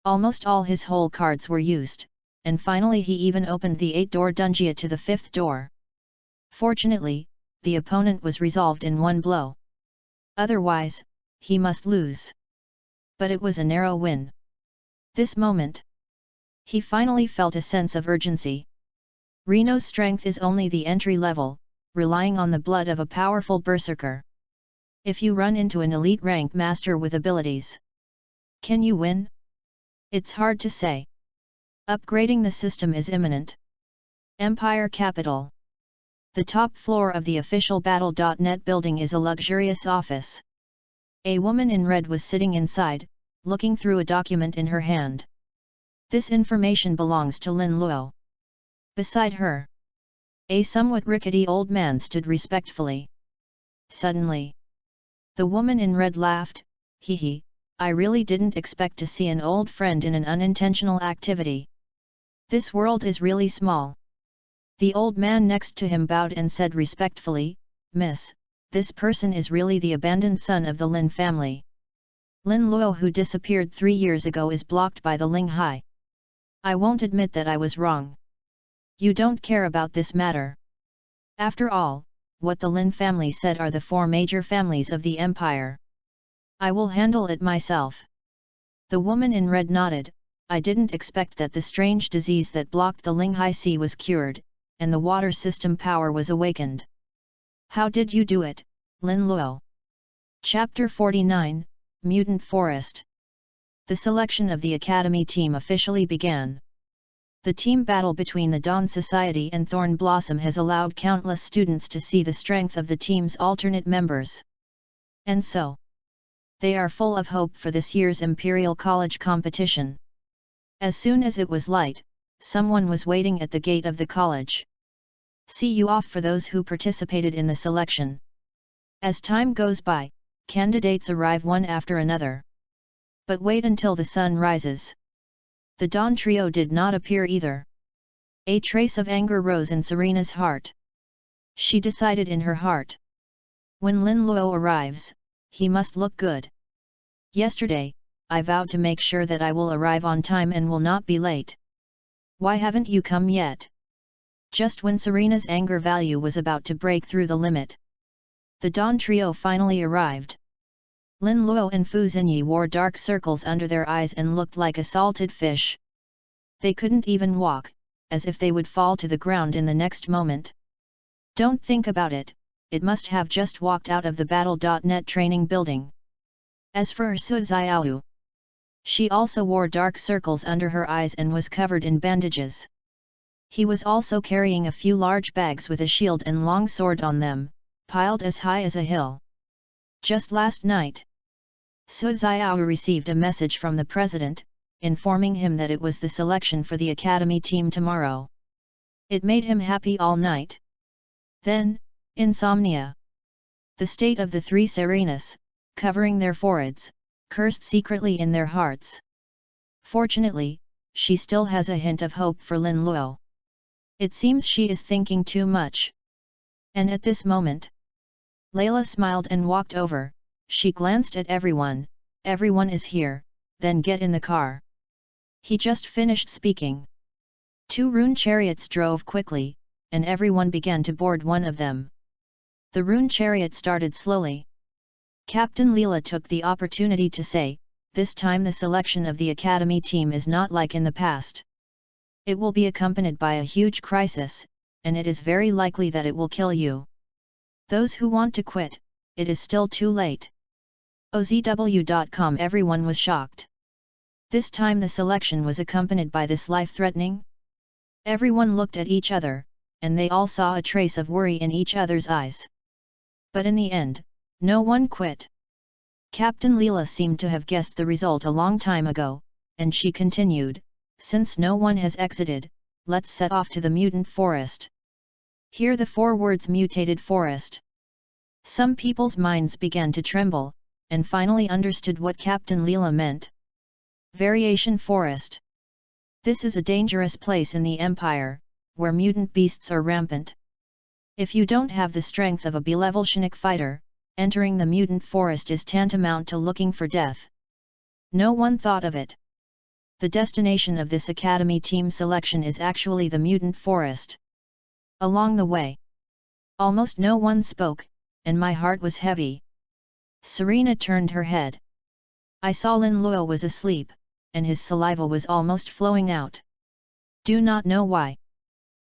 Almost all his whole cards were used, and finally he even opened the 8-door dungeon to the 5th door. Fortunately, the opponent was resolved in one blow. Otherwise, he must lose. But it was a narrow win. This moment, he finally felt a sense of urgency. Reno's strength is only the entry level, relying on the blood of a powerful berserker. If you run into an elite rank master with abilities, can you win? It's hard to say. Upgrading the system is imminent. Empire Capital. The top floor of the official Battle.net building is a luxurious office. A woman in red was sitting inside, looking through a document in her hand. This information belongs to Lin Luo. Beside her, a somewhat rickety old man stood respectfully. Suddenly, the woman in red laughed, "Hee, I really didn't expect to see an old friend in an unintentional activity. This world is really small." The old man next to him bowed and said respectfully, "Miss, this person is really the abandoned son of the Lin family. Lin Luo, who disappeared 3 years ago, is blocked by the Ling Hai. I won't admit that I was wrong. You don't care about this matter. After all, what the Lin family said are the 4 major families of the empire. I will handle it myself." The woman in red nodded. "I didn't expect that the strange disease that blocked the Linghai Sea was cured, and the water system power was awakened. How did you do it, Lin Luo?" Chapter 49, Mutant Forest. The selection of the Academy team officially began. The team battle between the Dawn Society and Thorn Blossom has allowed countless students to see the strength of the team's alternate members. And so, they are full of hope for this year's Imperial College competition. As soon as it was light, someone was waiting at the gate of the college. "See you off for those who participated in the selection." As time goes by, candidates arrive one after another. But wait until the sun rises. The Dawn Trio did not appear either. A trace of anger rose in Serena's heart. She decided in her heart, when Lin Luo arrives, he must look good. Yesterday, I vowed to make sure that I will arrive on time and will not be late. Why haven't you come yet? Just when Serena's anger value was about to break through the limit, the Dawn Trio finally arrived. Lin Luo and Fu Xinyi wore dark circles under their eyes and looked like a salted fish. They couldn't even walk, as if they would fall to the ground in the next moment. Don't think about it, it must have just walked out of the Battle.net training building. As for Su Xiaoyu, she also wore dark circles under her eyes and was covered in bandages. He was also carrying a few large bags with a shield and long sword on them, piled as high as a hill. Just last night, Su Xiaoyu received a message from the president, informing him that it was the selection for the academy team tomorrow. It made him happy all night. Then, insomnia. The state of the 3 Serenas, covering their foreheads, cursed secretly in their hearts. Fortunately, she still has a hint of hope for Lin Luo. It seems she is thinking too much. And at this moment, Layla smiled and walked over. She glanced at everyone. "Everyone is here, then get in the car." He just finished speaking. 2 rune chariots drove quickly, and everyone began to board one of them. The rune chariot started slowly. Captain Leela took the opportunity to say, "This time the selection of the academy team is not like in the past. It will be accompanied by a huge crisis, and it is very likely that it will kill you. Those who want to quit, it is still too late." OZW.com. Everyone was shocked. This time the selection was accompanied by this life-threatening? Everyone looked at each other, and they all saw a trace of worry in each other's eyes. But in the end, no one quit. Captain Leela seemed to have guessed the result a long time ago, and she continued, "Since no one has exited, let's set off to the mutant forest." Hear the 4 words mutated forest. Some people's minds began to tremble, and finally understood what Captain Leela meant. Variation forest. This is a dangerous place in the Empire, where mutant beasts are rampant. If you don't have the strength of a B-level Shinik fighter, entering the mutant forest is tantamount to looking for death. No one thought of it. The destination of this academy team selection is actually the mutant forest. Along the way, almost no one spoke, and my heart was heavy. Serena turned her head. I saw Lin Luo was asleep, and his saliva was almost flowing out. Do not know why.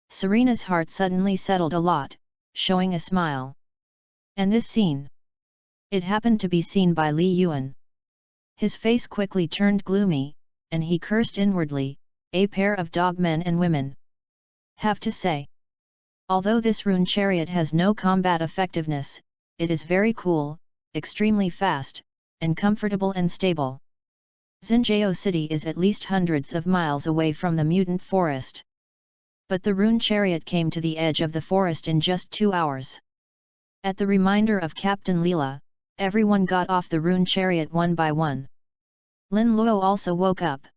Serena's heart suddenly settled a lot, showing a smile. And this scene? It happened to be seen by Li Yuan. His face quickly turned gloomy, and he cursed inwardly, "A pair of dog men and women." Have to say, although this rune chariot has no combat effectiveness, it is very cool, extremely fast, and comfortable and stable. Xinjiao City is at least hundreds of miles away from the mutant forest. But the rune chariot came to the edge of the forest in just 2 hours. At the reminder of Captain Leela, everyone got off the rune chariot one by one. Lin Luo also woke up.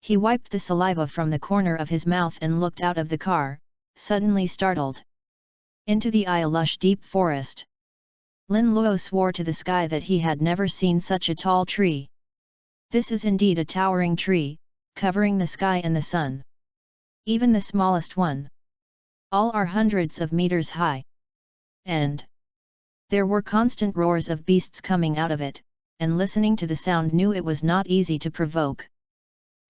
He wiped the saliva from the corner of his mouth and looked out of the car, suddenly startled. Into the lush deep forest. Lin Luo swore to the sky that he had never seen such a tall tree. This is indeed a towering tree, covering the sky and the sun. Even the smallest one. All are hundreds of meters high. And there were constant roars of beasts coming out of it, and listening to the sound knew it was not easy to provoke.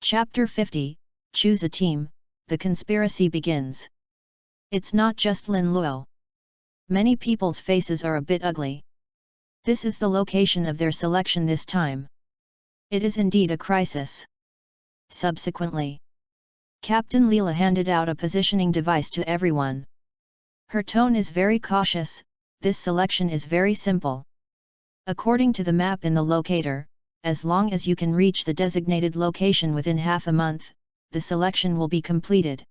Chapter 50, Choose a Team, the conspiracy begins. It's not just Lin Luo. Many people's faces are a bit ugly. This is the location of their selection this time. It is indeed a crisis. Subsequently, Captain Leela handed out a positioning device to everyone. Her tone is very cautious. This selection is very simple. According to the map in the locator, as long as you can reach the designated location within half a month, the selection will be completed.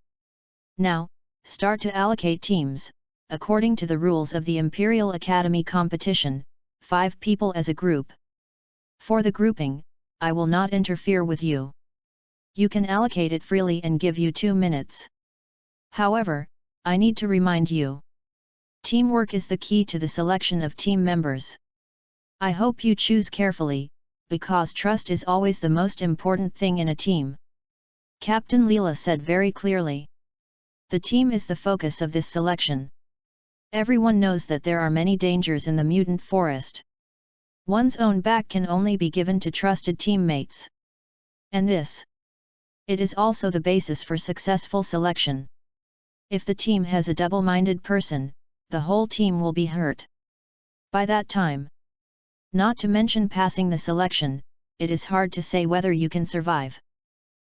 Now, start to allocate teams, according to the rules of the Imperial Academy competition, 5 people as a group. For the grouping, I will not interfere with you. You can allocate it freely and give you 2 minutes. However, I need to remind you. Teamwork is the key to the selection of team members. I hope you choose carefully, because trust is always the most important thing in a team. Captain Leela said very clearly. The team is the focus of this selection. Everyone knows that there are many dangers in the mutant forest. One's own back can only be given to trusted teammates. And this. It is also the basis for successful selection. If the team has a double-minded person, the whole team will be hurt. By that time, not to mention passing the selection, it is hard to say whether you can survive.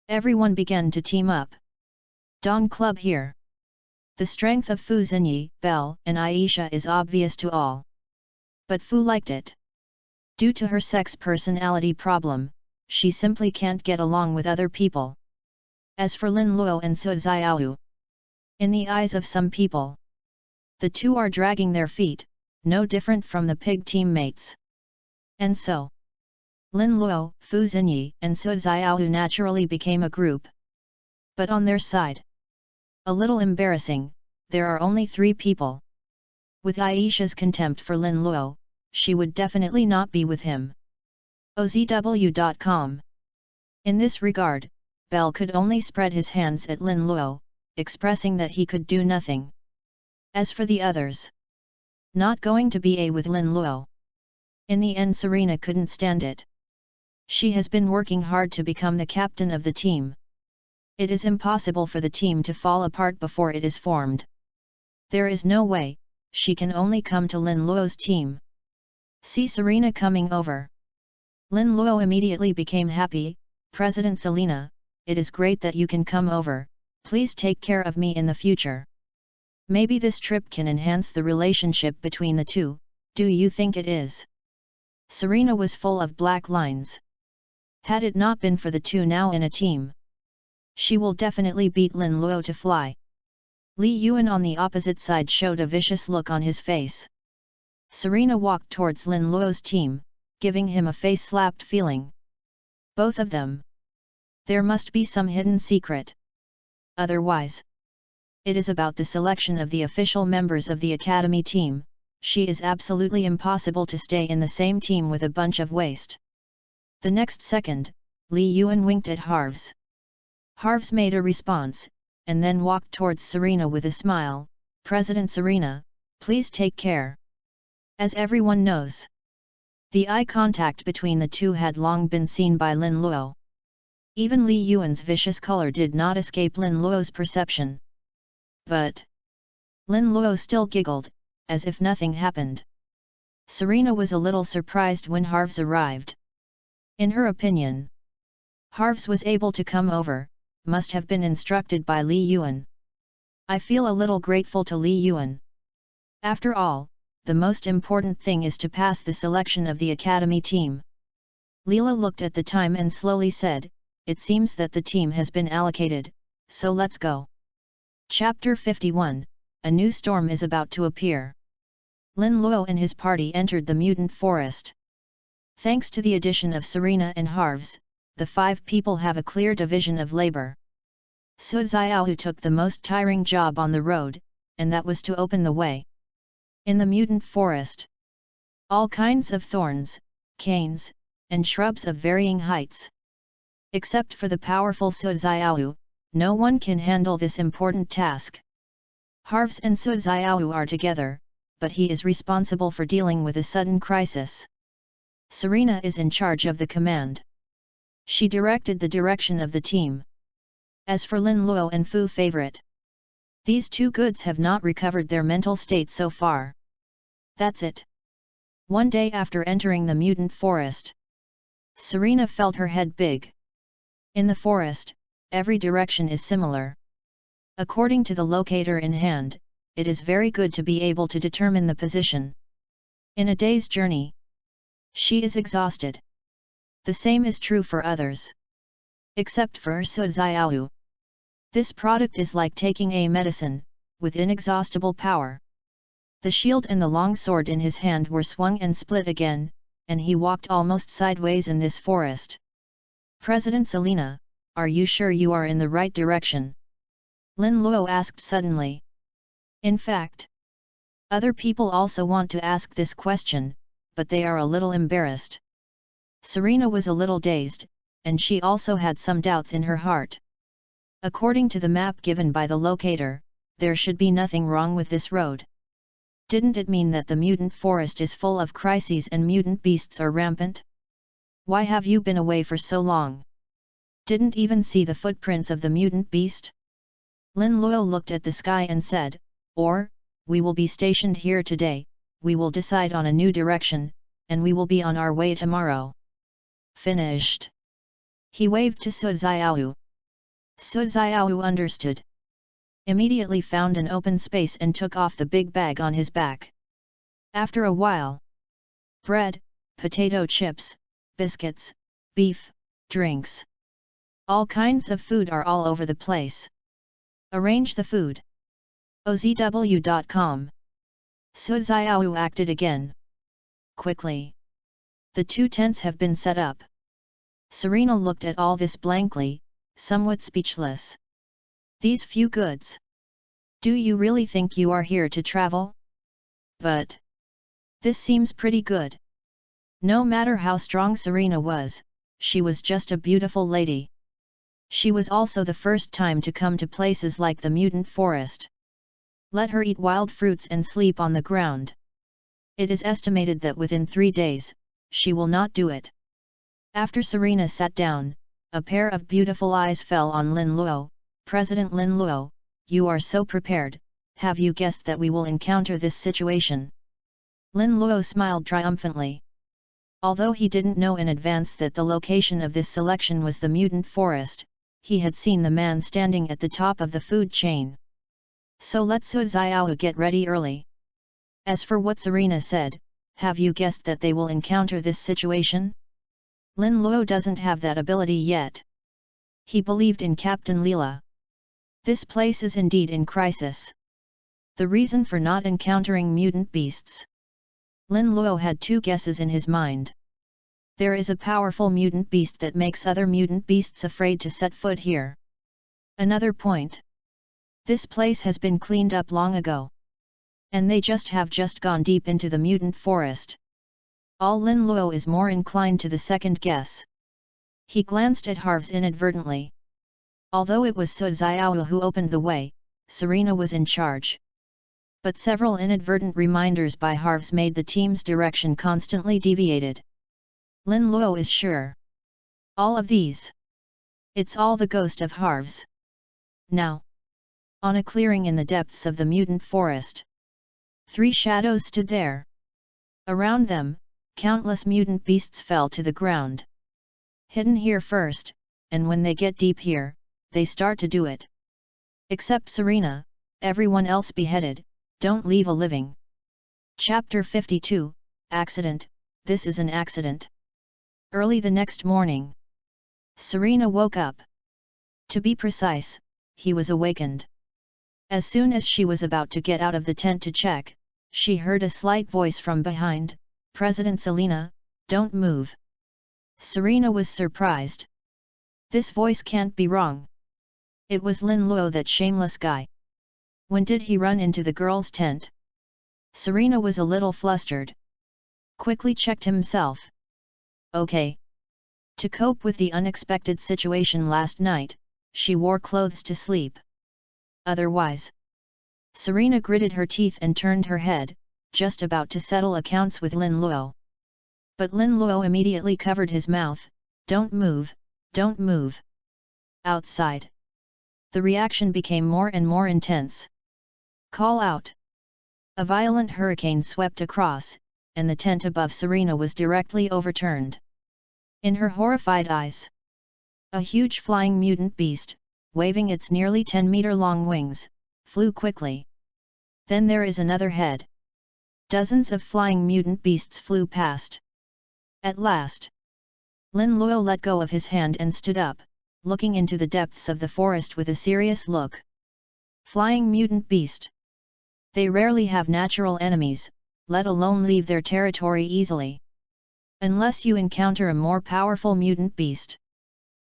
Everyone began to team up. Dong Club here. The strength of Fu Xinyi, Belle, and Aisha is obvious to all. But Fu liked it. Due to her sex personality problem, she simply can't get along with other people. As for Lin Luo and Su Xiaoyu, in the eyes of some people, the two are dragging their feet, no different from the pig teammates. And so, Lin Luo, Fu Xinyi, and Su Xiaoyu naturally became a group. But on their side, a little embarrassing, there are only 3 people. With Aisha's contempt for Lin Luo, she would definitely not be with him. OZW.com. In this regard, Belle could only spread his hands at Lin Luo, expressing that he could do nothing. As for the others, not going to be with Lin Luo. In the end, Serena couldn't stand it. She has been working hard to become the captain of the team. It is impossible for the team to fall apart before it is formed. There is no way, she can only come to Lin Luo's team. See Serena coming over. Lin Luo immediately became happy. President Selena, it is great that you can come over, please take care of me in the future. Maybe this trip can enhance the relationship between the two, do you think it is? Serena was full of black lines. Had it not been for the two now in a team, she will definitely beat Lin Luo to fly. Li Yuan on the opposite side showed a vicious look on his face. Serena walked towards Lin Luo's team, giving him a face-slapped feeling. Both of them. There must be some hidden secret. Otherwise, it is about the selection of the official members of the academy team. She is absolutely impossible to stay in the same team with a bunch of waste. The next second, Li Yuan winked at Harves. Harves made a response, and then walked towards Serena with a smile. President Serena, please take care. As everyone knows, the eye contact between the two had long been seen by Lin Luo. Even Li Yuan's vicious color did not escape Lin Luo's perception. But Lin Luo still giggled, as if nothing happened. Serena was a little surprised when Harves arrived. In her opinion, Harves was able to come over, must have been instructed by Li Yuan. I feel a little grateful to Li Yuan. After all, the most important thing is to pass the selection of the academy team. Leela looked at the time and slowly said, it seems that the team has been allocated, so let's go. Chapter 51, A new storm is about to appear. Lin Luo and his party entered the mutant forest. Thanks to the addition of Serena and Harves, the 5 people have a clear division of labor. Su Xiaohu took the most tiring job on the road, and that was to open the way. In the mutant forest, all kinds of thorns, canes, and shrubs of varying heights. Except for the powerful Su Xiaohu, no one can handle this important task. Harves and Su Xiaohu are together, but he is responsible for dealing with a sudden crisis. Serena is in charge of the command. She directed the direction of the team. As for Lin Luo and Fu Favorite, these two goods have not recovered their mental state so far. That's it. One day after entering the mutant forest, Serena felt her head big. In the forest, every direction is similar. According to the locator in hand, it is very good to be able to determine the position. In a day's journey, she is exhausted. The same is true for others. Except for Su Xiaohu. This product is like taking a medicine, with inexhaustible power. The shield and the long sword in his hand were swung and split again, and he walked almost sideways in this forest. President Selena, are you sure you are in the right direction? Lin Luo asked suddenly. In fact, other people also want to ask this question, but they are a little embarrassed. Serena was a little dazed, and she also had some doubts in her heart. According to the map given by the locator, there should be nothing wrong with this road. Didn't it mean that the mutant forest is full of crises and mutant beasts are rampant? Why have you been away for so long? Didn't even see the footprints of the mutant beast? Lin Luo looked at the sky and said, or, we will be stationed here today, we will decide on a new direction, and we will be on our way tomorrow. Finished. He waved to Su Xiaohu. Su Xiaohu understood. Immediately found an open space and took off the big bag on his back. After a while, bread, potato chips, biscuits, beef, drinks. All kinds of food are all over the place. Arrange the food. OZW.com. Su Xiaohu acted again. Quickly. The 2 tents have been set up. Serena looked at all this blankly, somewhat speechless. These few goods. Do you really think you are here to travel? But this seems pretty good. No matter how strong Serena was, she was just a beautiful lady. She was also the first time to come to places like the mutant forest. Let her eat wild fruits and sleep on the ground. It is estimated that within 3 days, she will not do it. After Serena sat down, a pair of beautiful eyes fell on Lin Luo. President Lin Luo, you are so prepared, have you guessed that we will encounter this situation? Lin Luo smiled triumphantly. Although he didn't know in advance that the location of this selection was the mutant forest, he had seen the man standing at the top of the food chain. So let Su Xiaohu get ready early. As for what Serena said, have you guessed that they will encounter this situation? Lin Luo doesn't have that ability yet. He believed in Captain Leela. This place is indeed in crisis. The reason for not encountering mutant beasts. Lin Luo had two guesses in his mind. There is a powerful mutant beast that makes other mutant beasts afraid to set foot here. Another point. This place has been cleaned up long ago. And they have just gone deep into the mutant forest. All Lin Luo is more inclined to the second guess. He glanced at Harves inadvertently. Although it was Su Xiao who opened the way, Serena was in charge. But several inadvertent reminders by Harves made the team's direction constantly deviated. Lin Luo is sure. All of these. It's all the ghost of Harves. Now. On a clearing in the depths of the mutant forest. 3 shadows stood there. Around them, countless mutant beasts fell to the ground. Hidden here first, and when they get deep here, they start to do it. Except Serena, everyone else beheaded, don't leave a living. Chapter 52, Accident, this is an accident. Early the next morning. Serena woke up. To be precise, he was awakened. As soon as she was about to get out of the tent to check, she heard a slight voice from behind, "President Selena, don't move." Serena was surprised. This voice can't be wrong. It was Lin Luo, that shameless guy. When did he run into the girl's tent? Serena was a little flustered. Quickly checked himself. Okay. To cope with the unexpected situation last night, she wore clothes to sleep. Otherwise. Serena gritted her teeth and turned her head, just about to settle accounts with Lin Luo. But Lin Luo immediately covered his mouth. "Don't move, don't move." Outside. The reaction became more and more intense. Call out. A violent hurricane swept across, and the tent above Serena was directly overturned. In her horrified eyes, a huge flying mutant beast, waving its nearly 10-meter-long wings, flew quickly. Then there is another head. Dozens of flying mutant beasts flew past. At last, Lin Luo let go of his hand and stood up, looking into the depths of the forest with a serious look. Flying mutant beast. They rarely have natural enemies, let alone leave their territory easily. Unless you encounter a more powerful mutant beast.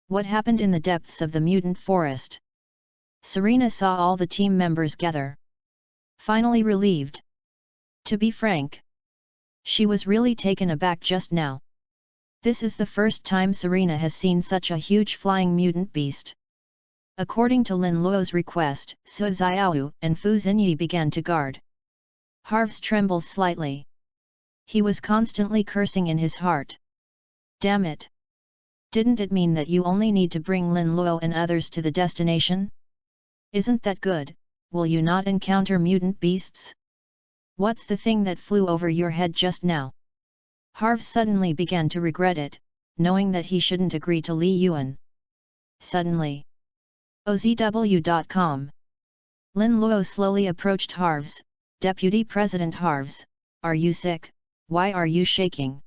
What happened in the depths of the mutant forest? Serena saw all the team members gather. Finally relieved. To be frank, she was really taken aback just now. This is the first time Serena has seen such a huge flying mutant beast. According to Lin Luo's request, Su Xiao and Fu Xinyi began to guard. Harves trembles slightly. He was constantly cursing in his heart. Damn it! Didn't it mean that you only need to bring Lin Luo and others to the destination? Isn't that good? Will you not encounter mutant beasts? What's the thing that flew over your head just now? Harves suddenly began to regret it, knowing that he shouldn't agree to Li Yuan. Suddenly. OZW.com. Lin Luo slowly approached Harves. "Deputy President Harves, are you sick? Why are you shaking?"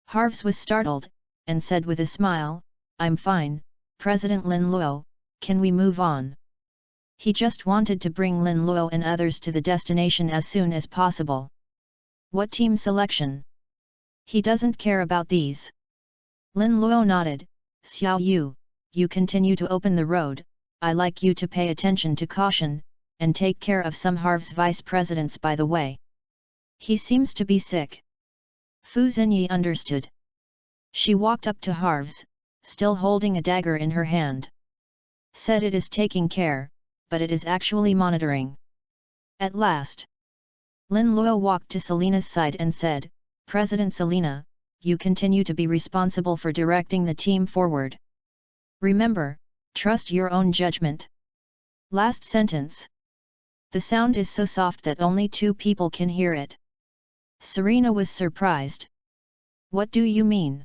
Harves was startled, and said with a smile, "I'm fine, President Lin Luo, can we move on?" He just wanted to bring Lin Luo and others to the destination as soon as possible. What team selection? He doesn't care about these. Lin Luo nodded. "Xiao Yu, you continue to open the road, I like you to pay attention to caution, and take care of some Harves vice presidents by the way. He seems to be sick." Fu Xinyi understood. She walked up to Harves, still holding a dagger in her hand. Said it is taking care, but it is actually monitoring. At last, Lin Luo walked to Selena's side and said, "President Selena, you continue to be responsible for directing the team forward. Remember, trust your own judgment." Last sentence. The sound is so soft that only 2 people can hear it. Serena was surprised. "What do you mean?"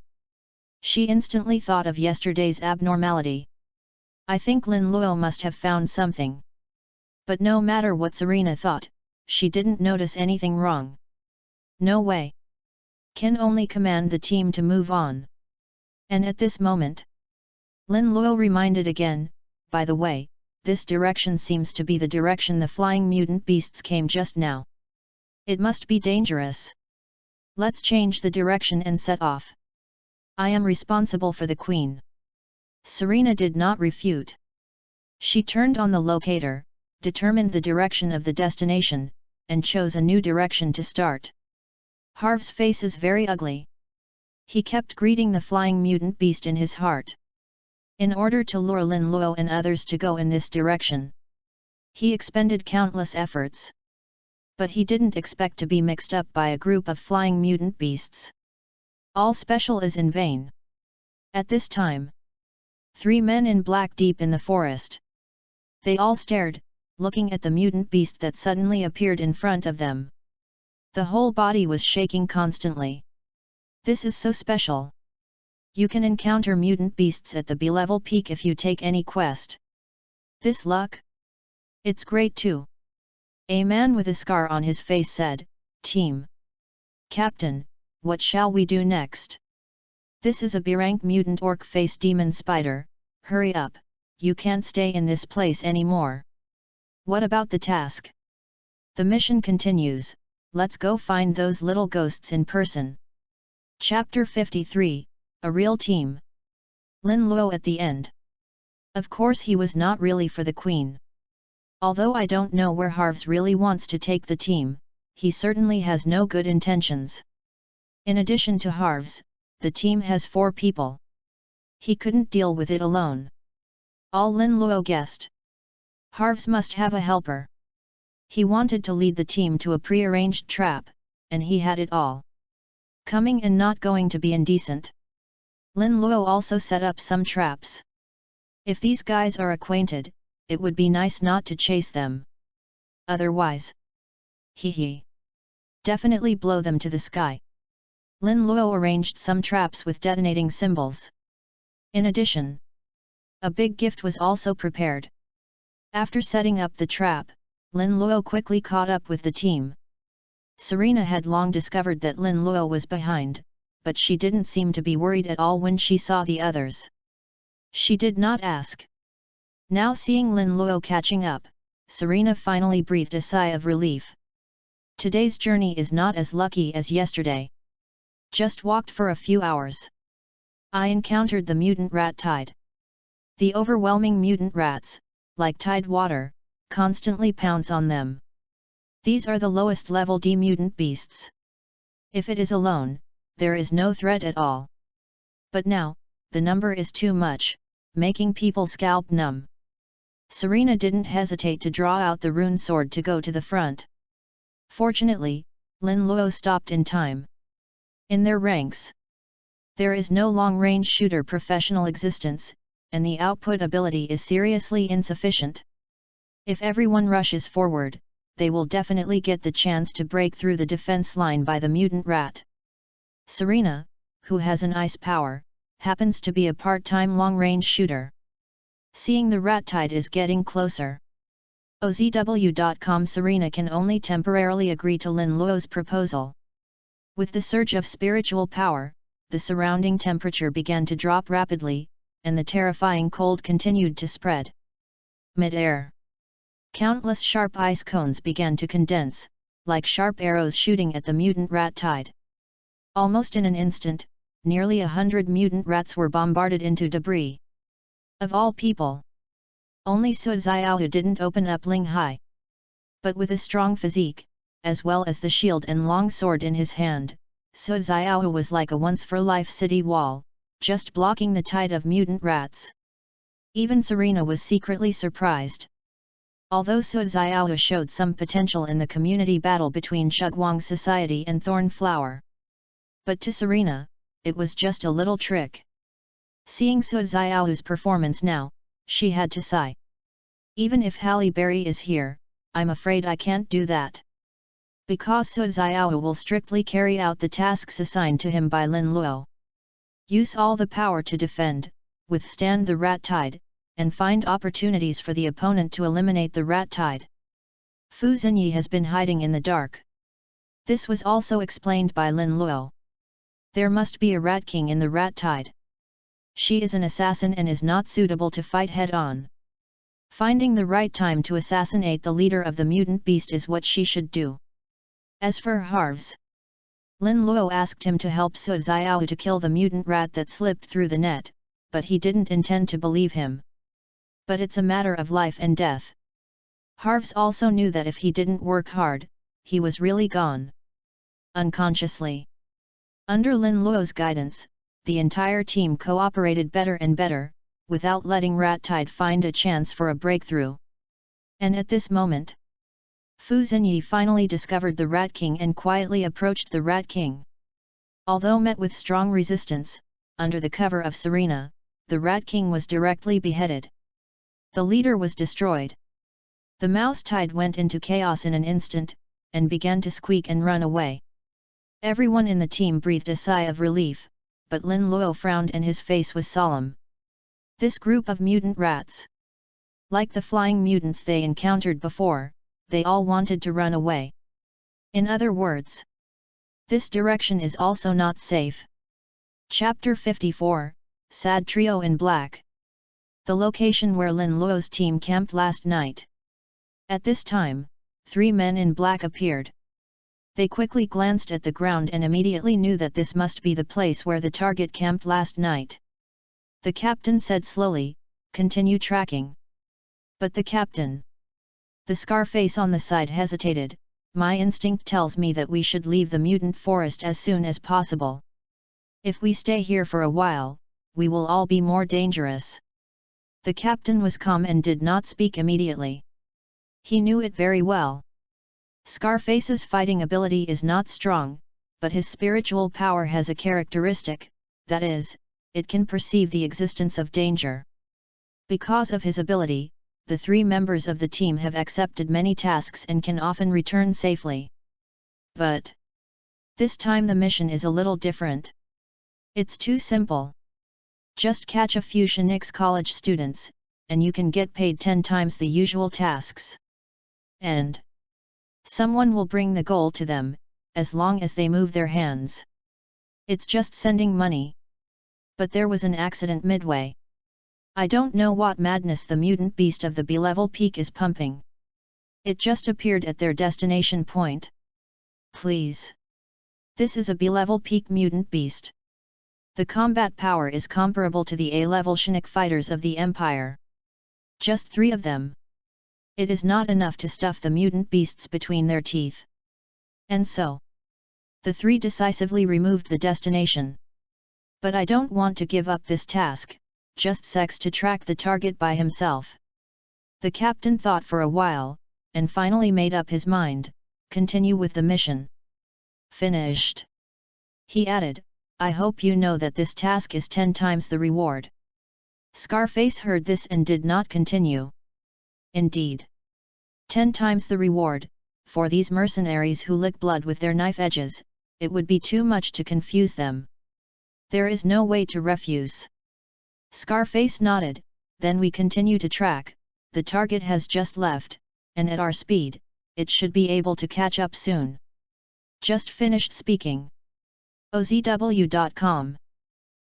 She instantly thought of yesterday's abnormality. I think Lin Luo must have found something. But no matter what Serena thought, she didn't notice anything wrong. No way. Can only command the team to move on. And at this moment, Lin Luo reminded again, by the way, this direction seems to be the direction the flying mutant beasts came just now. It must be dangerous. Let's change the direction and set off. I am responsible for the queen. Serena did not refute. She turned on the locator, determined the direction of the destination, and chose a new direction to start. Harv's face is very ugly. He kept greeting the flying mutant beast in his heart. In order to lure Lin Luo and others to go in this direction, he expended countless efforts. But he didn't expect to be mixed up by a group of flying mutant beasts. All special is in vain. At this time, 3 men in black deep in the forest. They all stared, looking at the mutant beast that suddenly appeared in front of them. The whole body was shaking constantly. This is so special. You can encounter mutant beasts at the B-level peak if you take any quest. This luck? It's great too. A man with a scar on his face said, "Team Captain, what shall we do next?" "This is a B-rank mutant orc face demon spider, hurry up, you can't stay in this place anymore." "What about the task?" "The mission continues, let's go find those little ghosts in person." Chapter 53, A Real Team. Lin Luo at the end. Of course he was not really for the queen. Although I don't know where Harv's really wants to take the team, he certainly has no good intentions. In addition to Harv's, the team has 4 people. He couldn't deal with it alone. All Lin Luo guessed. Harv's must have a helper. He wanted to lead the team to a pre-arranged trap, and he had it all. Coming and not going to be indecent. Lin Luo also set up some traps. If these guys are acquainted, it would be nice not to chase them. Otherwise, definitely blow them to the sky. Lin Luo arranged some traps with detonating symbols. In addition, a big gift was also prepared. After setting up the trap, Lin Luo quickly caught up with the team. Serena had long discovered that Lin Luo was behind, but she didn't seem to be worried at all when she saw the others. She did not ask. Now seeing Lin Luo catching up, Serena finally breathed a sigh of relief. Today's journey is not as lucky as yesterday. Just walked for a few hours. I encountered the mutant rat tide. The overwhelming mutant rats, like tide water, constantly pounce on them. These are the lowest level D mutant beasts. If it is alone, there is no threat at all. But now, the number is too much, making people scalp numb. Serena didn't hesitate to draw out the rune sword to go to the front. Fortunately, Lin Luo stopped in time. In their ranks, there is no long-range shooter professional existence, and the output ability is seriously insufficient. If everyone rushes forward, they will definitely get the chance to break through the defense line by the mutant rat. Serena, who has an ice power, happens to be a part-time long-range shooter. Seeing the rat tide is getting closer. OZW.com Serena can only temporarily agree to Lin Luo's proposal. With the surge of spiritual power, the surrounding temperature began to drop rapidly, and the terrifying cold continued to spread. Mid-air. Countless sharp ice cones began to condense, like sharp arrows shooting at the mutant rat tide. Almost in an instant, nearly 100 mutant rats were bombarded into debris. Of all people, only Su Xiaohu didn't open up Ling Hai. But with a strong physique, as well as the shield and long sword in his hand, Su Xiaohu was like a once-for-life city wall, just blocking the tide of mutant rats. Even Serena was secretly surprised. Although Su Xiaohu showed some potential in the community battle between Shugwang Society and Thornflower. But to Serena, it was just a little trick. Seeing Su Xiaohu's performance now, she had to sigh. Even if Halle Berry is here, I'm afraid I can't do that. Because Su Xiaohu will strictly carry out the tasks assigned to him by Lin Luo. Use all the power to defend, withstand the rat tide, and find opportunities for the opponent to eliminate the rat tide. Fu Xinyi has been hiding in the dark. This was also explained by Lin Luo. There must be a rat king in the rat tide. She is an assassin and is not suitable to fight head-on. Finding the right time to assassinate the leader of the mutant beast is what she should do. As for Harves, Lin Luo asked him to help Su Xiao to kill the mutant rat that slipped through the net, but he didn't intend to believe him. But it's a matter of life and death. Harves also knew that if he didn't work hard, he was really gone. Unconsciously. Under Lin Luo's guidance, the entire team cooperated better and better, without letting Rat Tide find a chance for a breakthrough. And at this moment, Fu Xinyi finally discovered the Rat King and quietly approached the Rat King. Although met with strong resistance, under the cover of Serena, the Rat King was directly beheaded. The leader was destroyed. The Mouse Tide went into chaos in an instant, and began to squeak and run away. Everyone in the team breathed a sigh of relief, but Lin Luo frowned and his face was solemn. This group of mutant rats, like the flying mutants they encountered before, they all wanted to run away. In other words, this direction is also not safe. Chapter 54, Sad Trio in Black. The location where Lin Luo's team camped last night. At this time, 3 men in black appeared. They quickly glanced at the ground and immediately knew that this must be the place where the target camped last night. The captain said slowly, "Continue tracking." But the captain. The scar face on the side hesitated. "My instinct tells me that we should leave the mutant forest as soon as possible. If we stay here for a while, we will all be more dangerous." The captain was calm and did not speak immediately. He knew it very well. Scarface's fighting ability is not strong, but his spiritual power has a characteristic, that is, it can perceive the existence of danger. Because of his ability, the 3 members of the team have accepted many tasks and can often return safely. But this time the mission is a little different. It's too simple. Just catch a few Phoenix College students, and you can get paid 10 times the usual tasks. And someone will bring the goal to them, as long as they move their hands. It's just sending money. But there was an accident midway. I don't know what madness the mutant beast of the B-level peak is pumping. It just appeared at their destination point. Please. This is a B-level peak mutant beast. The combat power is comparable to the A-level Chinook fighters of the Empire. Just 3 of them. It is not enough to stuff the mutant beasts between their teeth. And so, the 3 decisively removed the destination. But I don't want to give up this task, just Sex to track the target by himself. The captain thought for a while, and finally made up his mind, continue with the mission. Finished. He added, I hope you know that this task is 10 times the reward. Scarface heard this and did not continue. Indeed. 10 times the reward, for these mercenaries who lick blood with their knife edges, it would be too much to confuse them. There is no way to refuse. Scarface nodded, then we continue to track, the target has just left, and at our speed, it should be able to catch up soon. Just finished speaking. OZW.com.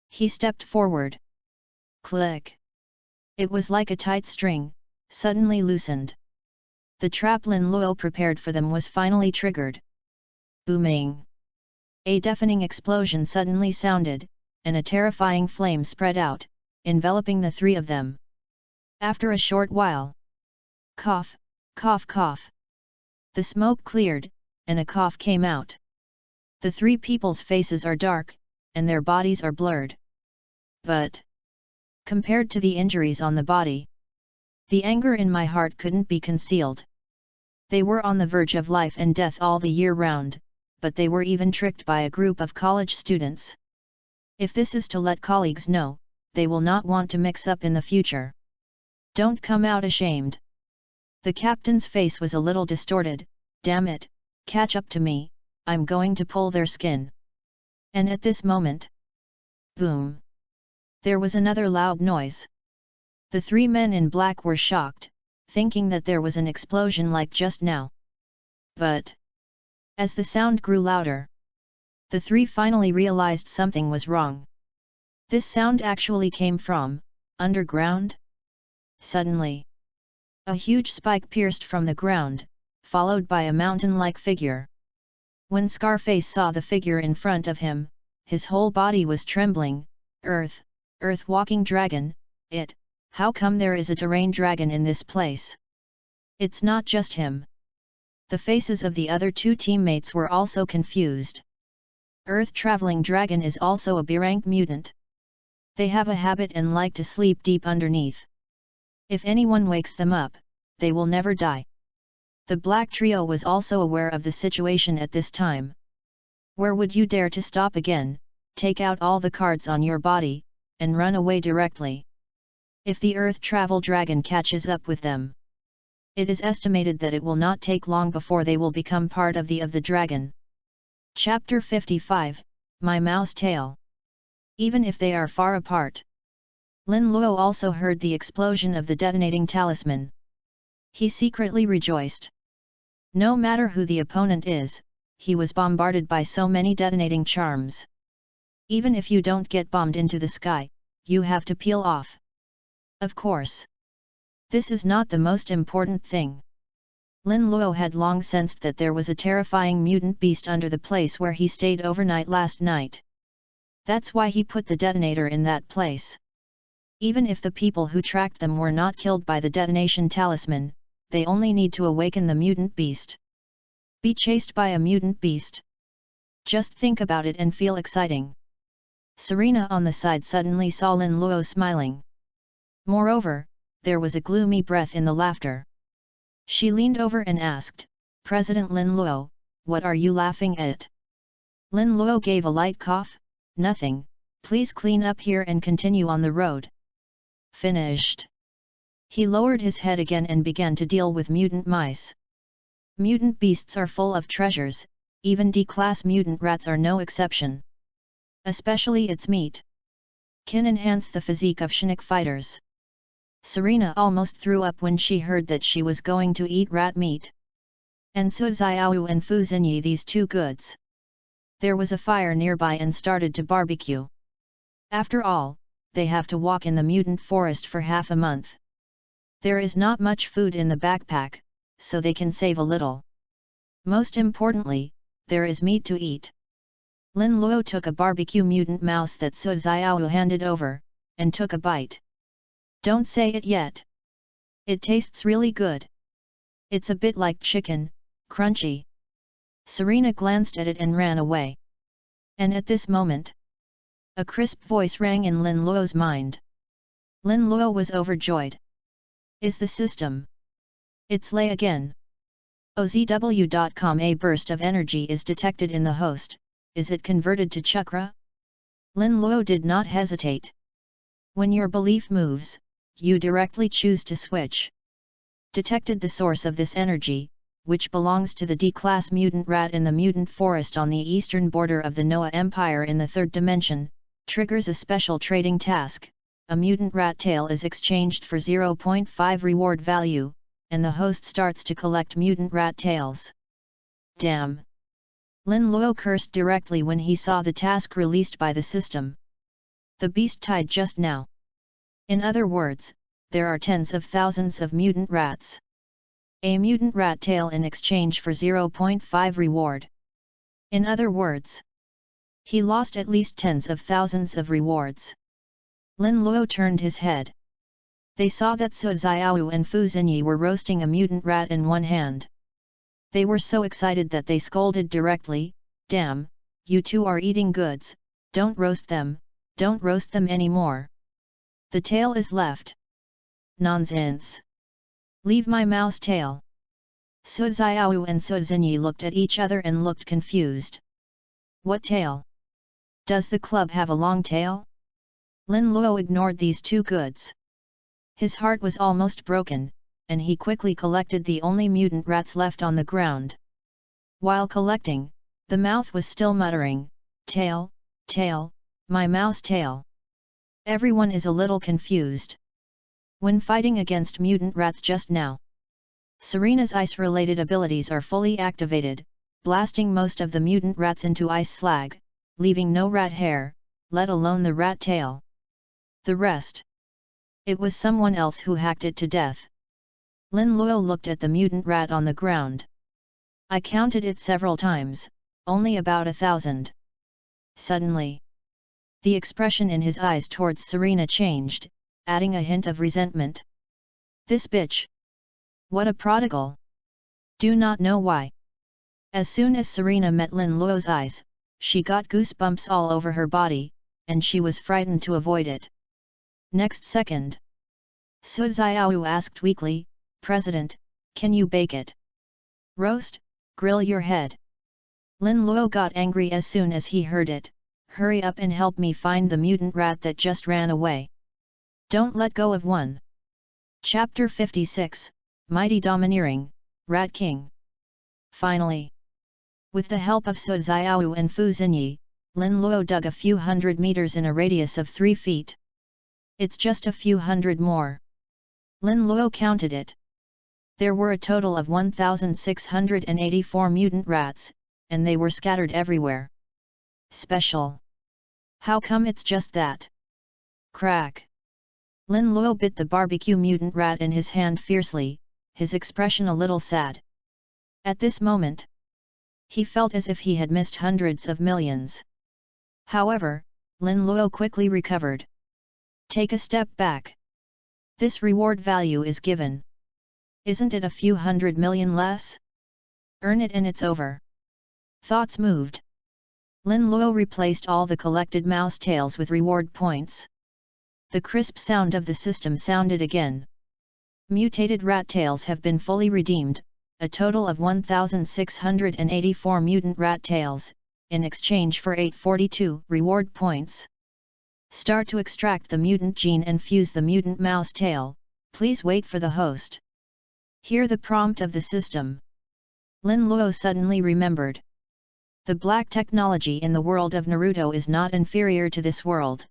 He stepped forward. Click. It was like a tight string, suddenly loosened. The trap Lin Luo prepared for them was finally triggered. Booming. A deafening explosion suddenly sounded, and a terrifying flame spread out, enveloping the 3 of them. After a short while. Cough, cough, cough. The smoke cleared, and a cough came out. The 3 people's faces are dark, and their bodies are blurred. But compared to the injuries on the body, the anger in my heart couldn't be concealed. They were on the verge of life and death all the year round, but they were even tricked by a group of college students. If this is to let colleagues know, they will not want to mix up in the future. Don't come out ashamed. The captain's face was a little distorted. Damn it, catch up to me, I'm going to pull their skin. And at this moment, boom! There was another loud noise. The 3 men in black were shocked, thinking that there was an explosion like just now. But as the sound grew louder, the 3 finally realized something was wrong. This sound actually came from underground? Suddenly, a huge spike pierced from the ground, followed by a mountain-like figure. When Scarface saw the figure in front of him, his whole body was trembling. Earth-walking dragon, how come there is a terrain dragon in this place? It's not just him. The faces of the other two teammates were also confused. Earth-traveling dragon is also a B-rank mutant. They have a habit and like to sleep deep underneath. If anyone wakes them up, they will never die. The Black Trio was also aware of the situation at this time. Where would you dare to stop again? Take out all the cards on your body, and run away directly. If the Earth Travel Dragon catches up with them, it is estimated that it will not take long before they will become part of the dragon. Chapter 55, My Mouse Tail. Even if they are far apart. Lin Luo also heard the explosion of the detonating talisman. He secretly rejoiced. No matter who the opponent is, he was bombarded by so many detonating charms. Even if you don't get bombed into the sky, you have to peel off. Of course. This is not the most important thing. Lin Luo had long sensed that there was a terrifying mutant beast under the place where he stayed overnight last night. That's why he put the detonator in that place. Even if the people who tracked them were not killed by the detonation talisman, they only need to awaken the mutant beast. Be chased by a mutant beast. Just think about it and feel exciting. Serena on the side suddenly saw Lin Luo smiling. Moreover, there was a gloomy breath in the laughter. She leaned over and asked, President Lin Luo, what are you laughing at? Lin Luo gave a light cough, nothing, please clean up here and continue on the road. Finished. He lowered his head again and began to deal with mutant mice. Mutant beasts are full of treasures, even D-class mutant rats are no exception. Especially its meat. Can enhance the physique of Chinook fighters. Serena almost threw up when she heard that she was going to eat rat meat. And Su Xiaoyu and Fu Xinyi these two goods. There was a fire nearby and started to barbecue. After all, they have to walk in the mutant forest for half a month. There is not much food in the backpack, so they can save a little. Most importantly, there is meat to eat. Lin Luo took a barbecue mutant mouse that Su Xiaoyu handed over, and took a bite. Don't say it yet. It tastes really good. It's a bit like chicken, crunchy. Serena glanced at it and ran away. And at this moment, a crisp voice rang in Lin Luo's mind. Lin Luo was overjoyed. Is the system? It's lay again. OZW.com. A burst of energy is detected in the host, is it converted to chakra? Lin Luo did not hesitate. When your belief moves, you directly choose to switch. Detected the source of this energy, which belongs to the D-class mutant rat in the mutant forest on the eastern border of the Noah Empire in the third dimension, triggers a special trading task. A mutant rat tail is exchanged for 0.5 reward value, and the host starts to collect mutant rat tails. Damn! Lin Luo cursed directly when he saw the task released by the system. The beast tied just now. In other words, there are tens of thousands of mutant rats. A mutant rat tail in exchange for 0.5 reward. In other words, he lost at least tens of thousands of rewards. Lin Luo turned his head. They saw that Su Xiaoyu and Fu Xinyi were roasting a mutant rat in one hand. They were so excited that they scolded directly, Damn, you two are eating goods, don't roast them anymore. The tail is left. Nonsense. Leave my mouse tail. Su Xiaoyu and Su Xinyi looked at each other and looked confused. What tail? Does the club have a long tail? Lin Luo ignored these two goods. His heart was almost broken, and he quickly collected the only mutant rats left on the ground. While collecting, the mouth was still muttering, Tail, tail, my mouse tail. Everyone is a little confused. When fighting against mutant rats just now, Serena's ice-related abilities are fully activated, blasting most of the mutant rats into ice slag, leaving no rat hair, let alone the rat tail. The rest. It was someone else who hacked it to death. Lin Luo looked at the mutant rat on the ground. I counted it several times, only about 1,000. Suddenly, the expression in his eyes towards Serena changed, adding a hint of resentment. This bitch! What a prodigal! Do not know why. As soon as Serena met Lin Luo's eyes, she got goosebumps all over her body, and she was frightened to avoid it. Next second, Su Xiaoyu asked weakly, "President, can you bake it? Roast, grill your head." Lin Luo got angry as soon as he heard it. "Hurry up and help me find the mutant rat that just ran away. Don't let go of one." Chapter 56, Mighty Domineering, Rat King. Finally, with the help of Su Xiaoyu and Fu Xinyi, Lin Luo dug a few hundred meters in a radius of 3 feet. It's just a few hundred more. Lin Luo counted it. There were a total of 1,684 mutant rats, and they were scattered everywhere. Special. How come it's just that? Crack. Lin Luo bit the barbecue mutant rat in his hand fiercely, his expression a little sad. At this moment, he felt as if he had missed hundreds of millions. However, Lin Luo quickly recovered. Take a step back. This reward value is given. Isn't it a few 100 million less? Earn it and it's over. Thoughts moved. Lin Luo replaced all the collected mouse tails with reward points. The crisp sound of the system sounded again. Mutated rat tails have been fully redeemed, a total of 1,684 mutant rat tails, in exchange for 842 reward points. Start to extract the mutant gene and fuse the mutant mouse tail, please wait for the host. Hear the prompt of the system. Lin Luo suddenly remembered. The black technology in the world of Naruto is not inferior to this world.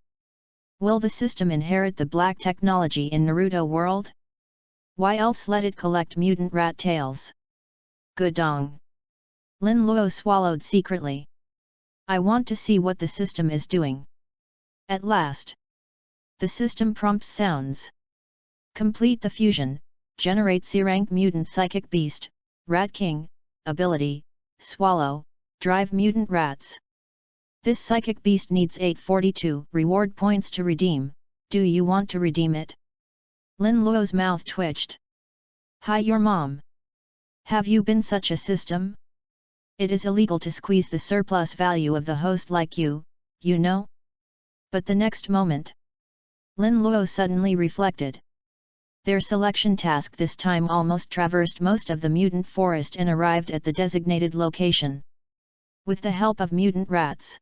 Will the system inherit the black technology in Naruto world? Why else let it collect mutant rat tails? Gudong. Lin Luo swallowed secretly. I want to see what the system is doing. At last, the system prompt sounds. Complete the fusion, generate C-rank mutant psychic beast, Rat King, ability, swallow, drive mutant rats. This psychic beast needs 842 reward points to redeem, do you want to redeem it? Lin Luo's mouth twitched. Hi your mom. Have you been such a system? It is illegal to squeeze the surplus value of the host like you know? But the next moment, Lin Luo suddenly reflected. Their selection task this time almost traversed most of the mutant forest and arrived at the designated location. With the help of mutant rats.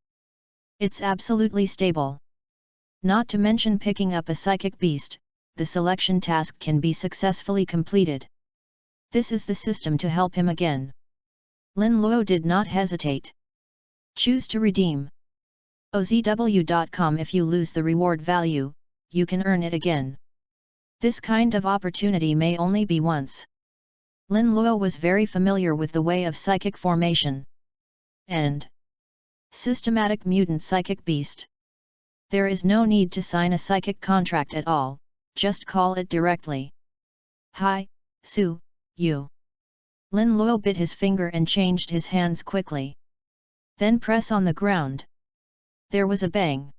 It's absolutely stable. Not to mention picking up a psychic beast, the selection task can be successfully completed. This is the system to help him again. Lin Luo did not hesitate. Choose to redeem. OZW.com. If you lose the reward value, you can earn it again. This kind of opportunity may only be once. Lin Luo was very familiar with the way of psychic formation. And systematic mutant psychic beast. There is no need to sign a psychic contract at all, just call it directly. Hi, Su, you. Lin Luo bit his finger and changed his hands quickly. Then press on the ground. There was a bang.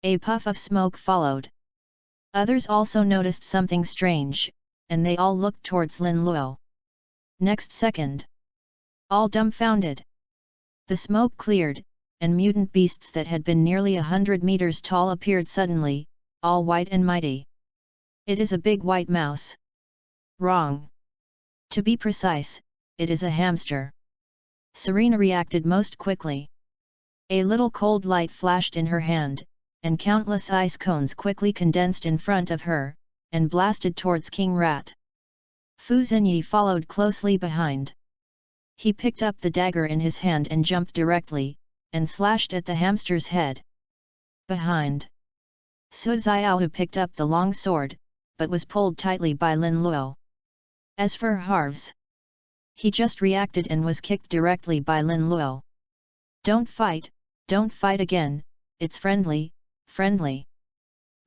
A puff of smoke followed. Others also noticed something strange, and they all looked towards Lin Luo. Next second, all dumbfounded. The smoke cleared, and mutant beasts that had been nearly 100 meters tall appeared suddenly, all white and mighty. It is a big white mouse. Wrong. To be precise, it is a hamster. Serena reacted most quickly. A little cold light flashed in her hand, and countless ice cones quickly condensed in front of her, and blasted towards King Rat. Fu Xinyi followed closely behind. He picked up the dagger in his hand and jumped directly, and slashed at the hamster's head. Behind. Su Xiaohu picked up the long sword, but was pulled tightly by Lin Luo. As for Harves, he just reacted and was kicked directly by Lin Luo. Don't fight again, it's friendly, friendly.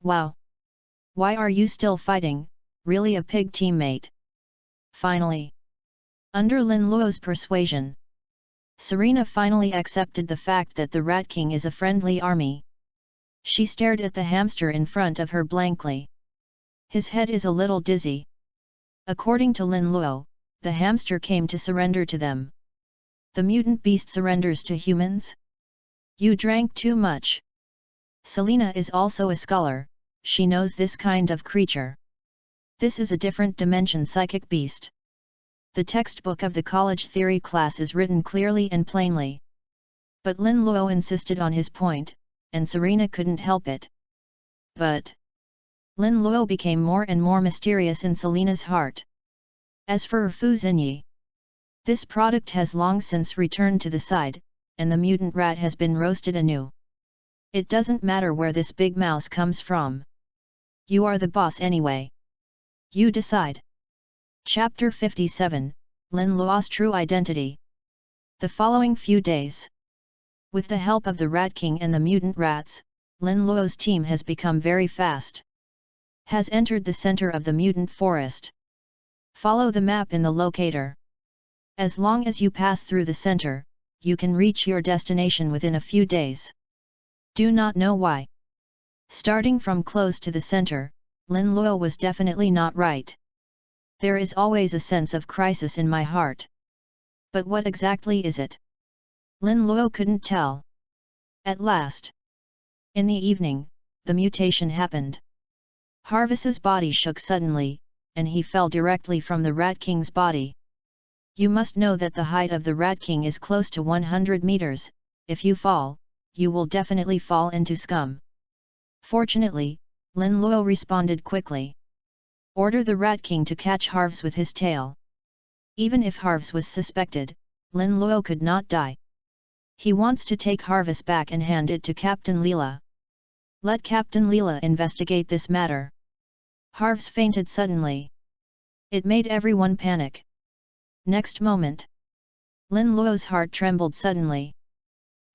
Wow! Why are you still fighting, really a pig teammate? Finally, under Lin Luo's persuasion, Serena finally accepted the fact that the Rat King is a friendly army. She stared at the hamster in front of her blankly. His head is a little dizzy. According to Lin Luo, the hamster came to surrender to them. The mutant beast surrenders to humans? You drank too much. Selena is also a scholar, she knows this kind of creature. This is a different dimension psychic beast. The textbook of the college theory class is written clearly and plainly. But Lin Luo insisted on his point, and Serena couldn't help it. But Lin Luo became more and more mysterious in Selena's heart. As for Fu Xinyi, this product has long since returned to the side, and the mutant rat has been roasted anew. It doesn't matter where this big mouse comes from. You are the boss anyway. You decide. Chapter 57, Lin Luo's True Identity. The following few days, with the help of the Rat King and the mutant rats, Lin Luo's team has become very fast. Has entered the center of the mutant forest. Follow the map in the locator. As long as you pass through the center, you can reach your destination within a few days. Do not know why. Starting from close to the center, Lin Luo was definitely not right. There is always a sense of crisis in my heart. But what exactly is it? Lin Luo couldn't tell. At last, in the evening, the mutation happened. Harvest's body shook suddenly, and he fell directly from the Rat King's body. You must know that the height of the Rat King is close to 100 meters, if you fall, you will definitely fall into scum. Fortunately, Lin Luo responded quickly. Order the Rat King to catch Harvest with his tail. Even if Harvest was suspected, Lin Luo could not die. He wants to take Harvest back and hand it to Captain Leela. Let Captain Leela investigate this matter. Harvest fainted suddenly. It made everyone panic. Next moment, Lin Luo's heart trembled suddenly.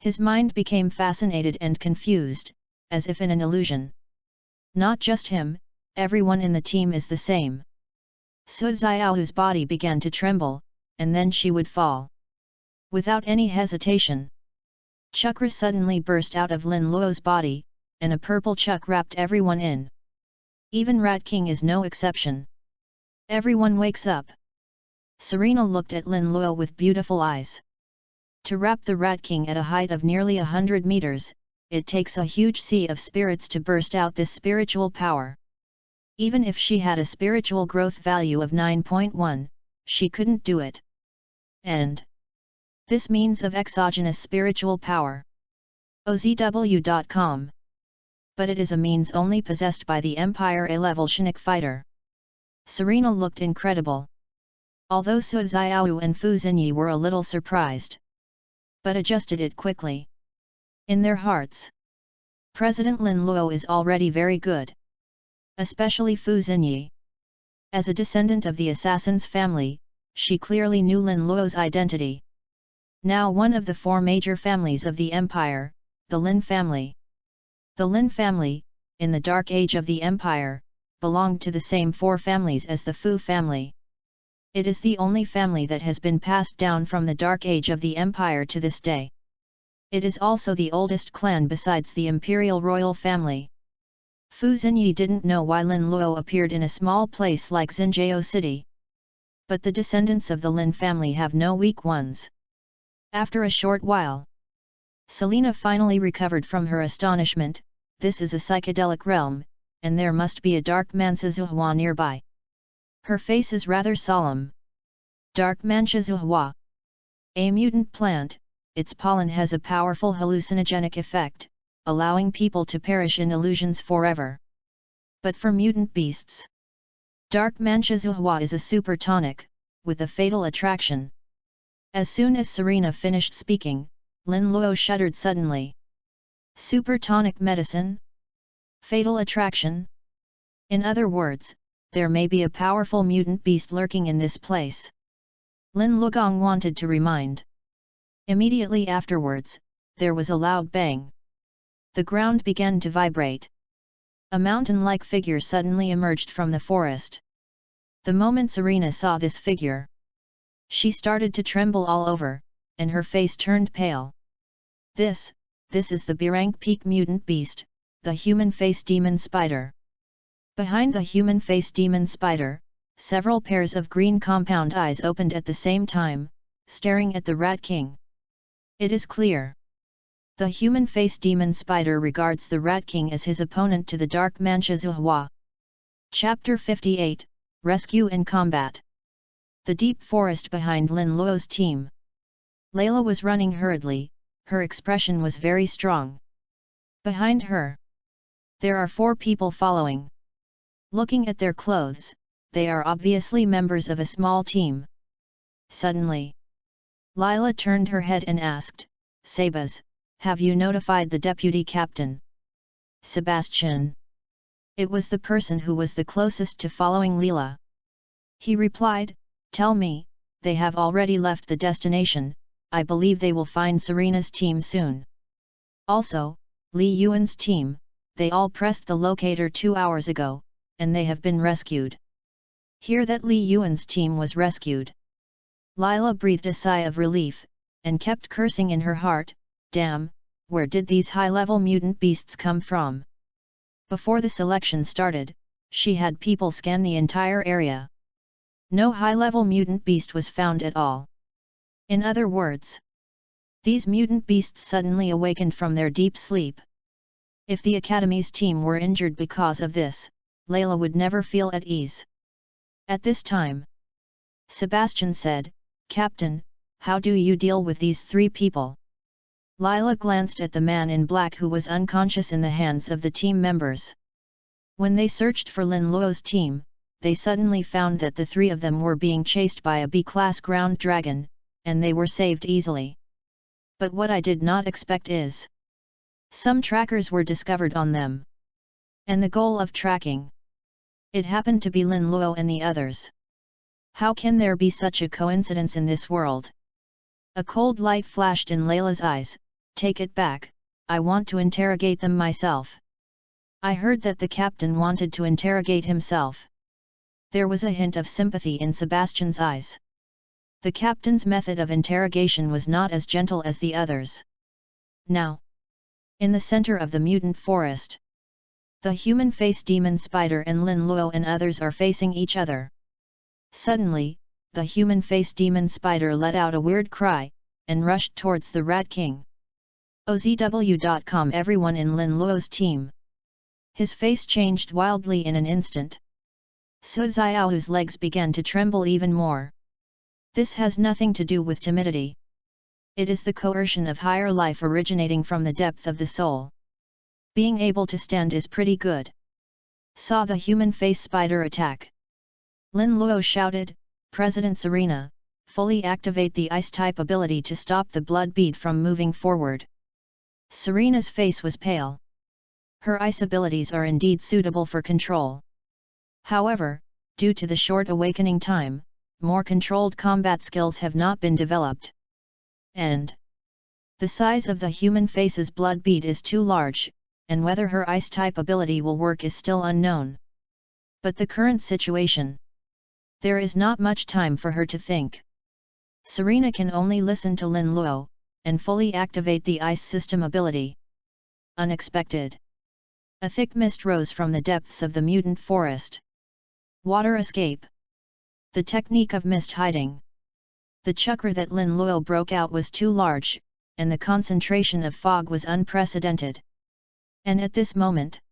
His mind became fascinated and confused, as if in an illusion. Not just him, everyone in the team is the same. Su Xiaohu's body began to tremble, and then she would fall. Without any hesitation, chakra suddenly burst out of Lin Luo's body, and a purple chuk wrapped everyone in. Even Rat King is no exception. Everyone wakes up. Serena looked at Lin Luo with beautiful eyes. To wrap the Rat King at a height of nearly 100 meters, it takes a huge sea of spirits to burst out this spiritual power. Even if she had a spiritual growth value of 9.1, she couldn't do it. And this means of exogenous spiritual power. OZW.com. But it is a means only possessed by the Empire A-level Shinik fighter. Serena looked incredible. Although Su Xiaohu and Fu Xinyi were a little surprised, but adjusted it quickly. In their hearts, President Lin Luo is already very good. Especially Fu Xinyi. As a descendant of the assassin's family, she clearly knew Lin Luo's identity. Now one of the four major families of the empire, the Lin family. The Lin family, in the dark age of the empire, belonged to the same four families as the Fu family. It is the only family that has been passed down from the dark age of the empire to this day. It is also the oldest clan besides the imperial royal family. Fu Xinyi didn't know why Lin Luo appeared in a small place like Xinjiao City. But the descendants of the Lin family have no weak ones. After a short while, Selena finally recovered from her astonishment. This is a psychedelic realm, and there must be a dark Mansazuhua nearby. Her face is rather solemn. Dark Mansazuhua. A mutant plant, its pollen has a powerful hallucinogenic effect, allowing people to perish in illusions forever. But for mutant beasts, Dark Mansazuhua is a super tonic, with a fatal attraction. As soon as Serena finished speaking, Lin Luo shuddered suddenly. Super tonic medicine? Fatal attraction? In other words, there may be a powerful mutant beast lurking in this place. Lin Luogong wanted to remind. Immediately afterwards, there was a loud bang. The ground began to vibrate. A mountain-like figure suddenly emerged from the forest. The moment Serena saw this figure, she started to tremble all over, and her face turned pale. This is the B-rank peak mutant beast, the human-face demon spider. Behind the human-face demon spider, several pairs of green compound eyes opened at the same time, staring at the Rat King. It is clear. The human-face demon spider regards the Rat King as his opponent to the Dark Mancha Zuhua. Chapter 58, Rescue and Combat. The deep forest behind Lin Luo's team. Layla was running hurriedly, her expression was very strong. Behind her, there are 4 people following. Looking at their clothes, they are obviously members of a small team. Suddenly, Lila turned her head and asked, "Sabaz, have you notified the deputy captain?" Sebastian. It was the person who was the closest to following Leela. He replied, "Tell me, they have already left the destination, I believe they will find Serena's team soon. Also, Li Yuan's team, they all pressed the locator 2 hours ago, and they have been rescued." Hear that Li Yuan's team was rescued. Lila breathed a sigh of relief, and kept cursing in her heart, "Damn, where did these high-level mutant beasts come from?" Before the selection started, she had people scan the entire area. No high-level mutant beast was found at all. In other words, these mutant beasts suddenly awakened from their deep sleep. If the Academy's team were injured because of this, Layla would never feel at ease. At this time, Sebastian said, "Captain, how do you deal with these 3 people?" Lila glanced at the man in black who was unconscious in the hands of the team members. When they searched for Lin Luo's team, they suddenly found that the 3 of them were being chased by a B-class ground dragon, and they were saved easily. But what I did not expect is, some trackers were discovered on them. And the goal of tracking, it happened to be Lin Luo and the others. How can there be such a coincidence in this world? A cold light flashed in Layla's eyes. "Take it back, I want to interrogate them myself." I heard that the captain wanted to interrogate himself. There was a hint of sympathy in Sebastian's eyes. The captain's method of interrogation was not as gentle as the others. Now, in the center of the mutant forest, the human-face demon spider and Lin Luo and others are facing each other. Suddenly, the human-face demon spider let out a weird cry, and rushed towards the Rat King. OZW.com Everyone in Lin Luo's team. His face changed wildly in an instant. Su Xiaohu's legs began to tremble even more. This has nothing to do with timidity. It is the coercion of higher life originating from the depth of the soul. Being able to stand is pretty good. Saw the human-face spider attack. Lin Luo shouted, "President Serena, fully activate the ice-type ability to stop the blood bead from moving forward." Serena's face was pale. Her ice abilities are indeed suitable for control. However, due to the short awakening time, more controlled combat skills have not been developed. And the size of the human face's blood bead is too large, and whether her ice-type ability will work is still unknown. But the current situation, there is not much time for her to think. Serena can only listen to Lin Luo, and fully activate the ice system ability. Unexpected. A thick mist rose from the depths of the mutant forest. Water escape. The technique of mist hiding. The chakra that Lin Luo broke out was too large, and the concentration of fog was unprecedented. And at this moment,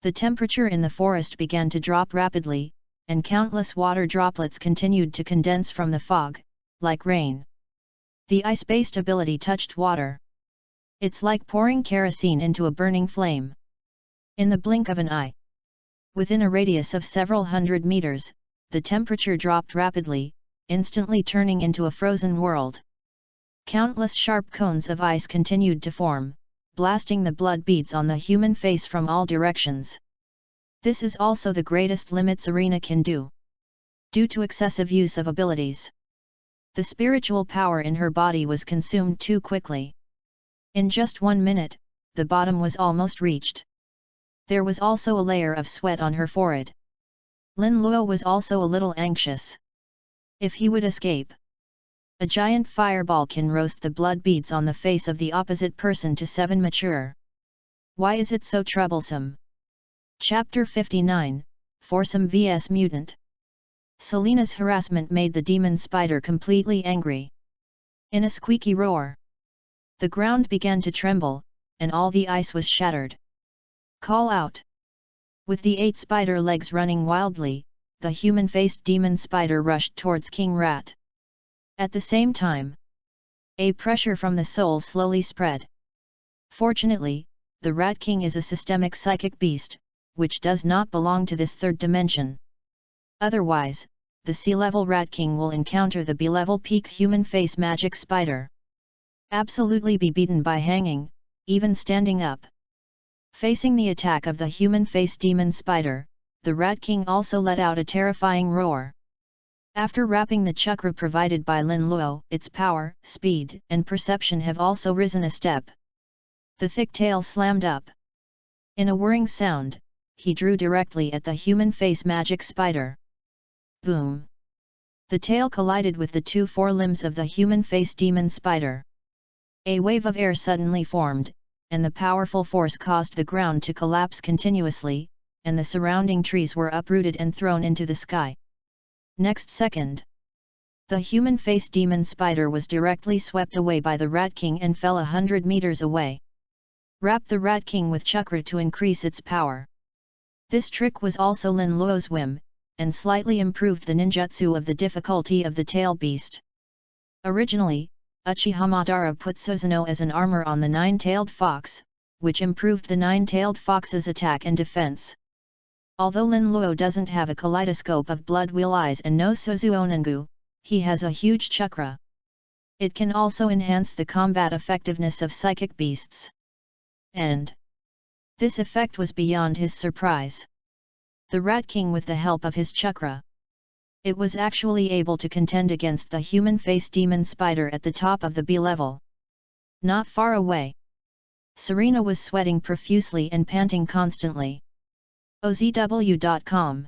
the temperature in the forest began to drop rapidly, and countless water droplets continued to condense from the fog, like rain. The ice-based ability touched water. It's like pouring kerosene into a burning flame. In the blink of an eye, within a radius of several hundred meters, the temperature dropped rapidly, instantly turning into a frozen world. Countless sharp cones of ice continued to form, blasting the blood beads on the human face from all directions. This is also the greatest limit Serena can do. Due to excessive use of abilities, the spiritual power in her body was consumed too quickly. In just 1 minute, the bottom was almost reached. There was also a layer of sweat on her forehead. Lin Luo was also a little anxious. If he would escape, a giant fireball can roast the blood beads on the face of the opposite person to 7 mature. Why is it so troublesome? Chapter 59, Foursome vs Mutant. Selena's harassment made the demon spider completely angry. In a squeaky roar, the ground began to tremble, and all the ice was shattered. Call out! With the 8 spider legs running wildly, the human-faced demon spider rushed towards King Rat. At the same time, a pressure from the soul slowly spread. Fortunately, the Rat King is a systemic psychic beast, which does not belong to this third dimension. Otherwise, the C-level Rat King will encounter the B-level peak human face magic spider. Absolutely be beaten by hanging, even standing up. Facing the attack of the human face demon spider, the Rat King also let out a terrifying roar. After wrapping the chakra provided by Lin Luo, its power, speed, and perception have also risen a step. The thick tail slammed up. In a whirring sound, he drew directly at the human face magic spider. Boom! The tail collided with the 2 forelimbs of the human face demon spider. A wave of air suddenly formed, and the powerful force caused the ground to collapse continuously, and the surrounding trees were uprooted and thrown into the sky. Next second, the human face demon spider was directly swept away by the Rat King and fell 100 meters away. Wrap the Rat King with chakra to increase its power. This trick was also Lin Luo's whim, and slightly improved the ninjutsu of the difficulty of the tail beast. Originally, Uchiha Madara put Susanoo as an armor on the 9-tailed fox, which improved the 9-tailed fox's attack and defense. Although Lin Luo doesn't have a kaleidoscope of blood wheel eyes and no Suzuonangu, he has a huge chakra. It can also enhance the combat effectiveness of psychic beasts. And this effect was beyond his surprise. The Rat King, with the help of his chakra, it was actually able to contend against the human face demon spider at the top of the B level. Not far away, Serena was sweating profusely and panting constantly. OZW.com.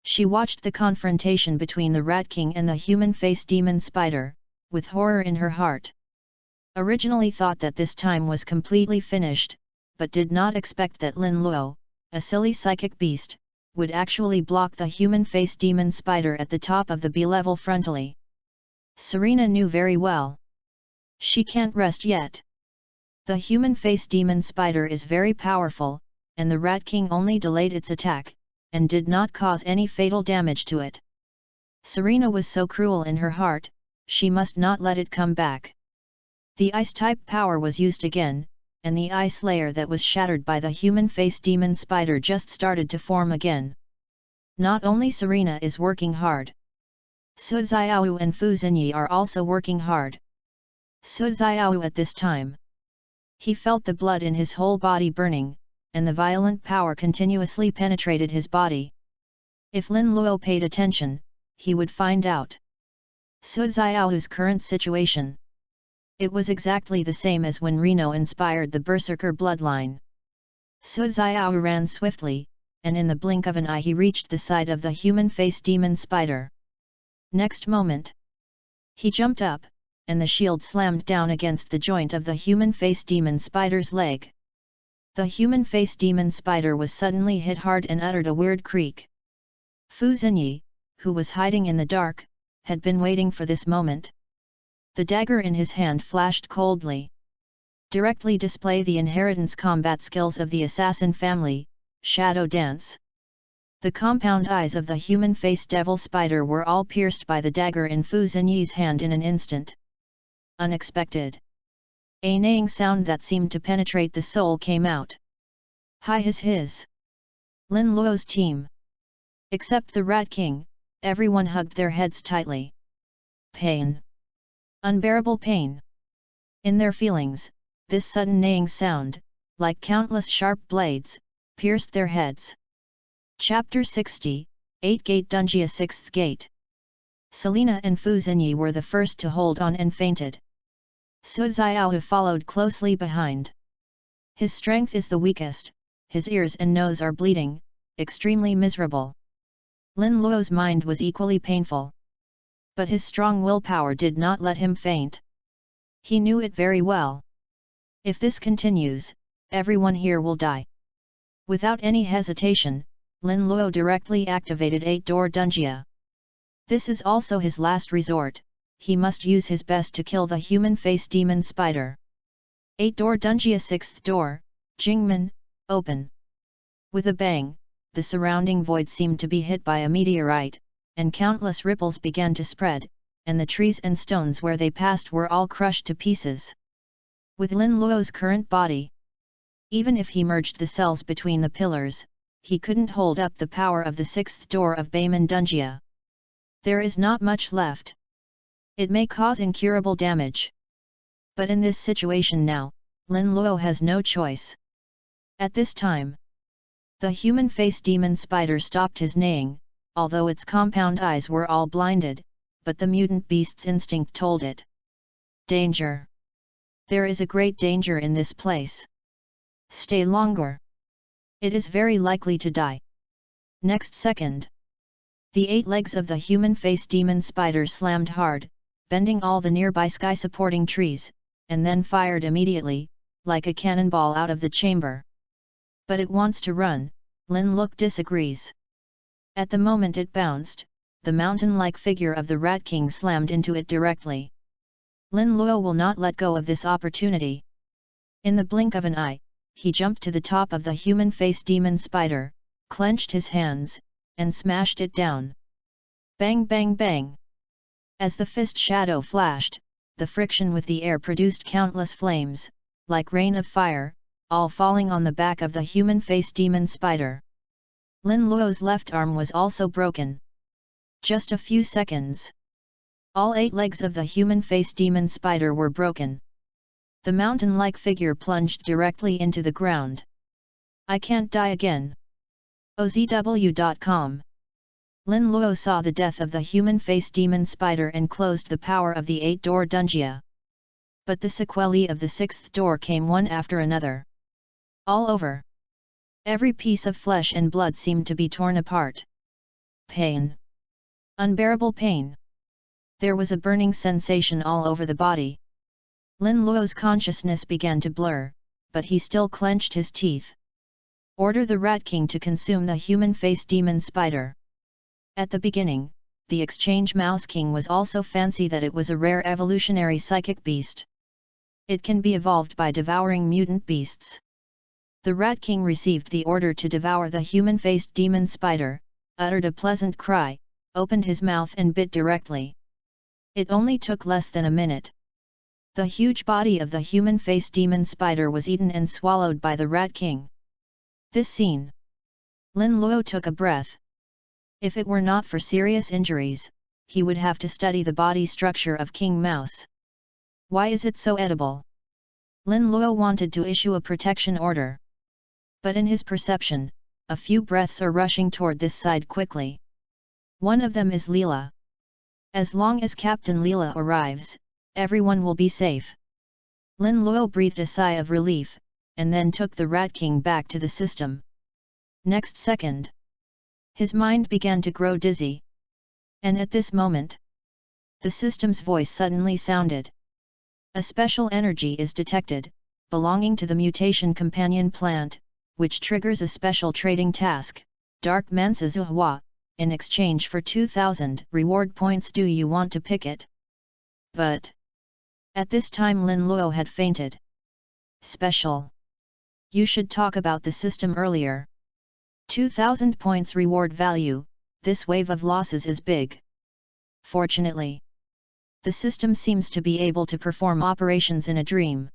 She watched the confrontation between the Rat King and the human face demon spider, with horror in her heart. Originally thought that this time was completely finished, but did not expect that Lin Luo, a silly psychic beast, would actually block the human face demon spider at the top of the B level frontally. Serena knew very well. She can't rest yet. The human face demon spider is very powerful, and the Rat King only delayed its attack, and did not cause any fatal damage to it. Serena was so cruel in her heart, she must not let it come back. The ice-type power was used again, and the ice layer that was shattered by the human face demon spider just started to form again. Not only Serena is working hard. Su Xiao and Fu Xinyi are also working hard. Su Xiao at this time, he felt the blood in his whole body burning, and the violent power continuously penetrated his body. If Lin Luo paid attention, he would find out Su Xiao's current situation. It was exactly the same as when Reno inspired the Berserker bloodline. Su Xiao ran swiftly, and in the blink of an eye he reached the side of the human face demon spider. Next moment, he jumped up, and the shield slammed down against the joint of the human face demon spider's leg. The human face demon spider was suddenly hit hard and uttered a weird creak. Fu Xinyi, who was hiding in the dark, had been waiting for this moment. The dagger in his hand flashed coldly. Directly display the inheritance combat skills of the assassin family, Shadow Dance. The compound eyes of the human face devil spider were all pierced by the dagger in Fu Xinyi's hand in an instant. Unexpected. A neighing sound that seemed to penetrate the soul came out. Hi his. Lin Luo's team. Except the Rat King, everyone hugged their heads tightly. Pain. Unbearable pain. In their feelings, this sudden neighing sound, like countless sharp blades, pierced their heads. Chapter 60, 8-Gate Dungia 6th Gate. Selena and Fu Xinyi were the first to hold on and fainted. Su Xiao followed closely behind. His strength is the weakest, his ears and nose are bleeding, extremely miserable. Lin Luo's mind was equally painful. But his strong willpower did not let him faint. He knew it very well. If this continues, everyone here will die. Without any hesitation, Lin Luo directly activated 8-door Dunjia. This is also his last resort, he must use his best to kill the human face demon spider. 8-door Dunjia 6th door, Jingmen, open. With a bang, the surrounding void seemed to be hit by a meteorite, and countless ripples began to spread, and the trees and stones where they passed were all crushed to pieces. With Lin Luo's current body, even if he merged the cells between the pillars, he couldn't hold up the power of the 6th door of Beiman Dunjia. There is not much left. It may cause incurable damage. But in this situation now, Lin Luo has no choice. At this time, the human face demon spider stopped his neighing, although its compound eyes were all blinded, but the mutant beast's instinct told it. Danger! There is a great danger in this place. Stay longer. It is very likely to die. Next second, the 8 legs of the human face demon spider slammed hard, bending all the nearby sky-supporting trees, and then fired immediately, like a cannonball out of the chamber. But it wants to run, Lin Luo disagrees. At the moment it bounced, the mountain-like figure of the Rat King slammed into it directly. Lin Luo will not let go of this opportunity. In the blink of an eye, he jumped to the top of the human face demon spider, clenched his hands, and smashed it down. Bang bang bang! As the fist shadow flashed, the friction with the air produced countless flames, like rain of fire, all falling on the back of the human face demon spider. Lin Luo's left arm was also broken. Just a few seconds. All 8 legs of the human face demon spider were broken. The mountain-like figure plunged directly into the ground. I can't die again. OZW.com. Lin Luo saw the death of the human face demon spider and closed the power of the 8-door Dunjia. But the sequelae of the 6th door came one after another. All over. Every piece of flesh and blood seemed to be torn apart. Pain. Unbearable pain. There was a burning sensation all over the body. Lin Luo's consciousness began to blur, but he still clenched his teeth. Order the Rat King to consume the human face demon spider. At the beginning, the Exchange Mouse King was also fancy that it was a rare evolutionary psychic beast. It can be evolved by devouring mutant beasts. The Rat King received the order to devour the human-faced demon spider, uttered a pleasant cry, opened his mouth and bit directly. It only took less than a minute. The huge body of the human-faced demon spider was eaten and swallowed by the Rat King. This scene. Lin Luo took a breath. If it were not for serious injuries, he would have to study the body structure of King Mouse. Why is it so edible? Lin Luo wanted to issue a protection order. But in his perception, a few breaths are rushing toward this side quickly. One of them is Leela. As long as Captain Leela arrives, everyone will be safe. Lin Luo breathed a sigh of relief, and then took the Rat King back to the system. Next second, his mind began to grow dizzy. And at this moment, the system's voice suddenly sounded. A special energy is detected, belonging to the mutation companion plant, which triggers a special trading task, Dark Mansa Zuhua, in exchange for 2,000 reward points. Do you want to pick it? But at this time Lin Luo had fainted. Special. You should talk about the system earlier. 2,000 points reward value, this wave of losses is big. Fortunately, the system seems to be able to perform operations in a dream.